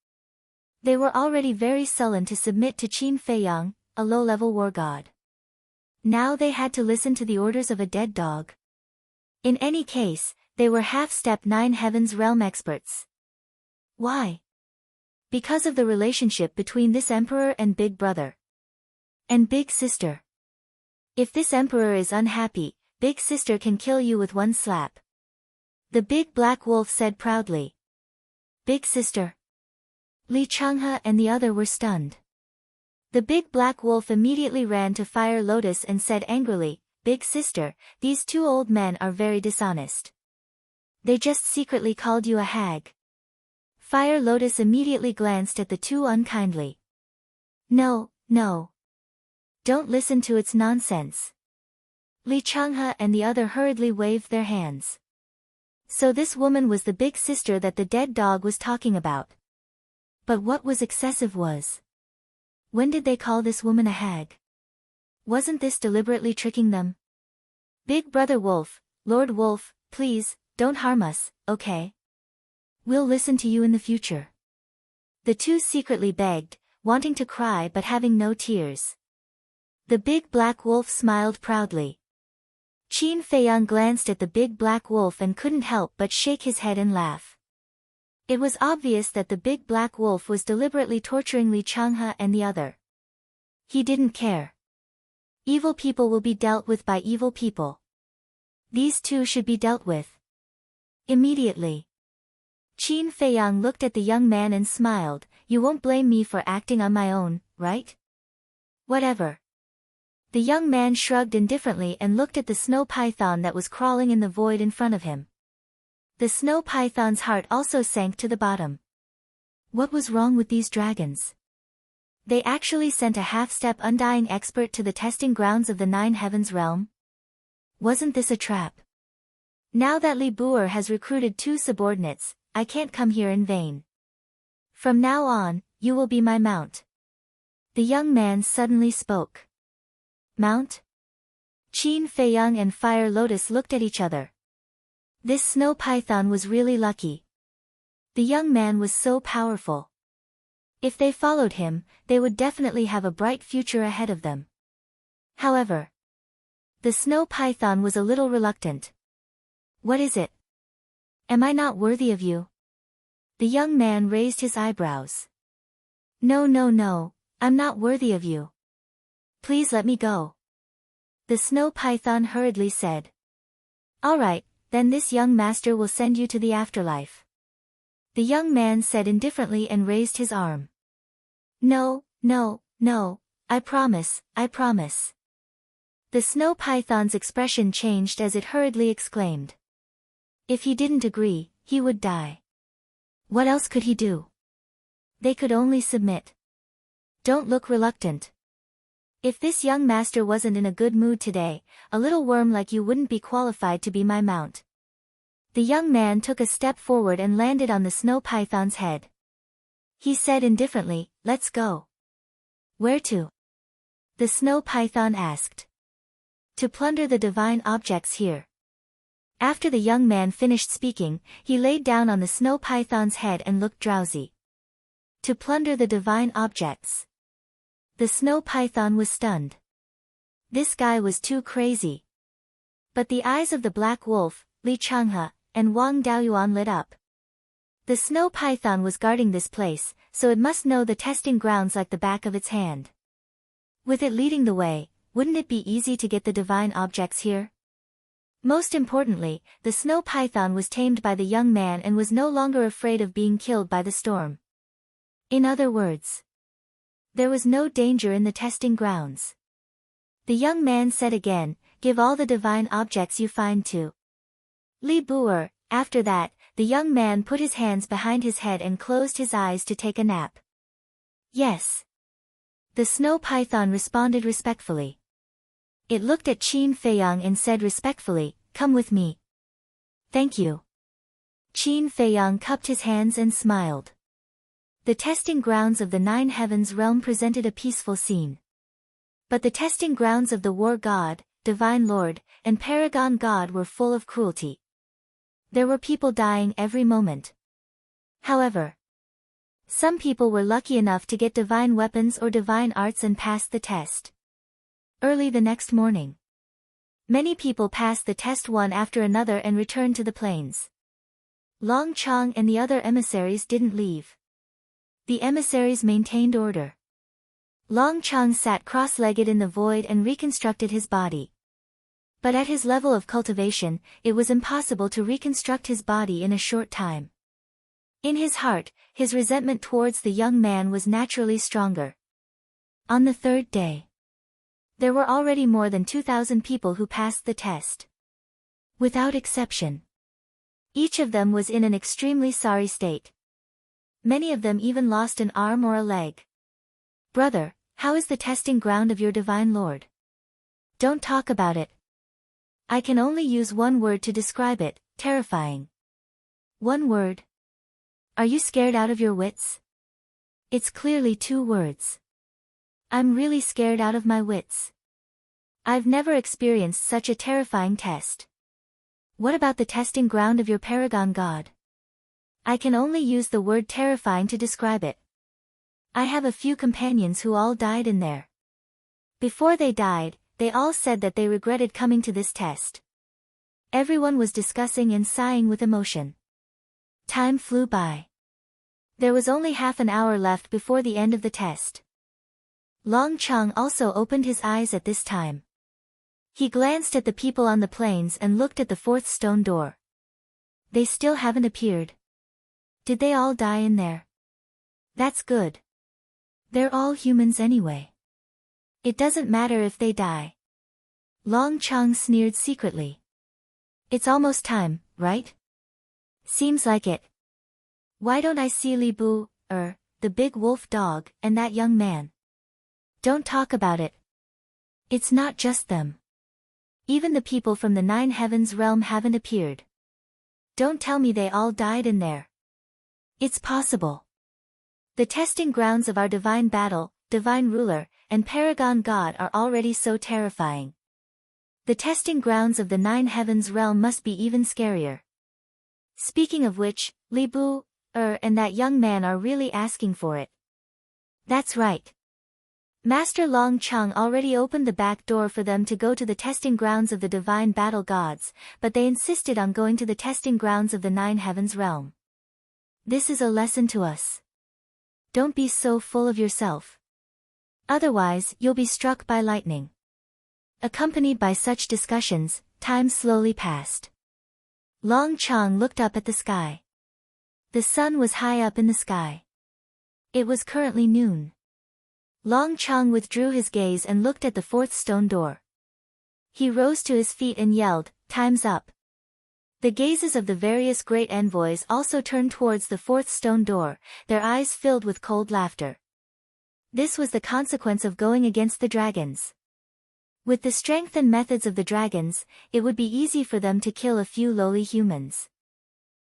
They were already very sullen to submit to Qin Feiyang, a low-level war god. Now they had to listen to the orders of a dead dog. In any case, they were half-step 9 Heavens Realm experts. Why? Because of the relationship between this emperor and Big Brother. And Big Sister. If this emperor is unhappy, Big Sister can kill you with one slap. The big black wolf said proudly. Big Sister. Li Changhe and the other were stunned. The big black wolf immediately ran to Fire Lotus and said angrily, "Big Sister, these two old men are very dishonest. They just secretly called you a hag." Fire Lotus immediately glanced at the two unkindly. No. Don't listen to its nonsense." Li Changhe and the other hurriedly waved their hands. So this woman was the big sister that the dead dog was talking about. But what was excessive was, when did they call this woman a hag? Wasn't this deliberately tricking them? "Big Brother Wolf, Lord Wolf, please, don't harm us, okay? We'll listen to you in the future." The two secretly begged, wanting to cry but having no tears. The big black wolf smiled proudly. Qin Feiyang glanced at the big black wolf and couldn't help but shake his head and laugh. It was obvious that the big black wolf was deliberately torturing Li Changhe and the other. He didn't care. Evil people will be dealt with by evil people. These two should be dealt with immediately. Qin Feiyang looked at the young man and smiled. "You won't blame me for acting on my own, right?" "Whatever." The young man shrugged indifferently and looked at the snow python that was crawling in the void in front of him. The snow python's heart also sank to the bottom. What was wrong with these dragons? They actually sent a half-step undying expert to the testing grounds of the 9 Heavens realm? Wasn't this a trap? Now that Li Buer has recruited 2 subordinates, I can't come here in vain. From now on, you will be my mount. The young man suddenly spoke. Mount? Qin Feiyang and Fire Lotus looked at each other. This snow python was really lucky. The young man was so powerful. If they followed him, they would definitely have a bright future ahead of them. However, the snow python was a little reluctant. "What is it? Am I not worthy of you?" The young man raised his eyebrows. No, I'm not worthy of you. Please let me go." The snow python hurriedly said. All right, then this young master will send you to the afterlife. The young man said indifferently and raised his arm. No, no, no, I promise, I promise. The snow python's expression changed as it hurriedly exclaimed. If he didn't agree, he would die. What else could he do? They could only submit. Don't look reluctant. If this young master wasn't in a good mood today, a little worm like you wouldn't be qualified to be my mount. The young man took a step forward and landed on the snow python's head. He said indifferently, let's go. Where to? The snow python asked. To plunder the divine objects here. After the young man finished speaking, he laid down on the snow python's head and looked drowsy. To plunder the divine objects. The snow python was stunned. This guy was too crazy. But the eyes of the black wolf, Li Changhe, and Wang Daoyuan lit up. The snow python was guarding this place, so it must know the testing grounds like the back of its hand. With it leading the way, wouldn't it be easy to get the divine objects here? Most importantly, the snow python was tamed by the young man and was no longer afraid of being killed by the storm. In other words, there was no danger in the testing grounds. The young man said again, give all the divine objects you find to Li Bu. After that, the young man put his hands behind his head and closed his eyes to take a nap. Yes. The snow python responded respectfully. It looked at Qin Feiyang and said respectfully, come with me. Thank you. Qin Feiyang cupped his hands and smiled. The testing grounds of the Nine Heavens realm presented a peaceful scene. But the testing grounds of the War God, Divine Lord, and Paragon God were full of cruelty. There were people dying every moment. However, some people were lucky enough to get divine weapons or divine arts and passed the test. Early the next morning, many people passed the test one after another and returned to the plains. Long Chong and the other emissaries didn't leave. The emissaries maintained order. Long Chong sat cross-legged in the void and reconstructed his body. But at his level of cultivation, it was impossible to reconstruct his body in a short time. In his heart, his resentment towards the young man was naturally stronger. On the third day, there were already more than 2,000 people who passed the test. Without exception. Each of them was in an extremely sorry state. Many of them even lost an arm or a leg. Brother, how is the testing ground of your divine Lord? Don't talk about it. I can only use one word to describe it, terrifying. One word? Are you scared out of your wits? It's clearly 2 words. I'm really scared out of my wits. I've never experienced such a terrifying test. What about the testing ground of your Paragon God? I can only use the word terrifying to describe it. I have a few companions who all died in there. Before they died, they all said that they regretted coming to this test. Everyone was discussing and sighing with emotion. Time flew by. There was only half an hour left before the end of the test. Long Chong also opened his eyes at this time. He glanced at the people on the plains and looked at the 4th stone door. They still haven't appeared. Did they all die in there? That's good. They're all humans anyway. It doesn't matter if they die. Long Chong sneered secretly. It's almost time, right? Seems like it. Why don't I see Li Bu, the big wolf dog, and that young man? Don't talk about it. It's not just them. Even the people from the Nine Heavens realm haven't appeared. Don't tell me they all died in there. It's possible. The testing grounds of our divine battle, divine ruler, and Paragon God are already so terrifying. The testing grounds of the Nine Heavens realm must be even scarier. Speaking of which, Li Bu, and that young man are really asking for it. That's right. Master Long Chong already opened the back door for them to go to the testing grounds of the divine battle gods, but they insisted on going to the testing grounds of the Nine Heavens realm. This is a lesson to us. Don't be so full of yourself. Otherwise, you'll be struck by lightning. Accompanied by such discussions, time slowly passed. Long Chang looked up at the sky. The sun was high up in the sky. It was currently noon. Long Chang withdrew his gaze and looked at the fourth stone door. He rose to his feet and yelled, "Time's up." The gazes of the various great envoys also turned towards the fourth stone door, their eyes filled with cold laughter. This was the consequence of going against the dragons. With the strength and methods of the dragons, it would be easy for them to kill a few lowly humans.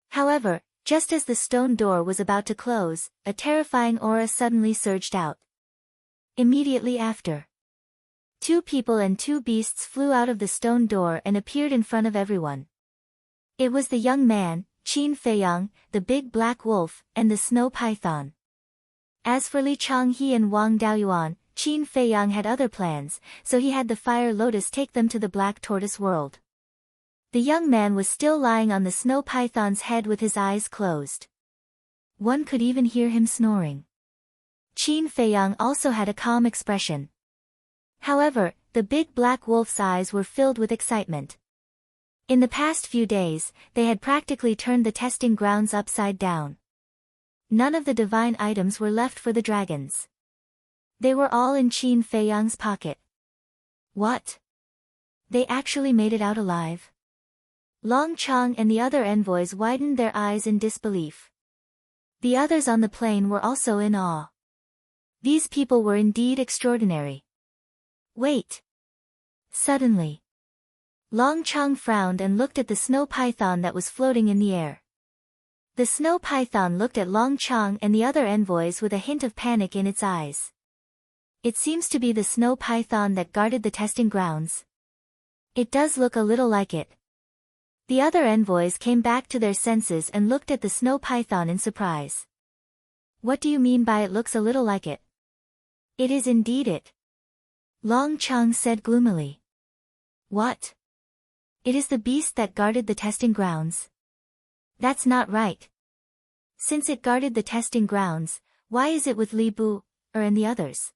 However, just as the stone door was about to close, a terrifying aura suddenly surged out. Immediately after, 2 people and 2 beasts flew out of the stone door and appeared in front of everyone. It was the young man, Qin Feiyang, the big black wolf, and the snow python. As for Li Changhe and Wang Daoyuan, Qin Feiyang had other plans, so he had the fire lotus take them to the black tortoise world. The young man was still lying on the snow python's head with his eyes closed. One could even hear him snoring. Qin Feiyang also had a calm expression. However, the big black wolf's eyes were filled with excitement. In the past few days, they had practically turned the testing grounds upside down. None of the divine items were left for the dragons. They were all in Qin Feiyang's pocket. What? They actually made it out alive? Long Chang and the other envoys widened their eyes in disbelief. The others on the plain were also in awe. These people were indeed extraordinary. Wait! Suddenly, Long Chang frowned and looked at the snow python that was floating in the air. The snow python looked at Long Chang and the other envoys with a hint of panic in its eyes. It seems to be the snow python that guarded the testing grounds. It does look a little like it. The other envoys came back to their senses and looked at the snow python in surprise. What do you mean by it looks a little like it? It is indeed it. Long Chang said gloomily. What? It is the beast that guarded the testing grounds. That's not right. Since it guarded the testing grounds, why is it with Li Bu, and the others?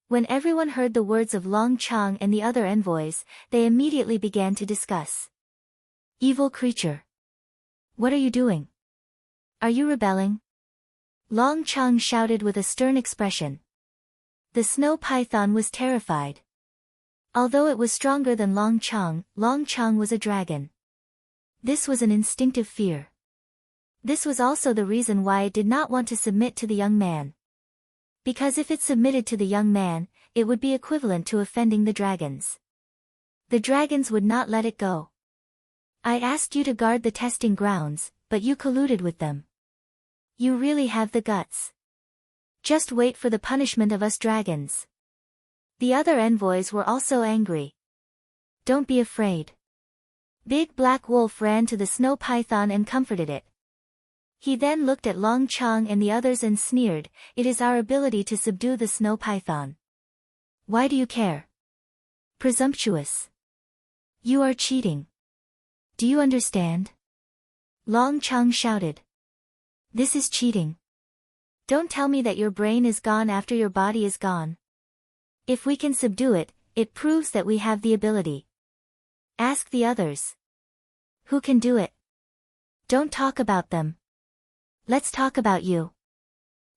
When everyone heard the words of Long Chang and the other envoys, they immediately began to discuss. Evil creature. What are you doing? Are you rebelling? Long Chang shouted with a stern expression. The snow python was terrified. Although it was stronger than Long Chang was a dragon. This was an instinctive fear. This was also the reason why it did not want to submit to the young man. Because if it submitted to the young man, it would be equivalent to offending the dragons. The dragons would not let it go. I asked you to guard the testing grounds, but you colluded with them. You really have the guts. Just wait for the punishment of us dragons. The other envoys were also angry. Don't be afraid. Big Black Wolf ran to the snow python and comforted it. He then looked at Long Chang and the others and sneered, "It is our ability to subdue the snow python. Why do you care? Presumptuous. You are cheating. Do you understand?" Long Chang shouted. This is cheating. Don't tell me that your brain is gone after your body is gone. If we can subdue it, it proves that we have the ability. Ask the others. Who can do it? Don't talk about them. Let's talk about you.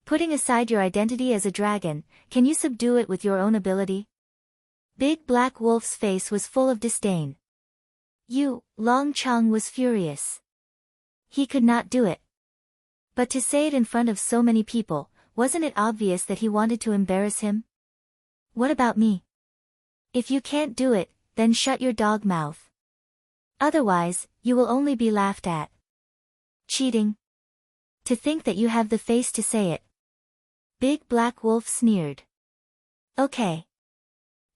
Putting aside your identity as a dragon, can you subdue it with your own ability? Big Black Wolf's face was full of disdain. Long Chang was furious. He could not do it. But to say it in front of so many people, wasn't it obvious that he wanted to embarrass him? What about me? If you can't do it, then shut your dog mouth. Otherwise, you will only be laughed at. Cheating. To think that you have the face to say it. Big Black Wolf sneered. Okay.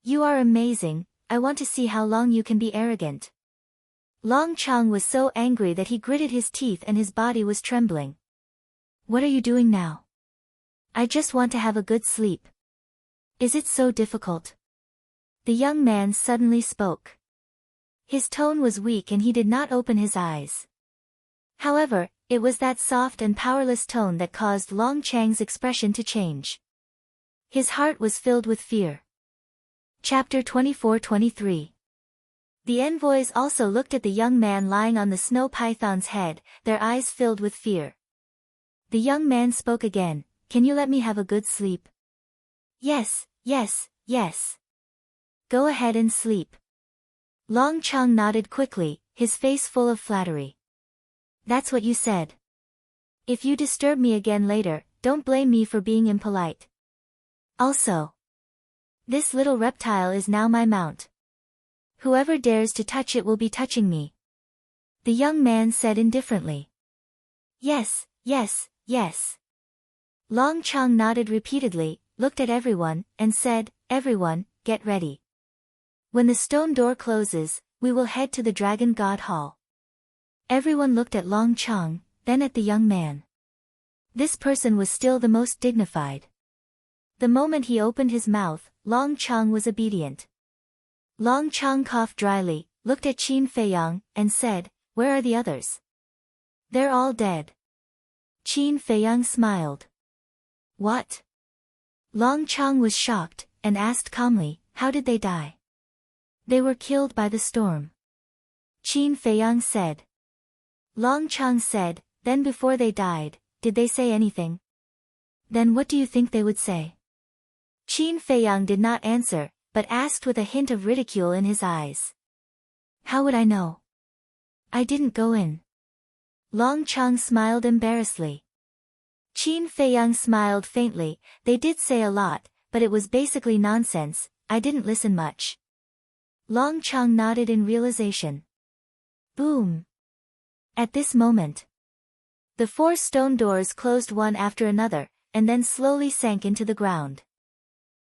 You are amazing, I want to see how long you can be arrogant. Long Chang was so angry that he gritted his teeth and his body was trembling. What are you doing now? I just want to have a good sleep. Is it so difficult? The young man suddenly spoke. His tone was weak and he did not open his eyes. However, it was that soft and powerless tone that caused Long Chang's expression to change. His heart was filled with fear. Chapter 24-23. The envoys also looked at the young man lying on the snow python's head, their eyes filled with fear. The young man spoke again, "Can you let me have a good sleep?" "Yes, yes, yes. Go ahead and sleep." Long Cheng nodded quickly, his face full of flattery. "That's what you said. If you disturb me again later, don't blame me for being impolite. Also, this little reptile is now my mount. Whoever dares to touch it will be touching me." The young man said indifferently. "Yes, yes, yes." Long Cheng nodded repeatedly, looked at everyone, and said, "Everyone, get ready. When the stone door closes, we will head to the Dragon God Hall." Everyone looked at Long Cheng, then at the young man. This person was still the most dignified. The moment he opened his mouth, Long Cheng was obedient. Long Cheng coughed dryly, looked at Qin Feiyang, and said, "Where are the others?" "They're all dead." Qin Feiyang smiled. "What?" Long Cheng was shocked, and asked calmly, "How did they die?" "They were killed by the storm," Qin Feiyang said. Long Cheng said, "Then before they died, did they say anything?" "Then what do you think they would say?" Qin Feiyang did not answer, but asked with a hint of ridicule in his eyes. "How would I know? I didn't go in." Long Cheng smiled embarrassedly. Qin Feiyang smiled faintly. "They did say a lot, but it was basically nonsense. I didn't listen much." Long Cheng nodded in realization. Boom! At this moment, the 4 stone doors closed one after another, and then slowly sank into the ground.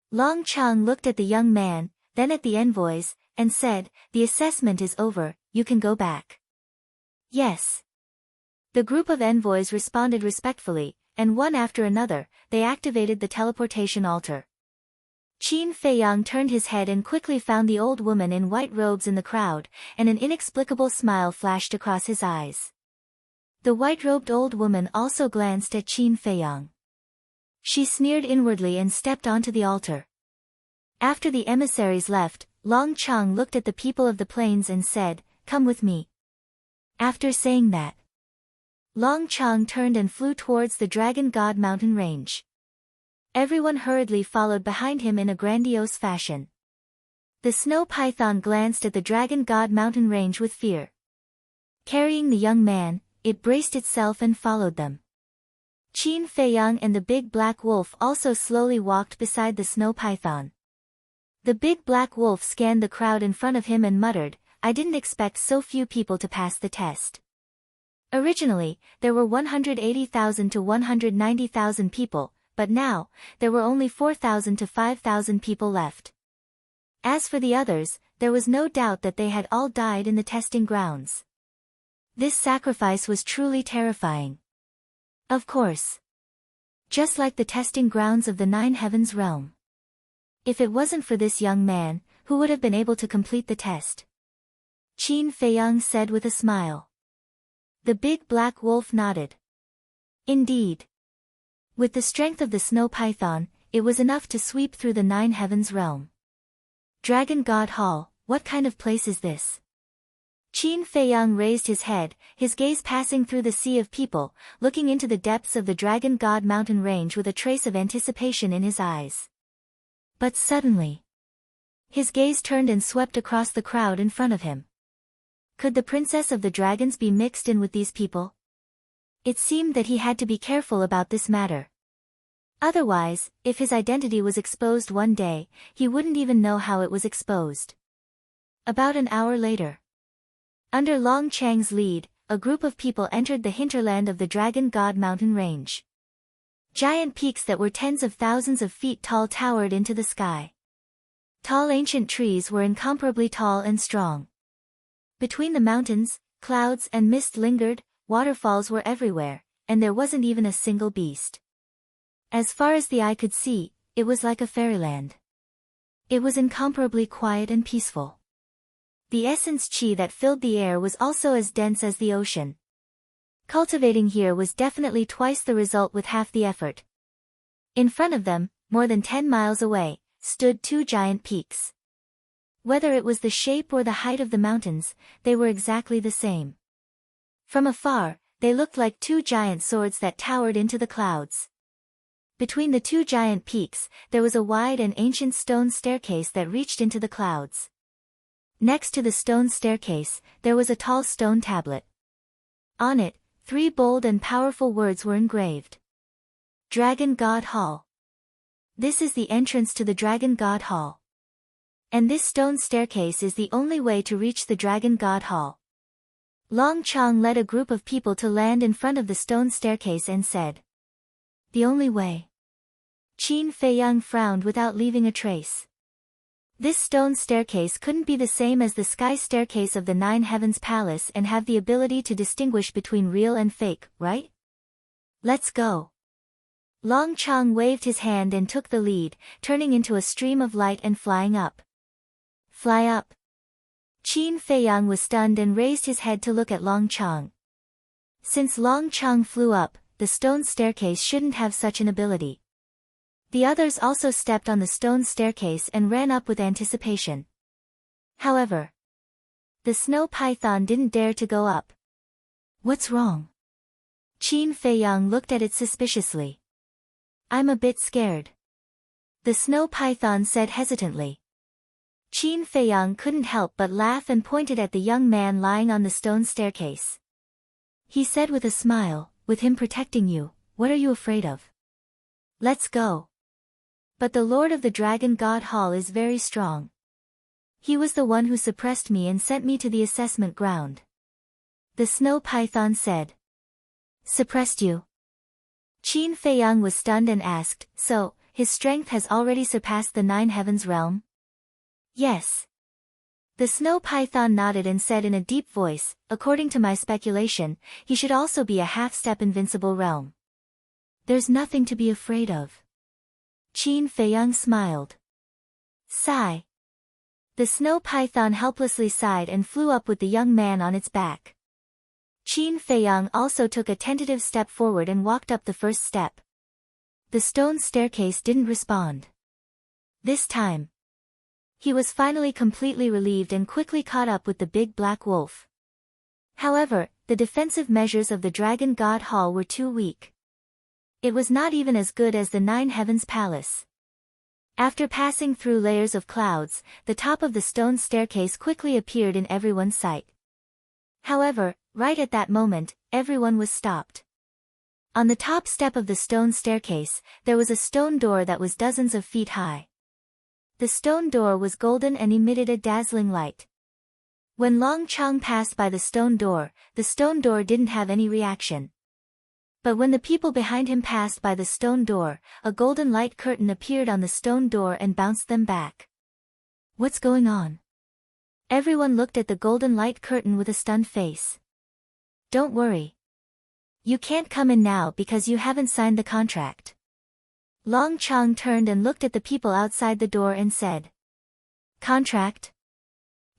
Long Cheng looked at the young man, then at the envoys, and said, "The assessment is over, you can go back." "Yes." The group of envoys responded respectfully, and one after another, they activated the teleportation altar. Qin Feiyang turned his head and quickly found the old woman in white robes in the crowd, and an inexplicable smile flashed across his eyes. The white-robed old woman also glanced at Qin Feiyang. She sneered inwardly and stepped onto the altar. After the emissaries left, Long Cheng looked at the people of the plains and said, "Come with me." After saying that, Long Cheng turned and flew towards the Dragon God mountain range. Everyone hurriedly followed behind him in a grandiose fashion. The snow python glanced at the Dragon God mountain range with fear. Carrying the young man, it braced itself and followed them. Qin Feiyang and the big black wolf also slowly walked beside the snow python. The big black wolf scanned the crowd in front of him and muttered, "I didn't expect so few people to pass the test." Originally, there were 180,000 to 190,000 people, but now, there were only 4,000 to 5,000 people left. As for the others, there was no doubt that they had all died in the testing grounds. This sacrifice was truly terrifying. Of course. Just like the testing grounds of the 9 Heavens realm. If it wasn't for this young man, who would have been able to complete the test? Qin Feiyang said with a smile. The big black wolf nodded. Indeed. With the strength of the snow python, it was enough to sweep through the 9 Heavens realm. Dragon God Hall, what kind of place is this? Qin Feiyang raised his head, his gaze passing through the sea of people, looking into the depths of the Dragon God mountain range with a trace of anticipation in his eyes. But suddenly, his gaze turned and swept across the crowd in front of him. Could the princess of the dragons be mixed in with these people? It seemed that he had to be careful about this matter. Otherwise, if his identity was exposed one day, he wouldn't even know how it was exposed. About an hour later, under Long Cheng's lead, a group of people entered the hinterland of the Dragon God mountain range. Giant peaks that were tens of thousands of feet tall towered into the sky. Tall ancient trees were incomparably tall and strong. Between the mountains, clouds and mist lingered, waterfalls were everywhere, and there wasn't even a single beast. As far as the eye could see, it was like a fairyland. It was incomparably quiet and peaceful. The essence qi that filled the air was also as dense as the ocean. Cultivating here was definitely twice the result with half the effort. In front of them, more than 10 miles away, stood 2 giant peaks. Whether it was the shape or the height of the mountains, they were exactly the same. From afar, they looked like two giant swords that towered into the clouds. Between the two giant peaks, there was a wide and ancient stone staircase that reached into the clouds. Next to the stone staircase, there was a tall stone tablet. On it, 3 bold and powerful words were engraved. Dragon God Hall. This is the entrance to the Dragon God Hall. And this stone staircase is the only way to reach the Dragon God Hall. Long Chong led a group of people to land in front of the stone staircase and said, "The only way." Qin Feiyang frowned without leaving a trace. This stone staircase couldn't be the same as the sky staircase of the 9 Heavens Palace and have the ability to distinguish between real and fake, right? Let's go. Long Chong waved his hand and took the lead, turning into a stream of light and flying up. Fly up. Qin Feiyang was stunned and raised his head to look at Long Chong. Since Long Chong flew up, the stone staircase shouldn't have such an ability. The others also stepped on the stone staircase and ran up with anticipation. However, the snow python didn't dare to go up. What's wrong? Qin Feiyang looked at it suspiciously. I'm a bit scared. The snow python said hesitantly. Qin Feiyang couldn't help but laugh and pointed at the young man lying on the stone staircase. He said with a smile, "With him protecting you, what are you afraid of? Let's go." But the Lord of the Dragon God Hall is very strong. He was the one who suppressed me and sent me to the assessment ground. The snow python said. Suppressed you? Qin Feiyang was stunned and asked, "So, his strength has already surpassed the 9 Heavens realm?" Yes. The snow python nodded and said in a deep voice, "According to my speculation, he should also be a half-step invincible realm." There's nothing to be afraid of. Qin Feiyang smiled. Sigh. The snow python helplessly sighed and flew up with the young man on its back. Qin Feiyang also took a tentative step forward and walked up the first step. The stone staircase didn't respond. This time, he was finally completely relieved and quickly caught up with the big black wolf. However, the defensive measures of the Dragon God Hall were too weak. It was not even as good as the 9 Heavens Palace. After passing through layers of clouds, the top of the stone staircase quickly appeared in everyone's sight. However, right at that moment, everyone was stopped. On the top step of the stone staircase, there was a stone door that was dozens of feet high. The stone door was golden and emitted a dazzling light. When Long Chong passed by the stone door didn't have any reaction. But when the people behind him passed by the stone door, a golden light curtain appeared on the stone door and bounced them back. What's going on? Everyone looked at the golden light curtain with a stunned face. Don't worry. You can't come in now because you haven't signed the contract. Long Chong turned and looked at the people outside the door and said. Contract?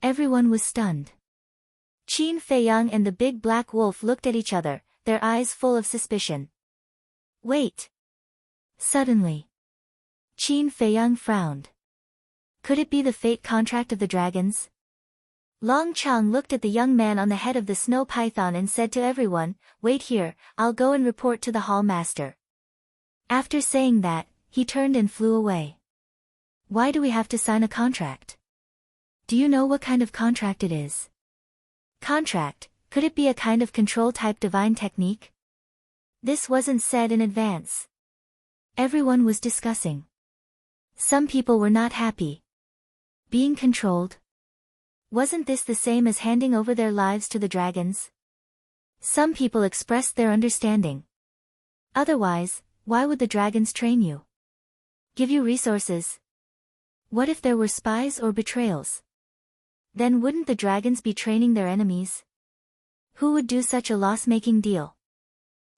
Everyone was stunned. Qin Feiyang and the big black wolf looked at each other, their eyes full of suspicion. Wait. Suddenly, Qin Feiyang frowned. Could it be the fate contract of the dragons? Long Chong looked at the young man on the head of the snow python and said to everyone, "Wait here, I'll go and report to the hall master." After saying that, he turned and flew away. Why do we have to sign a contract? Do you know what kind of contract it is? Contract, could it be a kind of control-type divine technique? This wasn't said in advance. Everyone was discussing. Some people were not happy. Being controlled? Wasn't this the same as handing over their lives to the dragons? Some people expressed their understanding. Otherwise, why would the dragons train you? Give you resources? What if there were spies or betrayals? Then wouldn't the dragons be training their enemies? Who would do such a loss-making deal?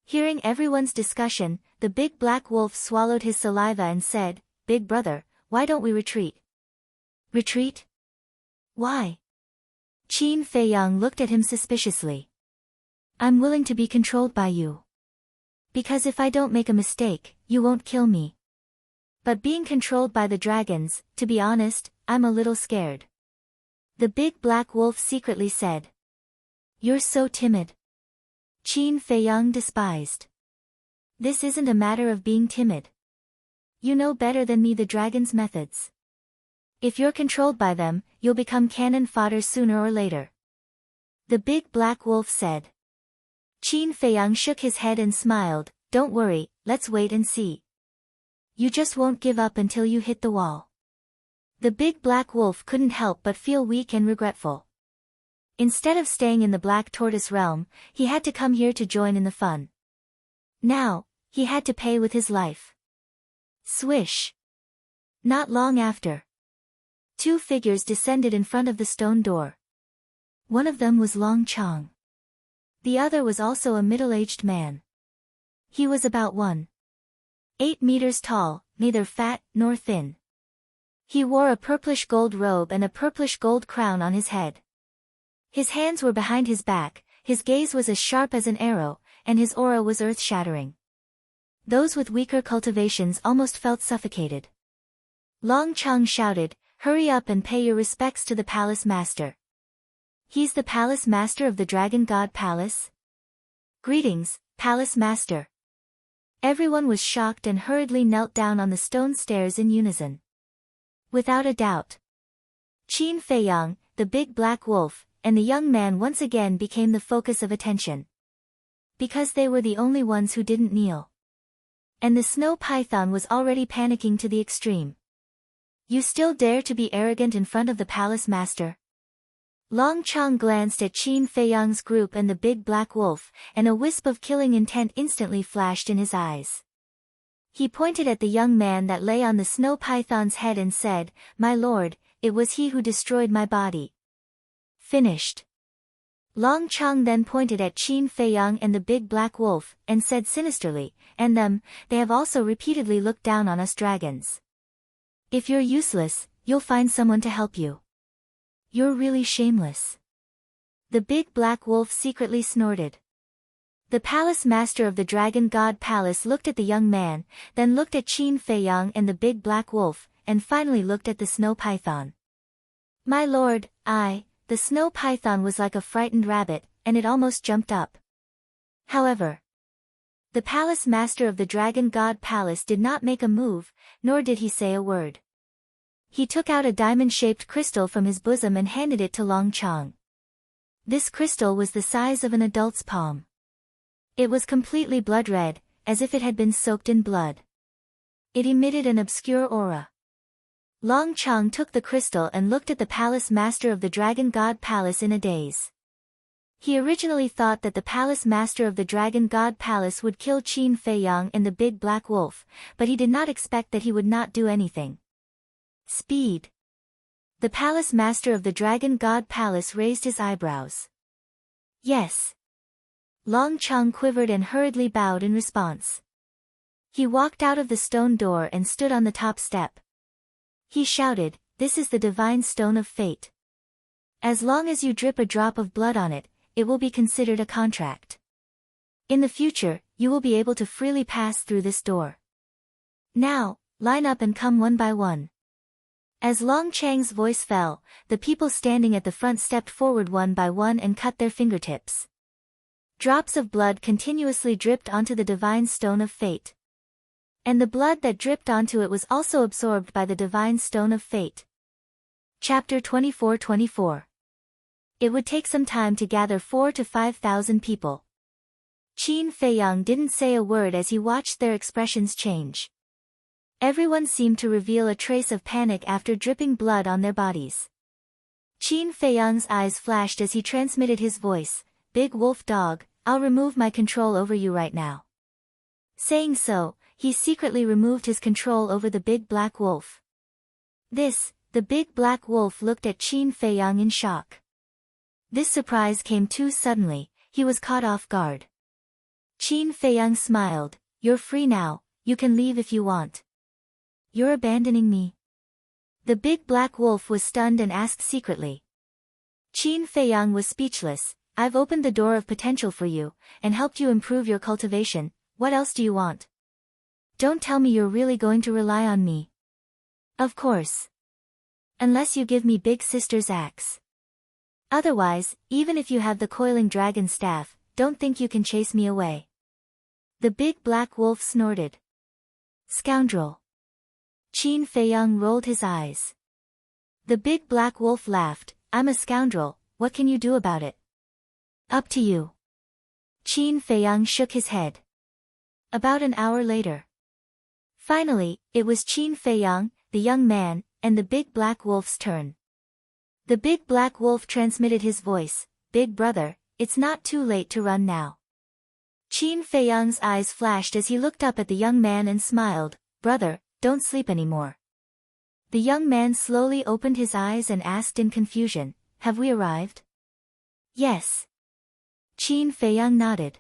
Hearing everyone's discussion, the big black wolf swallowed his saliva and said, "Big brother, why don't we retreat?" Retreat? Why? Qin Feiyang looked at him suspiciously. I'm willing to be controlled by you. Because if I don't make a mistake, you won't kill me. But being controlled by the dragons, to be honest, I'm a little scared. The big black wolf secretly said. You're so timid. Qin Feiyang despised. This isn't a matter of being timid. You know better than me the dragon's methods. If you're controlled by them, you'll become cannon fodder sooner or later. The big black wolf said. Qin Feiyang shook his head and smiled. Don't worry, let's wait and see. You just won't give up until you hit the wall. The big black wolf couldn't help but feel weak and regretful. Instead of staying in the black tortoise realm, he had to come here to join in the fun. Now, he had to pay with his life. Swish! Not long after, two figures descended in front of the stone door. One of them was Long Chong. The other was also a middle-aged man. He was about 1.8 meters tall, neither fat nor thin. He wore a purplish gold robe and a purplish gold crown on his head. His hands were behind his back, his gaze was as sharp as an arrow, and his aura was earth-shattering. Those with weaker cultivations almost felt suffocated. Long Chong shouted, "Hurry up and pay your respects to the palace master." He's the palace master of the Dragon God Palace? Greetings, palace master. Everyone was shocked and hurriedly knelt down on the stone stairs in unison. Without a doubt, Qin Feiyang, the big black wolf, and the young man once again became the focus of attention. Because they were the only ones who didn't kneel. And the snow python was already panicking to the extreme. You still dare to be arrogant in front of the palace master? Long Chong glanced at Qin Feiyang's group and the big black wolf, and a wisp of killing intent instantly flashed in his eyes. He pointed at the young man that lay on the snow python's head and said, "My lord, it was he who destroyed my body." Finished. Long Chong then pointed at Qin Feiyang and the big black wolf, and said sinisterly, "And them, they have also repeatedly looked down on us dragons. If you're useless, you'll find someone to help you. You're really shameless." The big black wolf secretly snorted. The palace master of the Dragon God Palace looked at the young man, then looked at Qin Feiyang and the big black wolf, and finally looked at the snow python. "My lord, the snow python was like a frightened rabbit, and it almost jumped up." However, the palace master of the Dragon God Palace did not make a move, nor did he say a word. He took out a diamond-shaped crystal from his bosom and handed it to Long Chong. This crystal was the size of an adult's palm. It was completely blood-red, as if it had been soaked in blood. It emitted an obscure aura. Long Chong took the crystal and looked at the palace master of the Dragon God Palace in a daze. He originally thought that the palace master of the Dragon God Palace would kill Qin Feiyang and the big black wolf, but he did not expect that he would not do anything. Speed. The palace master of the Dragon God Palace raised his eyebrows. Yes. Long Chong quivered and hurriedly bowed in response. He walked out of the stone door and stood on the top step. He shouted, "This is the divine stone of fate. As long as you drip a drop of blood on it, it will be considered a contract. In the future, you will be able to freely pass through this door. Now, line up and come one by one." As Long Chang's voice fell, the people standing at the front stepped forward one by one and cut their fingertips. Drops of blood continuously dripped onto the divine stone of fate. And the blood that dripped onto it was also absorbed by the divine stone of fate. Chapter 24-24. It would take some time to gather 4,000 to 5,000 people. Qin Feiyang didn't say a word as he watched their expressions change. Everyone seemed to reveal a trace of panic after dripping blood on their bodies. Qin Feiyang's eyes flashed as he transmitted his voice, "Big wolf dog, I'll remove my control over you right now." Saying so, he secretly removed his control over the big black wolf. The big black wolf looked at Qin Feiyang in shock. This surprise came too suddenly, he was caught off guard. Qin Feiyang smiled, "You're free now, you can leave if you want." "You're abandoning me?" The big black wolf was stunned and asked secretly. Qin Feiyang was speechless. "I've opened the door of potential for you, and helped you improve your cultivation, what else do you want? Don't tell me you're really going to rely on me." "Of course. Unless you give me Big Sister's axe." Otherwise, even if you have the coiling dragon staff, don't think you can chase me away. The big black wolf snorted. Scoundrel. Qin Feiyang rolled his eyes. The big black wolf laughed. I'm a scoundrel, what can you do about it? Up to you. Qin Feiyang shook his head. About an hour later. Finally, it was Qin Feiyang, the young man, and the big black wolf's turn. The big black wolf transmitted his voice. Big brother, it's not too late to run now. Qin Feiyang's eyes flashed as he looked up at the young man and smiled. Brother, don't sleep anymore. The young man slowly opened his eyes and asked in confusion, have we arrived? Yes. Qin Feiyang nodded.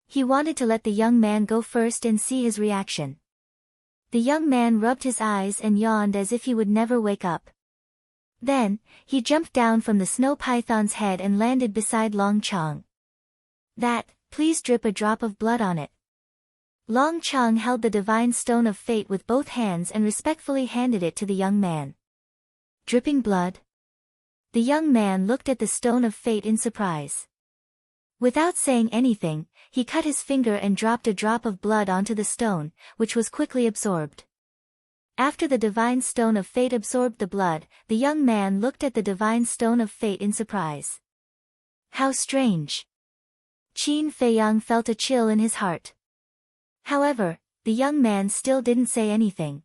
He wanted to let the young man go first and see his reaction. The young man rubbed his eyes and yawned as if he would never wake up. Then, he jumped down from the snow python's head and landed beside Long Chong. Please drip a drop of blood on it. Long Chong held the divine stone of fate with both hands and respectfully handed it to the young man. Dripping blood? The young man looked at the stone of fate in surprise. Without saying anything, he cut his finger and dropped a drop of blood onto the stone, which was quickly absorbed. After the divine stone of fate absorbed the blood, the young man looked at the divine stone of fate in surprise. How strange! Qin Feiyang felt a chill in his heart. However, the young man still didn't say anything.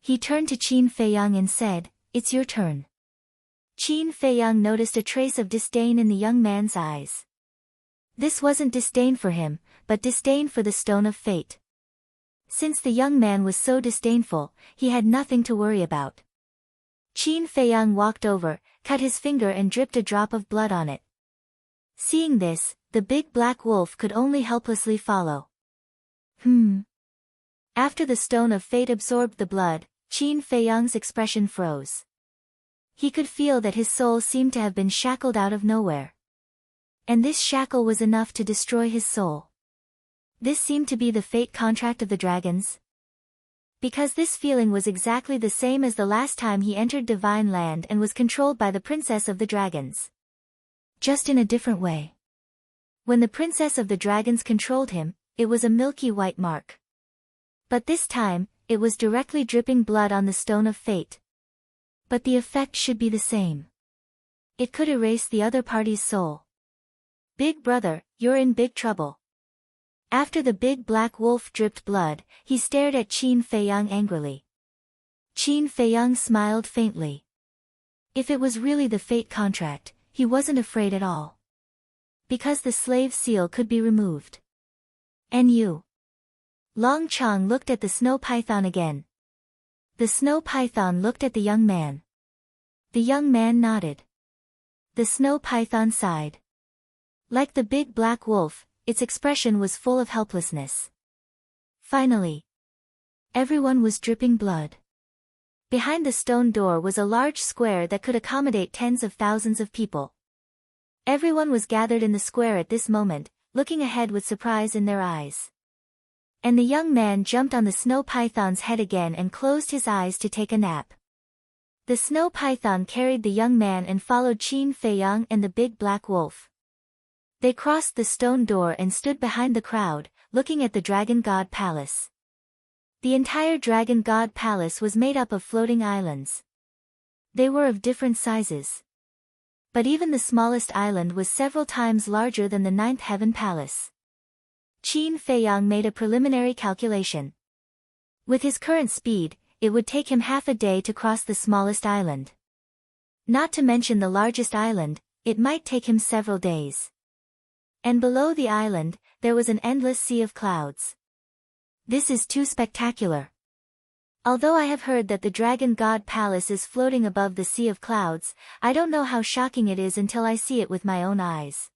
He turned to Qin Feiyang and said, it's your turn. Qin Feiyang noticed a trace of disdain in the young man's eyes. This wasn't disdain for him, but disdain for the stone of fate. Since the young man was so disdainful, he had nothing to worry about. Qin Feiyang walked over, cut his finger and dripped a drop of blood on it. Seeing this, the big black wolf could only helplessly follow. After the stone of fate absorbed the blood, Qin Feiyang's expression froze. He could feel that his soul seemed to have been shackled out of nowhere. And this shackle was enough to destroy his soul. This seemed to be the fate contract of the dragons. Because this feeling was exactly the same as the last time he entered Divine Land and was controlled by the Princess of the Dragons. Just in a different way. When the Princess of the Dragons controlled him, it was a milky white mark. But this time, it was directly dripping blood on the stone of fate. But the effect should be the same. It could erase the other party's soul. Big brother, you're in big trouble. After the big black wolf dripped blood, he stared at Qin Feiyang angrily. Qin Feiyang smiled faintly. If it was really the fate contract, he wasn't afraid at all. Because the slave seal could be removed. And you? Long Chong looked at the snow python again. The snow python looked at the young man. The young man nodded. The snow python sighed. Like the big black wolf, its expression was full of helplessness. Finally, everyone was dripping blood. Behind the stone door was a large square that could accommodate tens of thousands of people. Everyone was gathered in the square at this moment, looking ahead with surprise in their eyes. And the young man jumped on the snow python's head again and closed his eyes to take a nap. The snow python carried the young man and followed Qin Feiyang and the big black wolf. They crossed the stone door and stood behind the crowd, looking at the Dragon God Palace. The entire Dragon God Palace was made up of floating islands. They were of different sizes. But even the smallest island was several times larger than the Ninth Heaven Palace. Qin Feiyang made a preliminary calculation. With his current speed, it would take him half a day to cross the smallest island. Not to mention the largest island, it might take him several days. And below the island, there was an endless sea of clouds. This is too spectacular. Although I have heard that the Dragon God Palace is floating above the sea of clouds, I don't know how shocking it is until I see it with my own eyes.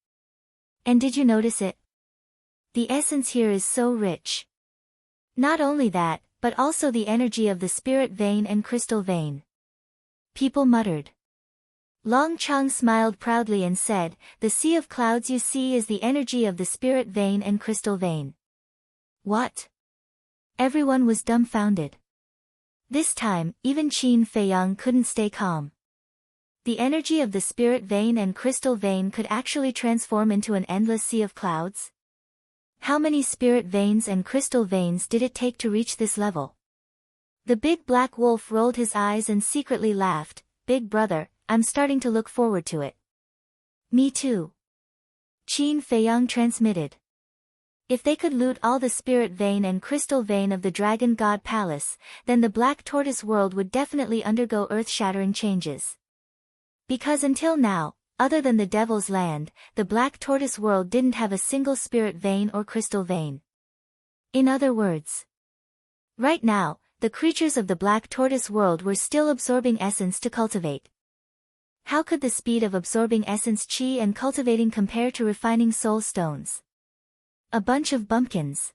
And did you notice it? The essence here is so rich. Not only that, but also the energy of the spirit vein and crystal vein. People muttered. Long Chong smiled proudly and said, the sea of clouds you see is the energy of the spirit vein and crystal vein. What? Everyone was dumbfounded. This time, even Qin Feiyang couldn't stay calm. The energy of the spirit vein and crystal vein could actually transform into an endless sea of clouds? How many spirit veins and crystal veins did it take to reach this level? The big black wolf rolled his eyes and secretly laughed. Big brother, I'm starting to look forward to it. Me too. Qin Feiyang transmitted. If they could loot all the spirit vein and crystal vein of the Dragon God Palace, then the Black Tortoise world would definitely undergo earth-shattering changes. Because until now, other than the Devil's Land, the Black Tortoise world didn't have a single spirit vein or crystal vein. In other words, right now, the creatures of the Black Tortoise world were still absorbing essence to cultivate. How could the speed of absorbing essence chi and cultivating compare to refining soul stones? A bunch of bumpkins.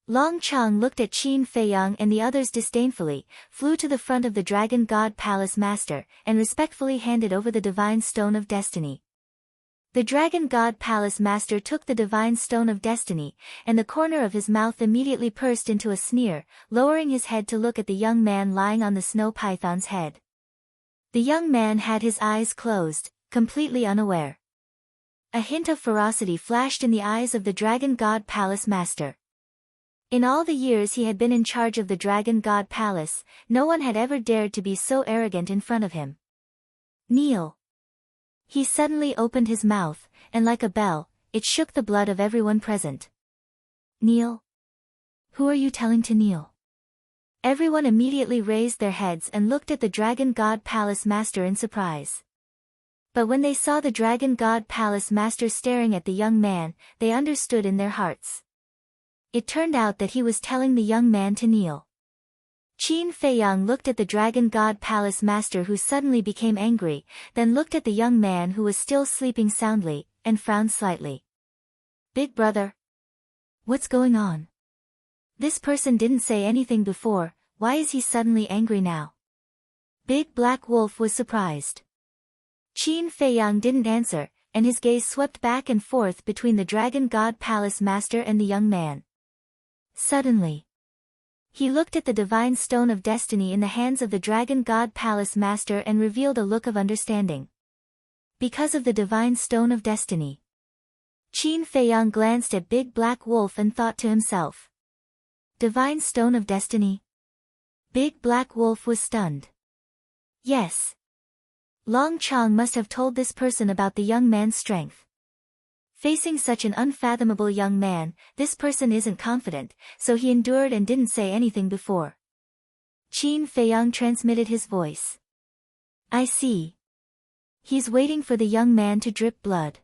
Long Chang looked at Qin Feiyang and the others disdainfully, flew to the front of the Dragon God Palace Master, and respectfully handed over the Divine Stone of Destiny. The Dragon God Palace Master took the Divine Stone of Destiny, and the corner of his mouth immediately pursed into a sneer, lowering his head to look at the young man lying on the snow python's head. The young man had his eyes closed, completely unaware. A hint of ferocity flashed in the eyes of the Dragon God Palace Master. In all the years he had been in charge of the Dragon God Palace, no one had ever dared to be so arrogant in front of him. Kneel. He suddenly opened his mouth, and like a bell, it shook the blood of everyone present. Kneel? Who are you telling to kneel? Everyone immediately raised their heads and looked at the Dragon God Palace Master in surprise. But when they saw the Dragon God Palace Master staring at the young man, they understood in their hearts. It turned out that he was telling the young man to kneel. Qin Feiyang looked at the Dragon God Palace Master, who suddenly became angry, then looked at the young man who was still sleeping soundly, and frowned slightly. Big brother? What's going on? This person didn't say anything before, why is he suddenly angry now? Big Black Wolf was surprised. Qin Feiyang didn't answer, and his gaze swept back and forth between the Dragon God Palace Master and the young man. Suddenly, he looked at the Divine Stone of Destiny in the hands of the Dragon God Palace Master and revealed a look of understanding. Because of the Divine Stone of Destiny. Qin Feiyang glanced at Big Black Wolf and thought to himself. Divine Stone of Destiny? Big Black Wolf was stunned. Yes. Long Chang must have told this person about the young man's strength. Facing such an unfathomable young man, this person isn't confident, so he endured and didn't say anything before. Qin Feiyang transmitted his voice. I see. He's waiting for the young man to drip blood.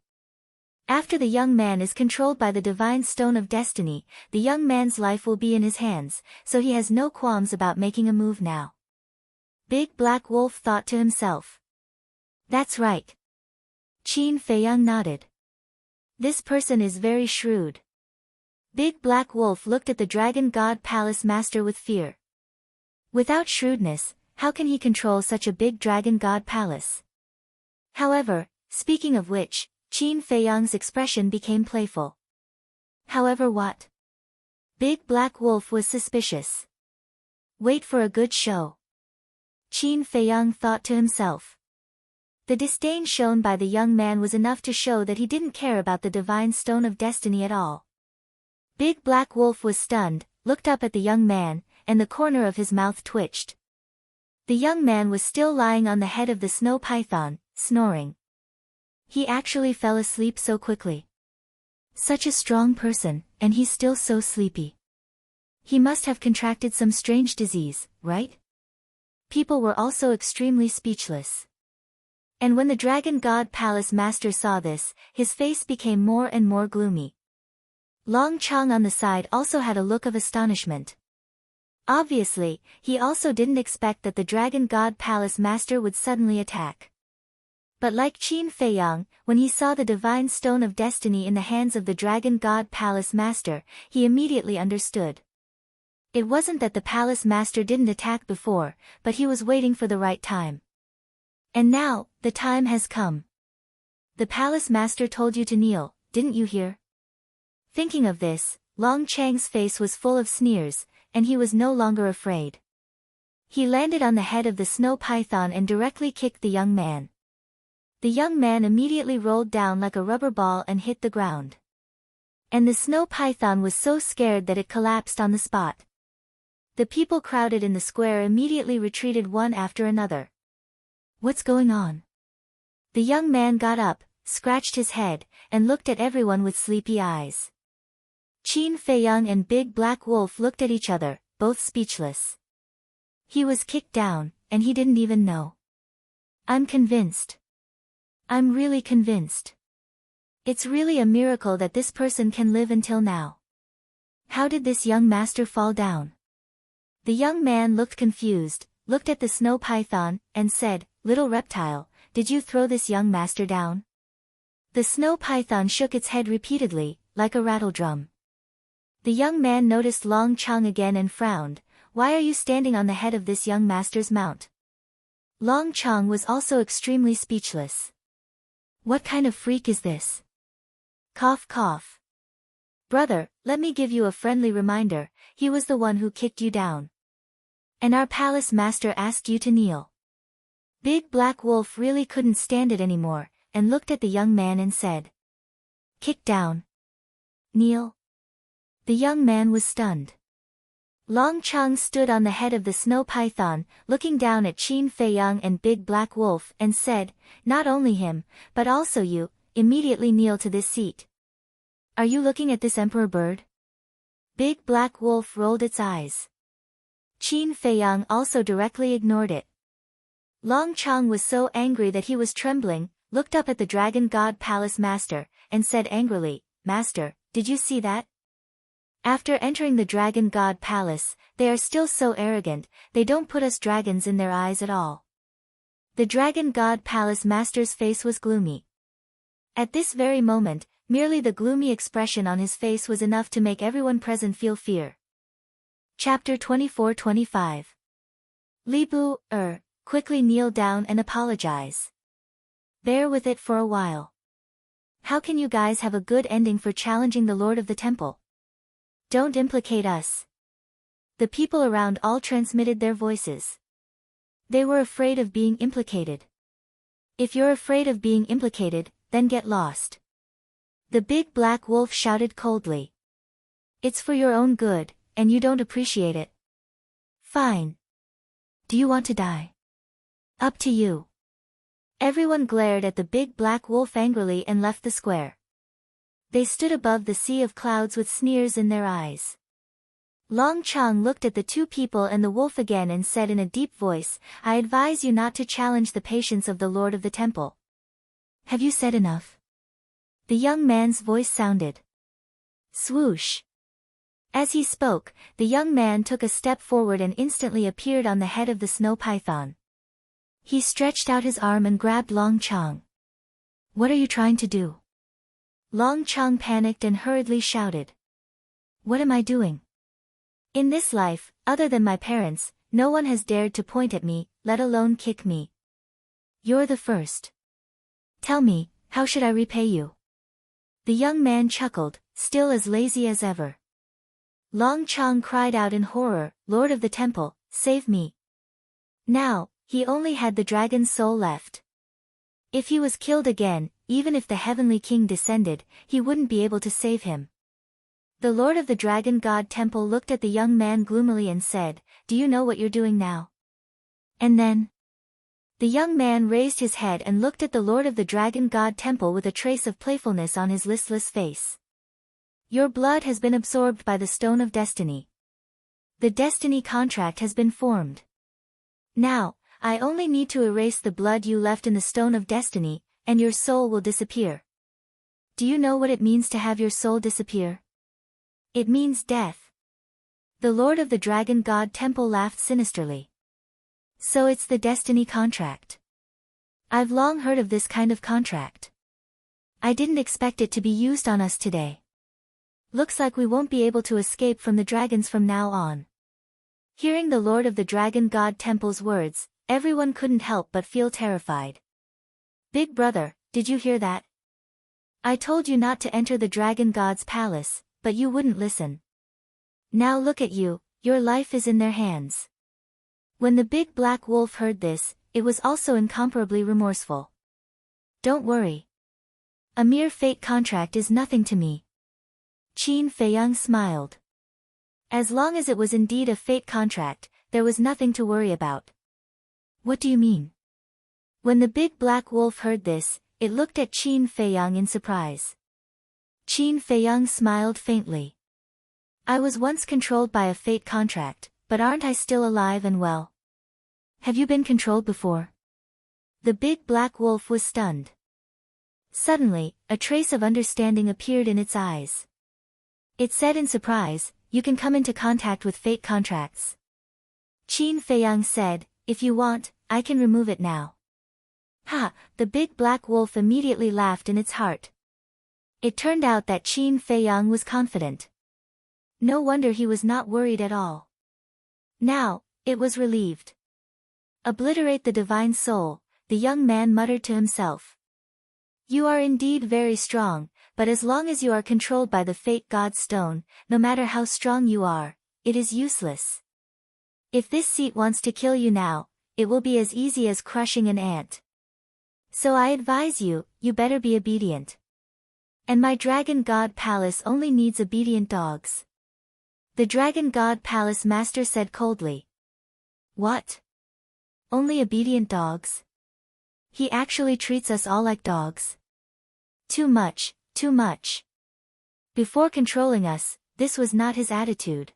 After the young man is controlled by the Divine Stone of Destiny, the young man's life will be in his hands, so he has no qualms about making a move now. Big Black Wolf thought to himself. That's right. Qin Feiyang nodded. This person is very shrewd. Big Black Wolf looked at the Dragon God Palace Master with fear. Without shrewdness, how can he control such a big Dragon God Palace? However, speaking of which, Qin Feiyang's expression became playful. However what? Big Black Wolf was suspicious. Wait for a good show. Qin Feiyang thought to himself. The disdain shown by the young man was enough to show that he didn't care about the Divine Stone of Destiny at all. Big Black Wolf was stunned, looked up at the young man, and the corner of his mouth twitched. The young man was still lying on the head of the snow python, snoring. He actually fell asleep so quickly. Such a strong person, and he's still so sleepy. He must have contracted some strange disease, right? People were also extremely speechless. And when the Dragon God Palace Master saw this, his face became more and more gloomy. Long Chang on the side also had a look of astonishment. Obviously, he also didn't expect that the Dragon God Palace Master would suddenly attack. But like Qin Feiyang, when he saw the Divine Stone of Destiny in the hands of the Dragon God Palace Master, he immediately understood. It wasn't that the Palace Master didn't attack before, but he was waiting for the right time. And now, the time has come. The Palace Master told you to kneel, didn't you hear? Thinking of this, Long Chang's face was full of sneers, and he was no longer afraid. He landed on the head of the snow python and directly kicked the young man. The young man immediately rolled down like a rubber ball and hit the ground. And the snow python was so scared that it collapsed on the spot. The people crowded in the square immediately retreated one after another. What's going on? The young man got up, scratched his head, and looked at everyone with sleepy eyes. Qin Feiyang and Big Black Wolf looked at each other, both speechless. He was kicked down, and he didn't even know. I'm convinced. I'm really convinced. It's really a miracle that this person can live until now. How did this young master fall down? The young man looked confused, looked at the snow python, and said, "Little reptile, did you throw this young master down?" The snow python shook its head repeatedly, like a rattle drum. The young man noticed Long Chong again and frowned. "Why are you standing on the head of this young master's mount?" Long Chong was also extremely speechless. What kind of freak is this? Cough cough. Brother, let me give you a friendly reminder, he was the one who kicked you down. And our palace master asked you to kneel. Big Black Wolf really couldn't stand it anymore, and looked at the young man and said. Kick down. Kneel. The young man was stunned. Long Chong stood on the head of the snow python, looking down at Qin Feiyang and Big Black Wolf, and said, "Not only him, but also you, immediately kneel to this seat." Are you looking at this emperor bird? Big Black Wolf rolled its eyes. Qin Feiyang also directly ignored it. Long Chong was so angry that he was trembling, looked up at the Dragon God Palace Master, and said angrily, "Master, did you see that? After entering the Dragon God Palace, they are still so arrogant, they don't put us dragons in their eyes at all." The Dragon God Palace Master's face was gloomy. At this very moment, merely the gloomy expression on his face was enough to make everyone present feel fear. Chapter 24-25. Li Bu, quickly kneel down and apologize. Bear with it for a while. How can you guys have a good ending for challenging the Lord of the Temple? Don't implicate us. The people around all transmitted their voices. They were afraid of being implicated. If you're afraid of being implicated, then get lost. The Big Black Wolf shouted coldly. It's for your own good, and you don't appreciate it. Fine. Do you want to die? Up to you. Everyone glared at the Big Black Wolf angrily and left the square. They stood above the sea of clouds with sneers in their eyes. Long Chong looked at the two people and the wolf again and said in a deep voice, "I advise you not to challenge the patience of the Lord of the Temple." Have you said enough? The young man's voice sounded. Swoosh. As he spoke, the young man took a step forward and instantly appeared on the head of the snow python. He stretched out his arm and grabbed Long Chong. What are you trying to do? Long Chong panicked and hurriedly shouted. What am I doing? In this life, other than my parents, no one has dared to point at me, let alone kick me. You're the first. Tell me, how should I repay you? The young man chuckled, still as lazy as ever. Long Chong cried out in horror, Lord of the Temple, save me. Now, he only had the dragon's soul left. If he was killed again, even if the Heavenly King descended, he wouldn't be able to save him. The Lord of the Dragon God Temple looked at the young man gloomily and said, Do you know what you're doing now? And then? The young man raised his head and looked at the Lord of the Dragon God Temple with a trace of playfulness on his listless face. Your blood has been absorbed by the Stone of Destiny. The destiny contract has been formed. Now, I only need to erase the blood you left in the Stone of Destiny, and your soul will disappear. Do you know what it means to have your soul disappear? It means death. The Lord of the Dragon God Temple laughed sinisterly. So it's the destiny contract. I've long heard of this kind of contract. I didn't expect it to be used on us today. Looks like we won't be able to escape from the dragons from now on. Hearing the Lord of the Dragon God Temple's words, everyone couldn't help but feel terrified. Big brother, did you hear that? I told you not to enter the Dragon God's palace, but you wouldn't listen. Now look at you, your life is in their hands. When the big black wolf heard this, it was also incomparably remorseful. Don't worry. A mere fate contract is nothing to me. Qin Feiyang smiled. As long as it was indeed a fate contract, there was nothing to worry about. What do you mean? When the big black wolf heard this, it looked at Qin Feiyang in surprise. Qin Feiyang smiled faintly. I was once controlled by a fate contract, but aren't I still alive and well? Have you been controlled before? The big black wolf was stunned. Suddenly, a trace of understanding appeared in its eyes. It said in surprise, you can come into contact with fate contracts. Qin Feiyang said, if you want, I can remove it now. Ha! The big black wolf immediately laughed in its heart. It turned out that Qin Feiyang was confident. No wonder he was not worried at all. Now, it was relieved. Obliterate the divine soul, the young man muttered to himself. You are indeed very strong, but as long as you are controlled by the fate god stone, no matter how strong you are, it is useless. If this seat wants to kill you now, it will be as easy as crushing an ant. So I advise you, you better be obedient. And my dragon god palace only needs obedient dogs. The dragon god palace master said coldly. What? Only obedient dogs? He actually treats us all like dogs. Too much, too much. Before controlling us, this was not his attitude.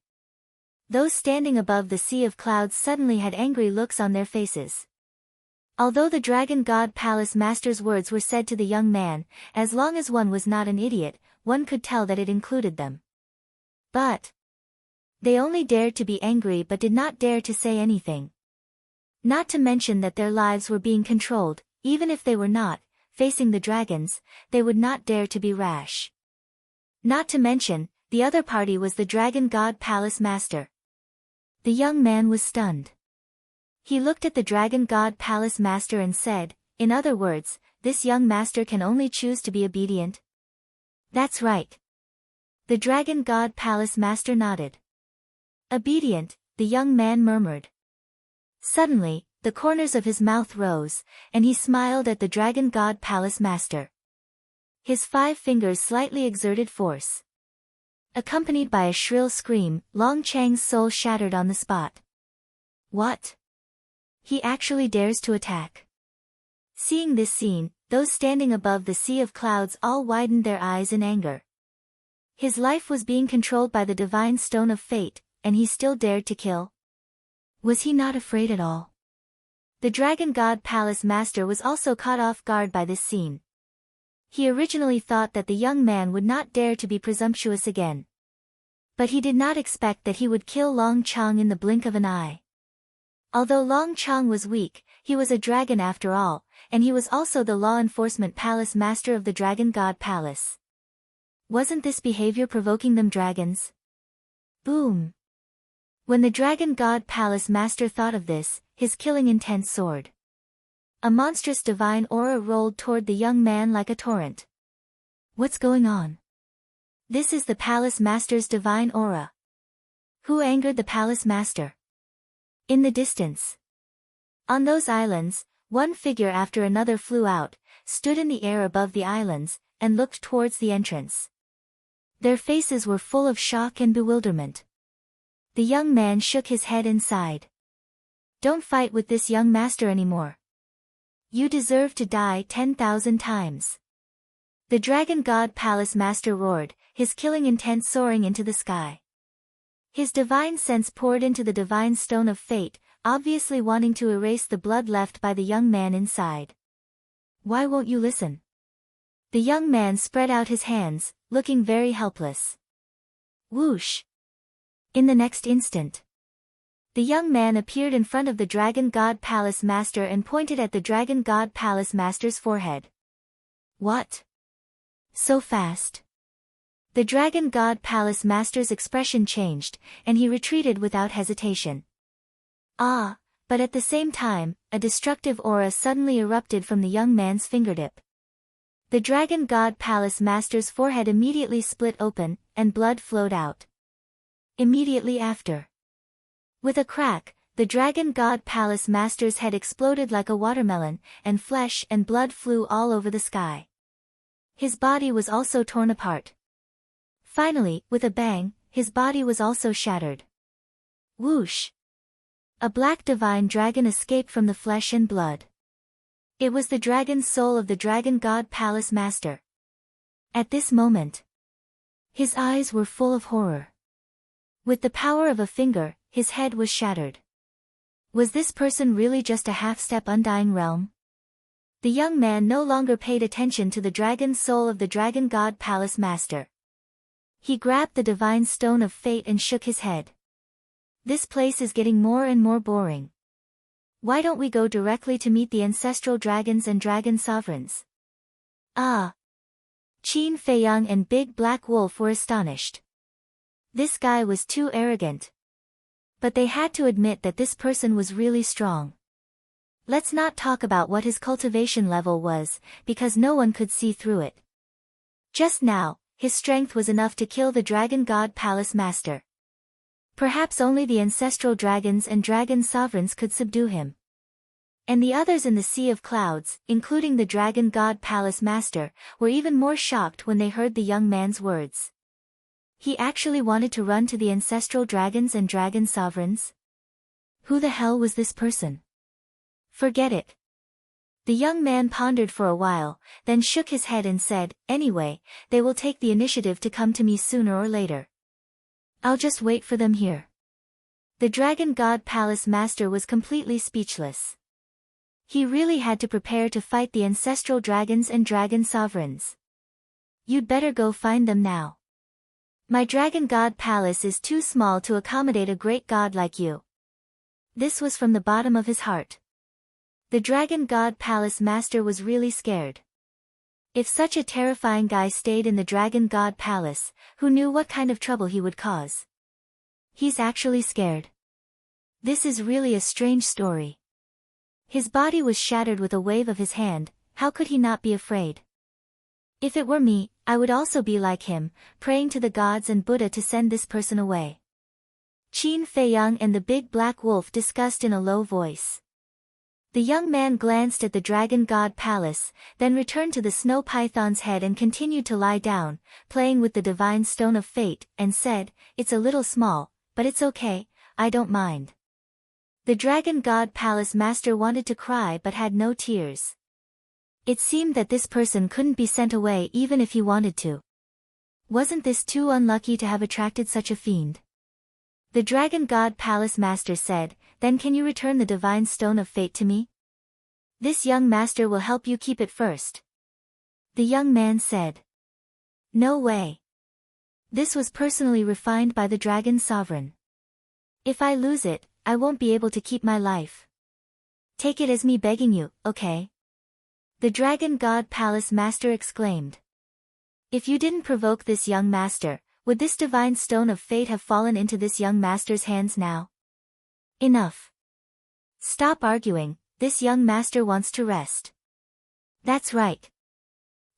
Those standing above the sea of clouds suddenly had angry looks on their faces. Although the dragon god palace master's words were said to the young man, as long as one was not an idiot, one could tell that it included them. But they only dared to be angry but did not dare to say anything. Not to mention that their lives were being controlled, even if they were not, facing the dragons, they would not dare to be rash. Not to mention, the other party was the dragon god palace master. The young man was stunned. He looked at the dragon god palace master and said, in other words, this young master can only choose to be obedient? That's right. The dragon god palace master nodded. Obedient, the young man murmured. Suddenly, the corners of his mouth rose, and he smiled at the dragon god palace master. His 5 fingers slightly exerted force. Accompanied by a shrill scream, Long Chang's soul shattered on the spot. What? He actually dares to attack. Seeing this scene, those standing above the sea of clouds all widened their eyes in anger. His life was being controlled by the divine stone of fate, and he still dared to kill? Was he not afraid at all? The dragon god palace master was also caught off guard by this scene. He originally thought that the young man would not dare to be presumptuous again. But he did not expect that he would kill Long Chang in the blink of an eye. Although Long Chang was weak, he was a dragon after all, and he was also the law enforcement palace master of the dragon god palace. Wasn't this behavior provoking them dragons? Boom! When the dragon god palace master thought of this, his killing intent soared. A monstrous divine aura rolled toward the young man like a torrent. What's going on? This is the palace master's divine aura. Who angered the palace master? In the distance. On those islands, one figure after another flew out, stood in the air above the islands, and looked towards the entrance. Their faces were full of shock and bewilderment. The young man shook his head and sighed. Don't fight with this young master anymore. You deserve to die 10,000 times. The dragon god palace master roared, his killing intent soaring into the sky. His divine sense poured into the divine stone of fate, obviously wanting to erase the blood left by the young man inside. Why won't you listen? The young man spread out his hands, looking very helpless. Whoosh! In the next instant, the young man appeared in front of the dragon god palace master and pointed at the dragon god palace master's forehead. What? So fast? The dragon god palace master's expression changed, and he retreated without hesitation. Ah, but at the same time, a destructive aura suddenly erupted from the young man's fingertip. The dragon god palace master's forehead immediately split open, and blood flowed out. Immediately after, with a crack, the Dragon God Palace Master's head exploded like a watermelon, and flesh and blood flew all over the sky. His body was also torn apart. Finally, with a bang, his body was also shattered. Whoosh! A black divine dragon escaped from the flesh and blood. It was the dragon's soul of the Dragon God Palace Master. At this moment, his eyes were full of horror. With the power of a finger, his head was shattered. Was this person really just a half-step undying realm? The young man no longer paid attention to the dragon's soul of the Dragon God Palace Master. He grabbed the divine stone of fate and shook his head. This place is getting more and more boring. Why don't we go directly to meet the ancestral dragons and dragon sovereigns? Ah! Qin Feiyang and Big Black Wolf were astonished. This guy was too arrogant. But they had to admit that this person was really strong. Let's not talk about what his cultivation level was, because no one could see through it. Just now, his strength was enough to kill the Dragon God Palace Master. Perhaps only the ancestral dragons and dragon sovereigns could subdue him. And the others in the Sea of Clouds, including the Dragon God Palace Master, were even more shocked when they heard the young man's words. He actually wanted to run to the ancestral dragons and dragon sovereigns? Who the hell was this person? Forget it. The young man pondered for a while, then shook his head and said, "Anyway, they will take the initiative to come to me sooner or later. I'll just wait for them here." The Dragon God Palace Master was completely speechless. He really had to prepare to fight the ancestral dragons and dragon sovereigns. You'd better go find them now. My Dragon God Palace is too small to accommodate a great god like you. This was from the bottom of his heart. The Dragon God Palace Master was really scared. If such a terrifying guy stayed in the Dragon God Palace, who knew what kind of trouble he would cause? He's actually scared. This is really a strange story. His body was shattered with a wave of his hand, how could he not be afraid? If it were me, I would also be like him, praying to the gods and Buddha to send this person away. Qin Feiyang and the Big Black Wolf discussed in a low voice. The young man glanced at the Dragon God Palace, then returned to the snow python's head and continued to lie down, playing with the divine stone of fate, and said, "It's a little small, but it's okay, I don't mind." The Dragon God Palace Master wanted to cry but had no tears. It seemed that this person couldn't be sent away even if he wanted to. Wasn't this too unlucky to have attracted such a fiend? The Dragon God Palace Master said, "Then can you return the divine stone of fate to me? This young master will help you keep it first." The young man said, "No way. This was personally refined by the Dragon Sovereign. If I lose it, I won't be able to keep my life. Take it as me begging you, okay?" The Dragon God Palace Master exclaimed. "If you didn't provoke this young master, would this divine stone of fate have fallen into this young master's hands now? Enough. Stop arguing, this young master wants to rest." "That's right.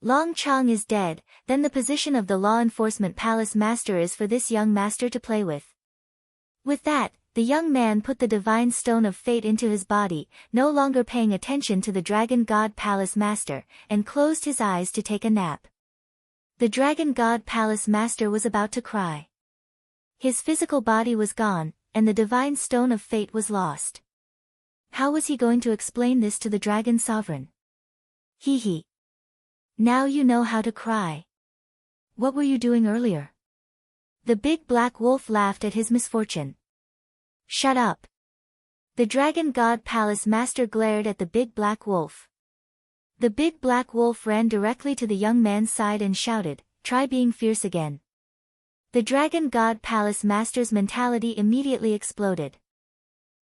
Long Chong is dead, then the position of the law enforcement palace master is for this young master to play with." With that, the young man put the divine stone of fate into his body, no longer paying attention to the Dragon God Palace Master, and closed his eyes to take a nap. The Dragon God Palace Master was about to cry. His physical body was gone, and the divine stone of fate was lost. How was he going to explain this to the Dragon Sovereign? Hee hee. Now you know how to cry. What were you doing earlier? The Big Black Wolf laughed at his misfortune. Shut up. The Dragon God Palace Master glared at the Big Black Wolf. The Big Black Wolf ran directly to the young man's side and shouted, "Try being fierce again." The Dragon God Palace Master's mentality immediately exploded.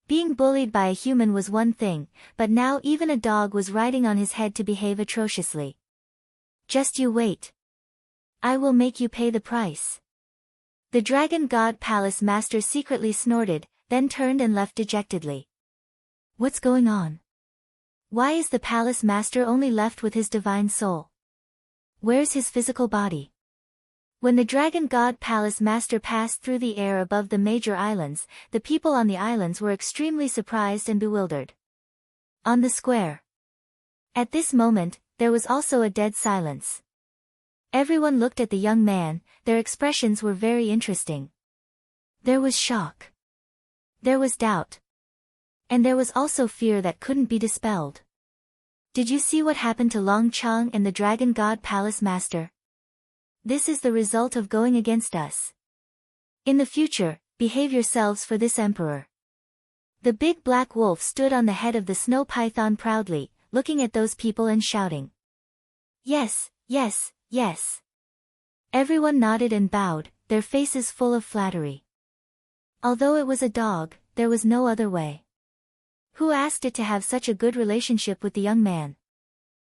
Being bullied by a human was one thing, but now even a dog was riding on his head to behave atrociously. "Just you wait. I will make you pay the price." The Dragon God Palace Master secretly snorted, then turned and left dejectedly. What's going on? Why is the Palace Master only left with his divine soul? Where's his physical body? When the dragon god palace master passed through the air above the major islands, the people on the islands were extremely surprised and bewildered. On the square. At this moment, there was also a dead silence. Everyone looked at the young man, their expressions were very interesting. There was shock. There was doubt. And there was also fear that couldn't be dispelled. Did you see what happened to Long Chang and the dragon god palace master? This is the result of going against us. In the future, behave yourselves for this emperor. The big black wolf stood on the head of the snow python proudly, looking at those people and shouting. Yes, yes, yes. Everyone nodded and bowed, their faces full of flattery. Although it was a dog, there was no other way. Who asked it to have such a good relationship with the young man?